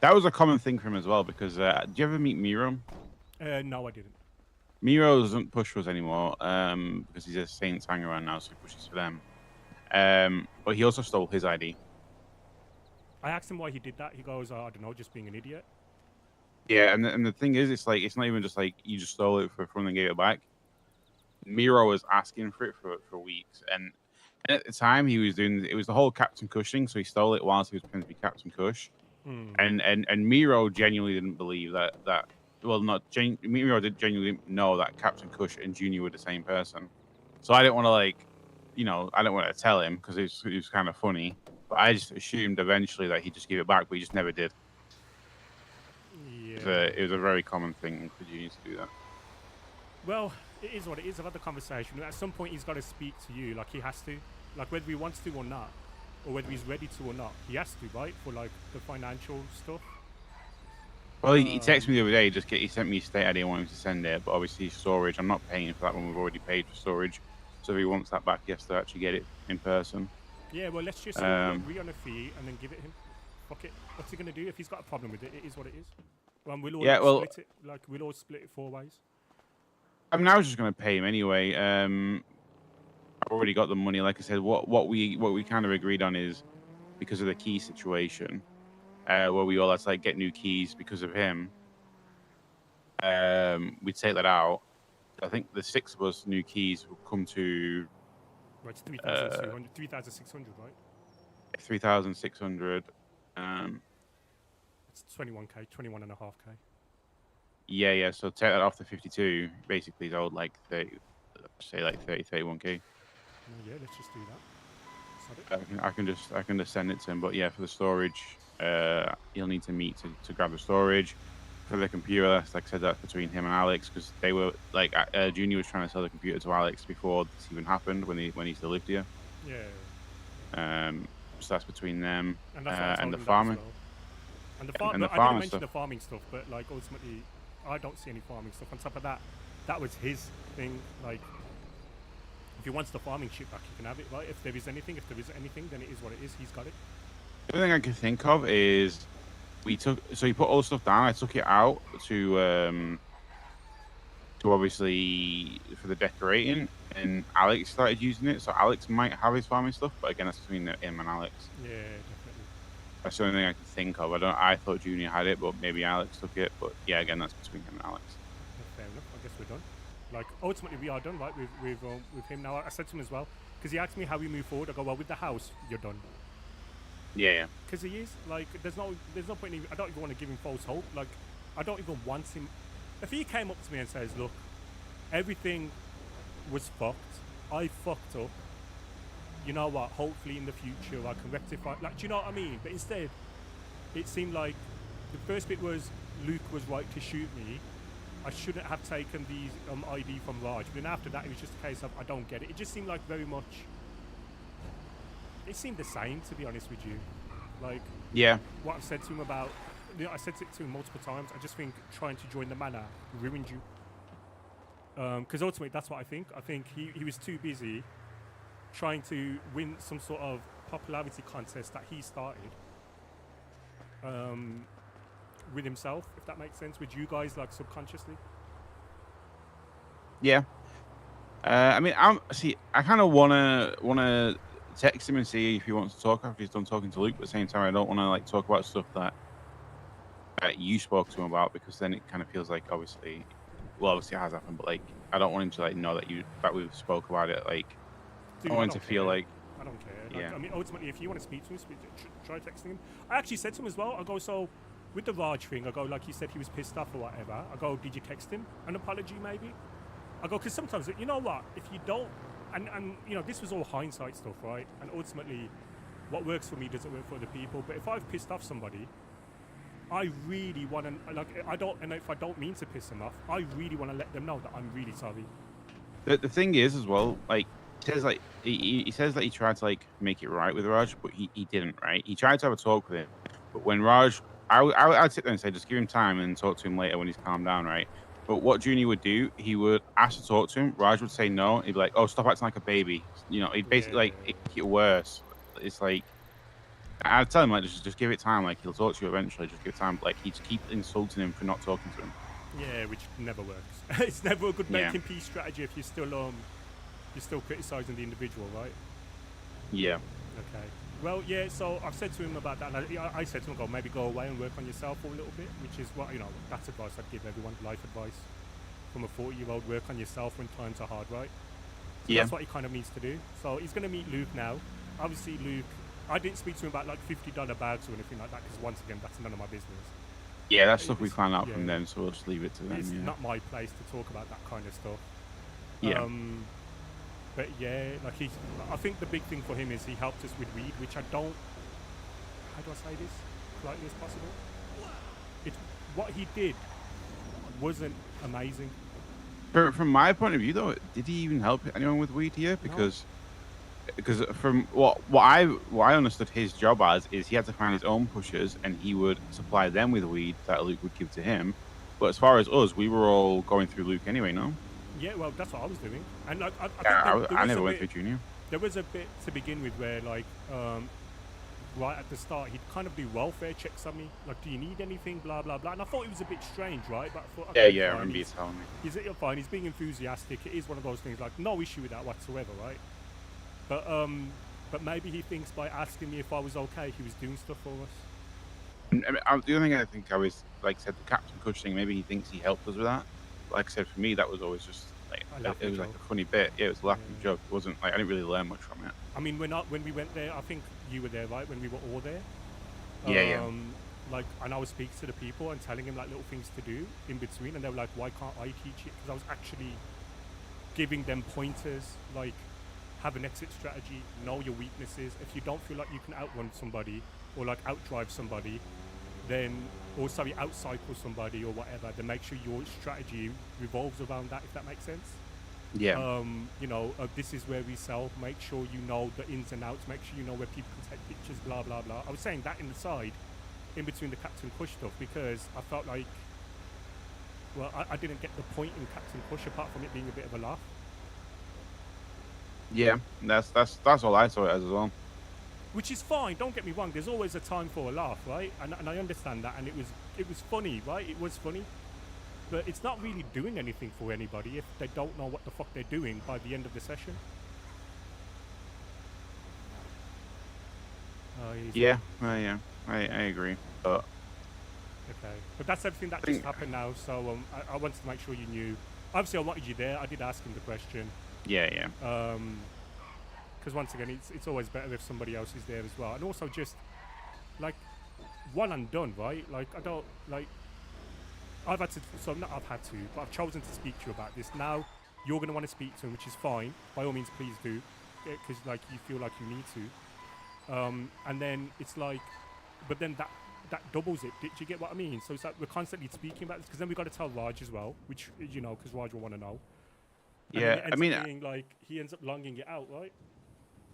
That was a common thing for him as well. Because did you ever meet Miro? No, I didn't. Miro doesn't push for us anymore because he's a Saints hanger around now, so he pushes for them. But he also stole his ID. I asked him why he did that. He goes, I don't know, just being an idiot. Yeah, and the thing is, it's like it's not even just like you just stole it from and gave it back. Miro was asking for it for weeks, and at the time he was doing it was the whole Captain Kush thing, so he stole it whilst he was pretending to be Captain Kush. And Miro genuinely didn't believe that Miro did genuinely know that Captain Kush and Junior were the same person. So I didn't want to I didn't want to tell him because it was kind of funny. But I just assumed eventually that he just gave it back, but he just never did. Yeah. It was a very common thing for Junior to do that. Well, it is what it is. I've had the conversation. At some point, he's got to speak to you. Like, he has to. Like, whether he wants to or not, or whether he's ready to or not, he has to, right? For, like, the financial stuff. Well, he texted me the other day. He sent me a state ID. I want him to send it, but obviously storage. I'm not paying for that one. We've already paid for storage. So if he wants that back, he has to actually get it in person. Yeah, well, let's just agree on a fee and then give it him. Fuck it. What's he going to do? If he's got a problem with it, it is what it is. Well, we'll all split it. Like, we'll all split it 4 ways. I mean, I was just going to pay him anyway. I've already got the money. Like I said, what we kind of agreed on is because of the key situation, where we all had to get new keys because of him. We'd take that out. I think the 6 of us new keys will come to. Right, it's 3,600, right? 3,600. It's 21k, 21.5k. Yeah. So take that off the 52. Basically, he's owed 30, say 30, 31k. Yeah, let's just do that. I can just send it to him. But yeah, for the storage, he'll need to meet to grab the storage. For the computer, like I said, that's between him and Alex because they were Junior was trying to sell the computer to Alex before this even happened when he still lived here. Yeah. So that's between them and the farming. And the farming. I didn't mention the farming stuff, but ultimately, I don't see any farming stuff. On top of that, that was his thing. Like, if he wants the farming shit back, he can have it, right? If there is anything, then it is what it is. He's got it. The only thing I can think of is he put all the stuff down. I took it out to obviously for the decorating, and Alex started using it. So Alex might have his farming stuff, but again, that's between him and Alex. Yeah, definitely. That's the only thing I can think of. I thought Junior had it, but maybe Alex took it. But yeah, again, that's between him and Alex. Fair enough. I guess we're done. Like, ultimately, we are done, right? With him now. I said to him as well because he asked me how we move forward. I go, well, with the house, you're done. Yeah. Because he is like, there's no point in. I don't even want to give him false hope. Like, I don't even want him. If he came up to me and says, "Look, everything was fucked. I fucked up. You know what? Hopefully in the future I can rectify." Like, do you know what I mean? But instead, it seemed like the first bit was Luke was right to shoot me. I shouldn't have taken these ID from Raj. But then after that, it was just a case of I don't get it. It just seemed like very much. It seemed the same, to be honest with you. Like, yeah, what I've said to him about, I said it to him multiple times. I just think trying to join the Manor ruined you. Because ultimately, that's what I think. I think he was too busy trying to win some sort of popularity contest that he started. with himself, if that makes sense, with you guys, like subconsciously. Yeah. I mean, I kind of wanna text him and see if he wants to talk after he's done talking to Luke. But at the same time, I don't want to like talk about stuff that you spoke to him about, because then it kind of feels like obviously it has happened, but like I don't want him to like know that we've spoke about it. Like Dude, I want him to feel like I don't care. Yeah. Like, I mean, ultimately, if you want to speak to him, try texting him. I actually said to him as well. I go, so with the Raj thing, I go, like you said, he was pissed off or whatever. I go, did you text him an apology maybe? I go, because sometimes, you know what, if you don't, and you know, this was all hindsight stuff, right? And ultimately, what works for me doesn't work for other people. But if I've pissed off somebody, I really want to, like, and if I don't mean to piss them off, I really want to let them know that I'm really sorry. The thing is as well, like he says, like he says that he tried to like make it right with Raj, but he didn't, right? He tried to have a talk with him, but when Raj, I'd sit there and say, just give him time and talk to him later when he's calmed down, right? But what Junior would do, he would ask to talk to him. Raj would say no. He'd be like, "Oh, stop acting like a baby." You know, he'd basically like make it worse. It's like I'd tell him like, just give it time. Like he'll talk to you eventually. Just give it time. Like he'd keep insulting him for not talking to him. Yeah, which never works. It's never a good making peace strategy if you're still criticizing the individual, right? Yeah. Okay. Well, yeah. So I've said to him about that, and I said to him, "Go maybe go away and work on yourself for a little bit," which is what, you know, that's advice I'd give everyone, life advice from a 40-year-old. Work on yourself when times are hard, right? So Yeah. that's what he kind of needs to do. So he's going to meet Luke now. Obviously, Luke. I didn't speak to him about like $50 bags or anything like that, because once again, that's none of my business. Yeah, that's stuff we find out from them, so we'll just leave it to them. It's Yeah. not my place to talk about that kind of stuff. Yeah. But yeah, like I think the big thing for him is he helped us with weed, which I don't. How do I say this politely as possible? What he did wasn't amazing. From my point of view, though, did he even help anyone with weed here? Because from what I understood his job as is he had to find his own pushers and he would supply them with weed that Luke would give to him. But as far as us, we were all going through Luke anyway, no? Yeah, well, that's what I was doing, and like I never went through Junior. There was a bit to begin with where like right at the start he'd kind of do welfare checks on me, like, do you need anything, blah blah blah, and I thought it was a bit strange, right? But I thought, okay, yeah, I fine, remember you telling me. He's fine. He's being enthusiastic. It is one of those things, like, no issue with that whatsoever, right? But maybe he thinks by asking me if I was okay, he was doing stuff for us. The other thing I think I was, like I said, the Captain Kush thing, maybe he thinks he helped us with that. Like I said, for me, that was always just like, it was like a funny bit. Yeah, it was a laughing joke. It wasn't like, I didn't really learn much from it. I mean, when we went there, I think you were there, right? When we were all there. Yeah. Like, and I was speaking to the people and telling them like little things to do in between, and they were like, "Why can't I teach it?" Because I was actually giving them pointers, like, have an exit strategy, know your weaknesses. If you don't feel like you can outrun somebody or like outdrive somebody, then, or sorry, outcycle somebody or whatever, then make sure your strategy revolves around that, if that makes sense. Yeah. You know, this is where we sell. Make sure you know the ins and outs. Make sure you know where people can take pictures, blah, blah, blah. I was saying that in the side, in between the Captain Kush stuff, because I felt like, well, I didn't get the point in Captain Kush apart from it being a bit of a laugh. Yeah, that's all I saw it as well. Which is fine, don't get me wrong, there's always a time for a laugh, right? And I understand that, and it was funny, right? It was funny. But it's not really doing anything for anybody if they don't know what the fuck they're doing by the end of the session. Yeah, I agree. But okay, but that's everything that just happened now. So I wanted to make sure you knew. Obviously, I wanted you there. I did ask him the question. Yeah. Because once again, it's always better if somebody else is there as well, and also just like one and done, right? Like I don't like. I've had to, so not I've had to, but I've chosen to speak to you about this. Now you're going to want to speak to him, which is fine. By all means, please do, because like you feel like you need to. And then it's like, but then that doubles it. Did you get what I mean? So it's like we're constantly speaking about this, because then we've got to tell Raj as well, which, you know, because Raj will want to know. And yeah, I mean, being like he ends up longing it out, right?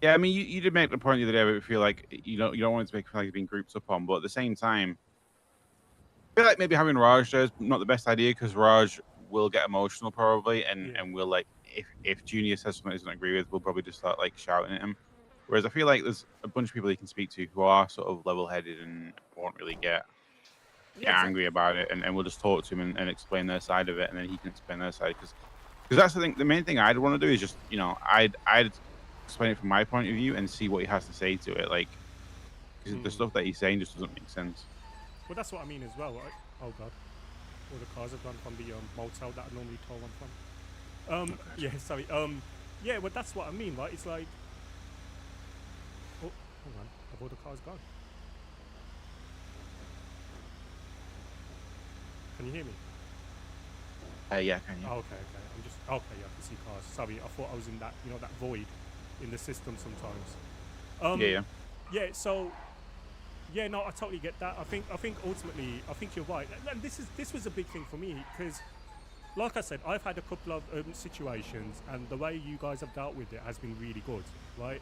Yeah, I mean, you did make the point the other day where you feel like you don't want it to make it feel like you're being grouped up on, but at the same time, I feel like maybe having Raj there is not the best idea, because Raj will get emotional probably, and will, like, if Junior says something he doesn't agree with, we'll probably just start like shouting at him. Whereas I feel like there's a bunch of people he can speak to who are sort of level-headed and won't really get get angry about it, and we'll just talk to him and explain their side of it, and then he can explain their side. Because that's the thing. The main thing I'd want to do is just, you know, I'd explain it from my point of view and see what he has to say to it. Like, because the stuff that he's saying just doesn't make sense. Well, that's what I mean as well, right? Oh god, all the cars have gone from the motel that I normally tow one from. Yeah, sorry. Yeah, but that's what I mean, right? It's like, oh, hang on, have all the cars gone? Can you hear me? Yeah, can you? Oh, okay. I'm just okay. Yeah, I can see cars. Sorry, I thought I was in that, you know, that void in the system sometimes. Yeah. So, yeah, no, I totally get that. I think ultimately, I think you're right. And this was a big thing for me because, like I said, I've had a couple of situations, and the way you guys have dealt with it has been really good, right?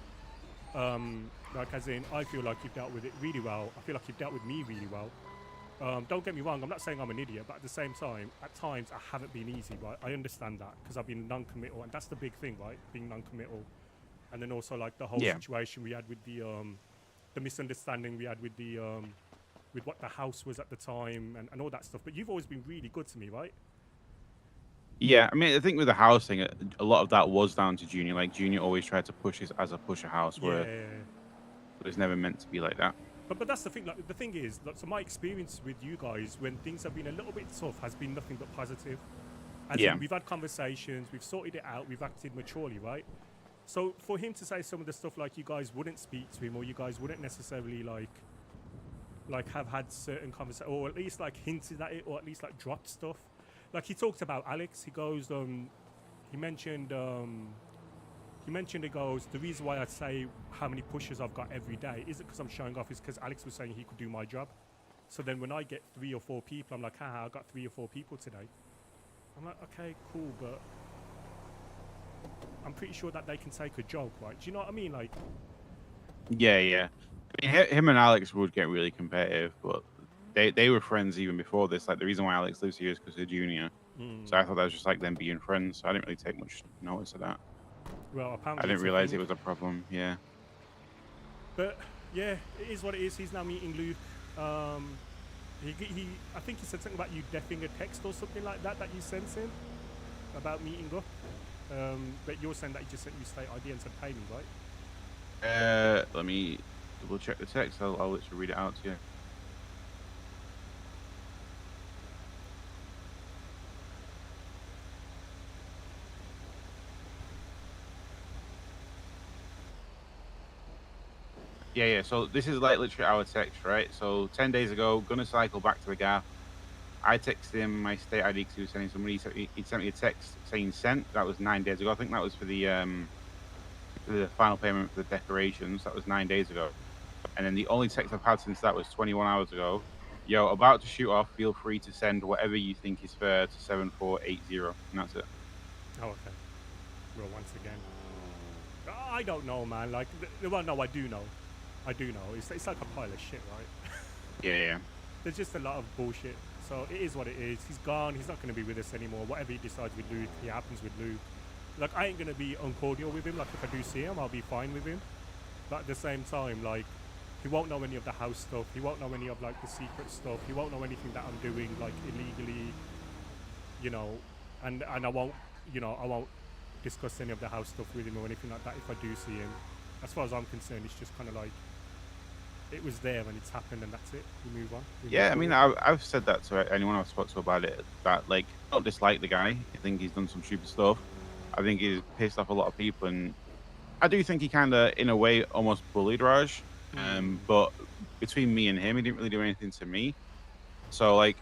Like as in, I feel like you've dealt with it really well. I feel like you've dealt with me really well. Don't get me wrong, I'm not saying I'm an idiot, but at the same time, at times I haven't been easy, right? I understand that because I've been non-committal, and that's the big thing, right? Being non-committal, and then also like the whole situation we had with the misunderstanding we had with the with what the house was at the time, and all that stuff. But you've always been really good to me, right? Yeah, I mean, I think with the house thing, a lot of that was down to Junior. Like, Junior always tried to push it as a pusher house, where it was never meant to be like that. But that's the thing. Like, the thing is, like, so my experience with you guys when things have been a little bit tough has been nothing but positive. As in, we've had conversations, we've sorted it out, we've acted maturely, right? So for him to say some of the stuff like you guys wouldn't speak to him, or you guys wouldn't necessarily like have had certain conversations, or at least like hinted at it, or at least like dropped stuff. Like he talked about Alex. He goes, he mentioned it goes, the reason why I say how many pushes I've got every day isn't because I'm showing off, is because Alex was saying he could do my job. So then when I get 3 or 4 people, I'm like, haha, I got 3 or 4 people today. I'm like, okay, cool, but I'm pretty sure that they can take a joke, right? Do you know what I mean? Like, yeah. I mean, him and Alex would get really competitive, but they were friends even before this. Like, the reason why Alex lives here is because they're Junior. So I thought that was just like them being friends. So I didn't really take much notice of that. Well, apparently I didn't realize it was a problem. Yeah. But yeah, it is what it is. He's now meeting Luke. I think he said something about you deffing a text or something like that you sent him about meeting up. But you're saying that he just sent you state ID and said pay me, right? Let me double check the text. I'll literally read it out to you. Yeah. So this is like literally our text, right? So 10 days ago, gonna cycle back to the gap. I texted him my state ID because he was sending somebody. He sent me a text saying sent. That was 9 days ago. I think that was for the final payment for the decorations. That was 9 days ago. And then the only text I've had since that was 21 hours ago. Yo, about to shoot off. Feel free to send whatever you think is fair to 7480. And that's it. Oh, okay. Well, once again, I don't know, man. Like, well, no, I do know. It's like a pile of shit, right? Yeah. There's just a lot of bullshit. So it is what it is. He's gone. He's not going to be with us anymore. Whatever he decides with Luke, he happens with Luke. Like, I ain't going to be uncordial with him. Like, if I do see him, I'll be fine with him. But at the same time, like, he won't know any of the house stuff. He won't know any of, like, the secret stuff. He won't know anything that I'm doing, like, illegally, you know. And I won't, you know, I won't discuss any of the house stuff with him or anything like that if I do see him. As far as I'm concerned, it's just kind of like, it was there and it's happened and that's it. We move on. Yeah, I mean, I've said that to anyone I've spoken to about it, that, like, I don't dislike the guy. I think he's done some stupid stuff. I think he's pissed off a lot of people, and I do think he kind of, in a way, almost bullied Raj. But between me and him, he didn't really do anything to me. So, like,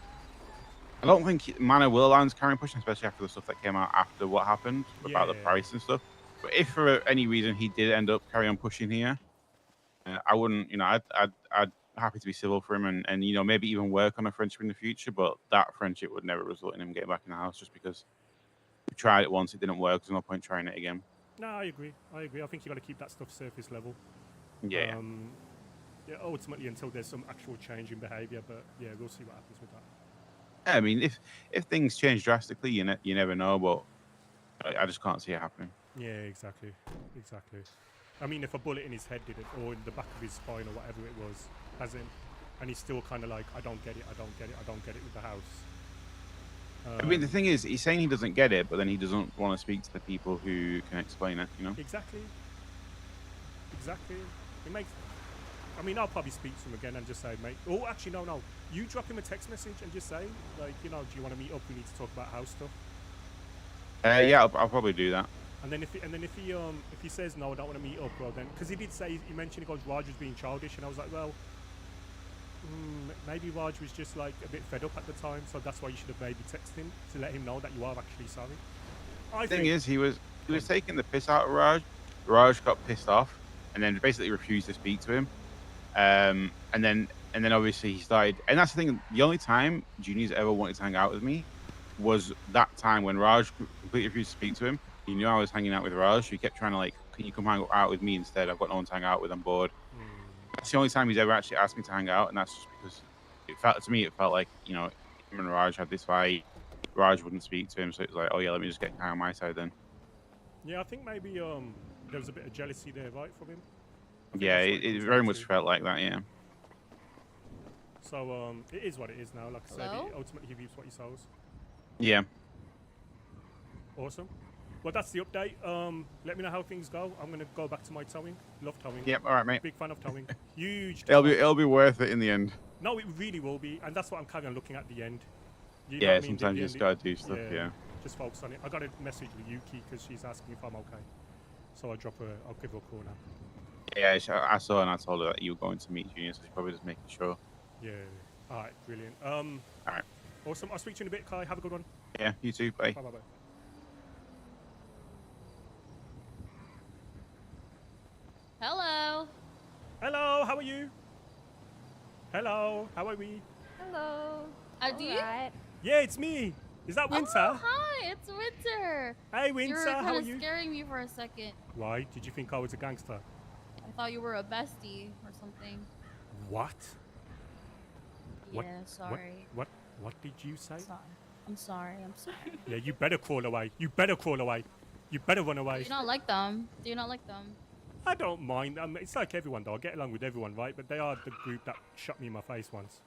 I don't think Manor will allow him to carry on pushing, especially after the stuff that came out after what happened about the price and stuff. But if for any reason he did end up carry on pushing here, I wouldn't, you know, I'd happy to be civil for him and you know, maybe even work on a friendship in the future. But that friendship would never result in him getting back in the house just because we tried it once, it didn't work. There's no point trying it again. No, I agree. I think you got to keep that stuff surface level. Yeah. Yeah. Ultimately, until there's some actual change in behaviour. But yeah, we'll see what happens with that. I mean, if things change drastically, you never know. But I just can't see it happening. Yeah, exactly. I mean, if a bullet in his head did it, or in the back of his spine, or whatever it was, as in, and he's still kind of like, I don't get it with the house. I mean, the thing is, he's saying he doesn't get it, but then he doesn't want to speak to the people who can explain it, you know? Exactly. It makes... I mean, I'll probably speak to him again and just say, mate... Oh, actually, no. You drop him a text message and just say, like, you know, do you want to meet up? We need to talk about house stuff. Yeah, I'll probably do that. And then if he says no, I don't want to meet up, well then, because he did say, he mentioned, he goes, Raj was being childish, and I was like, well, maybe Raj was just like a bit fed up at the time, so that's why you should have maybe texted him to let him know that you are actually sorry. The thing is, he was taking the piss out of Raj. Raj got pissed off, and then basically refused to speak to him. And then obviously he started, and that's the thing. The only time Junior's ever wanted to hang out with me was that time when Raj completely refused to speak to him. He knew I was hanging out with Raj, so he kept trying to like, can you come hang out with me instead? I've got no one to hang out with. I'm bored. That's the only time he's ever actually asked me to hang out, and that's just because it felt like, you know, him and Raj had this fight. Raj wouldn't speak to him, so it was like, oh yeah, let me just get hang on my side then. Yeah, I think maybe there was a bit of jealousy there, right, from him. Yeah, it very much felt like that. Yeah. So it is what it is now. Like I said, Hello? ultimately he reaps what he sows. Yeah. Awesome. Well, that's the update. Let me know how things go. I'm gonna go back to my towing. Love towing. Yep. All right, mate. Big fan of towing. Huge. It'll be worth it in the end. No, it really will be, and that's what I'm kind of looking at the end. You know Yeah. what I mean? Sometimes you just gotta do stuff. Yeah. Just focus on it. I got a message with Yuki because she's asking if I'm okay. So I'll give her a call now. Yeah, I saw and I told her that you were going to meet Junior, so she's probably just making sure. Yeah. All right. Brilliant. All right. Awesome. I'll speak to you in a bit, Kai. Have a good one. Yeah. You too. Bye. Bye. Hello. Hello. How are you? Hello. How are we? Hello. Do you? Yeah, it's me. Is that Winter? Oh, hi, it's Winter. Hey, Winter. You were How are kind you? of scaring me for a second. Why? Did you think I was a gangster? I thought you were a bestie or something. What? Yeah, sorry. What did you say? I'm sorry. Yeah, you better crawl away. You better crawl away. You better run Do away. you not like them? Do you not like them? I don't mind. It's like everyone, though. I get along with everyone, right? But they are the group that shot me in my face once.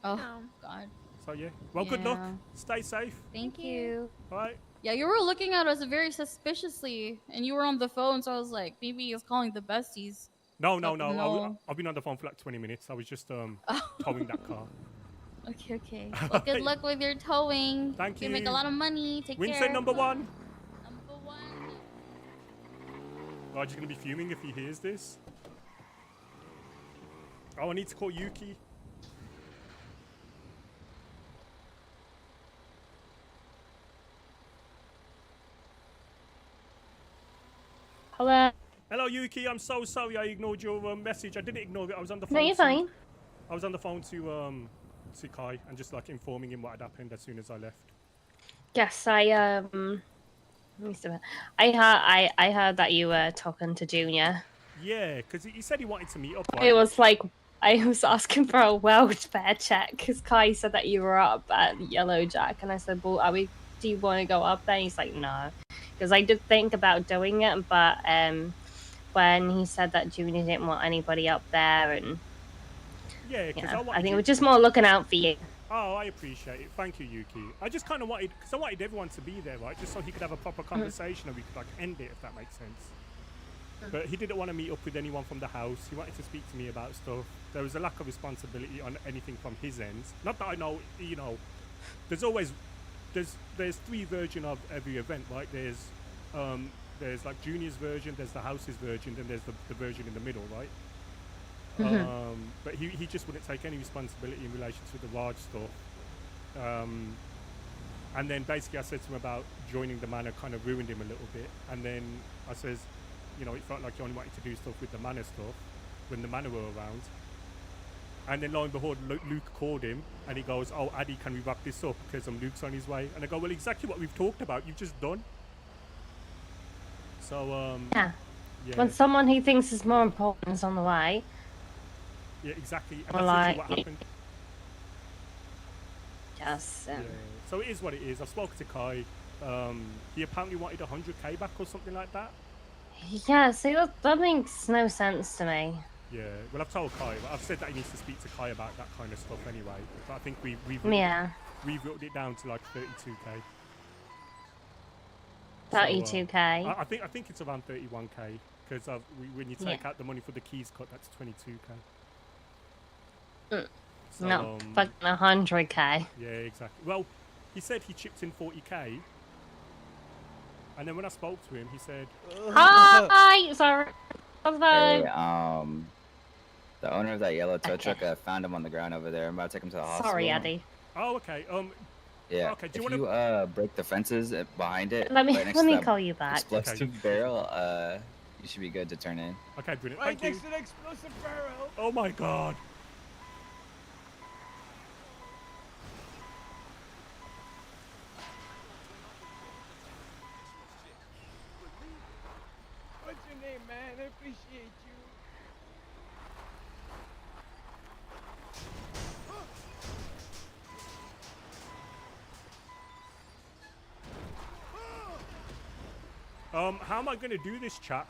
Oh, God. So, yeah. Well, good luck. Yeah. Stay safe. Thank you. All right. Yeah, you were looking at us very suspiciously, and you were on the phone, so I was like, maybe he's calling the besties. No. No. I've been on the phone for like 20 minutes. I was just towing that car. Okay. Well, good luck with your towing. Thank you. You make a lot of money. Take Winston, care. number one. Number one. Roger's going to be fuming if he hears this. Oh, I need to call Yuki. Hello. Hello, Yuki. I'm so sorry I ignored your message. I didn't ignore it. I was on the phone. No, you're fine. I was on the phone to Kai and just like informing him what had happened as soon as I left. Yes, I heard that you were talking to Junior. Yeah, because he said he wanted to meet up. Right? It was like I was asking for a welfare check because Kai said that you were up at Yellow Jack, and I said, "Well, do you want to go up there?" And he's like, "No," because I did think about doing it, but when he said that Junior didn't want anybody up there, and yeah, because I think we're just more looking out for you. Oh, I appreciate it. Thank you, Yuki. I just kind of wanted, because I wanted everyone to be there, right? Just so he could have a proper conversation and we could like end it, if that makes sense. But he didn't want to meet up with anyone from the house. He wanted to speak to me about stuff. There was a lack of responsibility on anything from his end. Not that I know, you know, there's three versions of every event, right? There's like Junior's version, there's the house's version, then there's the version in the middle, right? But he just wouldn't take any responsibility in relation to the Raj stuff. And then basically I said to him about joining the Manor kind of ruined him a little bit. And then I says, you know, it felt like he only wanted to do stuff with the Manor stuff when the Manor were around. And then lo and behold, Luke called him and he goes, "Oh, Adey, can we wrap this up because Luke's on his way?" And I go, "Well, exactly what we've talked about, you've just done." So, yeah. Yeah. When someone he thinks is more important is on the way. Yeah, exactly. And Well, that's literally what happened. Yes. Yeah. So it is what it is. I spoke to Kai. He apparently wanted 100k back or something like that. Yeah, see, that makes no sense to me. Yeah, well, I've told Kai. I've said that he needs to speak to Kai about that kind of stuff anyway. But I think we've we've wrote it down to like 32k. 32k. I think it's around 31k because when you take out the money for the keys cut, that's 22k. So, no, fucking 100k. Yeah, exactly. Well, he said he chipped in 40k, and then when I spoke to him, he said, "Hi, sorry." Hey, the owner of that yellow tow truck, found him on the ground over there. I'm about to take him to the hospital. Sorry, Adey. Oh, okay. Yeah. Okay. If you break the fences behind it, Let me right next let to me that call you back. explosive barrel, you should be good to turn in. Okay, brilliant. Right Thank you. next to the explosive barrel. Oh my god. What's your name, man? I appreciate you. How am I gonna do this, chat?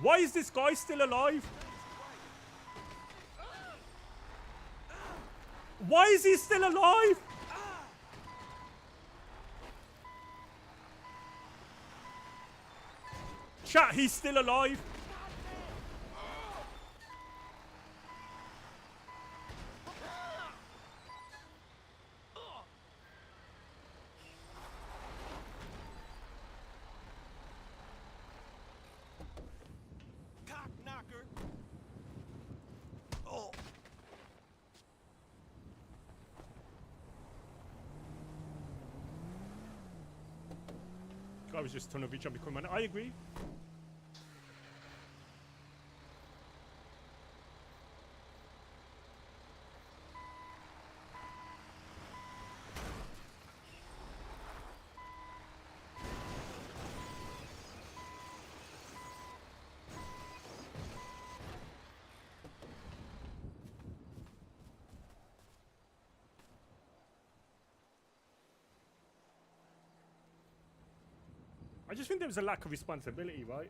Why is this guy still alive? Why is he still alive? Chat, he's still alive. I was just ton of each other becoming. I agree. I just think there was a lack of responsibility, right?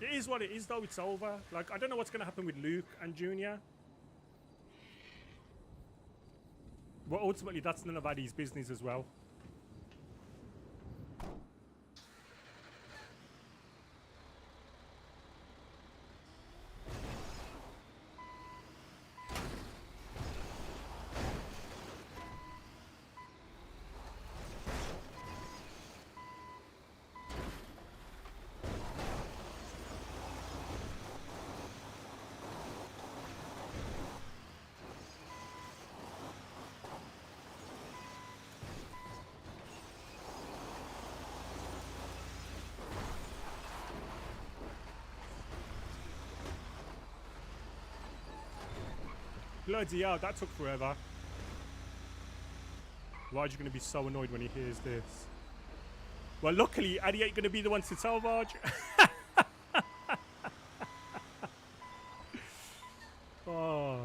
It is what it is, though. It's over. Like, I don't know what's going to happen with Luke and Junior. But ultimately, that's none of Adey's business as well. Bloody hell, that took forever. Raj going to be so annoyed when he hears this. Well, luckily, Adey ain't going to be the one to tell Raj. Oh.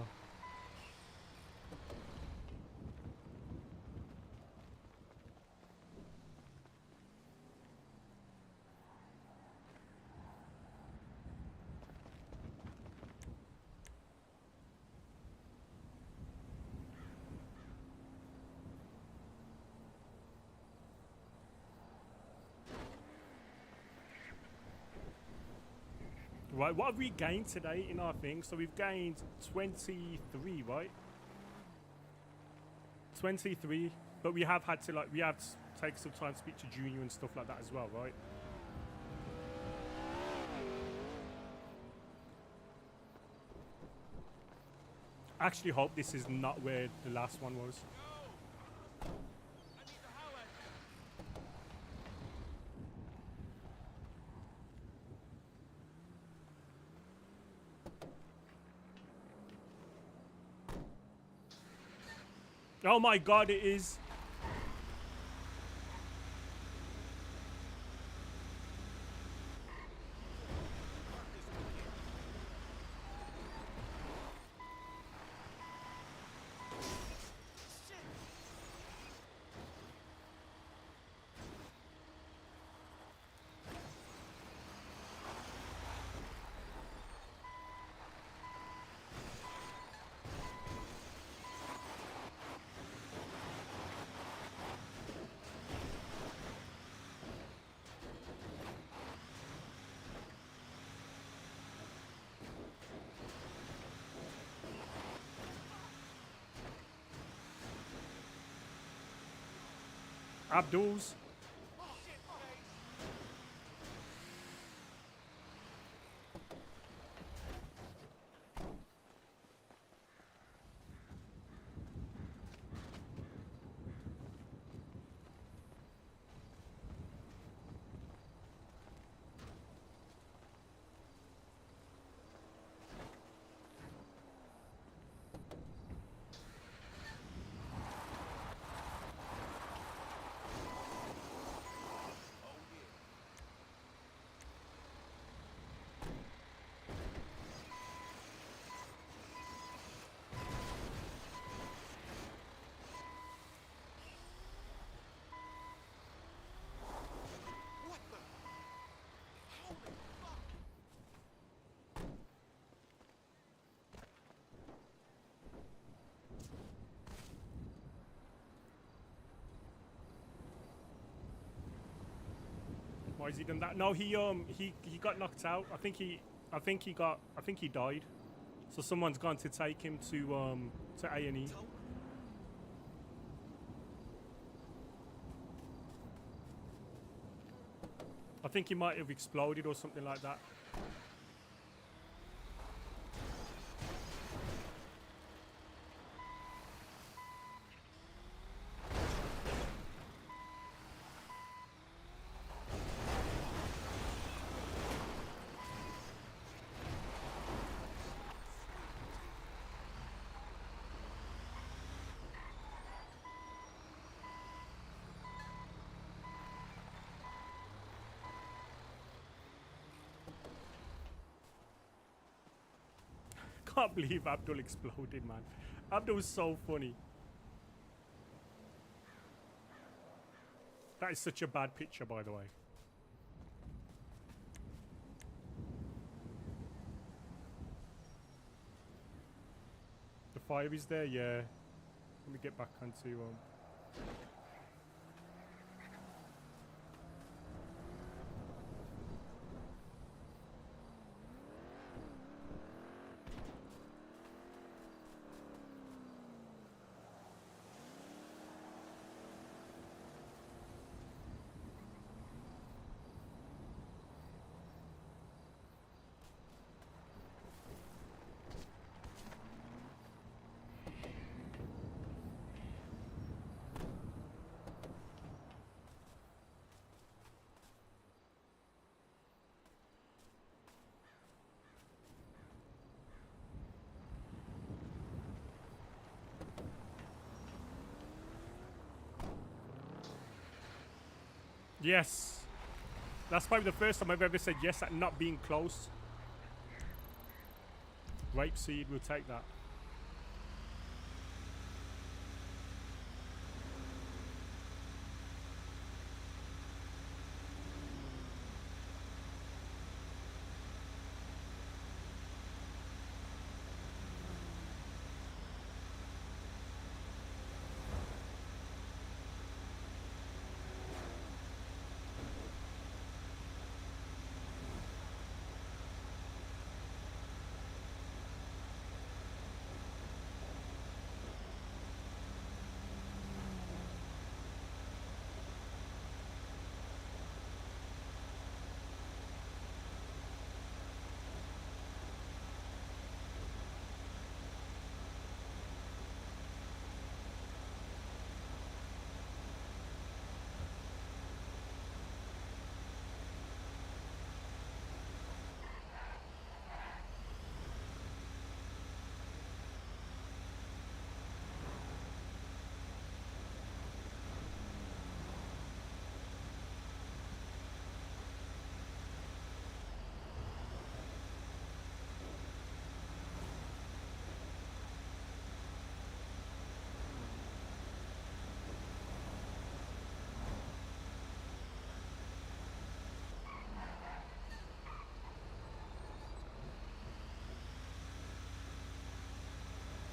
Right, what have we gained today in our thing? So we've gained 23, right? 23, but we have had to take some time to speak to Junior and stuff like that as well, right? I actually hope this is not where the last one was. Oh my god, it is. Abdul's. Why has he done that? No, he got knocked out. I think he died. So someone's gone to take him to A&E. I think he might have exploded or something like that. Can't believe Abdul exploded, man. Abdul was so funny. That is such a bad picture, by the way. The fire is there, yeah. Let me get back onto Yes. That's probably the first time I've ever said yes at not being close. Rapeseed, we'll take that.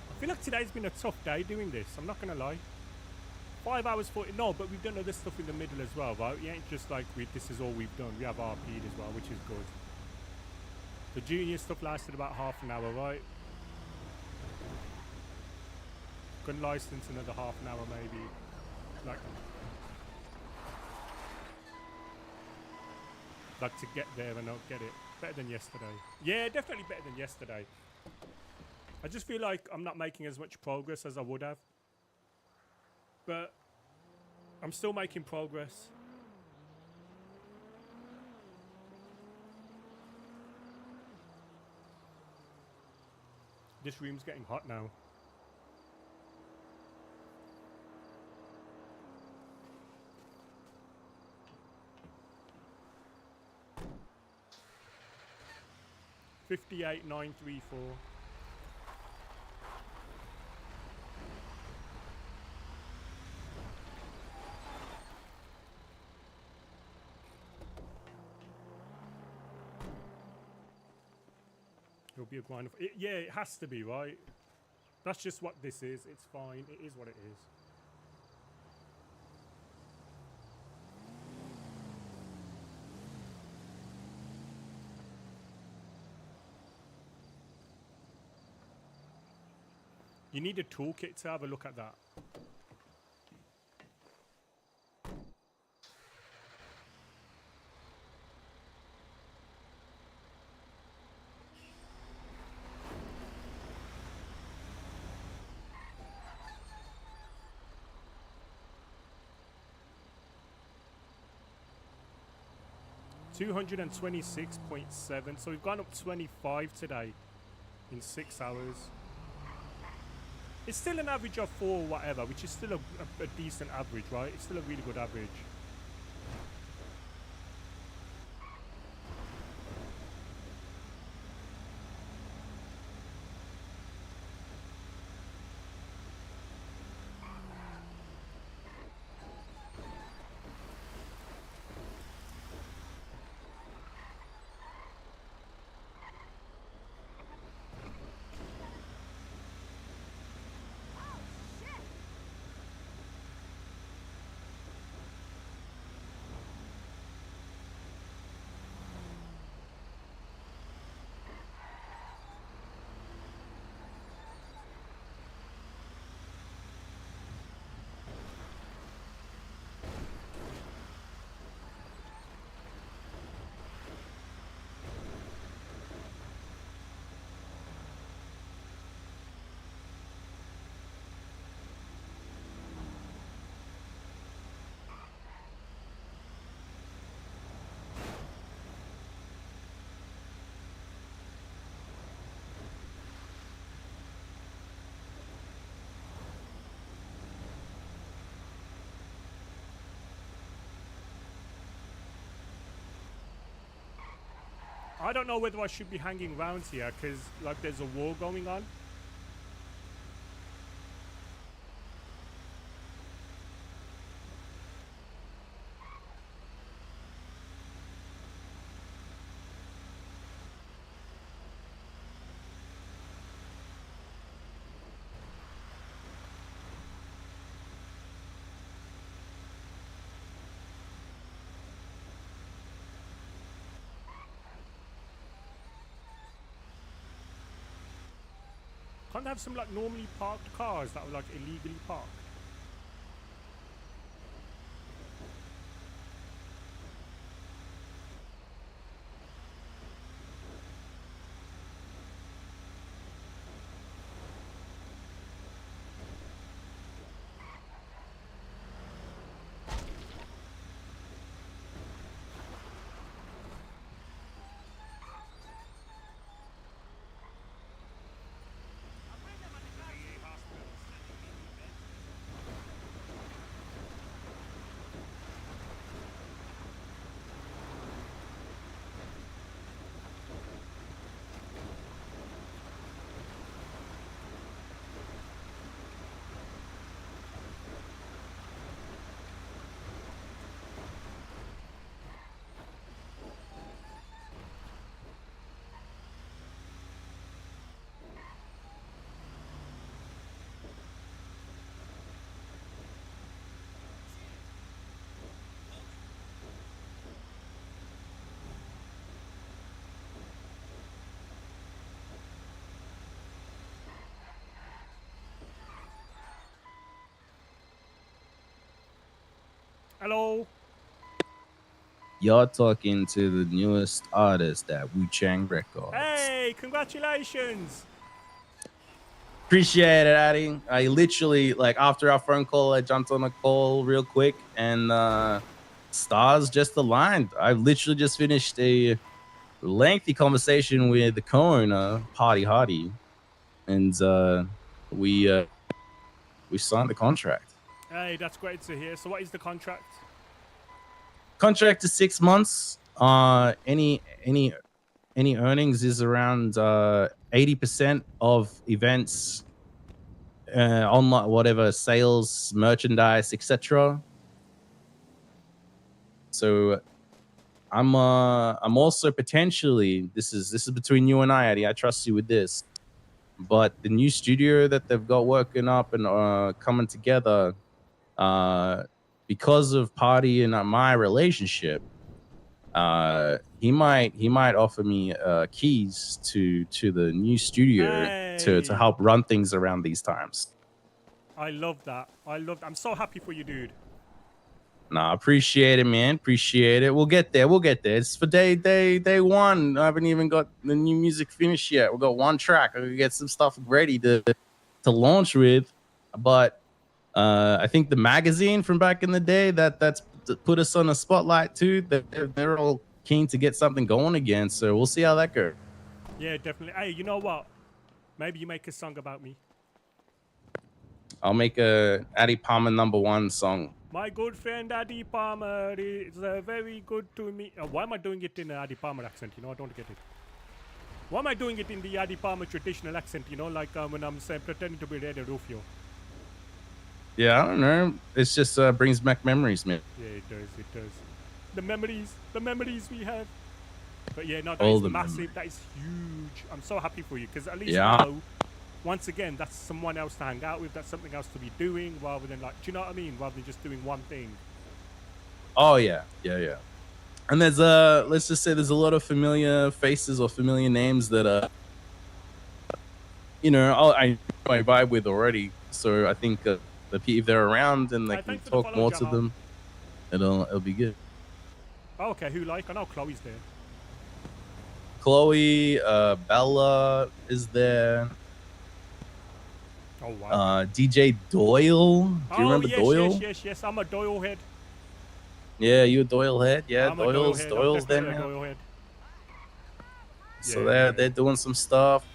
I feel like today's been a tough day doing this, I'm not gonna lie. 5 hours 40, no, but we've done other stuff in the middle as well, right? It ain't just like this is all we've done. We have RP'd as well, which is good. The junior stuff lasted about half an hour, right? Gun license another half an hour maybe. Like Like to get there and not get it. Better than yesterday. Yeah, definitely better than yesterday. I just feel like I'm not making as much progress as I would have. But I'm still making progress. This room's getting hot now. $58,934. It'll be a grind of it, yeah, it has to be, right? That's just what this is. It's fine. It is what it is. You need a toolkit to have a look at that. $226.7. So we've gone up 25 today in 6 hours. It's still an average of 4 whatever, which is still a decent average, right? It's still a really good average. I don't know whether I should be hanging around here because like there's a war going on. Can't they have some like normally parked cars that are like illegally parked? Hello. You're talking to the newest artist at Wu Chang Records. Hey, congratulations! Appreciate it, Addy. I literally, like, after our phone call, I jumped on a call real quick, and stars just aligned. I literally just finished a lengthy conversation with the co-owner, Party Hardy, and we signed the contract. Hey, that's great to hear. So what is the contract? Contract is 6 months. Any earnings is around 80% of events, online, whatever, sales, merchandise, etc. So I'm also potentially, this is between you and I, Adey. I trust you with this. But the new studio that they've got working up and coming together, because of Party and my relationship, he might offer me keys to the new studio to help run things around these times. I love that. I'm so happy for you, dude. Nah, appreciate it, man. Appreciate it. We'll get there. It's for day one. I haven't even got the new music finished yet. We've got one track. I get some stuff ready to launch with. But I think the magazine from back in the day that's put us on a spotlight too. They're all keen to get something going again. So we'll see how that goes. Yeah, definitely. Hey, you know what? Maybe you make a song about me. I'll make a Adey Palmer #1 song. My good friend Adey Palmer is very good to me. Why am I doing it in an Adey Palmer accent? You know, I don't get it. Why am I doing it in the Adey Palmer traditional accent? You know, like when I'm saying pretending to be Eddie Rufio. Yeah, I don't know. It's just brings back memories, man. Yeah, it does. The memories we have. But yeah, no, that All is the massive. memories. That is huge. I'm so happy for you because at least Yeah. now, once again, that's someone else to hang out with. That's something else to be doing rather than like, do you know what I mean? Rather than just doing one thing. Oh yeah. And there's let's just say there's a lot of familiar faces or familiar names that I vibe with already. So I think if they're around and they can talk more to them, it'll be good. Oh, okay, who like? I know Chloe's there. Chloe, Bella is there. Oh wow. DJ Doyle. Do you remember Doyle? Yes. I'm a Doyle head. Yeah, you a Doyle head? Yeah, I'm a Doyle head. Doyle's I'm there definitely a now. Doyle head. So Yeah. they're doing some stuff.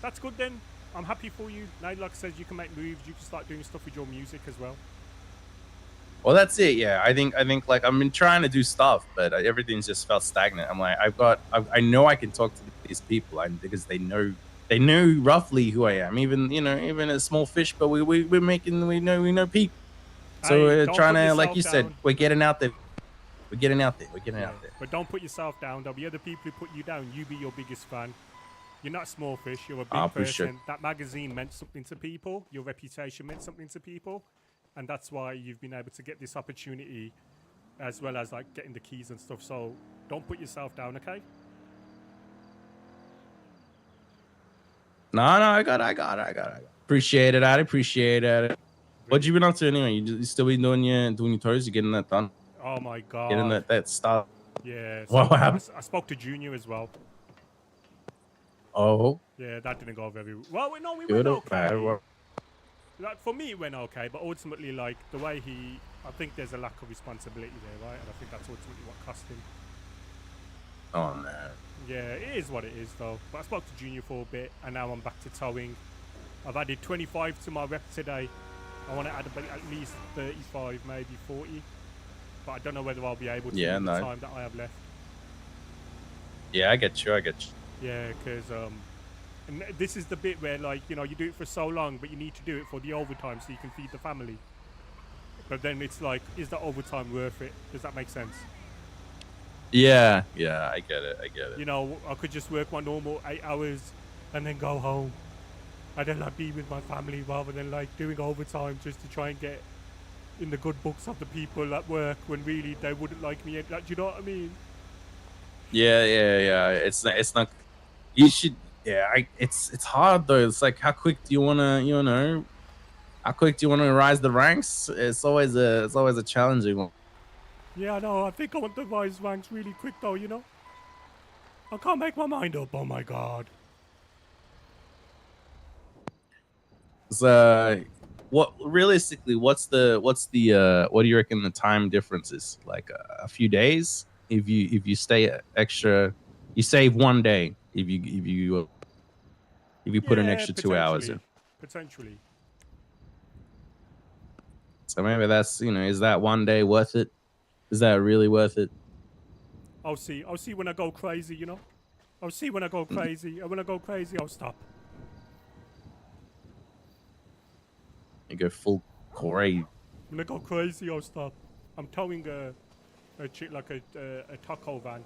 That's good then. I'm happy for you. Now, like I said, you can make moves. You can start doing stuff with your music as well. Well, that's it. Yeah, I think like I've been trying to do stuff, but everything's just felt stagnant. I'm like, I know I can talk to these people, because they know roughly who I am. Even a small fish, but we know people. So we're trying to, like you said, we're getting out there. We're getting out there. But don't put yourself down. There'll be other people who put you down. You be your biggest fan. You're not a small fish. You're a big person. Appreciate it. That magazine meant something to people. Your reputation meant something to people. And that's why you've been able to get this opportunity as well as like getting the keys and stuff. So don't put yourself down, okay? No, I got it. Appreciate it. I appreciate it. What you been up to anyway? You still been doing your tours? You getting that done? Oh my God. Getting that stuff. Yeah. What happened? I spoke to Junior as well. Oh. Yeah, that didn't go very well. No, we Good went or okay. bad? Well, Like for me, it went okay, but ultimately, like the way I think there's a lack of responsibility there, right? And I think that's ultimately what cost him. oh man. Yeah, it is what it is, though. But I spoke to Junior for a bit, and now I'm back to towing. I've added 25 to my rep today. I want to add at least 35, maybe 40. But I don't know whether I'll be able to in the time that I have left. Yeah, I get you. Yeah, because and this is the bit where, like, you do it for so long, but you need to do it for the overtime so you can feed the family. But then it's like, is that overtime worth it? Does that make sense? Yeah, I get it. I could just work my normal 8 hours and then go home. And then like be with my family rather than like doing overtime just to try and get in the good books of the people at work when really they wouldn't like me. Like, do you know what I mean? Yeah. It's not. You should. Yeah, it's hard though. It's like, how quick do you wanna, how quick do you wanna rise the ranks? It's always a challenging one. Yeah, I know. I think I want the rise ranks really quick, though, you know? I can't make my mind up. Oh, my God. So, what realistically? What do you reckon the time difference is? Like a few days? If you stay extra, you save 1 day. If you put an extra 2 hours in. Potentially. So maybe that's is that 1 day worth it? Is that really worth it? I'll see. I'll see when I go crazy, you know? I'll see when I go crazy. And when I go crazy, I'll stop. You go full crazy. When I go crazy, I'll stop. I'm towing a chick like a taco van.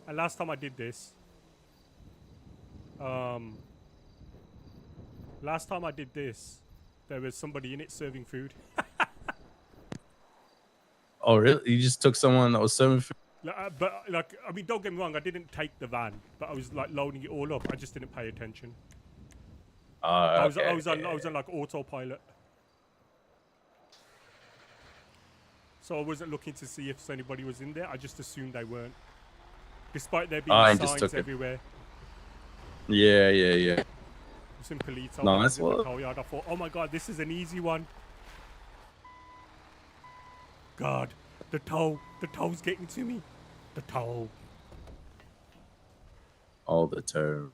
And last time I did this, there was somebody in it serving food. Oh, really? You just took someone that was serving food? I mean, don't get me wrong, I didn't take the van, but I was like loading it all up. I just didn't pay attention. I was on like autopilot. So I wasn't looking to see if anybody was in there. I just assumed they weren't, despite there being signs everywhere. Yeah. Some Polito. Nice one. I thought, oh my God, this is an easy one. God, the tow's getting to me. The tow. Oh, the tow.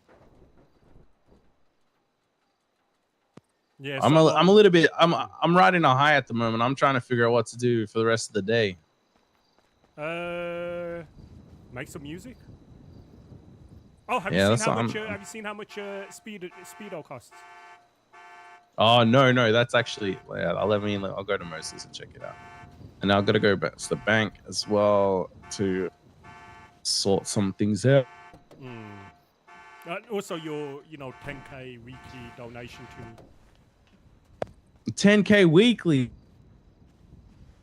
Yeah, I'm a little bit. I'm riding a high at the moment. I'm trying to figure out what to do for the rest of the day. Make some music. Oh, have you seen how much Speedo costs? Oh no, that's actually. Yeah, I'll go to Moses and check it out. And I've got to go back to the bank as well to sort some things out. Also, your 10K weekly donation to me. 10K weekly.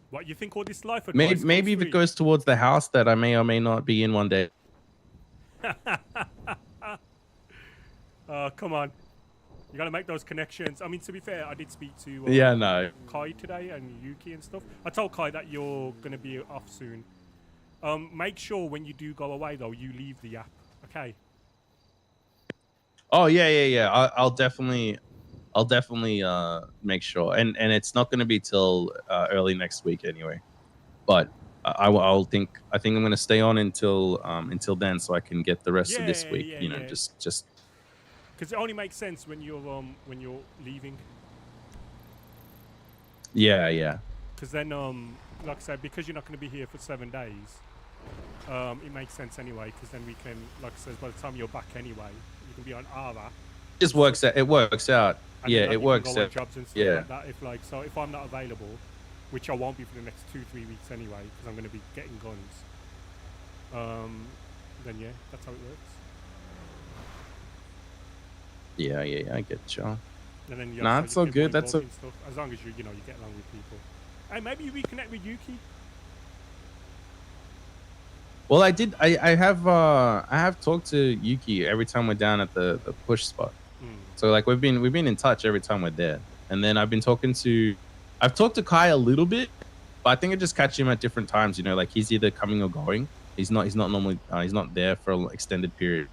What you think all this life advice? Maybe if it goes towards the house that I may or may not be in one day. Come on. You gotta make those connections. I mean, to be fair, I did speak to Kai today and Yuki and stuff. I told Kai that you're gonna be off soon. Make sure when you do go away though, you leave the app. Okay. Oh yeah. I'll definitely make sure. And it's not gonna be till early next week anyway. But I think I'm gonna stay on until then, so I can get the rest of this week. Just. Because it only makes sense when you're leaving. Yeah. Because then, like I said, because you're not going to be here for 7 days, it makes sense anyway. Because then we can, like I said, by the time you're back anyway, you can be on ARA. It works out. And Yeah, then, it works out. Jobs and stuff like that. If I'm not available, which I won't be for the next 2-3 weeks anyway, because I'm going to be getting guns. Then yeah, that's how it works. Yeah, I get you. And then That's so good. That's stuff, as long as you get along with people. Hey, maybe you reconnect with Yuki. Well, I did. I have talked to Yuki every time we're down at the push spot. So like we've been in touch every time we're there. And then I've talked to Kai a little bit, but I think I just catch him at different times. Like he's either coming or going. He's not normally he's not there for an extended period.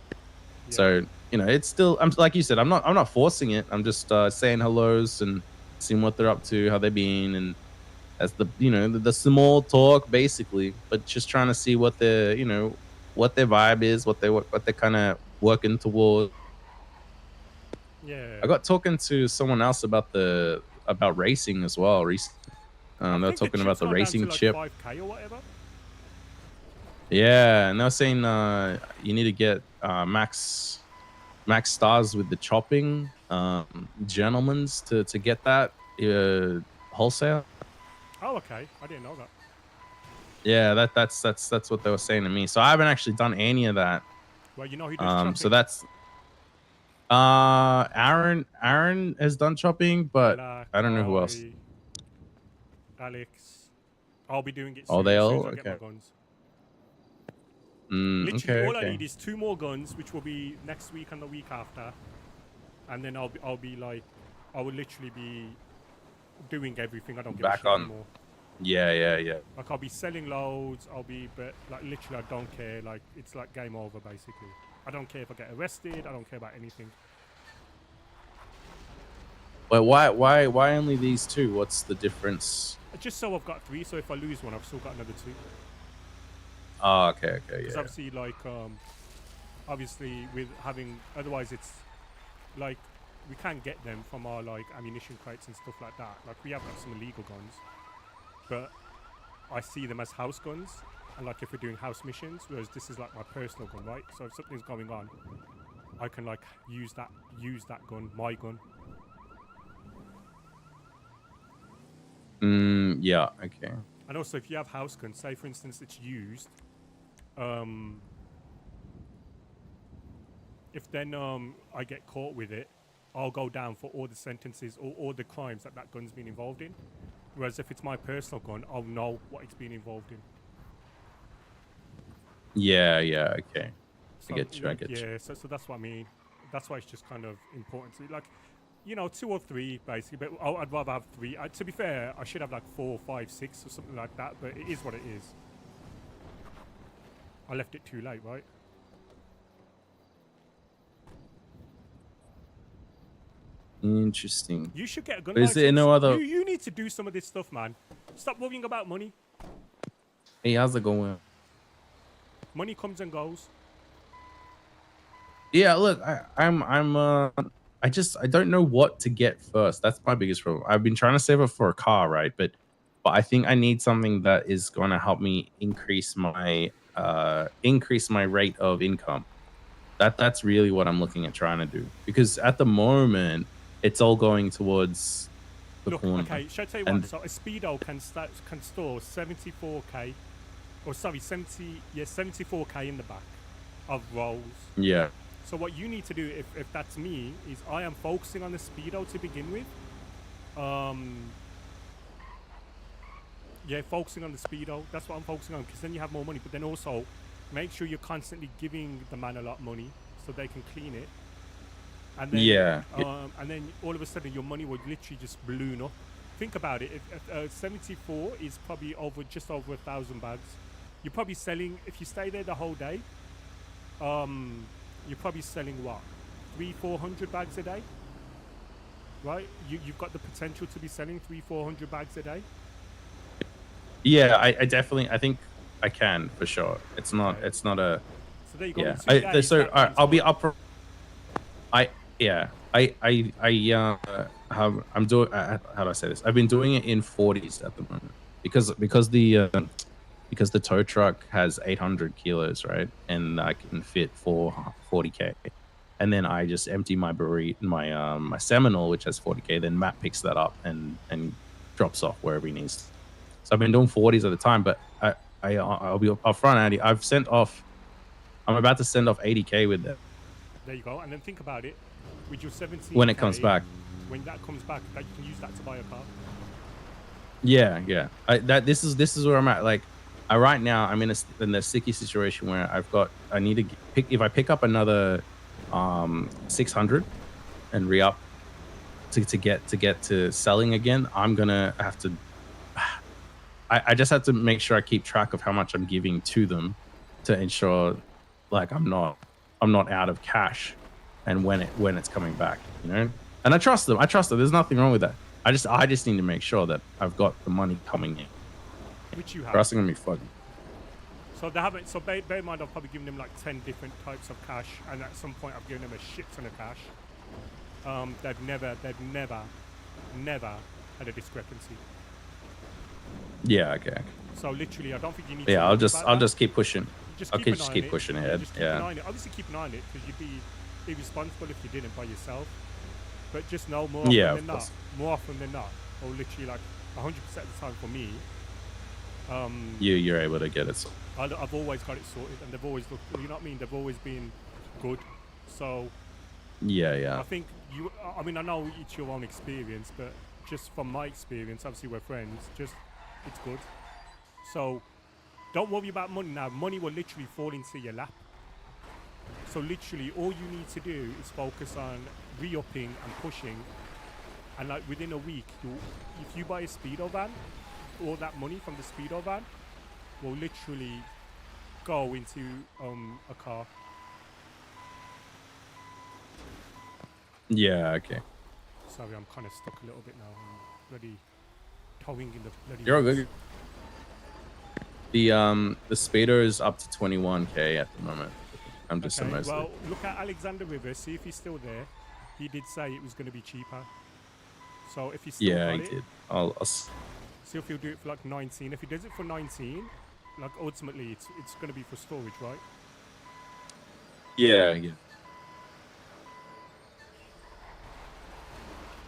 Yeah. So it's still. I'm like you said. I'm not forcing it. I'm just saying hellos and seeing what they're up to, how they've been, and that's the small talk basically. But just trying to see what their what their vibe is, what they're kind of working towards. Yeah. I got talking to someone else about racing as well. They're talking about the racing chip. 5K or whatever. Yeah, and they're saying you need to get max stars with the chopping gentlemen's to get that wholesale. Oh, okay. I didn't know that. Yeah, that's what they were saying to me. So I haven't actually done any of that. Well, who does chopping? So that's Aaron has done chopping, but I don't know who else. Alex. I'll be doing it soon. Oh, they all? Okay. Get my guns. Literally, all I need is 2 more guns, which will be next week and the week after, and then I will literally be doing everything. I don't give a shit anymore. Yeah. Like I'll be selling loads. But like literally, I don't care. Like it's like game over basically. I don't care if I get arrested. I don't care about anything. But why only these two? What's the difference? Just so I've got 3. So if I lose one, I've still got another 2. Oh, okay, Because yeah. obviously, like, obviously with having, otherwise it's like we can't get them from our like ammunition crates and stuff like that. Like we have got some illegal guns, but I see them as house guns, and like if we're doing house missions, whereas this is like my personal gun, right? So if something's going on, I can like use that gun, my gun. Yeah, okay. And also, if you have house guns, say for instance it's used, if then I get caught with it, I'll go down for all the sentences or all the crimes that gun's been involved in. Whereas if it's my personal gun, I'll know what it's been involved in. Yeah, okay. So, I get you. Yeah, so that's what I mean. That's why it's just kind of important to, like, you know, 2 or 3 basically, but I'd rather have 3. To be fair, I should have like 4, 5, 6 or something like that, but it is what it is. I left it too late, right? Interesting. You should get a gun Is license. there no other? You need to do some of this stuff, man. Stop worrying about money. Hey, how's it going? Money comes and goes. Yeah, look, I don't know what to get first. That's my biggest problem. I've been trying to save up for a car, right? But I think I need something that is going to help me increase my rate of income. That's really what I'm looking at trying to do, because at the moment it's all going towards the corner. Okay, should I tell you what? So a speedo can store 74k, or sorry, 74k in the back of rolls. Yeah. So what you need to do, if that's me, is I am focusing on the speedo to begin with. Yeah, focusing on the speedo. That's what I'm focusing on, because then you have more money. But then also, make sure you're constantly giving the man a lot of money so they can clean it. And then, and then all of a sudden your money would literally just balloon up. Think about it. If 74 is probably just over 1,000 bags. You're probably selling, if you stay there the whole day, you're probably selling what, 300-400 bags a day, right? You've got the potential to be selling 300-400 bags a day. Yeah, I definitely, I think I can for sure. It's not a. So there you go. Yeah. I'll be up for. I'm doing. How do I say this? I've been doing it in 40s at the moment because the tow truck has 800 kilos, right? And I can fit 40k. And then I just empty my my Seminole, which has 40k. Then Matt picks that up and drops off wherever he needs to. So I've been doing 40s at a time, but I'll be upfront, Andy. I'm about to send off 80k with it. There you go. And then think about it. With your 17k, when it comes back. When that comes back, that you can use that to buy a car. Yeah. This is where I'm at. Like, right now I'm in a sticky situation where I need to pick. If I pick up another 600 and re-up to get to selling again, I'm gonna have to. I just have to make sure I keep track of how much I'm giving to them to ensure, like, I'm not out of cash, and when it's coming back, you know. And I trust them. There's nothing wrong with that. I just need to make sure that I've got the money coming in. Which you have. Or else I'm gonna be fucked. So they haven't. So bear in mind, I've probably given them like 10 different types of cash, and at some point I've given them a shit ton of cash. They've never had a discrepancy. Yeah. Okay. So literally, I don't think you need. Yeah, to I'll just keep pushing. Just I'll just keep pushing ahead. Obviously, keep an eye on it, because you'd be irresponsible if you didn't by yourself. But just know more often than not, or literally like 100% of the time for me. You're able to get it. I've always got it sorted, and they've always looked. You know what I mean? They've always been good. So. Yeah. I think you. I mean, I know it's your own experience, but just from my experience, obviously we're friends. It's good. So don't worry about money now. Money will literally fall into your lap. So literally all you need to do is focus on re-upping and pushing. And like within a week, if you buy a speedo van, all that money from the speedo van will literally go into a car. Yeah. Okay. Sorry, I'm kind of stuck a little bit now. I'm bloody towing in the bloody. You're all woods. good. The speedo is up to 21k at the moment. I'm just Okay, mostly. well, look at Alexander Rivers. See if he's still there. He did say it was going to be cheaper. So if he's still Yeah, got he it, did. see if he'll do it for like 19. If he does it for 19, like ultimately it's going to be for storage, right? Yeah. Yeah.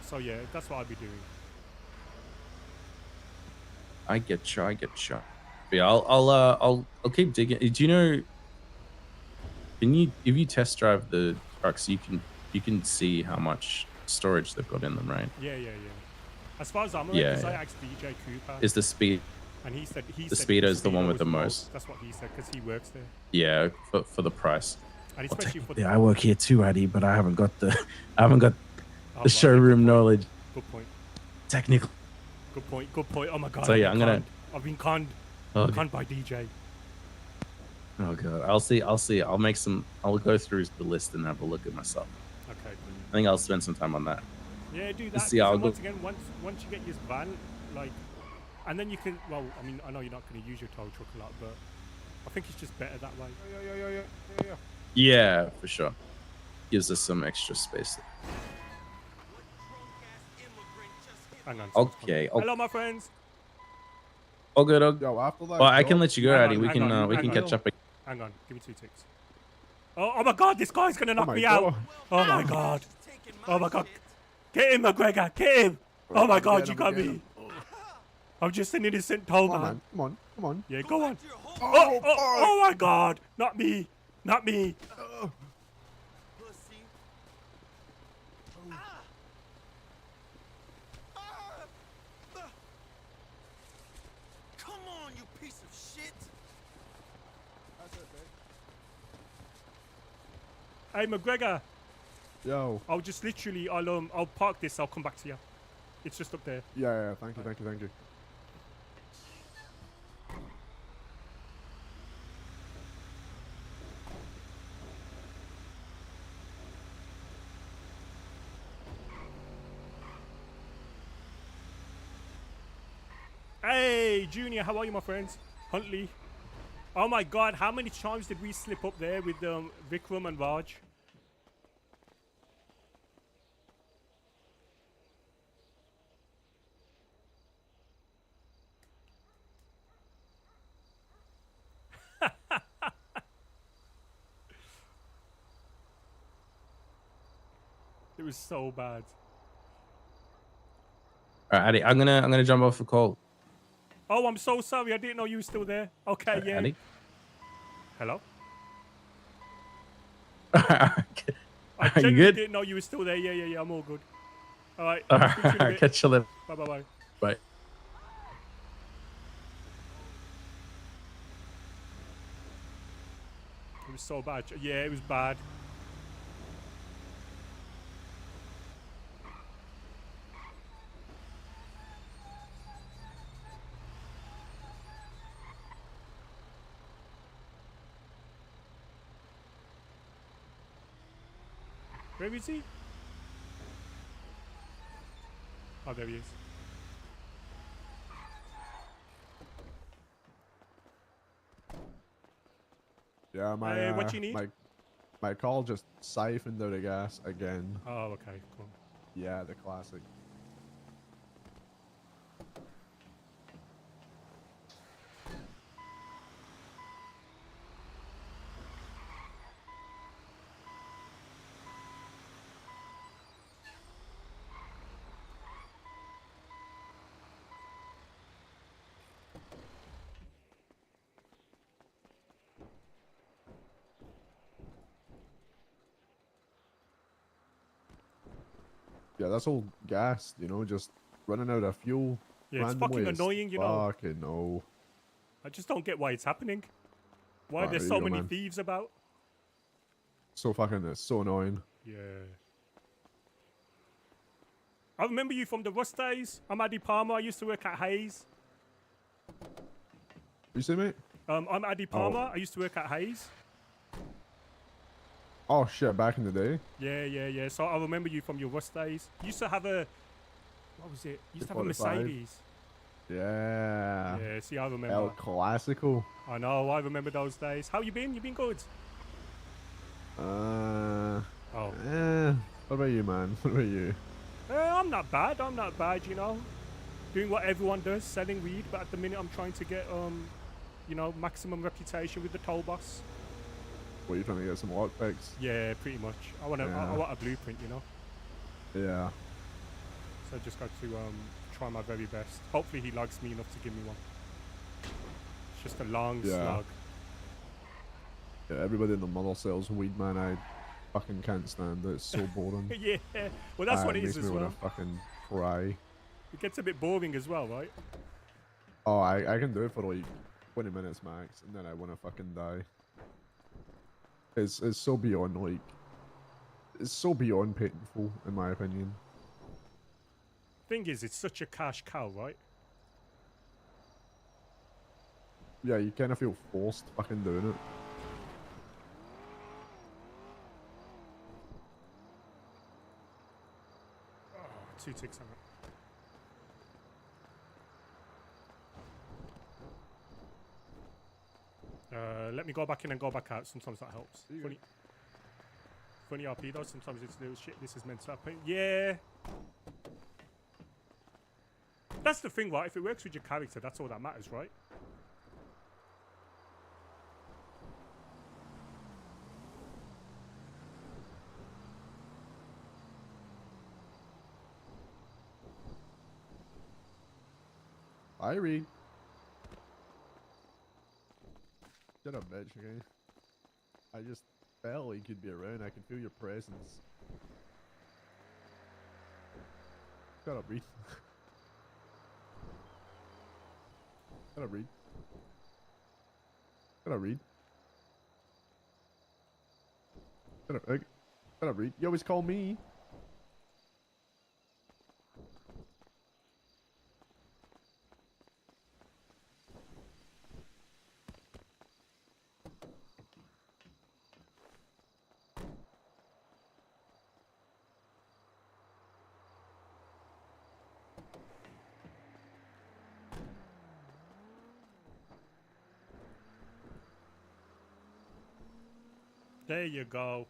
So yeah, that's what I'd be doing. I get you. Yeah, I'll keep digging. Do you know? If you test drive the trucks, you can see how much storage they've got in them, right? Yeah. As far as I'm aware, because I asked DJ Cooper. Is the speed? And he said the speedo's the one with was the most. That's what he said because he works there. Yeah, for the price. And Well, especially for technically, I work here too, Adey, but I haven't got the right, showroom knowledge. Good point. Technically. Good point. Oh my god. So yeah, I've been conned. Okay. Conned by DJ. Oh god, I'll see. I'll make some. I'll go through the list and have a look at myself. Okay. I think I'll spend some time on that. Yeah, do that. Let's see how And it once goes. again, once you get your van, like, and then you can. Well, I mean, I know you're not going to use your tow truck a lot, but I think it's just better that way. Yeah, for sure. Gives us some extra space. Hang on. Okay. Hello, my friends. All good. Yo, after that. Well, I can let you go, Hang Adey. on, We can catch up. Hang on, give me 2 ticks. Oh my god, this guy's gonna knock my me God. out. Oh my god. Oh my god. Get him, McGregor, get him. Oh my god, you got me. I'm just an innocent toll man. Come on. Yeah, go on. Oh my god. Not me. Come on, you piece of shit! Hey, McGregor. Yo. I'll just literally, I'll park this. I'll come back to you. It's just up there. Yeah. Thank you. Hey, Junior, how are you, my friends? Huntley. Oh my god, how many times did we slip up there with Vikram and Raj? It was so bad. All right, Adey. I'm gonna jump off the call. Oh, I'm so sorry. I didn't know you were still there. Okay, yeah. Adey? Hello? Are I you genuinely good? didn't know you were still there. Yeah. I'm all good. All right. All I'll speak to you in a right. bit. Catch you later. Bye. Bye. It was so bad. Yeah, it was bad. Where is he? Oh, there he is. Yeah, Hey, what you need? My call just siphoned out of gas again. Oh, okay, cool. Yeah, the classic. Yeah, that's all gas, just running out of fuel. Yeah, it's randomly fucking is annoying, you know. Fucking no. I just don't get why it's happening. Why Alright, there's here so you go, many man. thieves about. It's so annoying. Yeah. I remember you from the Rust days. I'm Adey Palmer. I used to work at Hayes. You see, mate? I'm Adey Palmer. I used to work at Hayes. Oh shit! Back in the day. Yeah. So I remember you from your Rust days. You used to have a, what was it? You used to have a 45. Mercedes. Yeah. Yeah. See, I remember. El Clasico. I know. I remember those days. How you been? You been good? Oh. Oh. What about you, man? What about you? I'm not bad. I'm not bad. You know, doing what everyone does, selling weed. But at the minute, I'm trying to get you know, maximum reputation with the toll boss. What, are you trying to get some lockpicks? Yeah, pretty much. I want a blueprint, you know. Yeah. So I just got to try my very best. Hopefully he likes me enough to give me one. It's just a long slog. Yeah, everybody in the model sells weed, man. I fucking can't stand it. It's so boring. Yeah. Well, that's what it is as Makes me well. want to fucking cry. It gets a bit boring as well, right? Oh, I can do it for like 20 minutes max, and then I want to fucking die. It's so beyond, like, it's so beyond painful, in my opinion. Thing is, it's such a cash cow, right? Yeah, you kind of feel forced fucking doing it. Oh, 2 ticks on it. Let me go back in and go back out. Sometimes that helps. Funny RP though. Sometimes it's little shit. This is meant to happen. Yeah. That's the thing, right? If it works with your character, that's all that matters, right? I read. Shut up, bitch, okay? I just felt like you'd be around. I can feel your presence. Shut up, Reed. Shut up, Reed. Shut up, Reed. Shut up, shut up, Reed. You always call me. There you go.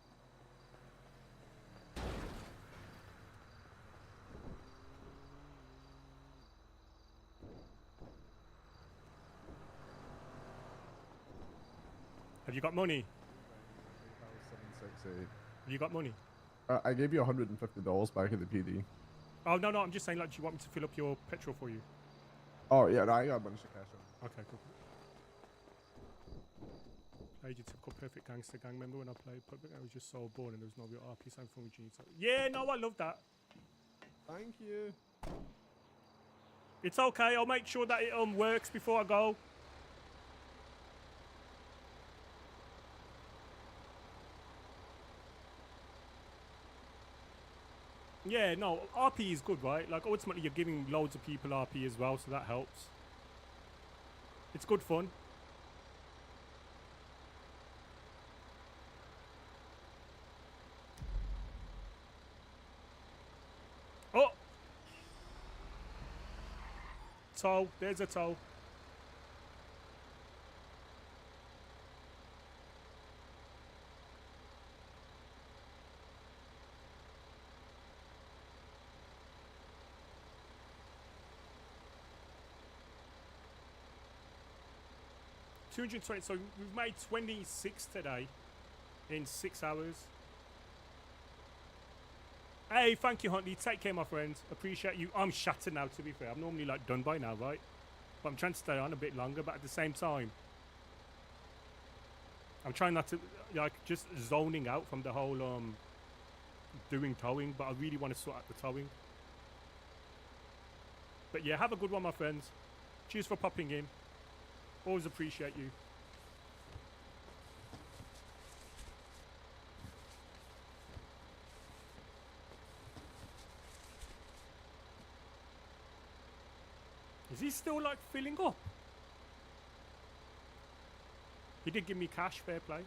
Have you got money? 768. Have you got money? I gave you $150 back at the PD. Oh, no, I'm just saying, like, do you want me to fill up your petrol for you? Oh, yeah, no, I got a bunch of cash on. Okay, cool. I used to typical perfect gangster gang member when I played public. I was just so bored and there was no real RP sign for me. Yeah, no, I love that. Thank you. It's okay. I'll make sure that it works before I go. Yeah, no, RP is good, right? Like, ultimately, you're giving loads of people RP as well, so that helps. It's good fun. Oh! Toll. There's a toll. $220. So we've made 26 today in 6 hours. Hey, thank you, Huntley. Take care, my friends. Appreciate you. I'm shattered now, to be fair. I'm normally, like, done by now, right? But I'm trying to stay on a bit longer, but at the same time, I'm trying not to, like, just zoning out from the whole, doing towing, but I really want to sort out the towing. But yeah, have a good one, my friends. Cheers for popping in. Always appreciate you. Is he still, like, filling up? He did give me cash, fair play.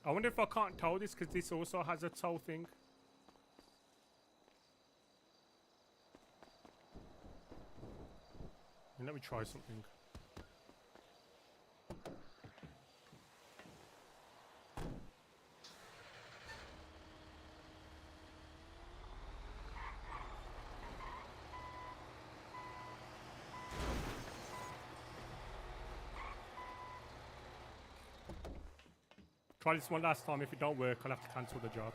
I wonder if I can't tow this because this also has a tow thing. And let me try something. Try this one last time. If it don't work, I'll have to cancel the job.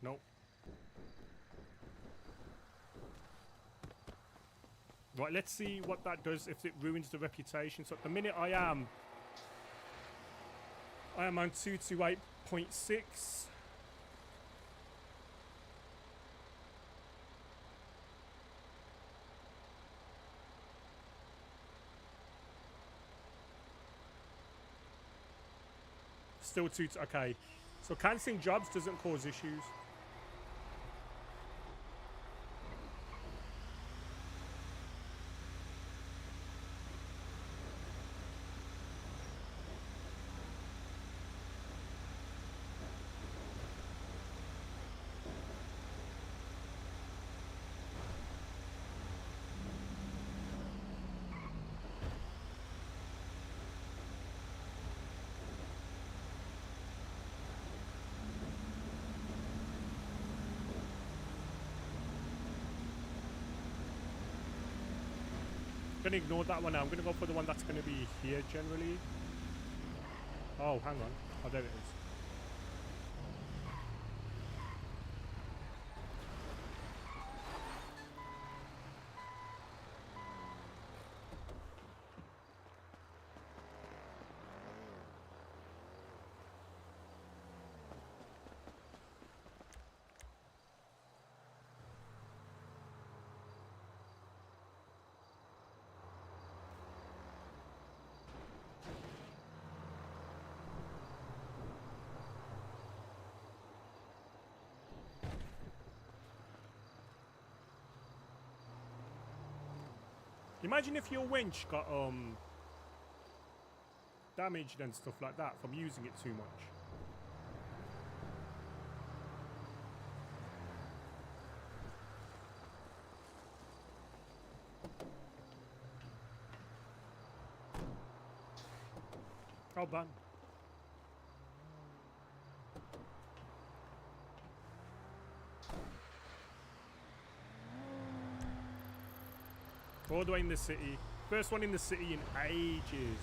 Nope. Right, let's see what that does if it ruins the reputation. So at the minute I am on 228.6. Still okay. So cancelling jobs doesn't cause issues. I'm gonna ignore that one now. I'm gonna go for the one that's gonna be here generally. Oh, hang on. Oh, there it is. Imagine if your winch got damaged and stuff like that from using it too much. Oh, ban. All the way in the city. First one in the city in ages.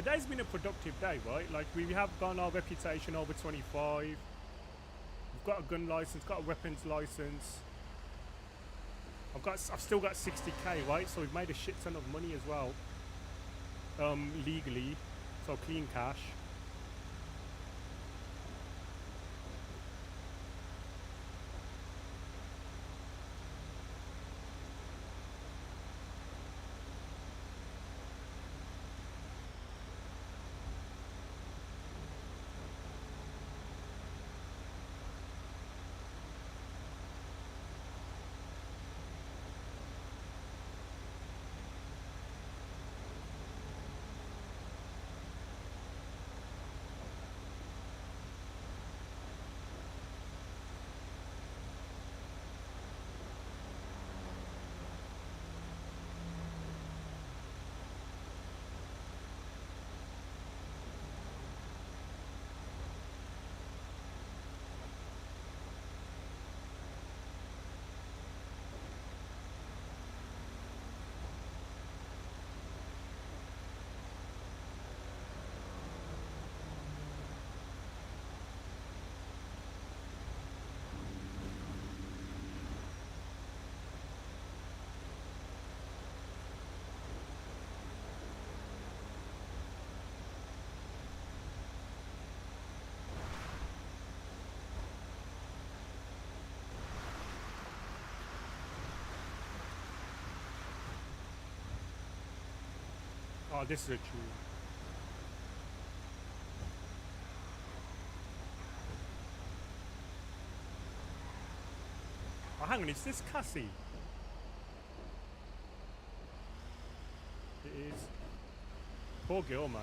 today's been a productive day, right? Like we have gone our reputation over 25. We've got a gun license, got a weapons license. I've still got 60k, right? So we've made a shit ton of money as well, legally. So clean cash. Oh, this is a true. Oh, hang on, is this Cassie? It is. Poor girl, man.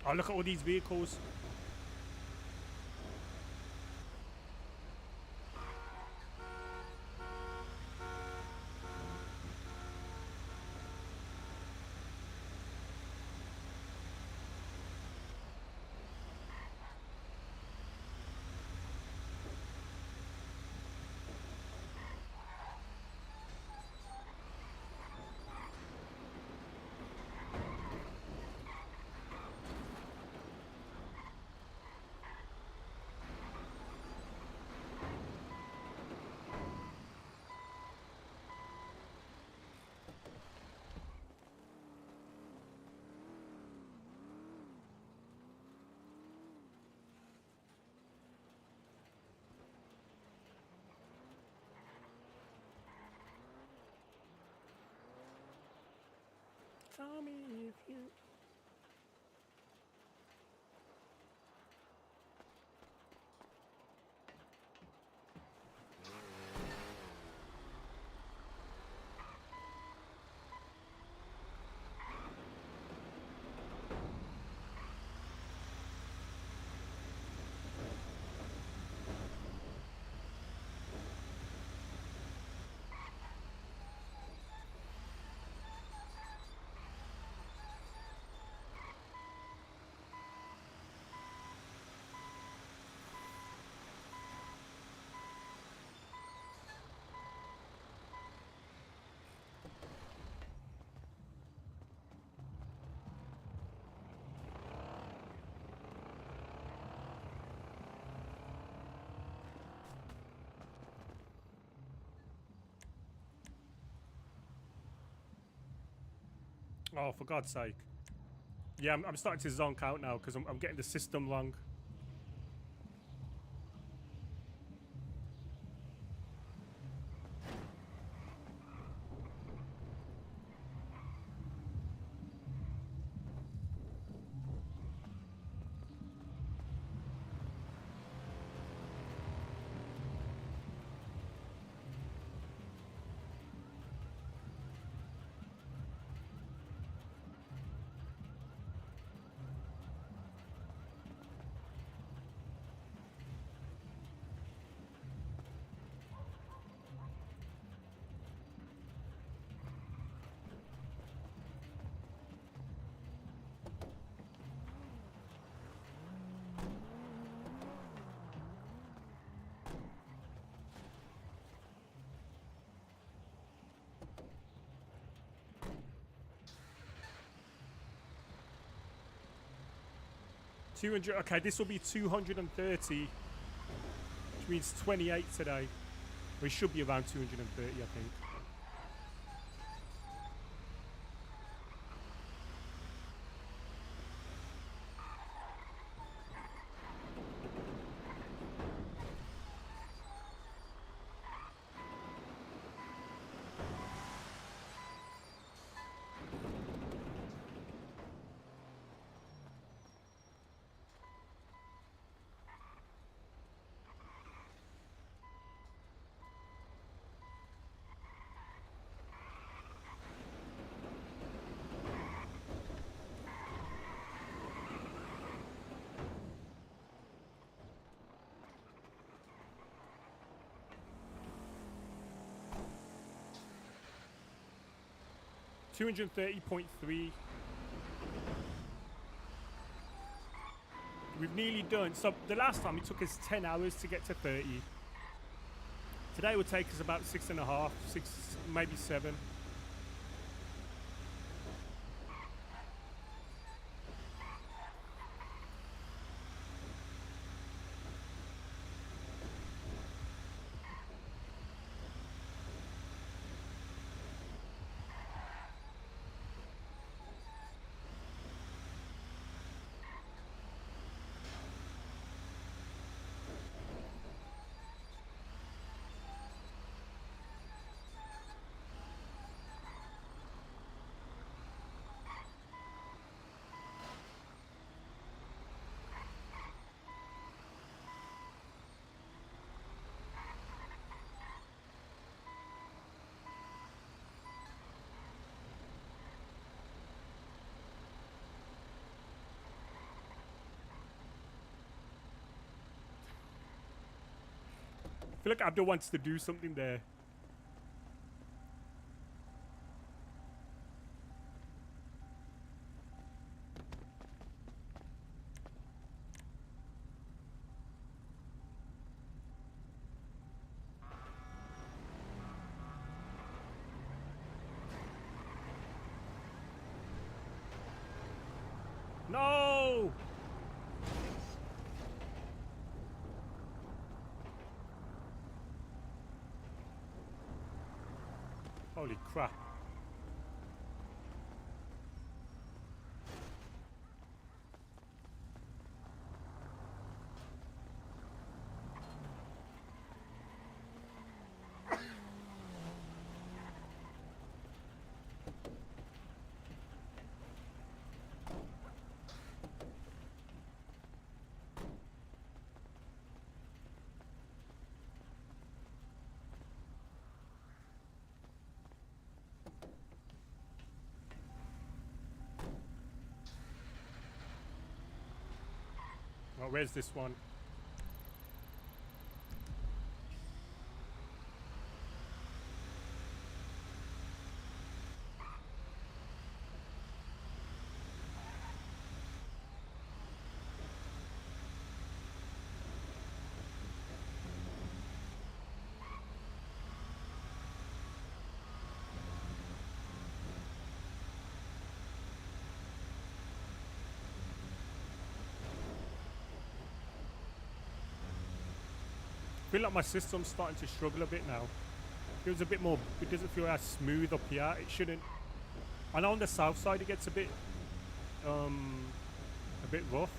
Oh, look at all these vehicles. Tell me if you... Oh, for God's sake. Yeah, I'm starting to zonk out now because I'm getting the system wrong. 200. Okay, this will be 230, which means 28 today. We should be around 230, I think. $230.3. We've nearly done. So the last time it took us 10 hours to get to 30. Today will take us about 6.5, 6, maybe 7. I feel like Abdul wants to do something there. No! Holy crap. Oh, where's this one? I feel like my system's starting to struggle a bit now. It feels a bit more, it doesn't feel as smooth up here. It shouldn't. I know on the south side it gets a bit rough.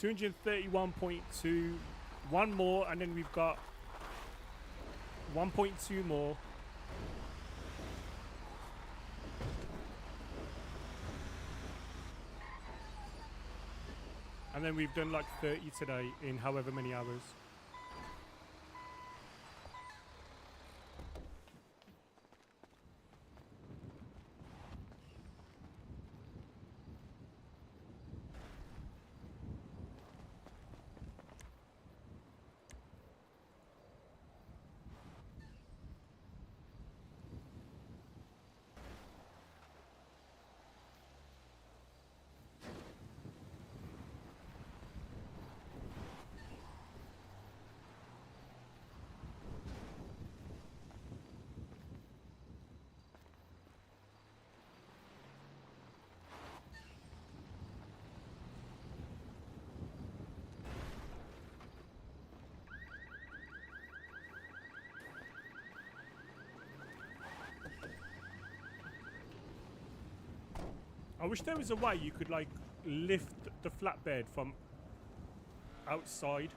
231.2. One more, and then we've got 1.2 more. And then we've done like 30 today in however many hours. I wish there was a way you could like lift the flatbed from outside.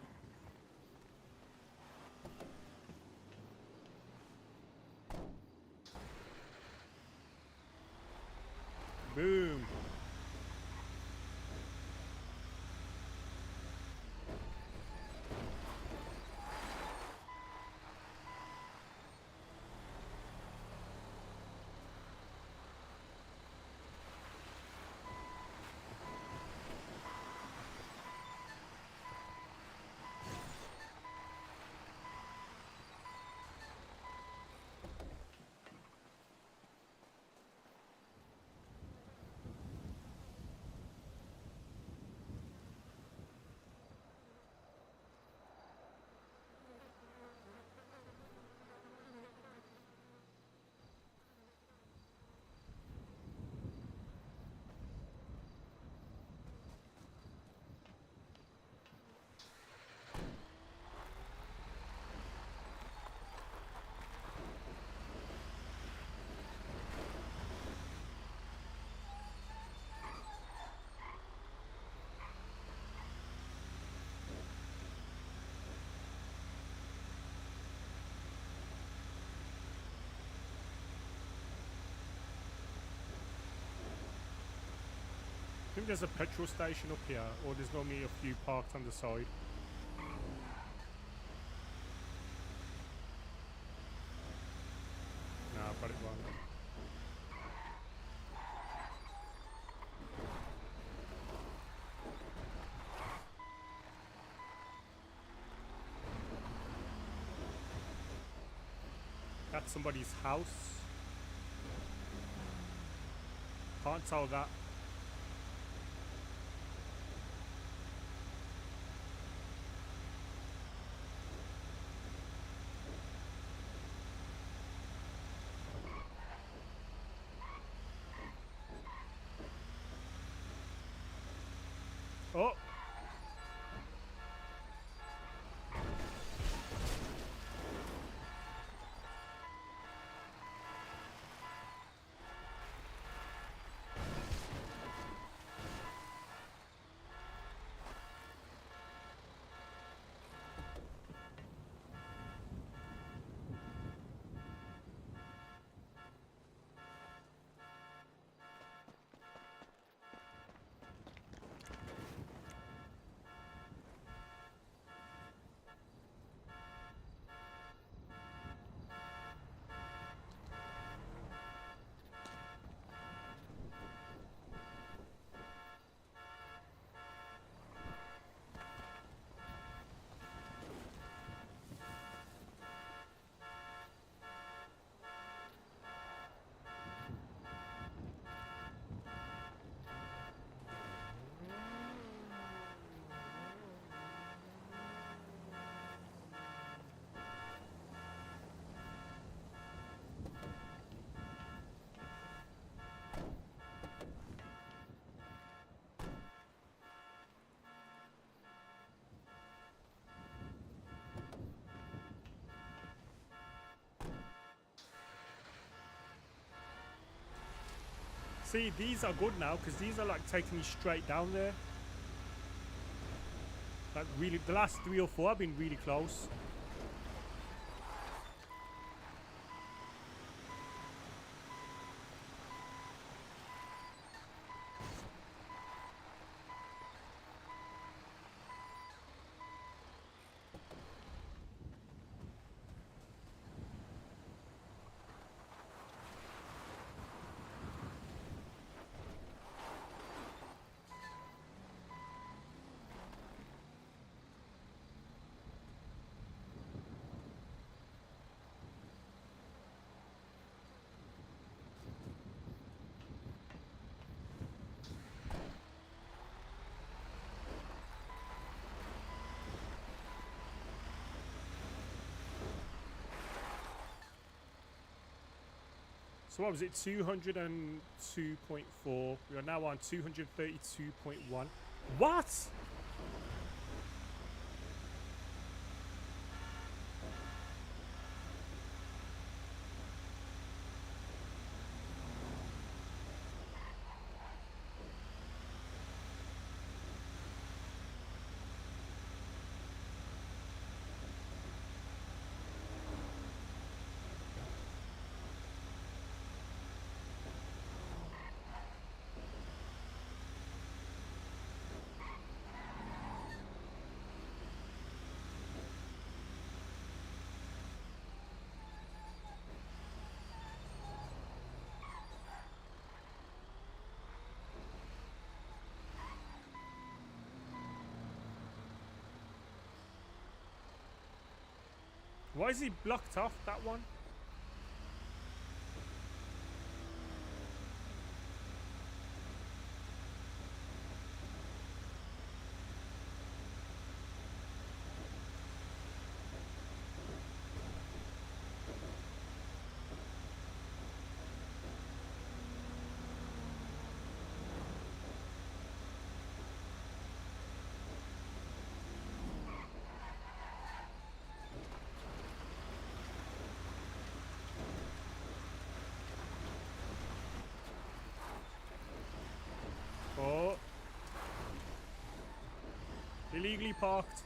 Boom. I think there's a petrol station up here, or there's normally a few parked on the side. No, I've got it wrong. That's somebody's house. Can't tell that. Oh! See, these are good now because these are like taking me straight down there. Like really, the last 3 or 4 have been really close. So what was it, 202.4. We are now on 232.1. What? Why is he blocked off, that one? Oh. Illegally parked.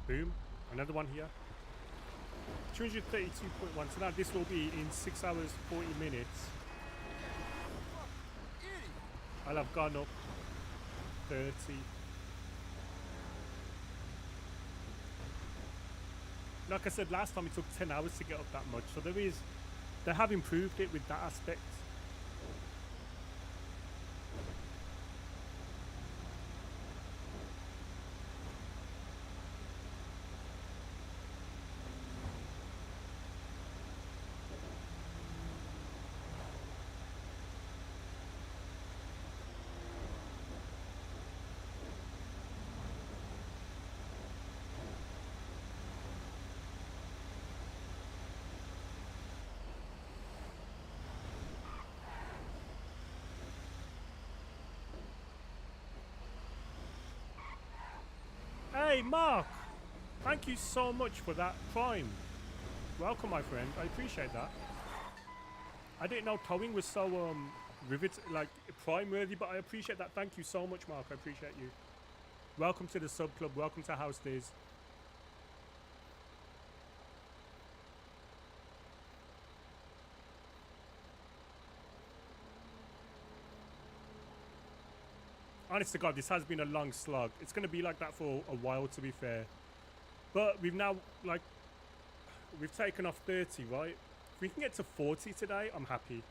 Boom. Another one here. 232.1. So now this will be in 6 hours, 40 minutes. I'll have gone up 30. Like I said last time, it took 10 hours to get up that much. So they have improved it with that aspect. Hey, Mark! Thank you so much for that Prime. Welcome, my friend. I appreciate that. I didn't know towing was so like prime worthy, but I appreciate that. Thank you so much, Mark. I appreciate you. Welcome to the sub club. Welcome to House Days. Honest to God, this has been a long slog. It's going to be like that for a while, to be fair. But we've now, like, we've taken off 30, right? If we can get to 40 today, I'm happy.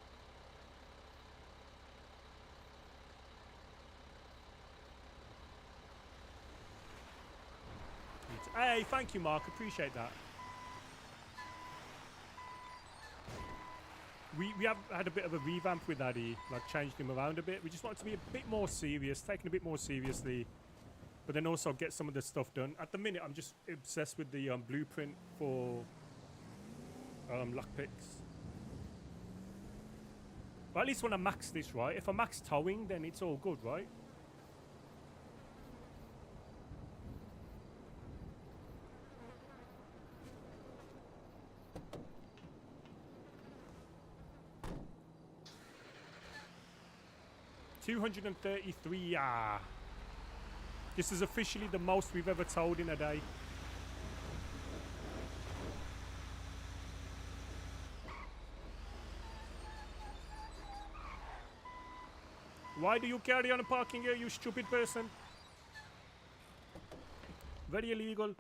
Hey, thank you, Mark. Appreciate that. We have had a bit of a revamp with Adey, like changed him around a bit. We just want to be a bit more serious, taking a bit more seriously, but then also get some of the stuff done. At the minute, I'm just obsessed with the blueprint for lockpicks. But at least when I max this, right? If I max towing, then it's all good, right? $233. This is officially the most we've ever towed in a day. Why do you carry on a parking here, you stupid person? Very illegal.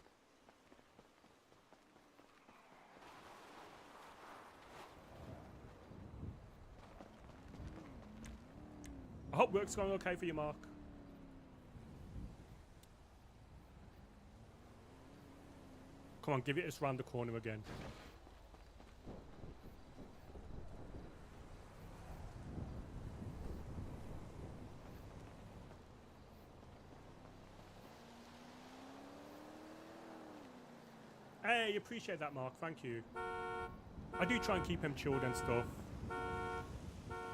I hope work's going okay for you, Mark. Come on, give it us round the corner again. Hey, appreciate that, Mark. Thank you. I do try and keep him chilled and stuff.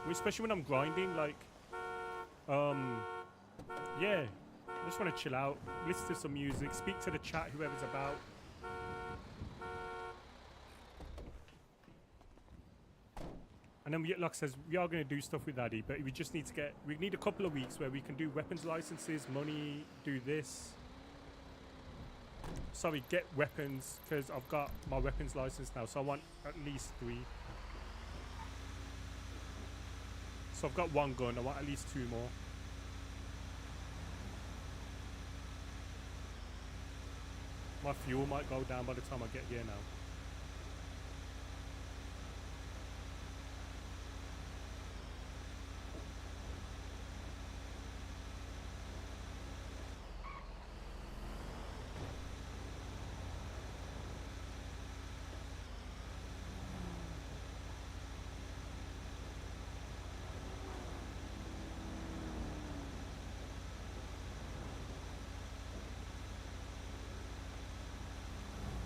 Especially when I'm grinding, like, yeah. I just want to chill out, listen to some music, speak to the chat, whoever's about. And then, like I says, we are going to do stuff with Adey, but we just need to we need a couple of weeks where we can do weapons licenses, money, do this. Sorry, get weapons, because I've got my weapons license now, so I want at least 3. So I've got 1 gun, I want at least 2 more. My fuel might go down by the time I get here now.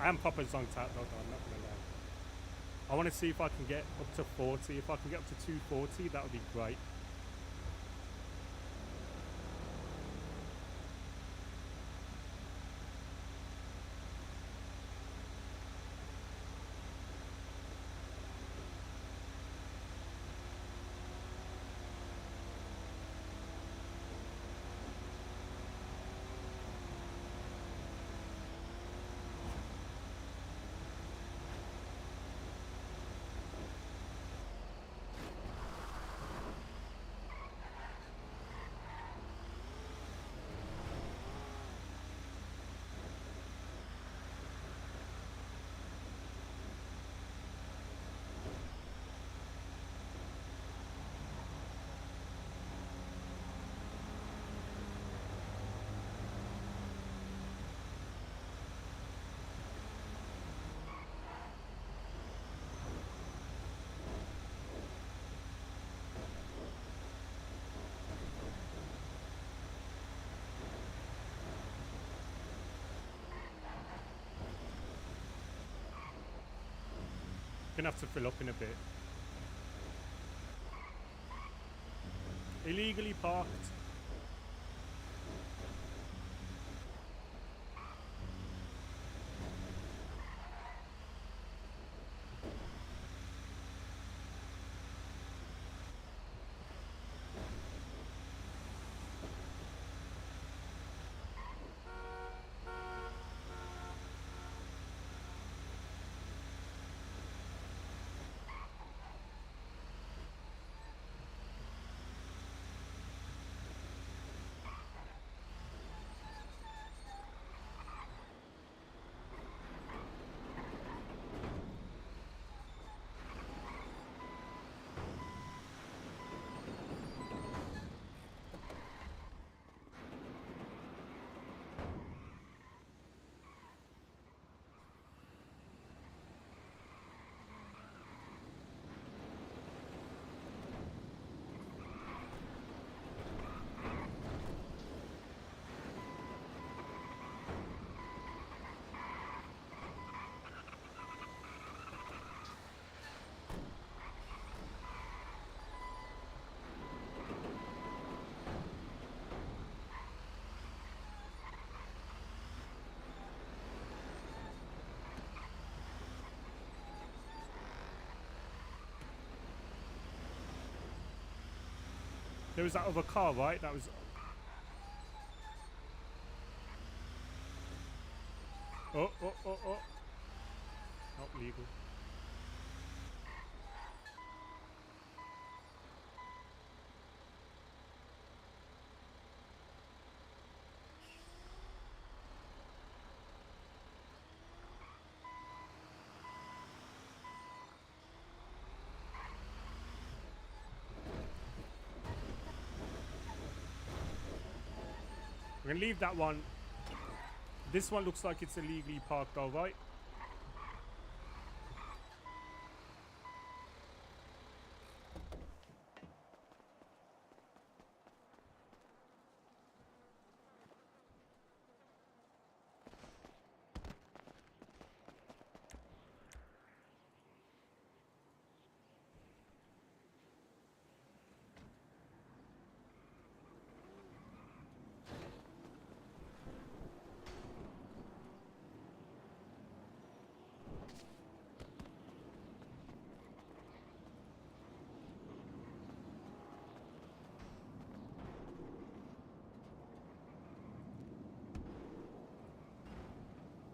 I am proper zonked out though, I'm not gonna lie. I want to see if I can get up to 40. If I can get up to 240, that would be great. Gonna have to fill up in a bit. Illegally parked. There was that other car, right? That was. Oh. Not legal. We're gonna leave that one. This one looks like it's illegally parked, all right?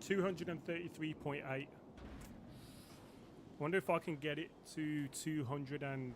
$233.8. Wonder if I can get it to 200 and.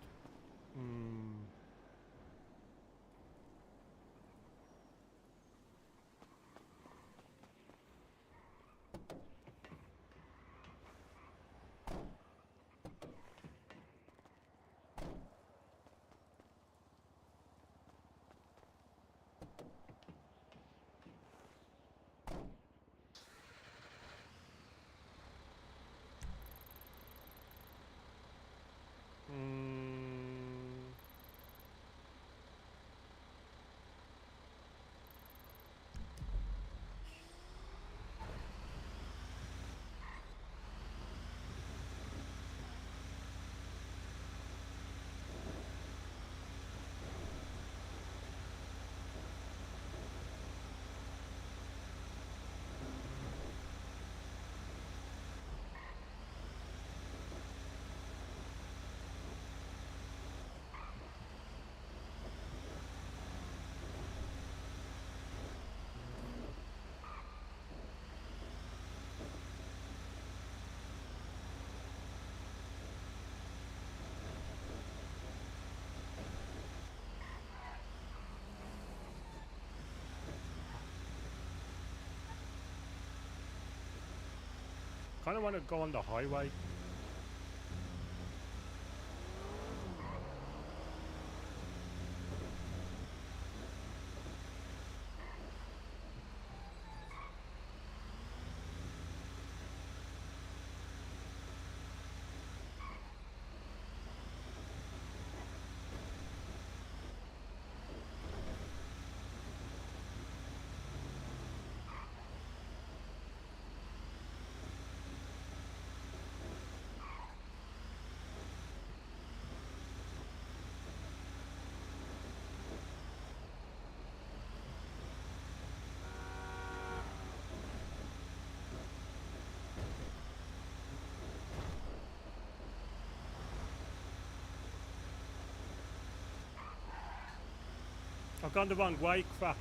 Kind of want to go on the highway. I've gone the wrong way, crap.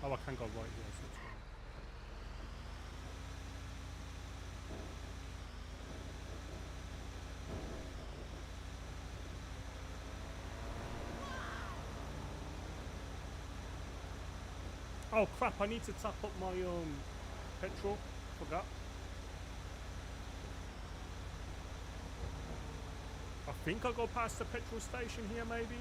Oh, I can go right here, so it's fine. Oh crap, I need to top up my petrol. Forgot. I think I'll go past the petrol station here, maybe.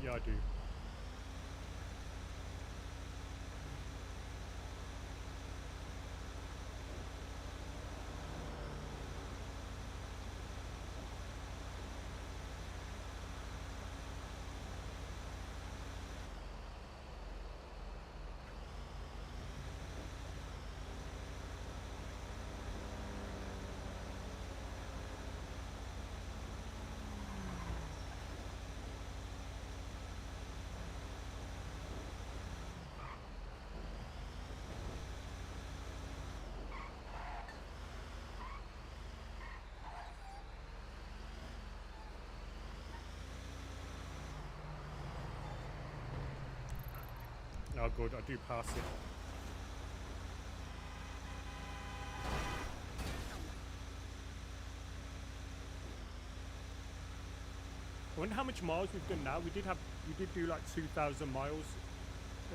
Yeah, I do. Oh, good. I do pass it. I wonder how much miles we've done now. We did do like 2,000 miles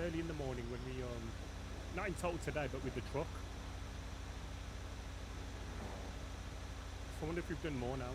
early in the morning when we not in total today, but with the truck. So I wonder if we've done more now.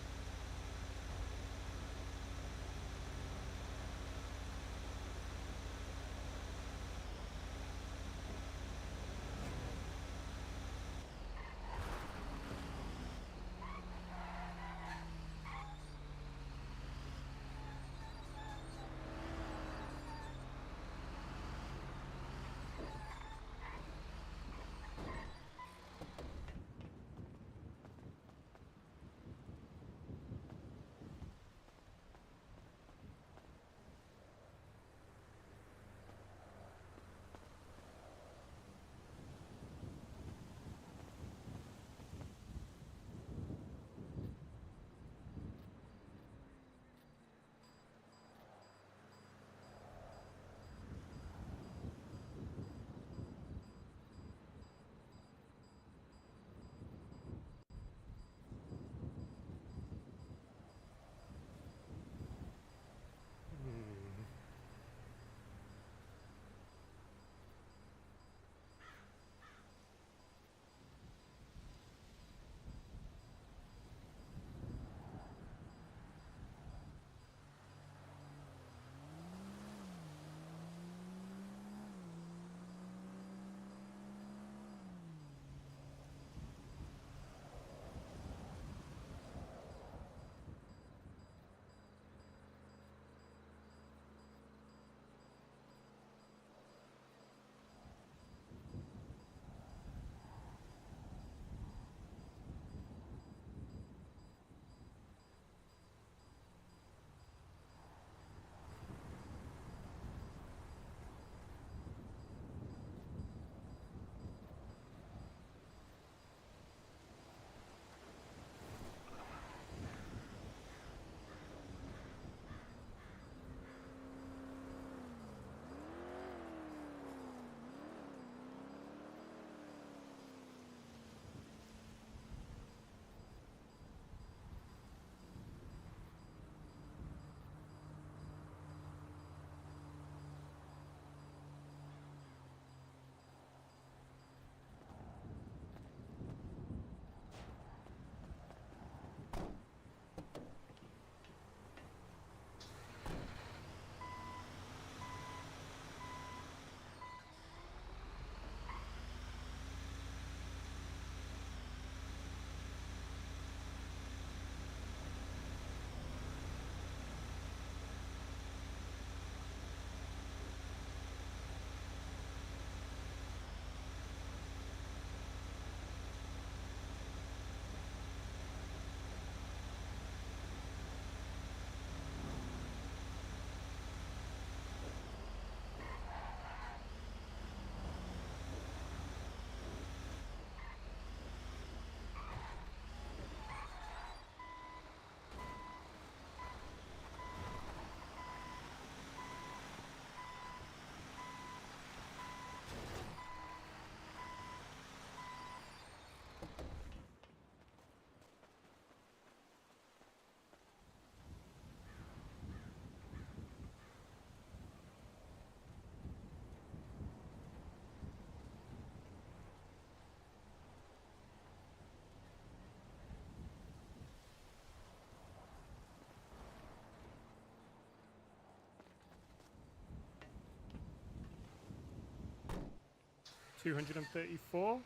$234.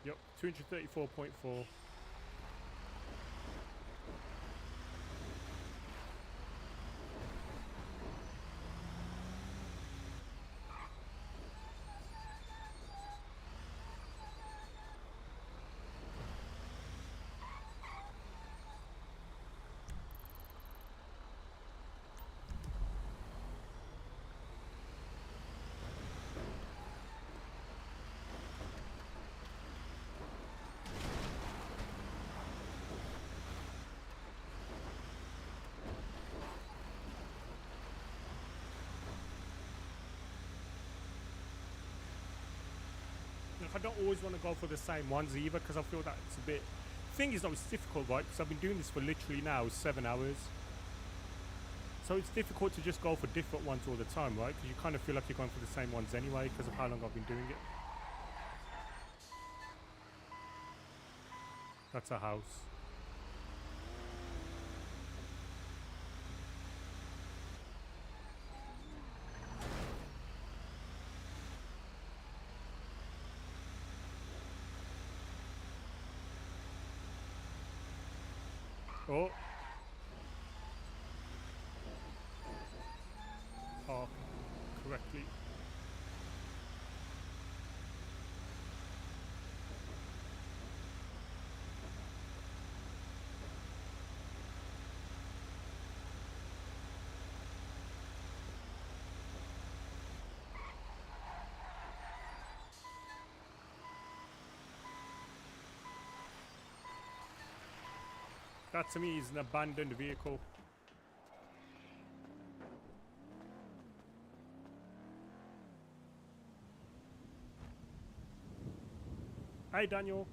Yep, 234.4. I don't always want to go for the same ones either, because I feel that it's a bit. Thing is, though, it's difficult, right? Because I've been doing this for literally now 7 hours. So it's difficult to just go for different ones all the time, right? Because you kind of feel like you're going for the same ones anyway, because of how long I've been doing it. That's a house. Oh. Park correctly. That to me is an abandoned vehicle. Hi, Daniel.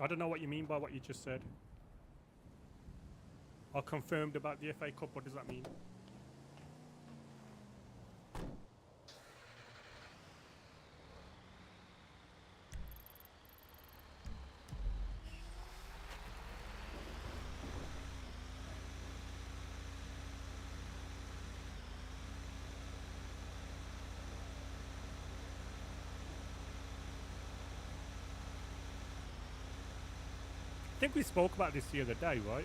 I don't know what you mean by what you just said. I confirmed about the FA Cup. What does that mean? I think we spoke about this the other day, right?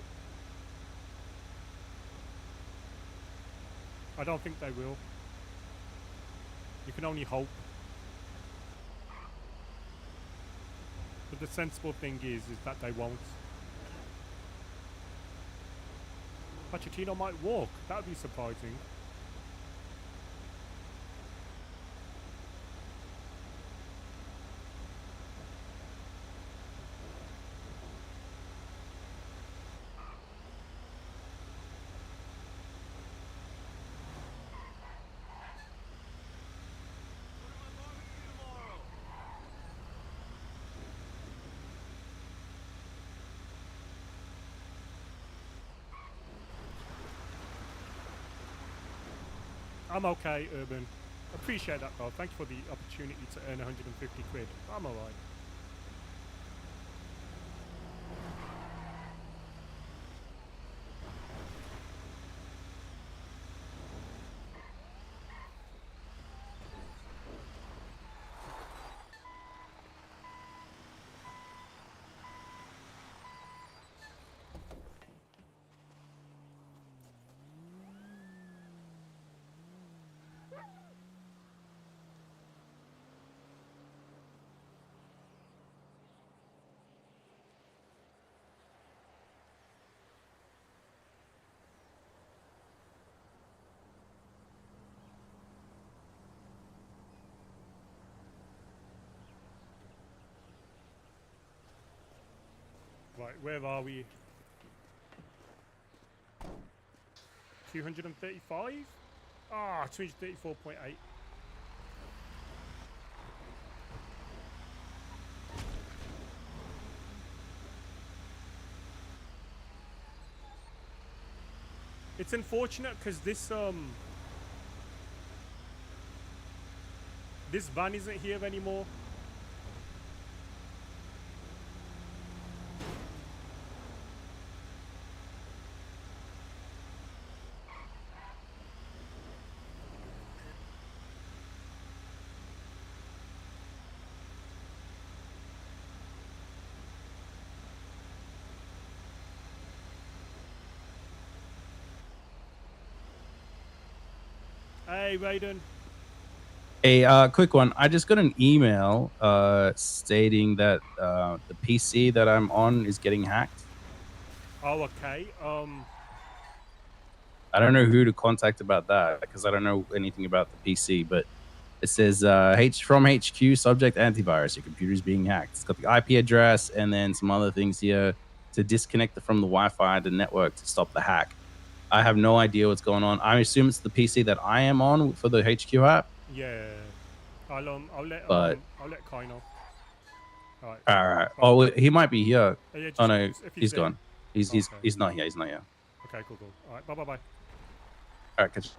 I don't think they will. You can only hope. But the sensible thing is that they won't. Pochettino might walk. That would be surprising. I'm okay, Urban. Appreciate that, though. Thank you for the opportunity to earn 150 quid. I'm alright. Right, where are we? 235? Ah, 234.8. It's unfortunate because this van isn't here anymore. Hey, Raiden. A quick one. I just got an email stating that the PC that I'm on is getting hacked. Oh, okay. I don't know who to contact about that because I don't know anything about the PC, but it says from HQ subject antivirus. Your computer is being hacked. It's got the IP address and then some other things here to disconnect it from the Wi-Fi, the network to stop the hack. I have no idea what's going on. I assume it's the PC that I am on for the HQ app. Yeah. I'll let Kai know. All right. All right. Oh, well, he might be here. Yeah, Oh no, if he's there. gone. He's Okay. he's not here. He's not here. Okay, cool. All right, bye. All right, catch.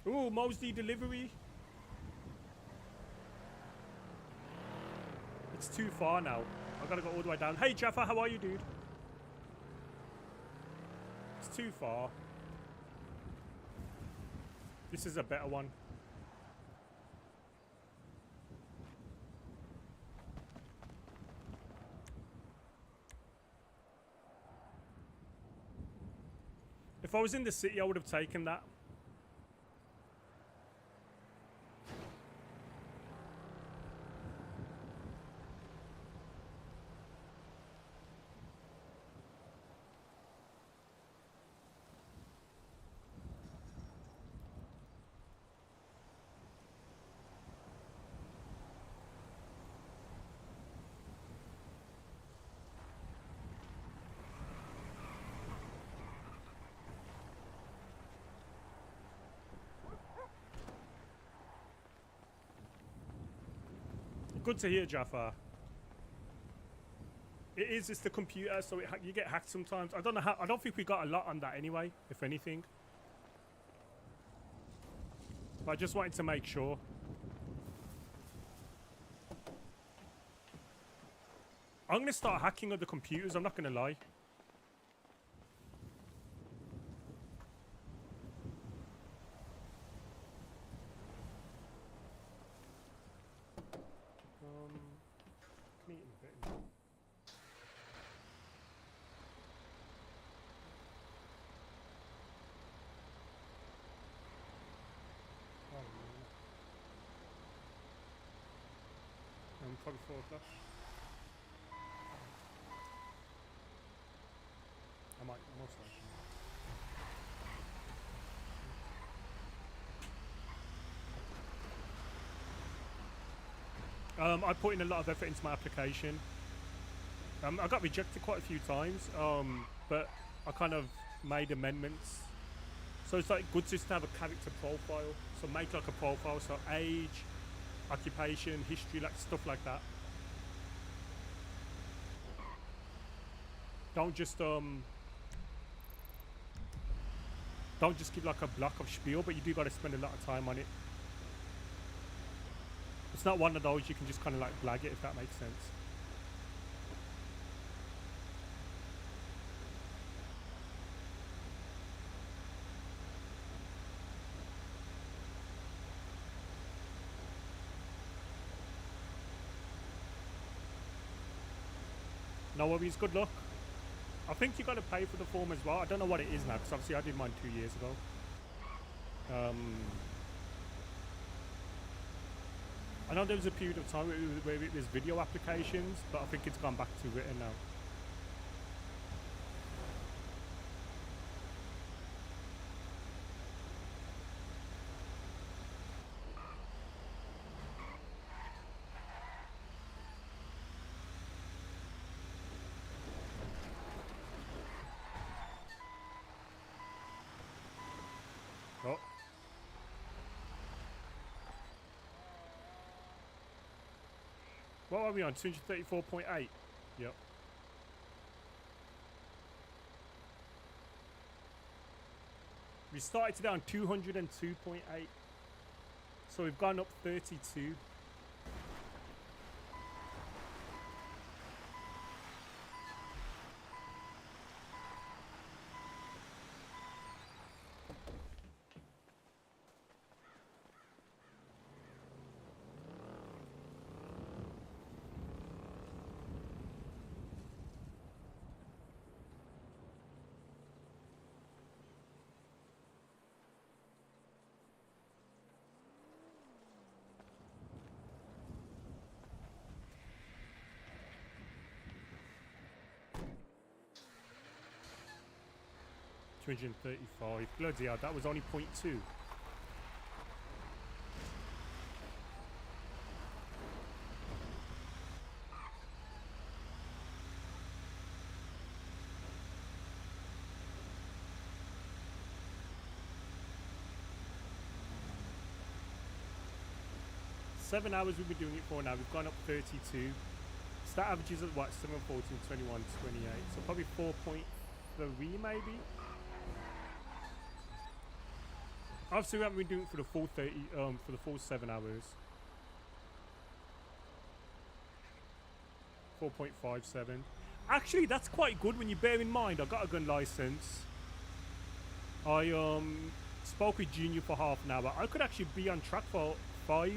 Ooh, Mosley delivery. It's too far now. I gotta go all the way down. Hey, Jaffa, how are you, dude? It's too far. This is a better one. If I was in the city, I would have taken that. Good to hear, Jaffa. It's the computer, so you get hacked sometimes. I don't know how. I don't think we got a lot on that anyway, if anything. But I just wanted to make sure. I'm gonna start hacking other computers. I'm not gonna lie. Meeting a bit. Probably 4 o'clock. I might most likely. I put in a lot of effort into my application. I got rejected quite a few times, but I kind of made amendments. So it's like good just to have a character profile. So make like a profile, so age, occupation, history, like stuff like that. Don't just give like a block of spiel, but you do got to spend a lot of time on it. It's not one of those you can just kind of like blag it, if that makes sense. No worries, good luck. I think you got to pay for the form as well. I don't know what it is now, because obviously I did mine 2 years ago. I know there was a period of time where it was video applications, but I think it's gone back to written now. Oh. What are we on? 234.8? Yep. We started today on 202.8. So we've gone up 32. 235. Bloody hell, that was only 0.2. Seven hours we've been doing it for now. We've gone up 32. Stat averages at what? 7, 14, 21, 28. So probably 4.3 maybe. Obviously we haven't been doing it for the full 30 for the full 7 hours. 4.57. Actually that's quite good when you bear in mind I got a gun license. I spoke with Junior for half an hour. I could actually be on track for 5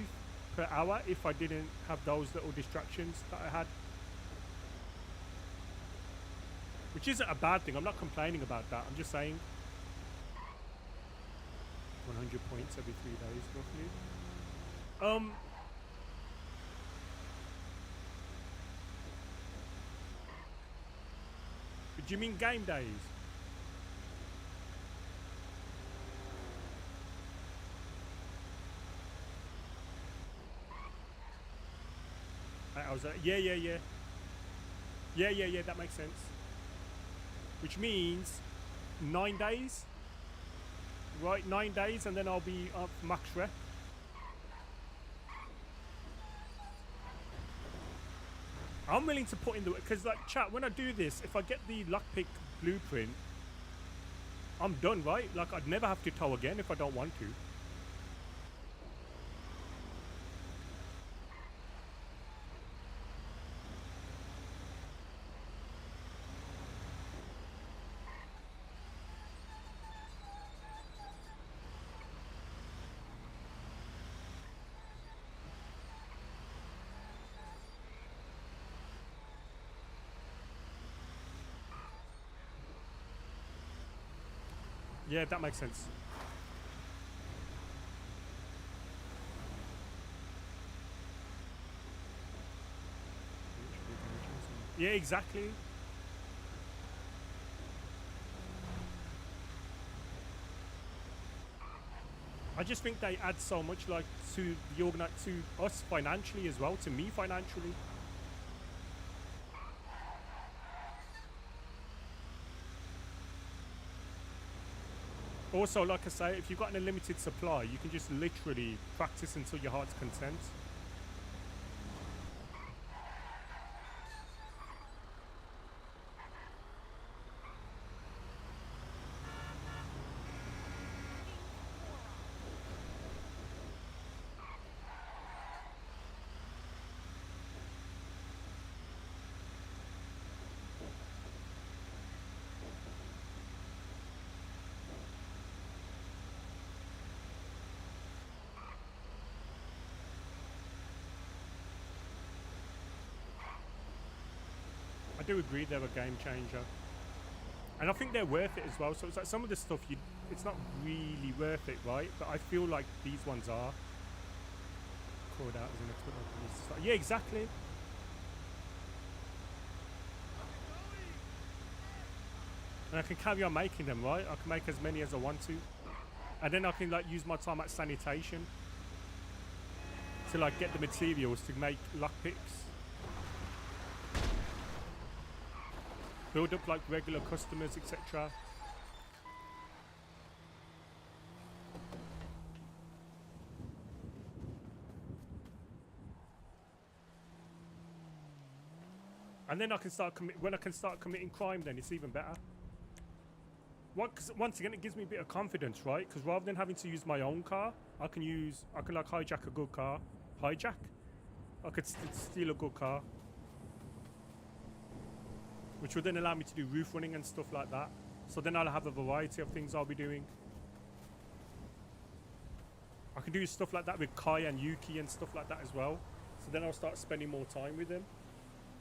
per hour if I didn't have those little distractions that I had. Which isn't a bad thing. I'm not complaining about that. I'm just saying 100 points every 3 days roughly. Do you mean game days? I was yeah, that makes sense. Which means 9 days, right? 9 days, and then I'll be up max rep. I'm willing to put in the, because like chat, when I do this, if I get the lockpick blueprint, I'm done, right? Like I'd never have to tow again if I don't want to. Yeah, that makes sense. Yeah, exactly. I just think they add so much, like, to the to us financially as well, to me financially. Also, like I say, if you've got an unlimited supply, you can just literally practice until your heart's content. I do agree they're a game changer, and I think they're worth it as well. So it's like some of the stuff it's not really worth it, right? But I feel like these ones are. Called out as an expert. Yeah, exactly. And I can carry on making them, right? I can make as many as I want to, and then I can like use my time at sanitation to like get the materials to make lockpicks. Build up like regular customers, etc. And then I can start when I can start committing crime, then it's even better. Cause once again, it gives me a bit of confidence, right? Because rather than having to use my own car, I can like hijack a good car. I could steal a good car, which would then allow me to do roof running and stuff like that. So then I'll have a variety of things I'll be doing. I can do stuff like that with Kai and Yuki and stuff like that as well. So then I'll start spending more time with them.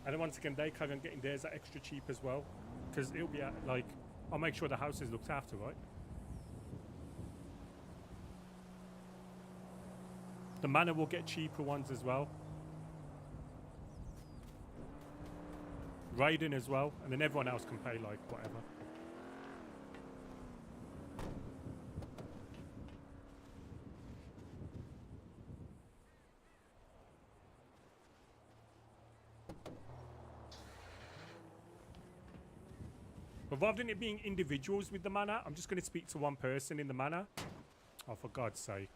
And then once again, they carry on getting theirs at extra cheap as well. Because it'll be at, like, I'll make sure the house is looked after, right? The Manor will get cheaper ones as well. Raiden as well, and then everyone else can pay like whatever. But rather than it being individuals with the manor, I'm just going to speak to one person in the manor. Oh, for God's sake.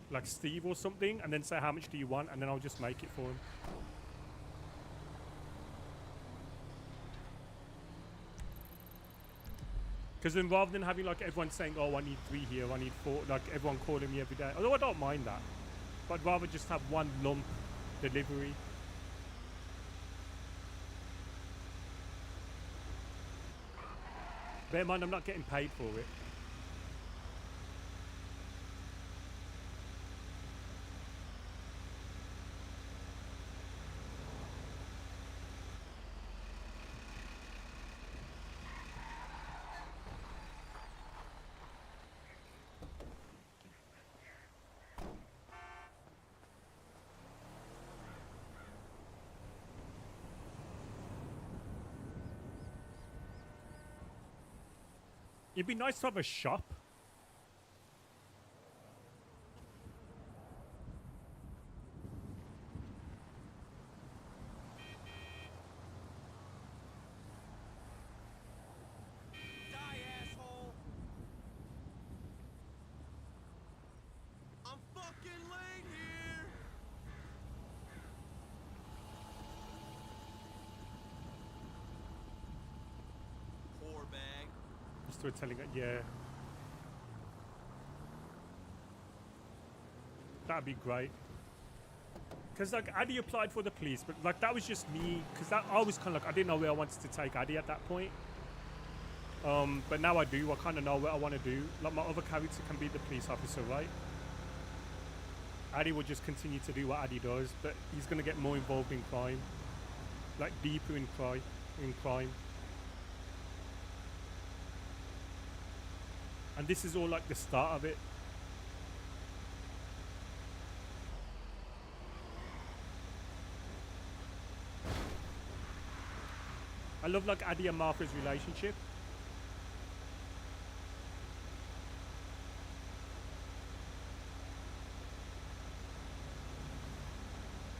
Like Steve or something, and then say how much do you want, and then I'll just make it for him. Because then rather than having like everyone saying, oh, I need 3 here, I need 4, like everyone calling me every day. Although I don't mind that. But I'd rather just have one lump delivery. Bear in mind, I'm not getting paid for it. It'd be nice to have a shop. Die, asshole! I'm fucking late here! Poor bag. Just to telling it, yeah. That'd be great. Because like Adey applied for the police, but like that was just me. Because I was kind of like I didn't know where I wanted to take Adey at that point. But now I do. I kind of know what I want to do. Like my other character can be the police officer, right? Adey will just continue to do what Adey does, but he's gonna get more involved in crime, like deeper in crime. And this is all like the start of it. I love like Adey and Martha's relationship.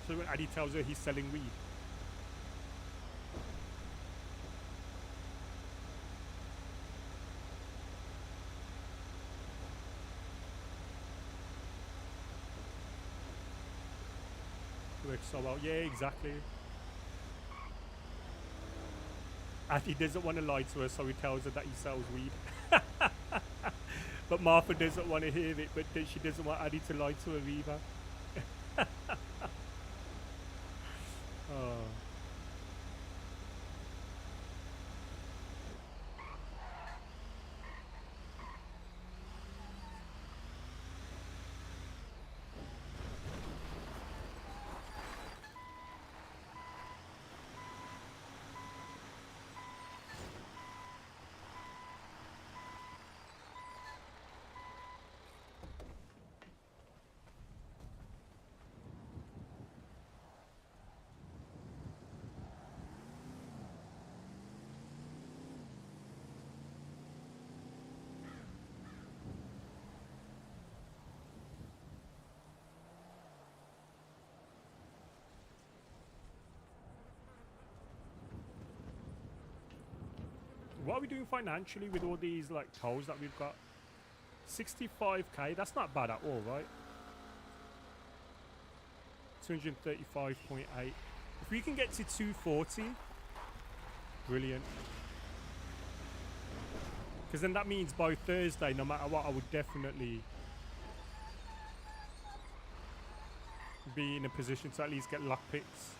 So when Adey tells her he's selling weed. Works so well. Yeah, exactly. Adey doesn't want to lie to her, so he tells her that he sells weed. But Martha doesn't want to hear it, but she doesn't want Adey to lie to her either. Oh. What are we doing financially with all these like tolls that we've got? 65k, that's not bad at all, right? 235.8. If we can get to 240, brilliant. Because then that means by Thursday, no matter what, I would definitely be in a position to at least get lockpicks.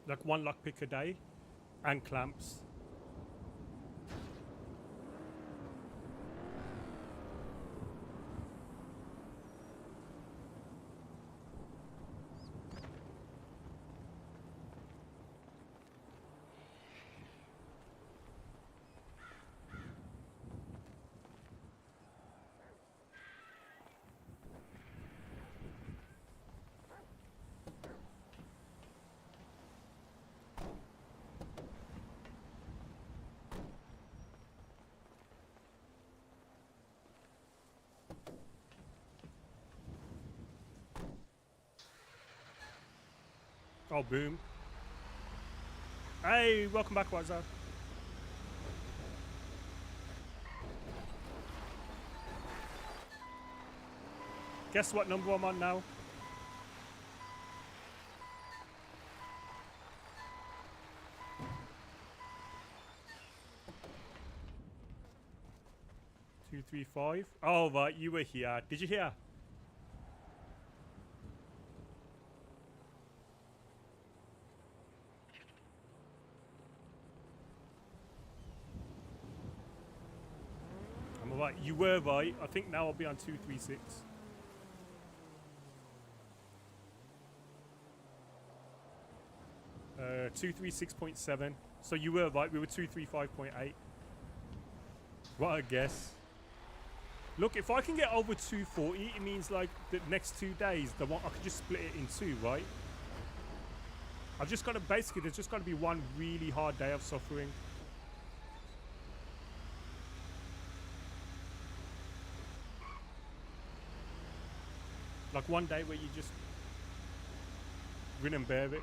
Like 1 lockpick a day and clamps. Oh, boom. Hey, welcome back, Wazza. Guess what number I'm on now? Two, 3, 5. Oh, right, you were here. Did you hear? I'm alright. You were right. I think now I'll be on 236. Uh, 236.7. So you were right. We were 235.8. What a guess. Look, if I can get over 240, it means like the next 2 days, I can just split it in two, right? I've just got to basically, there's just got to be one really hard day of suffering. Like one day where you just grin and bear it.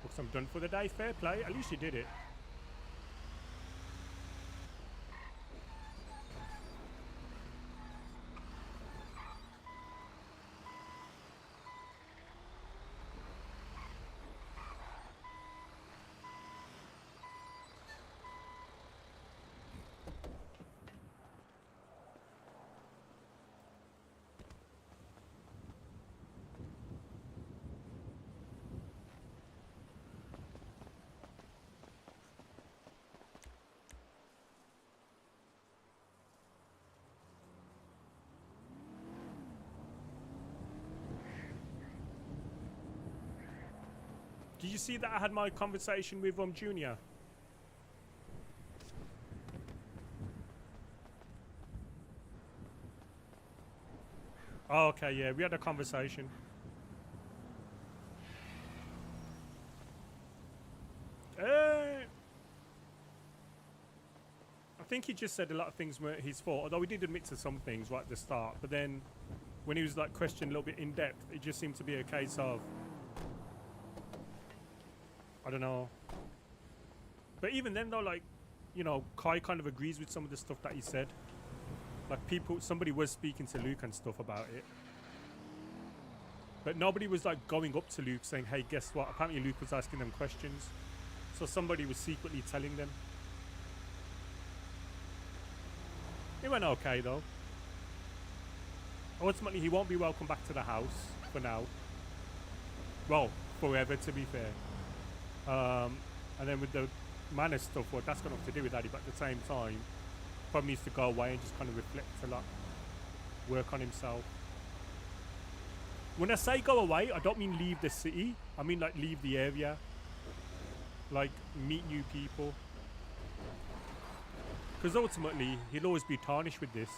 Looks I'm done for the day. Fair play. At least you did it. Did you see that I had my conversation with Junior? Oh, okay, yeah, we had a conversation. I think he just said a lot of things weren't his fault, although he did admit to some things right at the start, but then when he was like questioned a little bit in depth, it just seemed to be a case of, I don't know. But even then though, like, you know, Kai kind of agrees with some of the stuff that he said. Like somebody was speaking to Luke and stuff about it. But nobody was like going up to Luke saying, hey, guess what? Apparently Luke was asking them questions. So somebody was secretly telling them. It went okay though. Ultimately, he won't be welcome back to the house for now. Well, forever to be fair. And then with the Manor stuff, well, that's got nothing to do with Adey, but at the same time, probably needs to go away and just kind of reflect a lot, work on himself. When I say go away, I don't mean leave the city. I mean like leave the area, like meet new people. Because ultimately, he'll always be tarnished with this.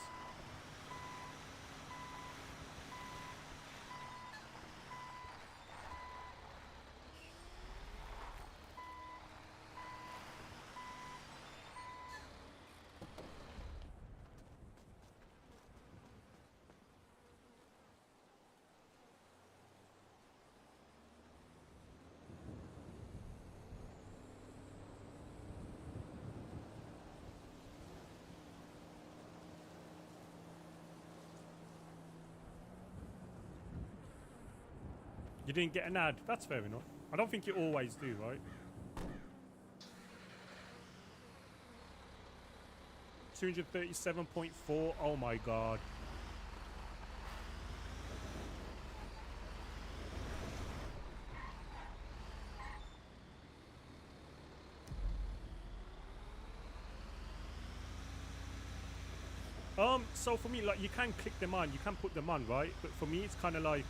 You didn't get an ad. That's fair enough. I don't think you always do, right? 237.4. Oh my god. So for me, like, you can click them on, you can put them on, right? But for me, it's kind of like,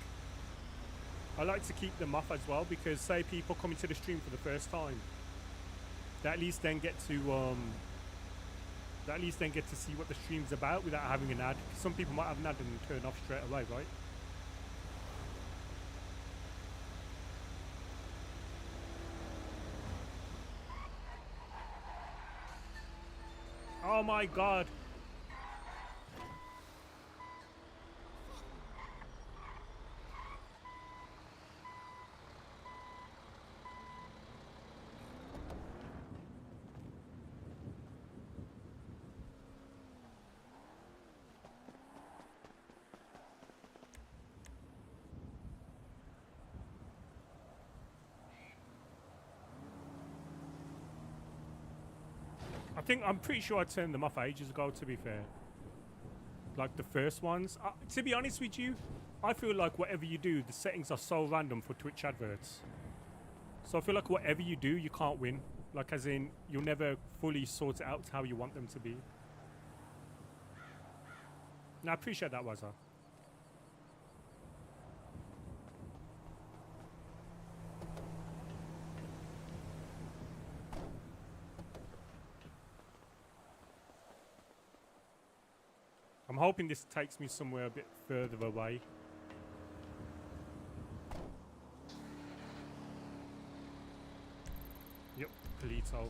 I like to keep them off as well, because say people coming to the stream for the first time, they at least then get to That at least then get to see what the stream's about without having an ad. Some people might have an ad and turn off straight away, right? Oh my god. I'm pretty sure I turned them off ages ago, to be fair. Like the first ones. To be honest with you, I feel like whatever you do, the settings are so random for Twitch adverts. So I feel like whatever you do, you can't win. Like as in, you'll never fully sort it out how you want them to be. No, I appreciate that, Wazza. I'm hoping this takes me somewhere a bit further away. Yep, Polito.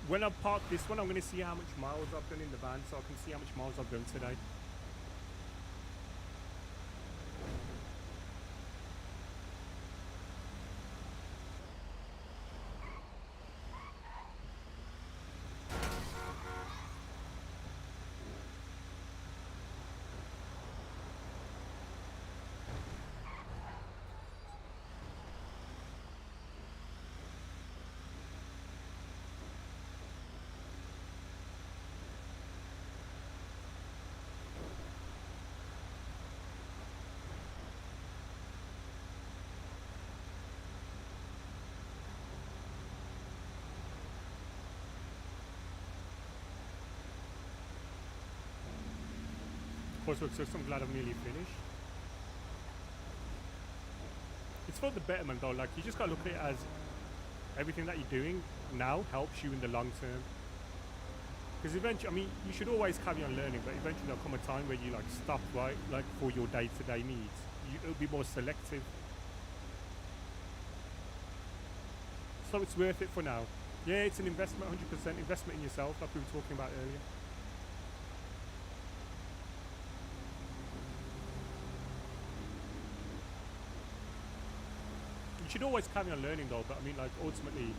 When I park this one, I'm going to see how much miles I've done in the van, so I can see how much miles I've done today. So I'm glad I've nearly finished. It's for the betterment though, like you just gotta look at it as everything that you're doing now helps you in the long term. Because eventually, I mean, you should always carry on learning, but eventually there'll come a time where you like stop, right? Like for your day-to-day needs. It'll be more selective. So it's worth it for now. Yeah, it's an investment, 100% investment in yourself, like we were talking about earlier. You should always carry on learning though, but I mean like ultimately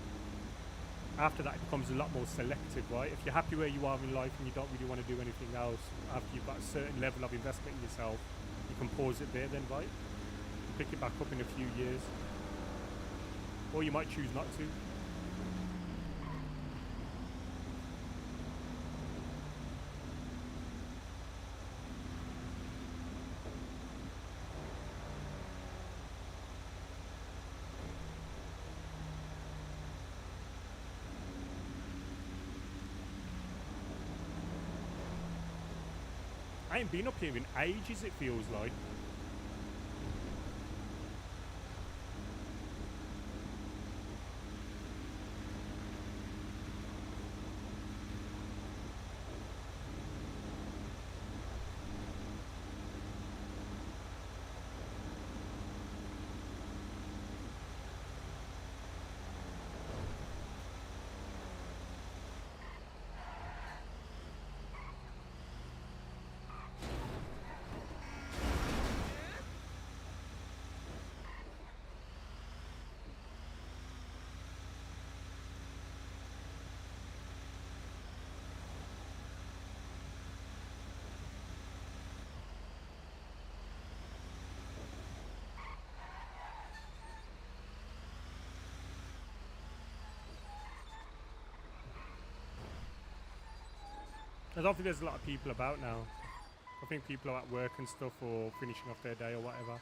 after that it becomes a lot more selective, right? If you're happy where you are in life and you don't really want to do anything else, after you've got a certain level of investment in yourself, you can pause it there then, right? And pick it back up in a few years. Or you might choose not to. I ain't been up here in ages, it feels like. I don't think there's a lot of people about now. I think people are at work and stuff or finishing off their day or whatever.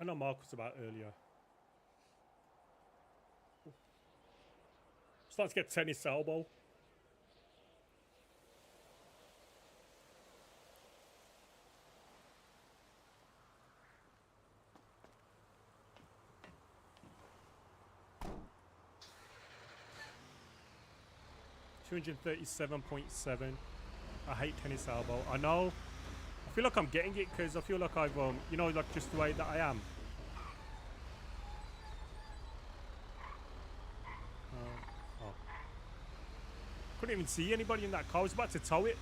I know Mark was about earlier. Starting to get tennis elbow. $237.7. I hate tennis elbow. I know. I feel like I'm getting it because I feel like I've, you know, like just the way that I am. Oh. Couldn't even see anybody in that car. I was about to tow it.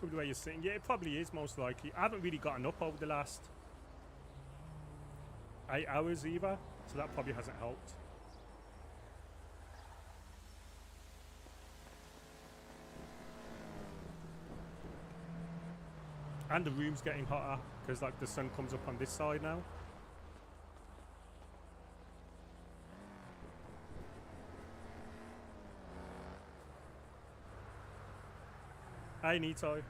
Could be the way you're sitting. Yeah, it probably is, most likely. I haven't really gotten up over the last 8 hours either, so that probably hasn't helped. And the room's getting hotter because like the sun comes up on this side now. Hey, Nito.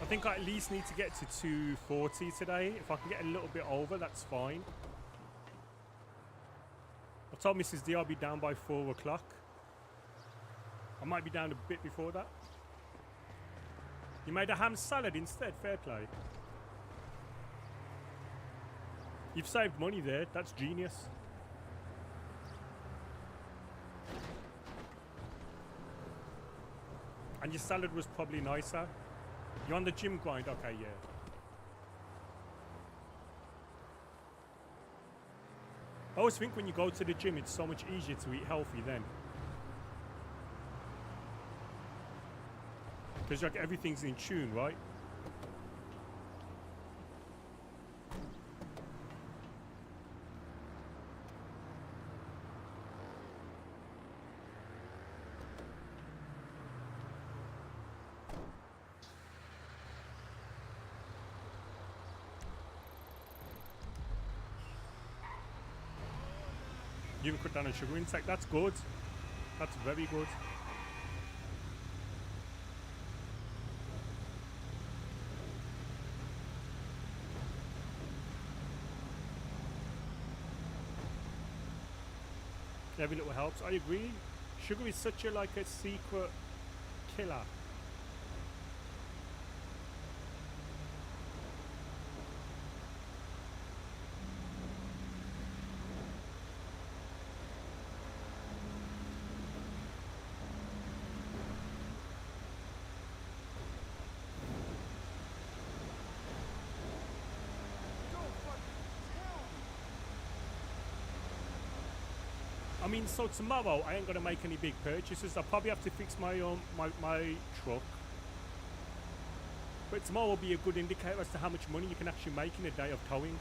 I think I at least need to get to 240 today. If I can get a little bit over, that's fine. I told Mrs. D I'll be down by 4 o'clock. I might be down a bit before that. You made a ham salad instead, fair play. You've saved money there, that's genius. And your salad was probably nicer. You're on the gym grind? Okay, yeah. I always think when you go to the gym, it's so much easier to eat healthy then. Because like everything's in tune, right? You even cut down on sugar intake. That's good. That's very good. Every little helps. I agree. Sugar is such a like a secret killer. I mean, so tomorrow I ain't gonna make any big purchases. I'll probably have to fix my my truck. But tomorrow will be a good indicator as to how much money you can actually make in a day of towing.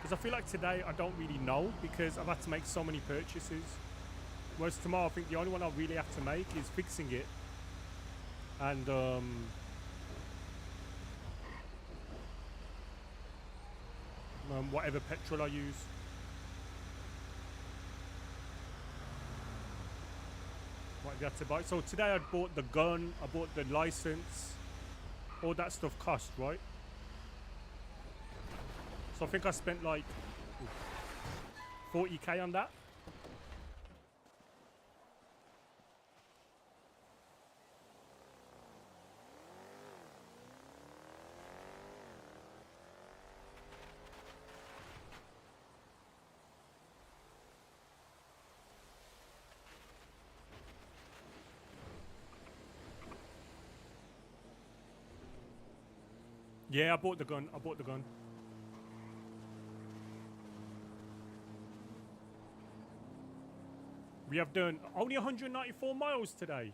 Because I feel like today I don't really know because I've had to make so many purchases. Whereas tomorrow I think the only one I really have to make is fixing it. And whatever petrol I use. What have you had to buy? So today I bought the gun, I bought the license, all that stuff cost, right? So I think I spent like 40k on that. Yeah, I bought the gun. I bought the gun. We have done only 194 miles today.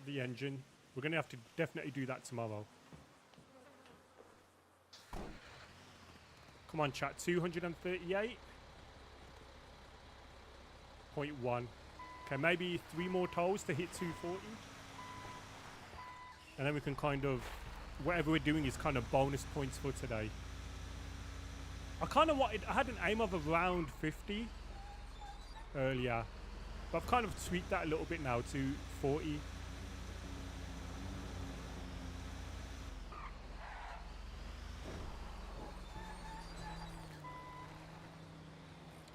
The engine. We're going to have to definitely do that tomorrow. Come on, chat. 238.1. Okay, maybe 3 more tolls to hit 240. And then we can kind of, whatever we're doing is kind of bonus points for today. I kind of wanted, I had an aim of around 50 earlier. But I've kind of tweaked that a little bit now to 40.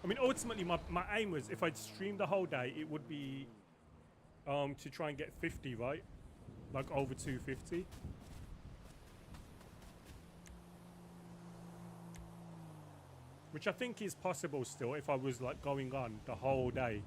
I mean, ultimately, my aim was, if I'd stream the whole day, it would be to try and get 50, right? Like over 250. Which I think is possible still if I was like going on the whole day.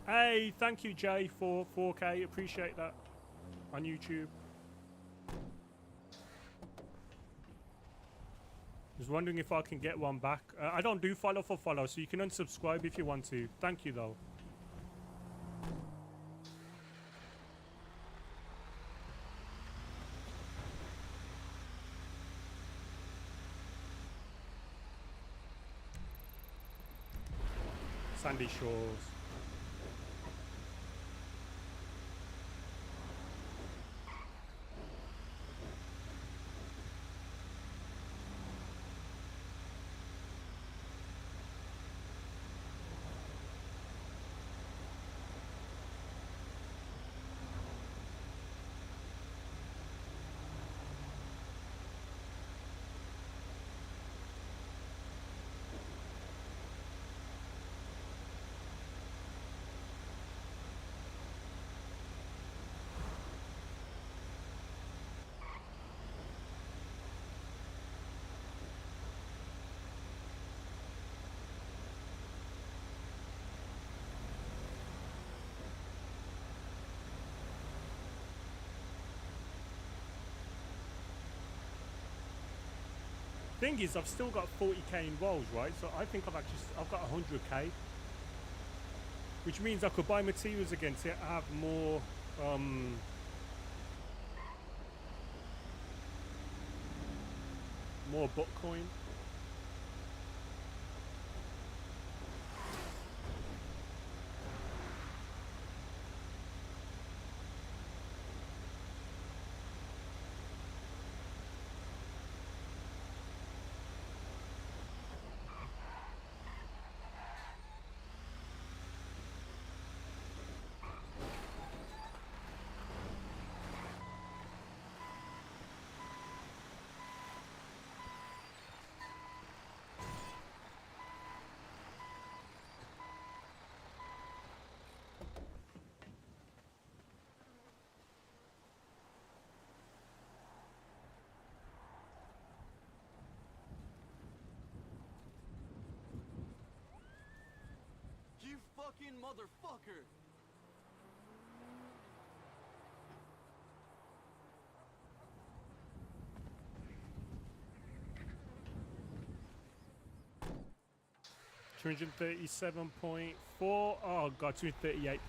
Hey, thank you, Jay, for 4K. Appreciate that on YouTube. Just wondering if I can get one back. I don't do follow for follow, so you can unsubscribe if you want to. Thank you, though. Sandy Shores. Thing is, I've still got 40k in rolls, right? So I think I've got 100k, which means I could buy materials again to have more more Bitcoin. You fucking motherfucker! $237.4. Oh god, 238.4.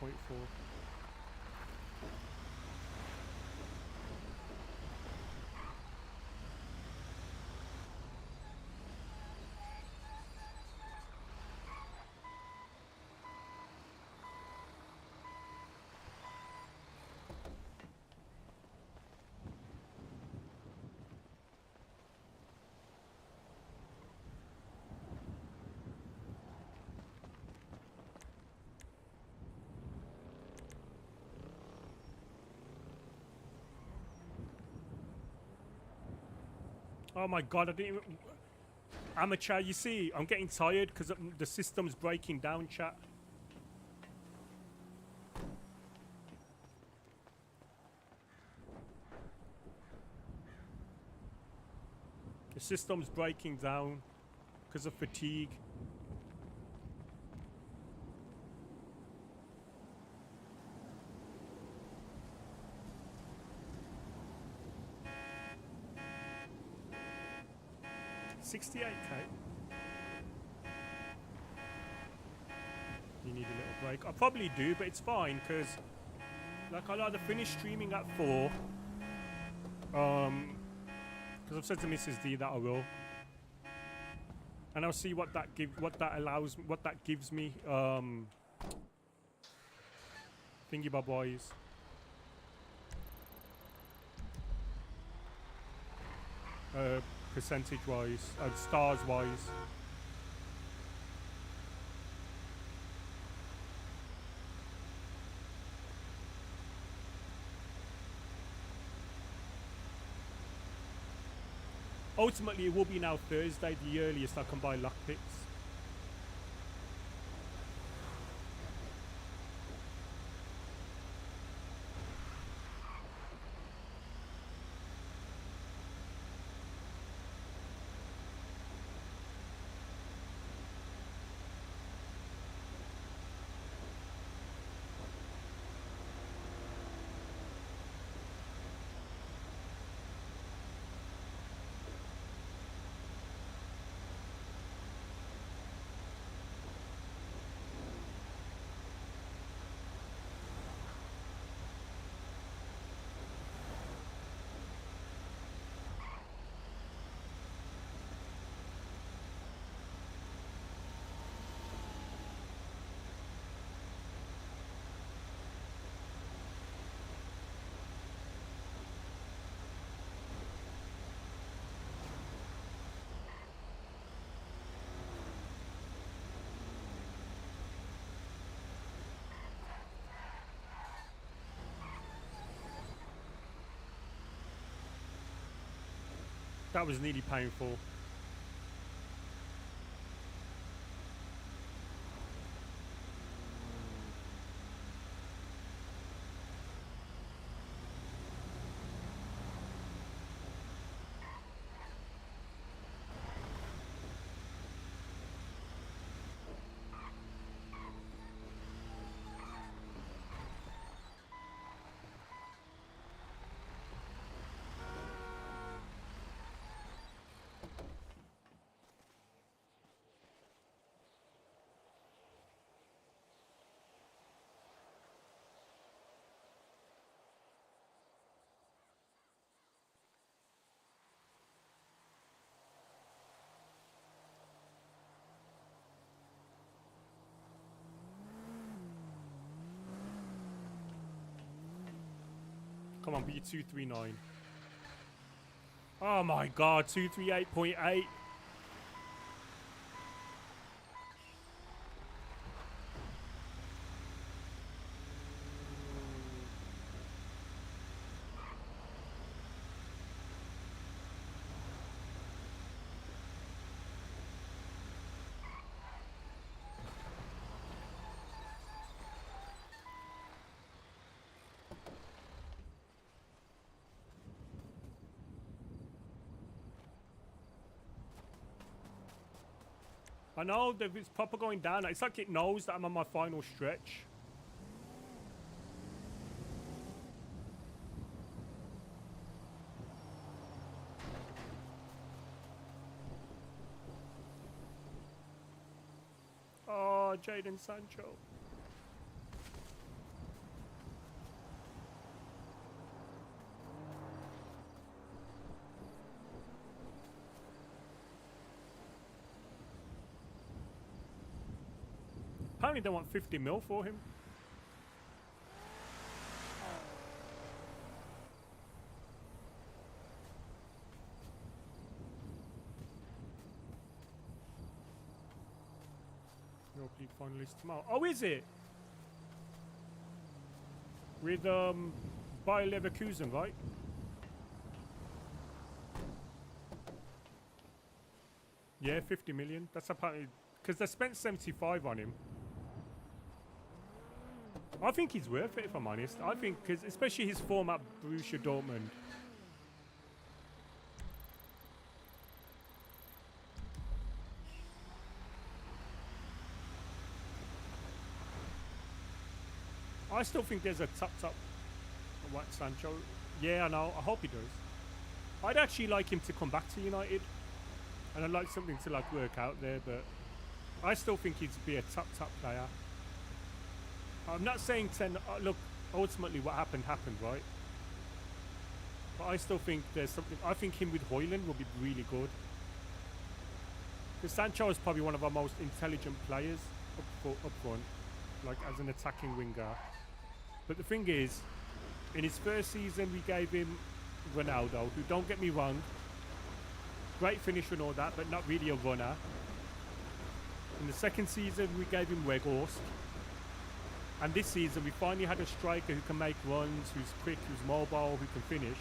Oh my god, I didn't even... Amateur, you see, I'm getting tired because the system's breaking down, chat. The system's breaking down because of fatigue. $68K. You need a little break. I probably do, but it's fine because, like, I'll either finish streaming at 4. Because I've said to Mrs. D that I will, and I'll see what that gives me. Thingy bob wise. Percentage wise, stars wise. Ultimately, it will be now Thursday, the earliest I can buy lockpicks. That was nearly painful. Come on, be 239. Oh my god, 238.8. I know that it's proper going down. It's like it knows that I'm on my final stretch. Oh, Jaden Sancho. Apparently they want 50 mil for him. Europa League finalist tomorrow. Oh, is it? With Bayer Leverkusen, right? Yeah, 50 million. That's apparently because they spent 75 on him. I think he's worth it, if I'm honest. I think because especially his form at Borussia Dortmund. I still think there's a top White Sancho. Yeah, I know. I hope he does. I'd actually like him to come back to United, and I'd like something to like work out there. But I still think he'd be a top player. I'm not saying look, ultimately what happened, right? But I still think there's something. I think him with Højlund will be really good. Because Sancho is probably one of our most intelligent players up front, like as an attacking winger. But the thing is, in his first season, we gave him Ronaldo, who, don't get me wrong, great finisher and all that, but not really a runner. In the second season, we gave him Weghorst. And this season, we finally had a striker who can make runs, who's quick, who's mobile, who can finish.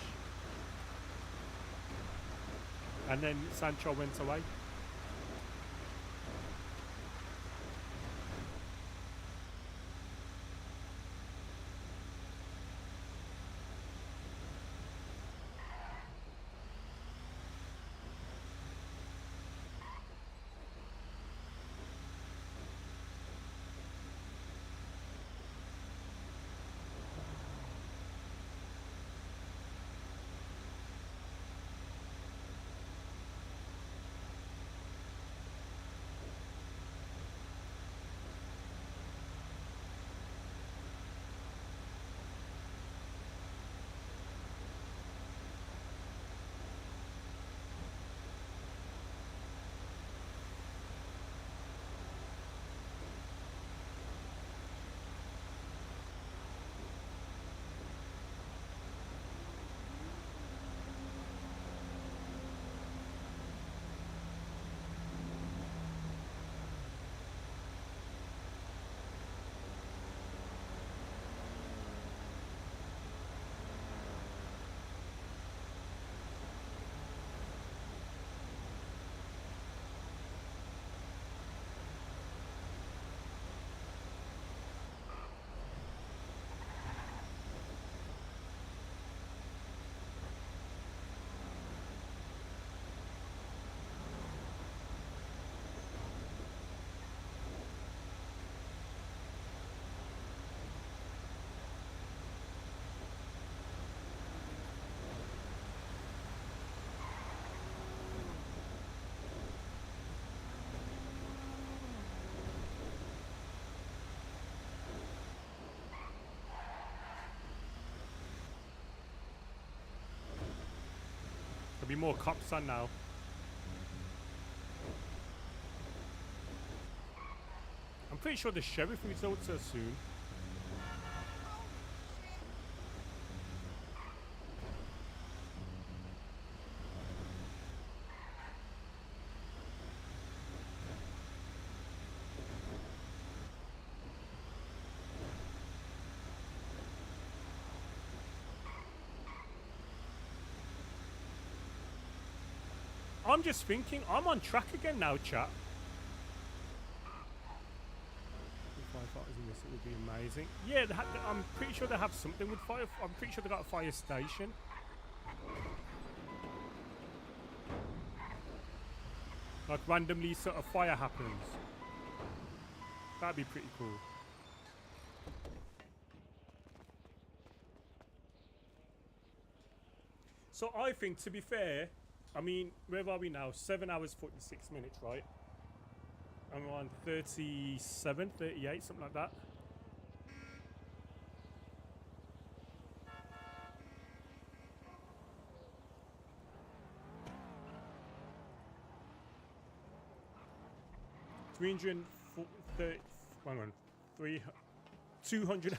And then Sancho went away. There'll be more cops on now. I'm pretty sure the sheriff results are soon. I'm just thinking, I'm on track again now, chat. If I thought it was in this, it would be amazing. Yeah, I'm pretty sure they have something with fire. I'm pretty sure they got a fire station. Like randomly sort of fire happens. That'd be pretty cool. So I think, to be fair, I mean, where are we now? 7 hours, 46 minutes, right? I'm on 37, 38, something like that. Hang on, 200.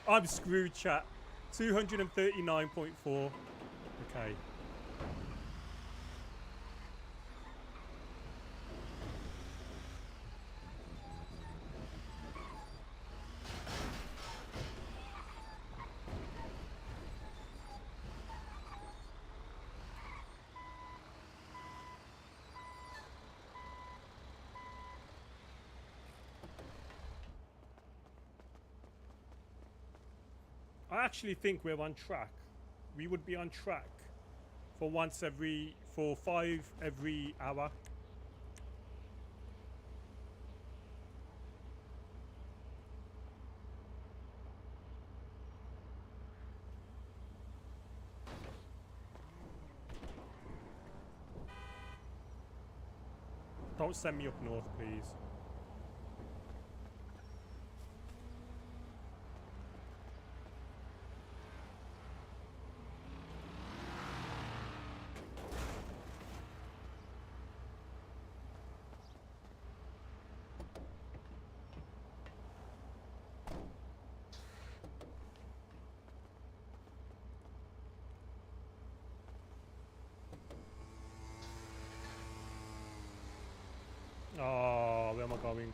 I'm screwed, chat. 239.4. Okay. I actually think we're on track. We would be on track for for 5 every hour. Don't send me up north, please. Oh, where am I going?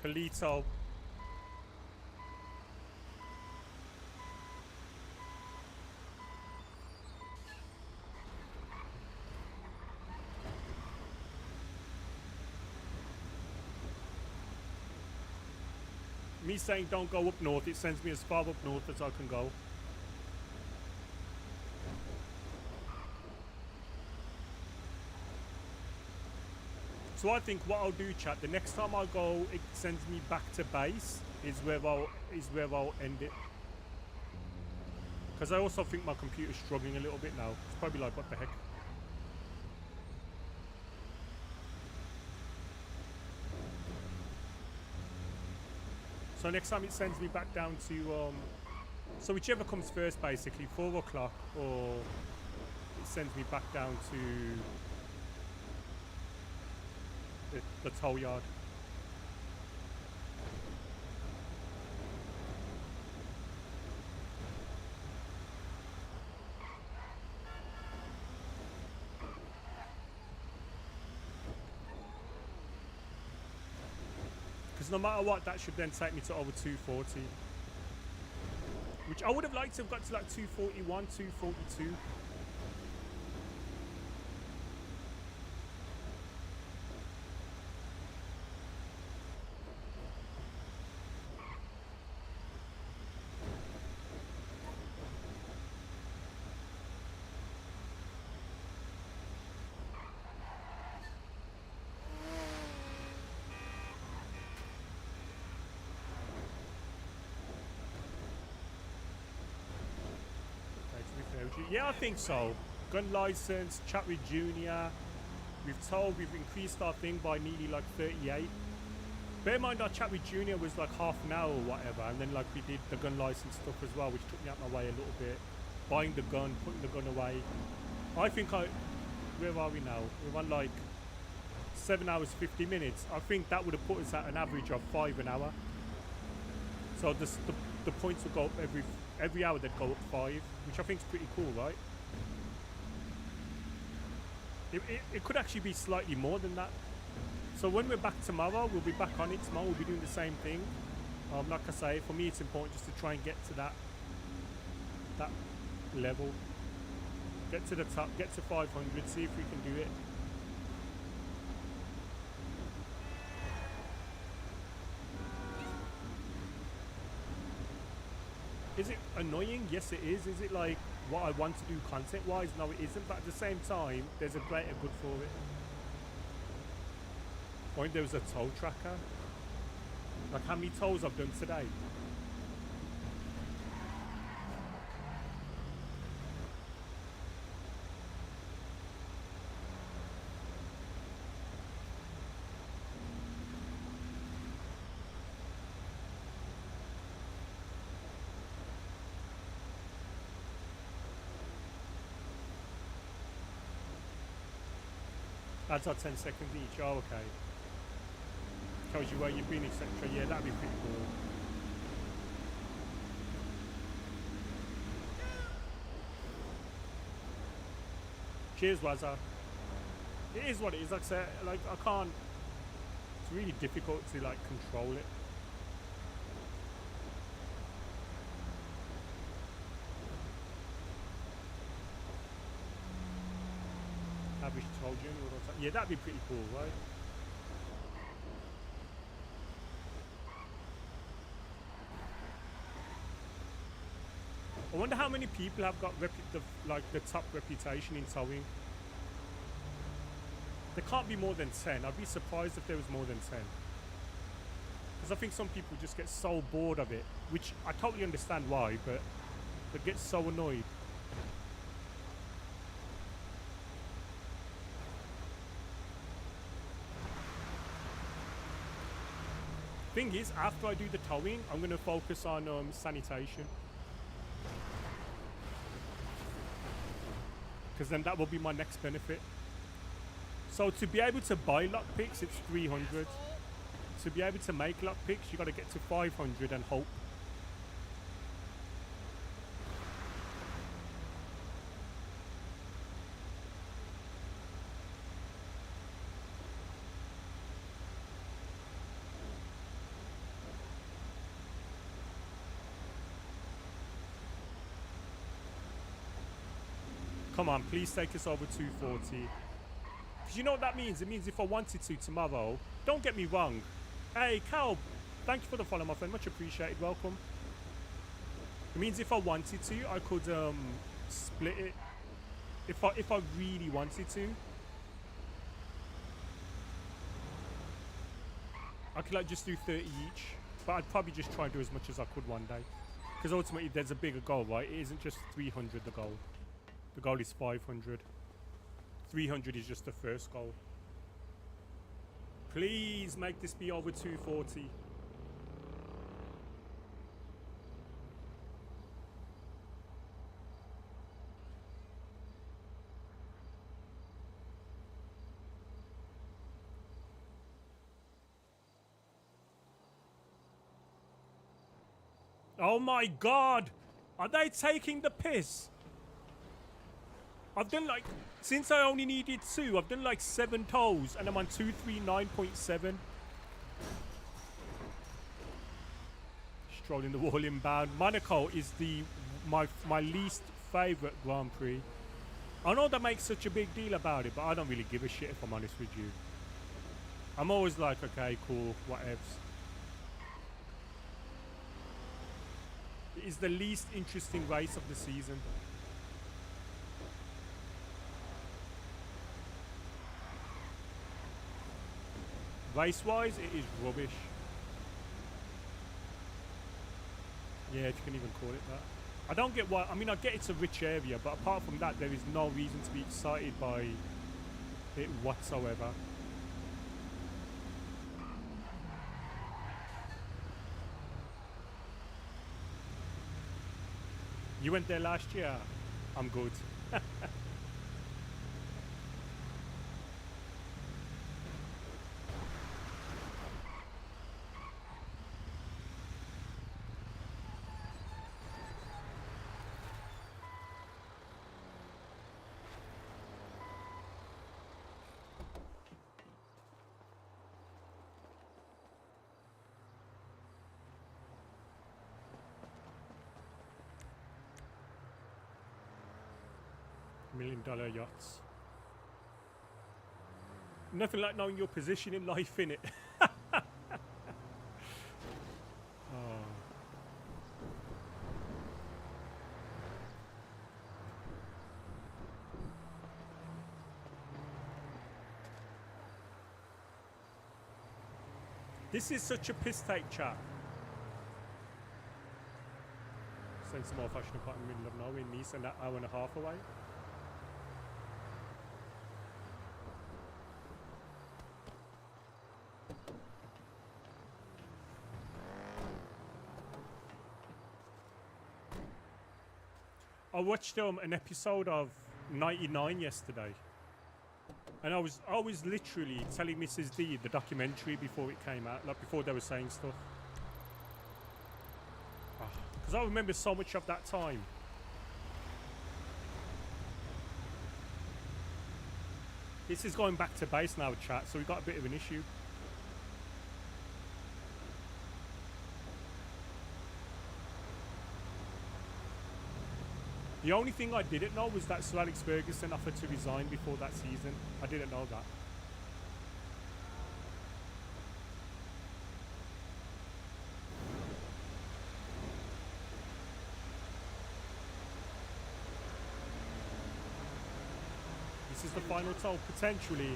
Polito. Me saying don't go up north, it sends me as far up north as I can go. So I think what I'll do, chat, the next time I go, it sends me back to base, is where I'll end it. Because I also think my computer's struggling a little bit now. It's probably like, what the heck? So next time it sends me back down to, so whichever comes first, basically, 4 o'clock, or it sends me back down to the tow yard. Because no matter what, that should then take me to over 240. Which I would have liked to have got to like 241, 242. Yeah, I think so. Gun license, chat with Junior. We've increased our thing by nearly like 38. Bear in mind our chat with Junior was like half an hour or whatever, and then like we did the gun license stuff as well, which took me out my way a little bit. Buying the gun, putting the gun away. I think where are we now? We're on like 7 hours 50 minutes. I think that would have put us at an average of 5 an hour. So the points would go up every hour, they'd go up 5, which I think is pretty cool, right? It could actually be slightly more than that. So when we're back tomorrow, we'll be back on it tomorrow. We'll be doing the same thing. Like I say, for me, it's important just to try and get to that level. Get to the top, get to 500, see if we can do it. Is it annoying? Yes, it is. Is it like what I want to do content-wise? No, it isn't. But at the same time, there's a greater good for it. Or if there was a toll tracker. Like how many tolls I've done today. Adds are 10 seconds each. Oh, okay. Tells you where you've been, etc. Yeah, that'd be pretty cool. Cheers, Wazza. It is what it is. Like I said, like I can't. It's really difficult to like control it. Average toll journey. Yeah, that'd be pretty cool, right? I wonder how many people have got the top reputation in towing. There can't be more than 10. I'd be surprised if there was more than 10. Because I think some people just get so bored of it, which I totally understand why, but they get so annoyed. Thing is, after I do the towing, I'm going to focus on sanitation. Because then that will be my next benefit. So to be able to buy lockpicks, it's 300. To be able to make lockpicks, you got to get to 500 and hope. Come on, please take us over 240. Because you know what that means? It means if I wanted to tomorrow, don't get me wrong. Hey, Cal, thank you for the follow, my friend. Much appreciated. Welcome. It means if I wanted to, I could split it. If I really wanted to. I could like just do 30 each. But I'd probably just try and do as much as I could one day. Because ultimately there's a bigger goal, right? It isn't just 300 the goal. The goal is 500. 300 is just the first goal. Please make this be over 240. Oh my God! Are they taking the piss? I've done like, since I only needed 2, I've done like 7 tolls and I'm on 239.7. Strolling the wall inbound. Monaco is my least favourite Grand Prix. I know that makes such a big deal about it, but I don't really give a shit if I'm honest with you. I'm always like, okay, cool, whatevs. It is the least interesting race of the season. Race-wise, it is rubbish. Yeah, if you can even call it that. I don't get why. I mean, I get it's a rich area, but apart from that, there is no reason to be excited by it whatsoever. You went there last year? I'm good. $1 million yachts. Nothing like knowing your position in life, innit? Oh. This is such a piss take, chat. Send some more fashion apart in the middle of nowhere in Nice and that hour and a half away. I watched an episode of 99 yesterday, and I was literally telling Mrs. D the documentary before it came out, like before they were saying stuff. Because I remember so much of that time. This is going back to base now, chat, so we've got a bit of an issue. The only thing I didn't know was that Sir Alex Ferguson offered to resign before that season. I didn't know that. This is the final toll. Potentially,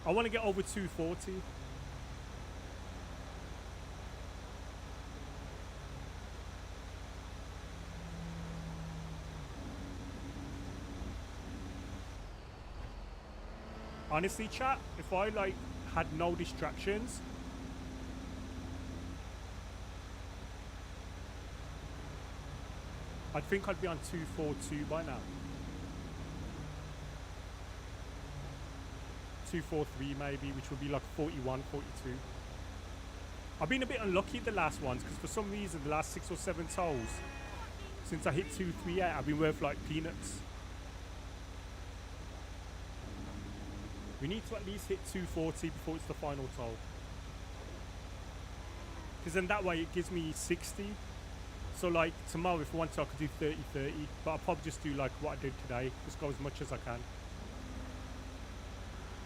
I want to get over 240. Honestly, chat, if I like had no distractions, I think I'd be on 242 by now. 243 maybe, which would be like 41, 42. I've been a bit unlucky the last ones because for some reason the last 6 or 7 tolls since I hit 238, I've been worth like peanuts. We need to at least hit 240 before it's the final toll. Because then that way it gives me 60. So like tomorrow if I want to I could do 30-30. But I'll probably just do like what I did today. Just go as much as I can.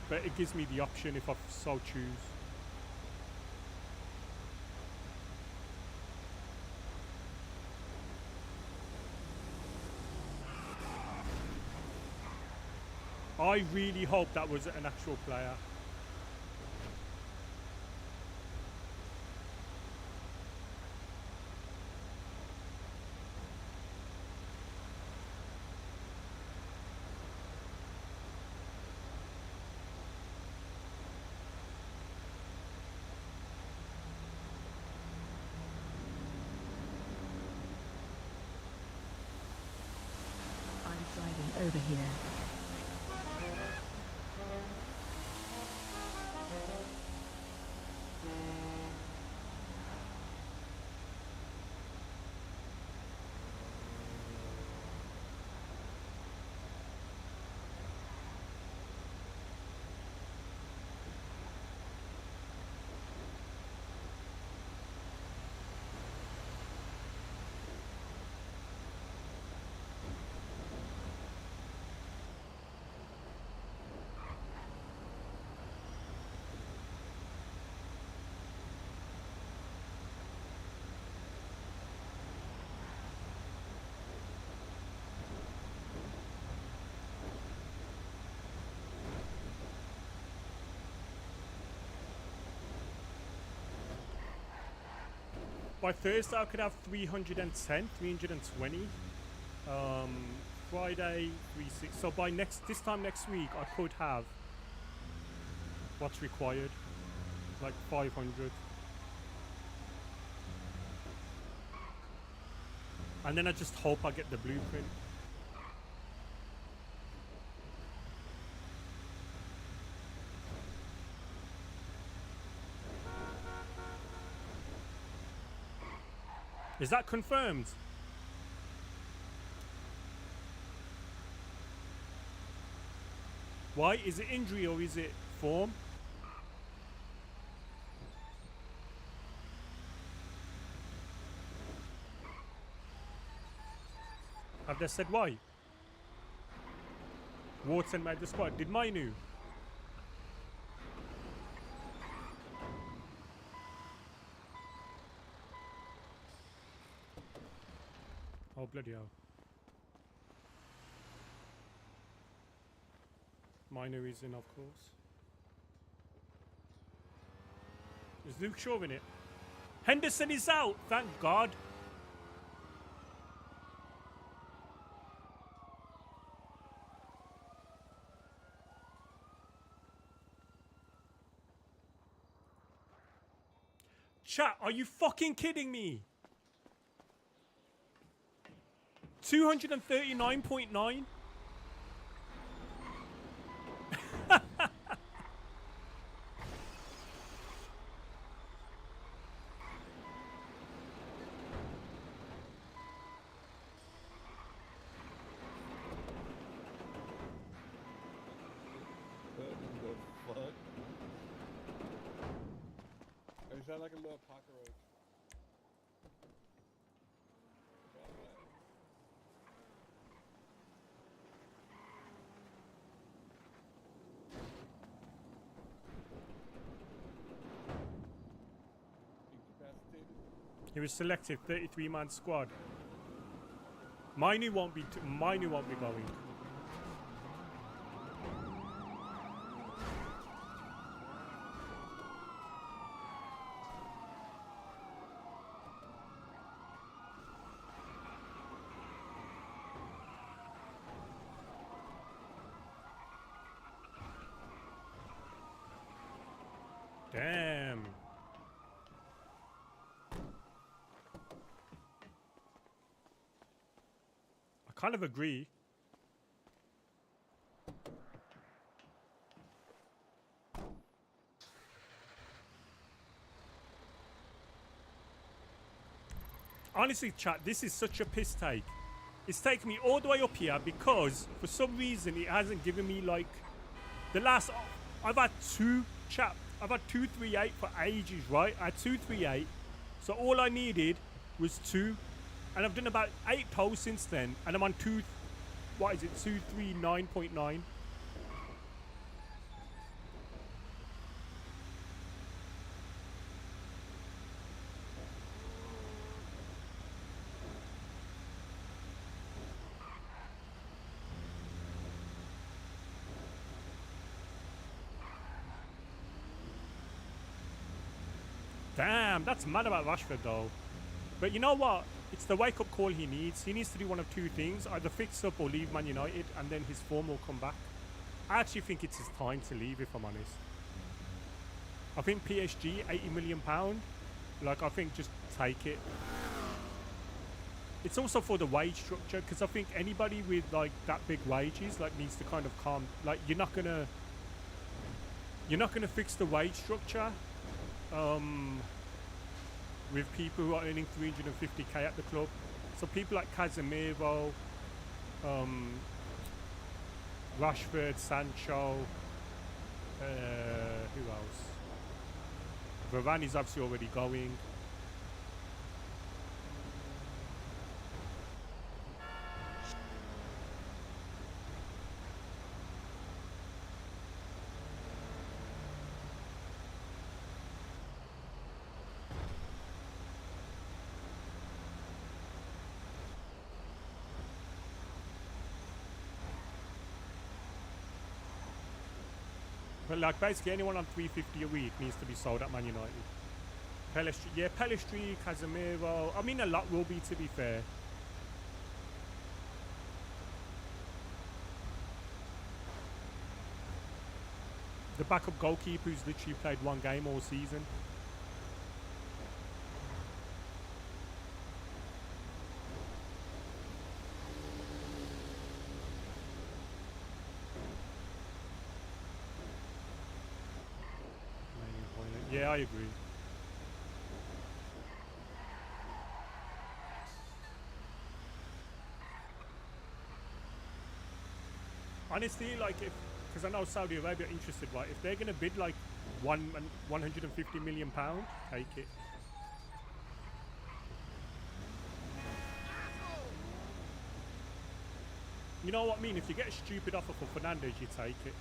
But it gives me the option if I so choose. I really hope that was an actual player. I'm driving over here. By Thursday I could have 310, 320. Friday 36. So by this time next week I could have what's required, like 500. And then I just hope I get the blueprint. Is that confirmed? Why? Is it injury or is it form? Have they said why? Wharton made the squad. Did Mainu? Oh, bloody hell. Minor is in, of course. Is Luke Shaw in it? Henderson is out, thank God. Chat, are you fucking kidding me? 239.9? What the fuck? You sound like a little cockroach. He was selected, 33-man squad. Miney won't be going. Damn. I kind of agree. Honestly, chat, this is such a piss take. It's taken me all the way up here because for some reason it hasn't given me like the last. I've had 238 for ages, right? I had 238, so all I needed was 2, and I've done about 8 tolls since then, and I'm on 239.9. Damn, that's mad about Rashford though. But you know what? It's the wake-up call he needs. He needs to do one of two things. Either fix up or leave Man United, and then his form will come back. I actually think it's his time to leave, if I'm honest. I think PSG, £80 million. Like, I think just take it. It's also for the wage structure, because I think anybody with, like, that big wages, like, needs to kind of calm... Like, you're not gonna fix the wage structure with people who are earning 350k at the club. So people like Casemiro, Rashford, Sancho, who else? Varane is obviously already going. But like basically anyone on 350 a week needs to be sold at Man United. Pellistri, Casemiro. I mean, a lot will be, to be fair. The backup goalkeeper who's literally played one game all season. Yeah, I agree. Honestly, like, because I know Saudi Arabia are interested, right? If they're gonna bid like 150 million pound, take it. You know what I mean? If you get a stupid offer for Fernandes, you take it.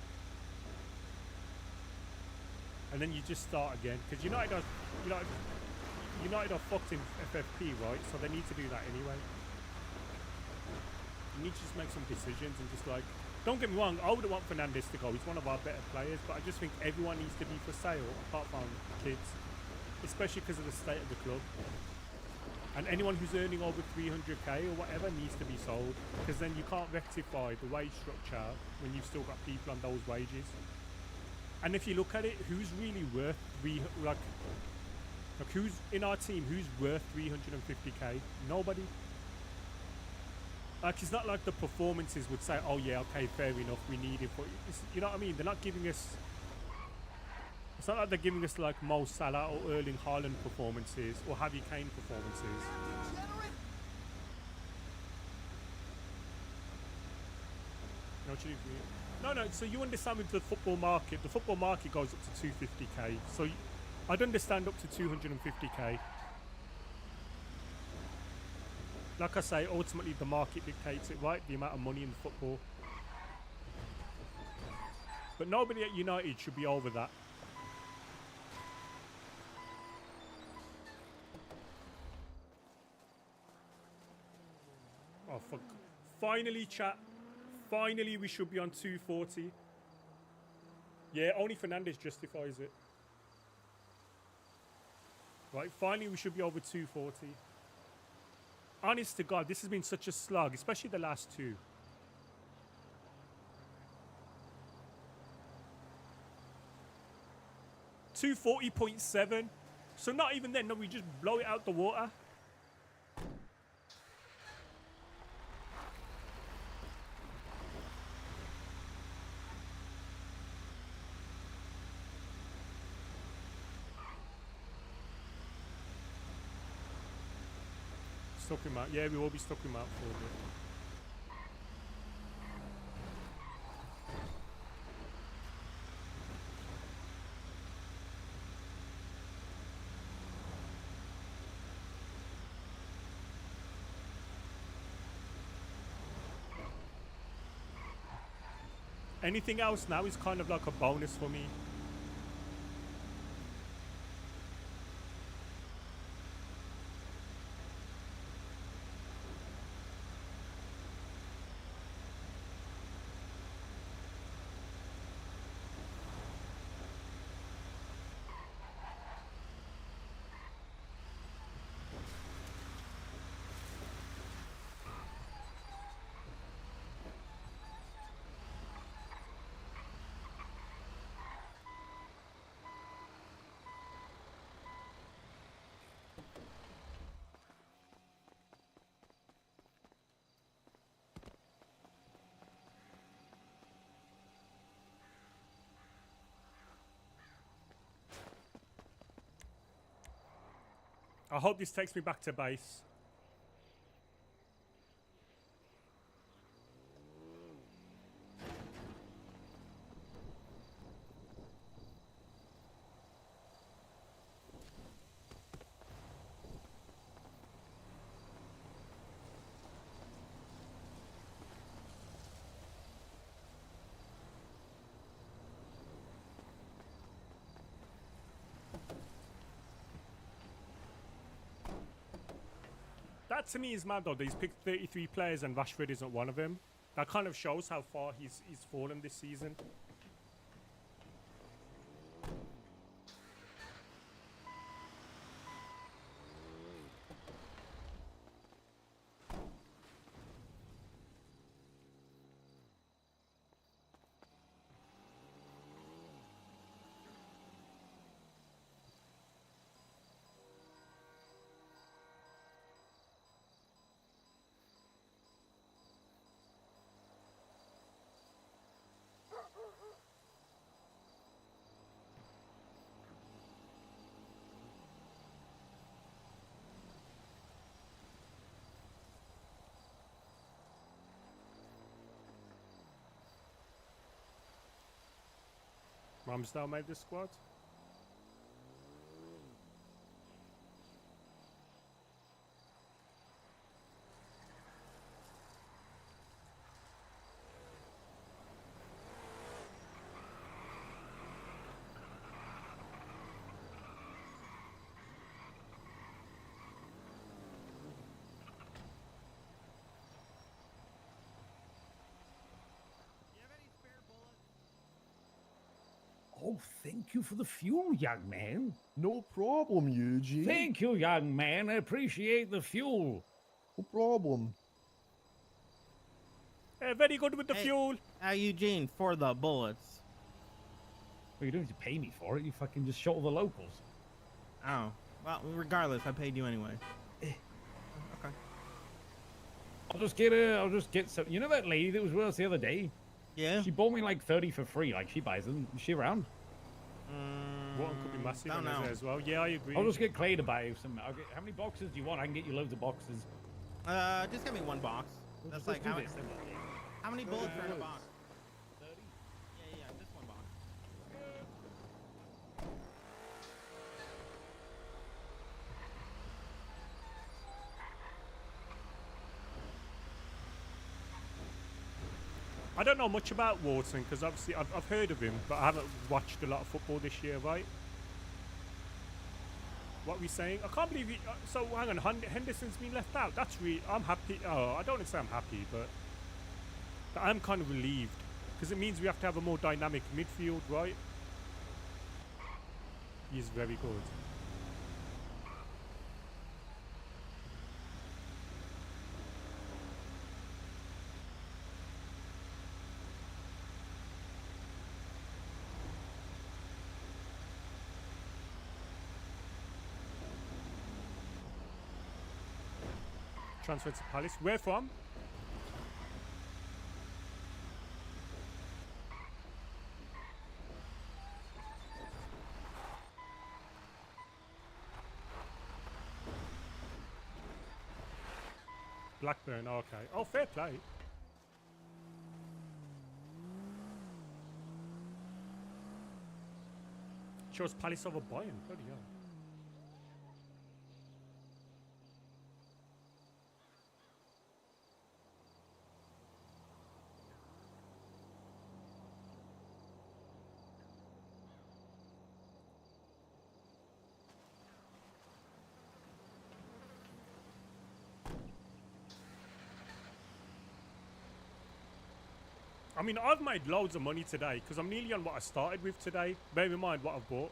And then you just start again, because United are fucked in FFP, right? So they need to do that anyway. You need to just make some decisions and just like, don't get me wrong, I wouldn't want Fernandes to go. He's one of our better players, but I just think everyone needs to be for sale, apart from kids. especially because of the state of the club. And anyone who's earning over 300k or whatever needs to be sold, because then you can't rectify the wage structure when you've still got people on those wages. And if you look at it, who's really worth like who's in our team who's worth 350k? Nobody. Like, it's not like the performances would say, oh yeah, okay, fair enough, we need it for you know what I mean? They're not giving us. It's not like they're giving us like Mo Salah or Erling Haaland performances or Harry Kane performances. No, no. So you understand with the football market goes up to 250k. So I'd understand up to 250k. Like I say, ultimately the market dictates it, right? The amount of money in football. But nobody at United should be over that. Oh fuck. Finally, chat. Finally, we should be on 240. Yeah, only Fernandes justifies it. Right, finally we should be over 240. Honest to God, this has been such a slug, especially the last two. $240.7. So not even then, no, we just blow it out the water. Stuck him out. Yeah, we will be stuck him out for a bit. Anything else now is kind of like a bonus for me. I hope this takes me back to base. That to me is mad though. He's picked 33 players and Rashford isn't one of them. That kind of shows how far he's fallen this season. Ramsdale made this squad. Oh, thank you for the fuel, young man. No problem, Eugene. Thank you, young man. I appreciate the fuel. No problem. Very good with the fuel. Eugene, for the bullets. Well, you don't need to pay me for it. You fucking just shot all the locals. Oh, well, regardless, I paid you anyway. Okay. I'll just get some. You know that lady that was with us the other day? Yeah. She bought me like 30 for free. Like, she buys them. Is she around? One could be massive don't in know. there as well. Yeah, I agree. I'll just get Clay to buy you some. How many boxes do you want? I can get you loads of boxes. Just give me one box. We'll That's just like do how, this, then. how many bullets are in a bullets. box? 30? Yeah, just one box. I don't know much about Wharton because obviously I've heard of him, but I haven't watched a lot of football this year, right? What are we saying? I can't believe he. So hang on, Henderson's been left out. That's really. I'm happy. Oh, I don't want to say I'm happy, but I'm kind of relieved because it means we have to have a more dynamic midfield, right? He's very good. Transfer to Palace. Where from? Blackburn, okay. Oh, fair play. Chose Palace over Bayern. Bloody hell. I mean, I've made loads of money today because I'm nearly on what I started with today. Bear in mind what I've bought.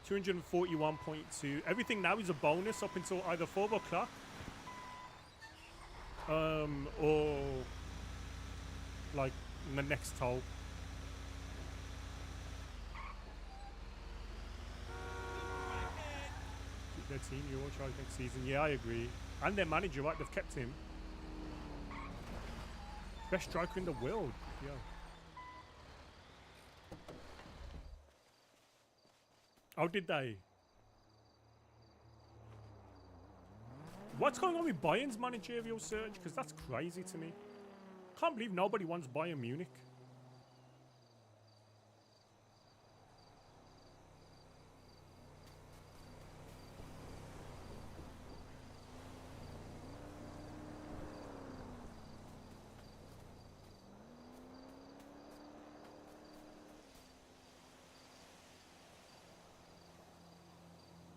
$241.2. Everything now is a bonus up until either 4 o'clock. Or like the next toll. Their team, you will charge next season. Yeah, I agree. And their manager, right? They've kept him. Best striker in the world. Yeah. Oh, did they? What's going on with Bayern's managerial search? Because that's crazy to me. Can't believe nobody wants Bayern Munich.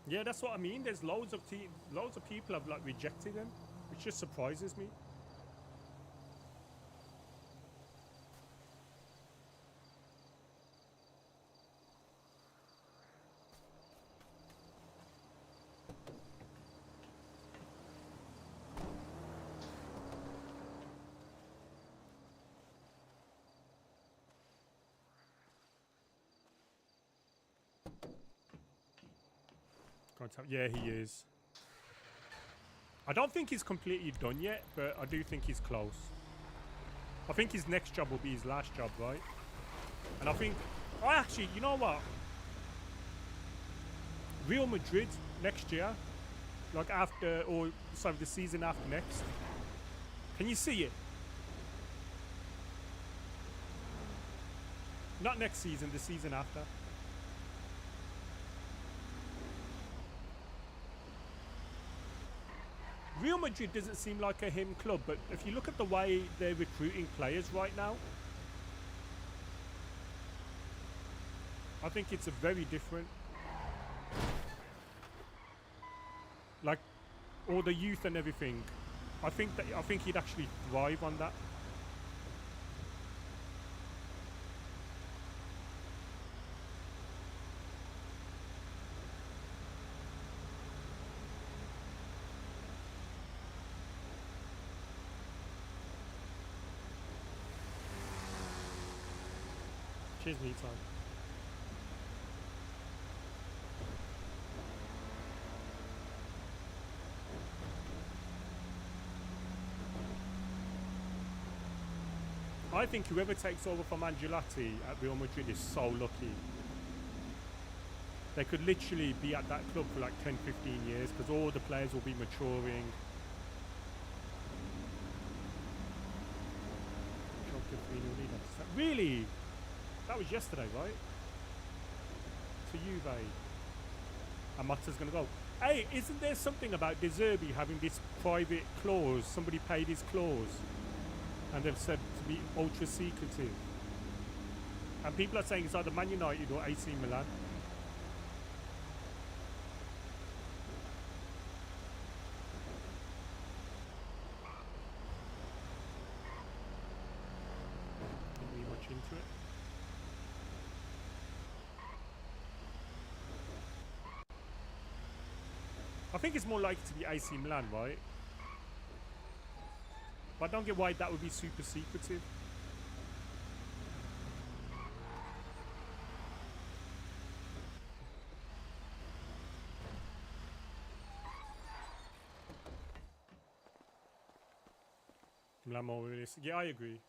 Yeah, that's what I mean. There's loads of people have like rejected him, which just surprises me. Yeah, he is. I don't think he's completely done yet, but I do think he's close. I think his next job will be his last job, right? And I think... Oh, actually, you know what? Real Madrid next year, like after, or sorry, the season after next. Can you see it? Not next season, the season after. Real Madrid doesn't seem like a him club, but if you look at the way they're recruiting players right now, I think it's a very different. Like all the youth and everything. I think he'd actually thrive on that. Cheers, me time. I think whoever takes over from Angelotti at Real Madrid is so lucky. They could literally be at that club for like 10, 15 years because all the players will be maturing. Really? That was yesterday, right? To Juve. And Mata's going to go. Hey, isn't there something about De Zerbi having this private clause? Somebody paid his clause. And they've said to be ultra secretive. And people are saying it's either Man United or AC Milan. Didn't read much into it. I think it's more likely to be AC Milan, right? But I don't get why that would be super secretive. Milan more realistic. Yeah, I agree.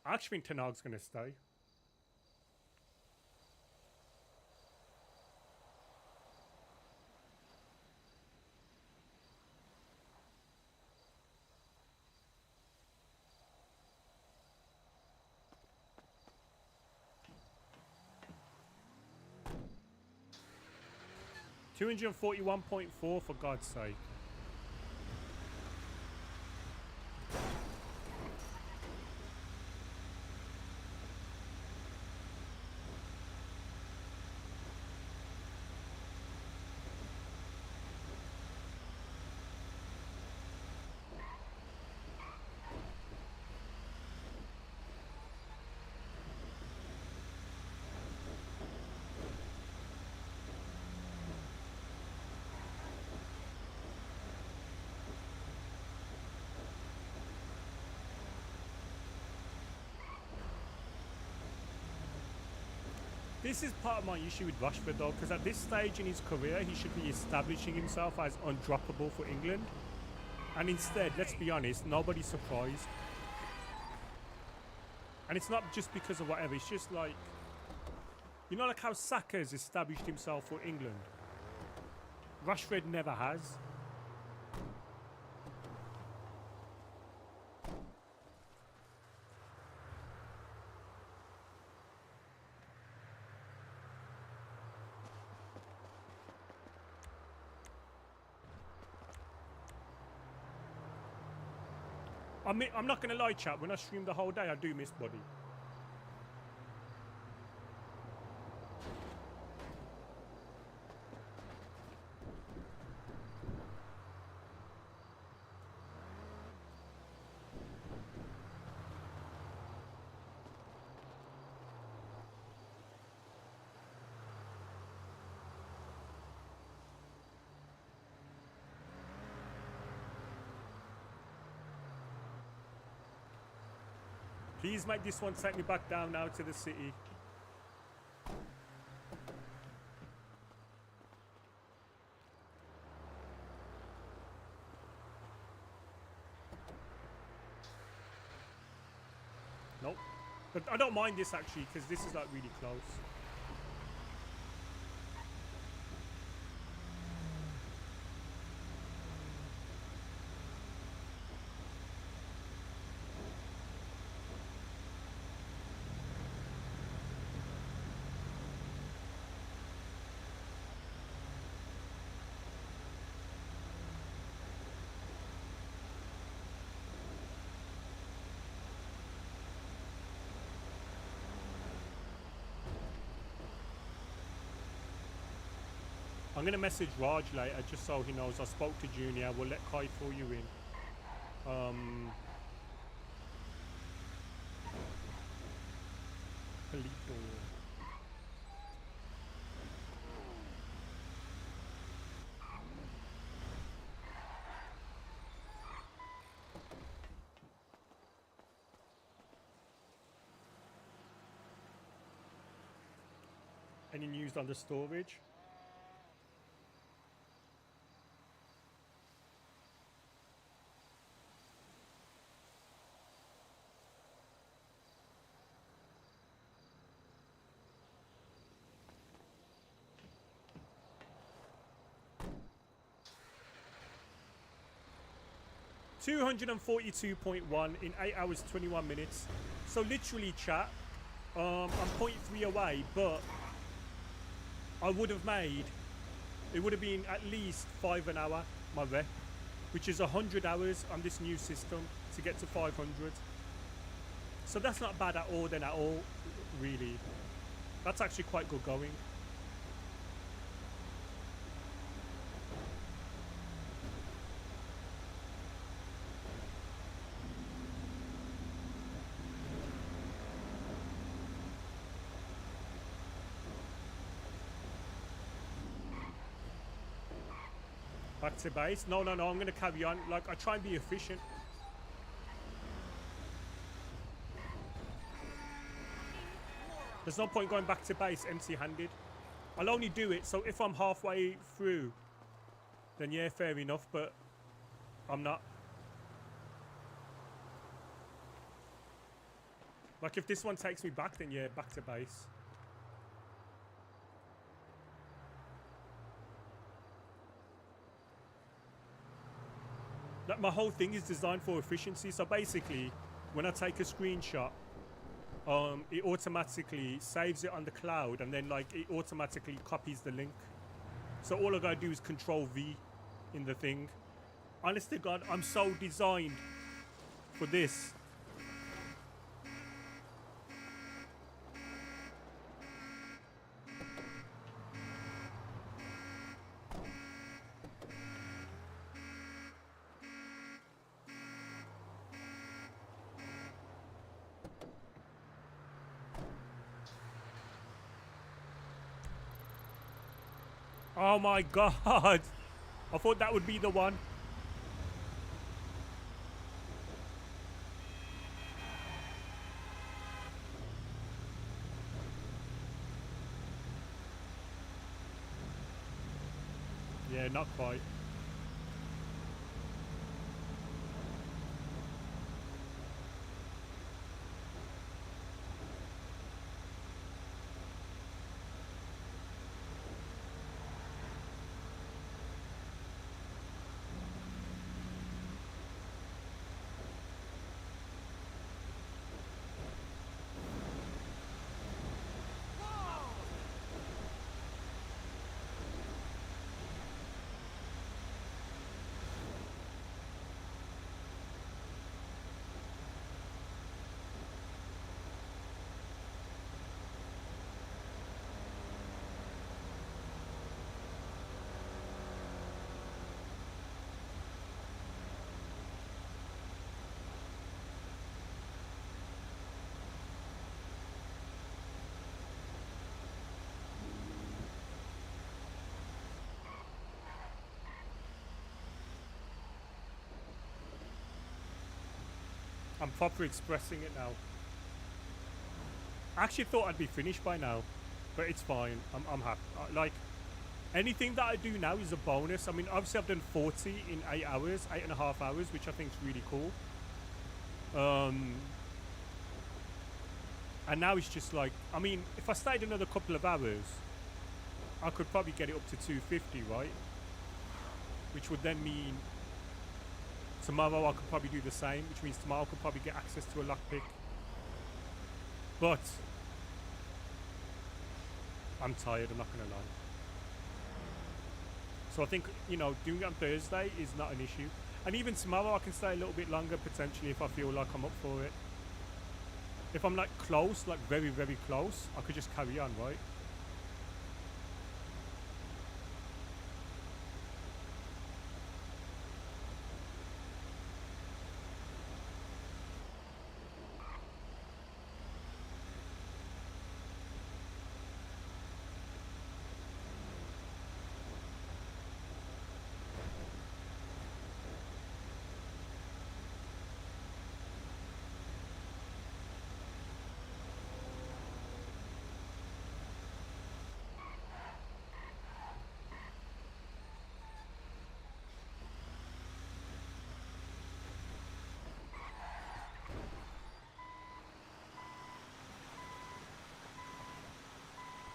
I actually think Ten Hag's going to stay. $241.4 for God's sake. This is part of my issue with Rashford though, because at this stage in his career, he should be establishing himself as undroppable for England. And instead, let's be honest, nobody's surprised. And it's not just because of whatever, it's just like, you know, like how Saka has established himself for England. Rashford never has. I mean, I'm not going to lie, chat. When I stream the whole day, I do miss Body. Please make this one take me back down now to the city. Nope. But I don't mind this actually, because this is like really close. I'm going to message Raj later just so he knows I spoke to Junior. We'll let Kai fill you in. Polito. Any news on the storage? $242.1 in 8 hours 21 minutes. So literally, chat, I'm 0.3 away, but I would have made, it would have been at least 5 an hour, my rep, which is 100 hours on this new system to get to 500. So that's not bad at all then at all, really. That's actually quite good going. Back to base. No, I'm going to carry on. Like, I try and be efficient. There's no point going back to base empty-handed. I'll only do it, so if I'm halfway through, then yeah, fair enough, but I'm not. Like, if this one takes me back, then yeah, back to base. Like, my whole thing is designed for efficiency. So basically, when I take a screenshot, it automatically saves it on the cloud, and then like it automatically copies the link. So all I gotta do is Control V in the thing. Honest to God, I'm so designed for this. Oh my God. I thought that would be the one. Yeah, not quite. I'm proper expressing it now. I actually thought I'd be finished by now, but it's fine. I'm happy. Like, anything that I do now is a bonus. I mean, obviously I've done 40 in 8 hours, 8.5 hours, which I think is really cool. And now it's just like, I mean, if I stayed another couple of hours, I could probably get it up to 250, right? Which would then mean tomorrow I could probably do the same, which means tomorrow I could probably get access to a lockpick. But I'm tired, I'm not gonna lie. So I think, you know, doing it on Thursday is not an issue. And even tomorrow I can stay a little bit longer potentially if I feel like I'm up for it. If I'm like close, like very, very close, I could just carry on, right?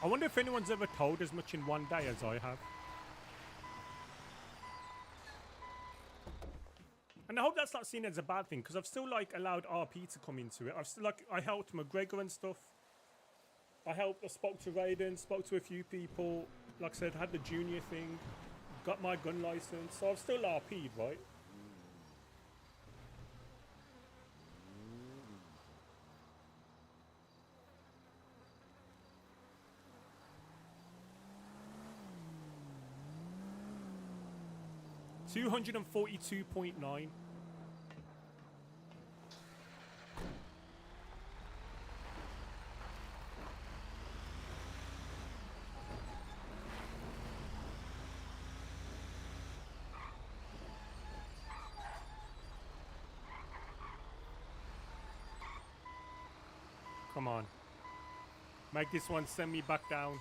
I wonder if anyone's ever told as much in one day as I have. And I hope that's not seen as a bad thing, because I've still like allowed RP to come into it. I've still like I helped McGregor and stuff. I spoke to Raiden, spoke to a few people. Like I said, had the junior thing, got my gun license, so I've still RP'd, right? $242.9. Come on. Make this one send me back down.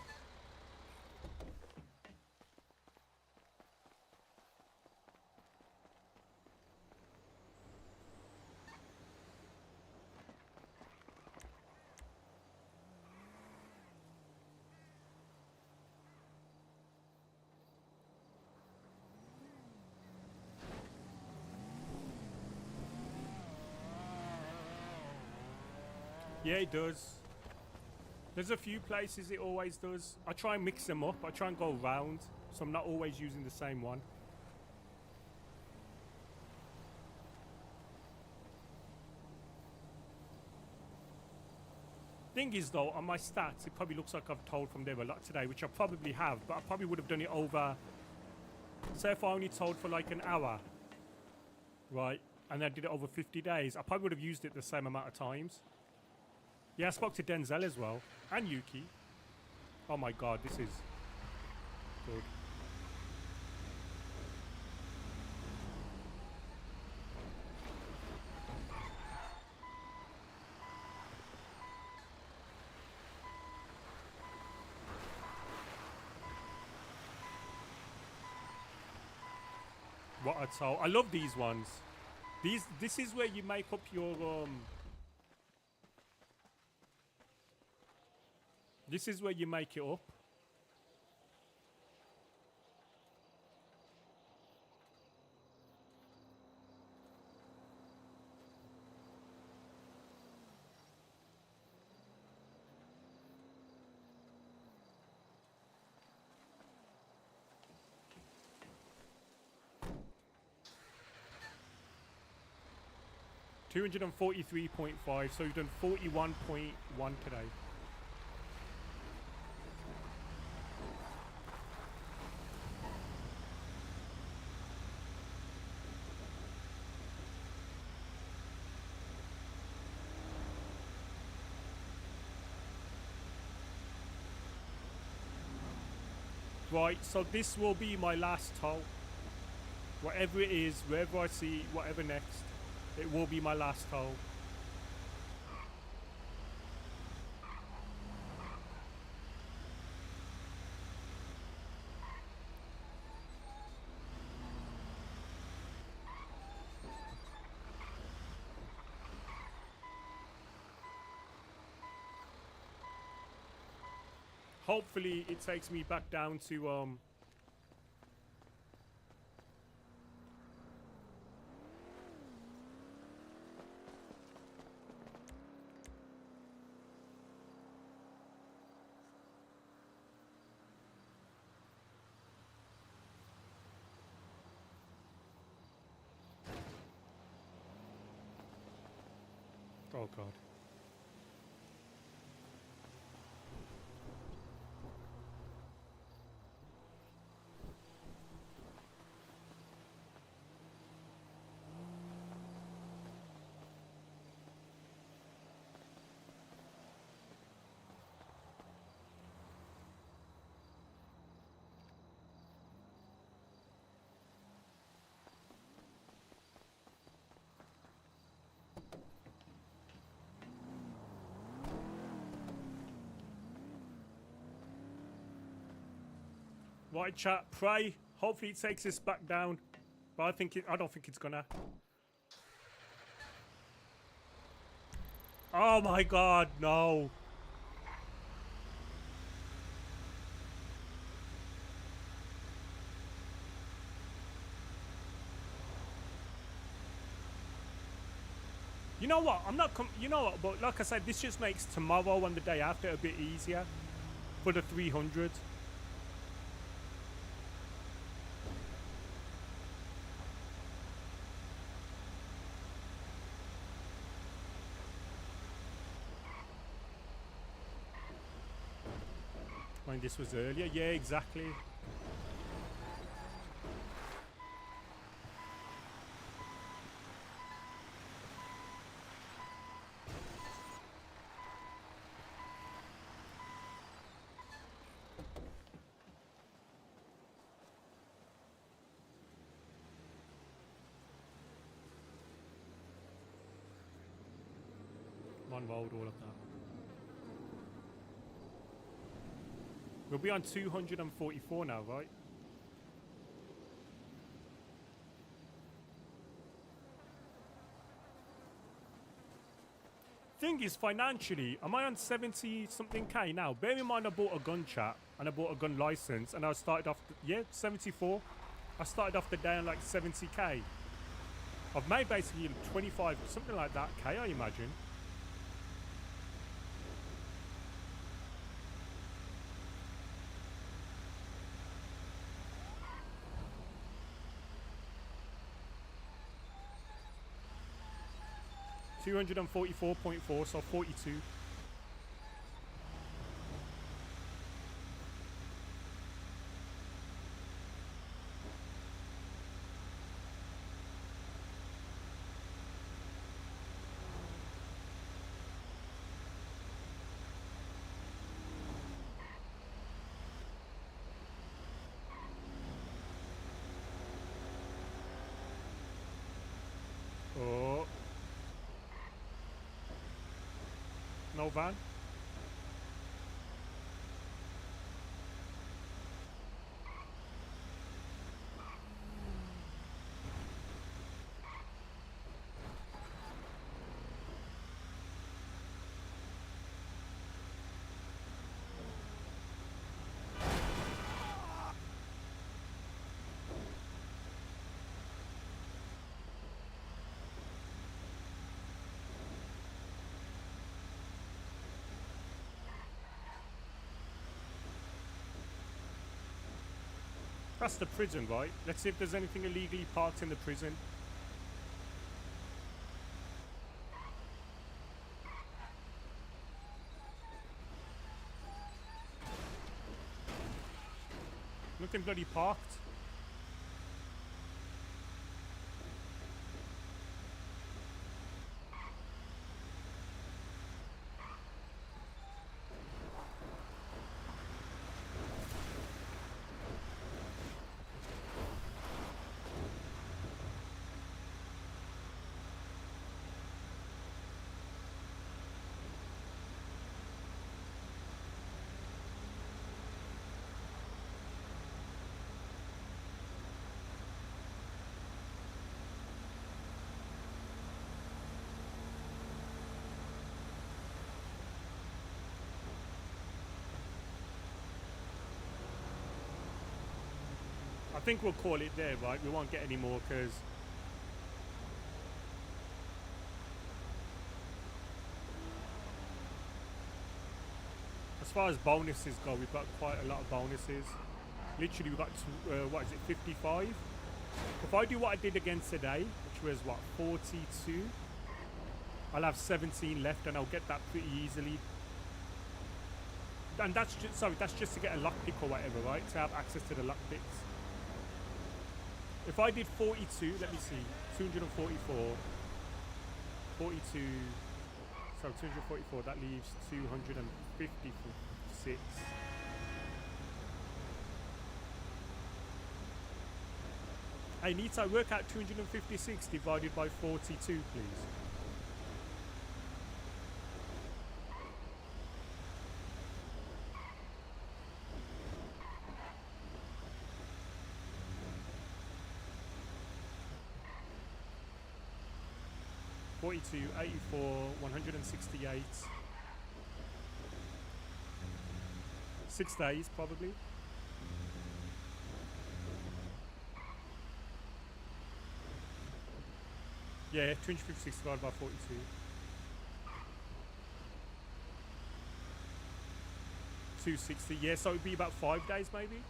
Yeah, it does. There's a few places it always does. I try and mix them up. I try and go round, so I'm not always using the same one. Thing is though, on my stats, it probably looks like I've told from there a lot today, which I probably have, but I probably would have done it over, say if I only told for like an hour, right, and I did it over 50 days, I probably would have used it the same amount of times. Yeah, I spoke to Denzel as well, and Yuki. Oh my god, this is good. What a toll. I love these ones. This is where you make up your this is where you make it up. $243.5, so you've done 41.1 today. Right, so this will be my last toll. Whatever it is, wherever I see, whatever next, it will be my last toll. Hopefully it takes me back down to oh god. Right, chat, pray. Hopefully it takes us back down. But I don't think it's gonna. Oh my god, no. You know what? I'm not. You know what? But like I said, this just makes tomorrow and the day after a bit easier for the 300. When this was earlier, yeah, exactly. One rolled all of that. We'll be on 244 now, right? Thing is, financially, am I on 70 something K now? Bear in mind I bought a gun chat and I bought a gun license and I started off, yeah, 74. I started off the day on like 70K. I've made basically 25, something like that K, I imagine. $244.4, so 42. Oh. No van. That's the prison, right? Let's see if there's anything illegally parked in the prison. Nothing bloody parked. I think we'll call it there, right? We won't get any more because as far as bonuses go, we've got quite a lot of bonuses. Literally, we've got, what is it, 55? If I do what I did against today, which was, what, 42? I'll have 17 left and I'll get that pretty easily. And that's just, sorry, that's just to get a lockpick or whatever, right? To have access to the lockpicks. If I did 42, let me see, 244, 42, so 244, that leaves 256. Hey, Nita, work out 256 divided by 42, please. $42, 84, 168. 6 days, probably. Yeah, 256 divided by 42. 260. Yeah, so it'd be about 5 days maybe.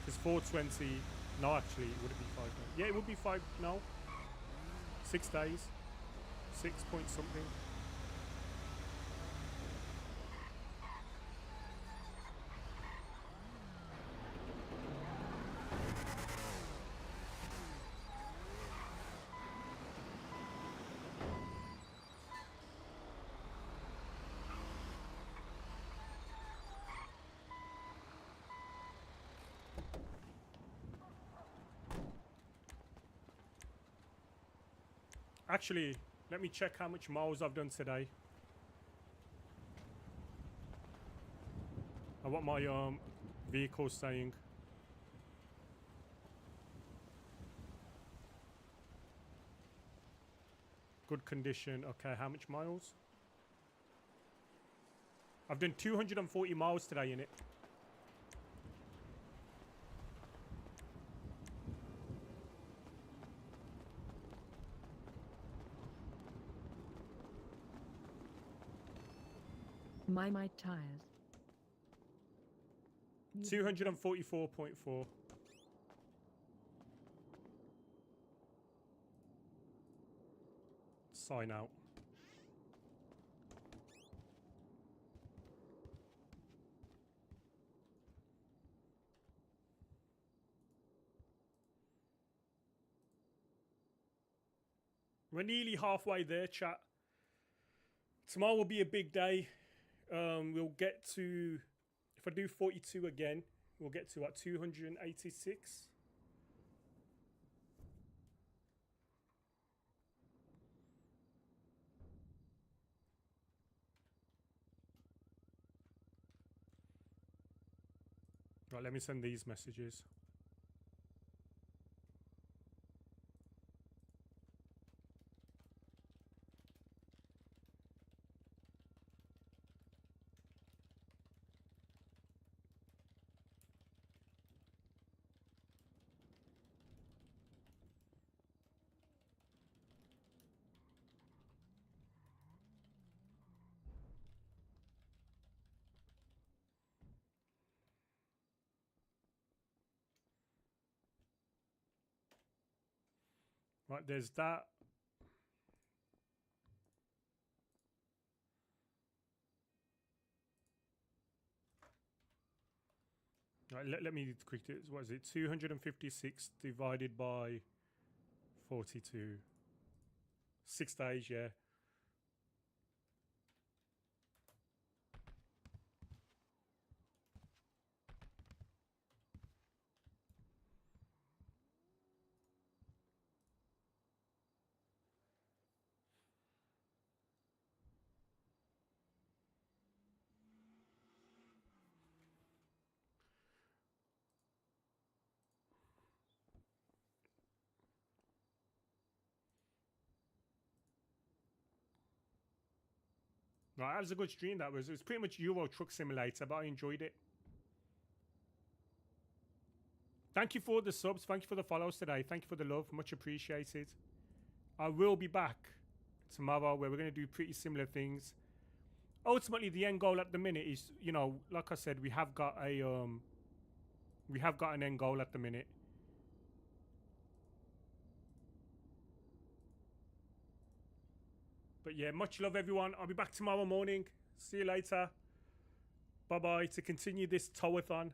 It's 420. No, actually, would it be 5 days? Yeah, it would be 5. No, 6 days. 6 point something. Actually, let me check how much miles I've done today. And what my vehicle's saying. Good condition. Okay, how much miles? I've done 240 miles today in it. My tires. 244.4. Sign out. We're nearly halfway there, chat. Tomorrow will be a big day. We'll get to, if I do 42 again, we'll get to what, 286? Right, let me send these messages. Right, there's that. Right, let me quickly, what is it? 256 divided by 42. 6 days, yeah. Right, that was a good stream. It was pretty much Euro Truck Simulator, but I enjoyed it. Thank you for the subs. Thank you for the follows today. Thank you for the love. Much appreciated. I will be back tomorrow where we're going to do pretty similar things. Ultimately, the end goal at the minute is, you know, like I said, we have got an end goal at the minute. But yeah, much love, everyone. I'll be back tomorrow morning. See you later. Bye-bye to continue this towathon.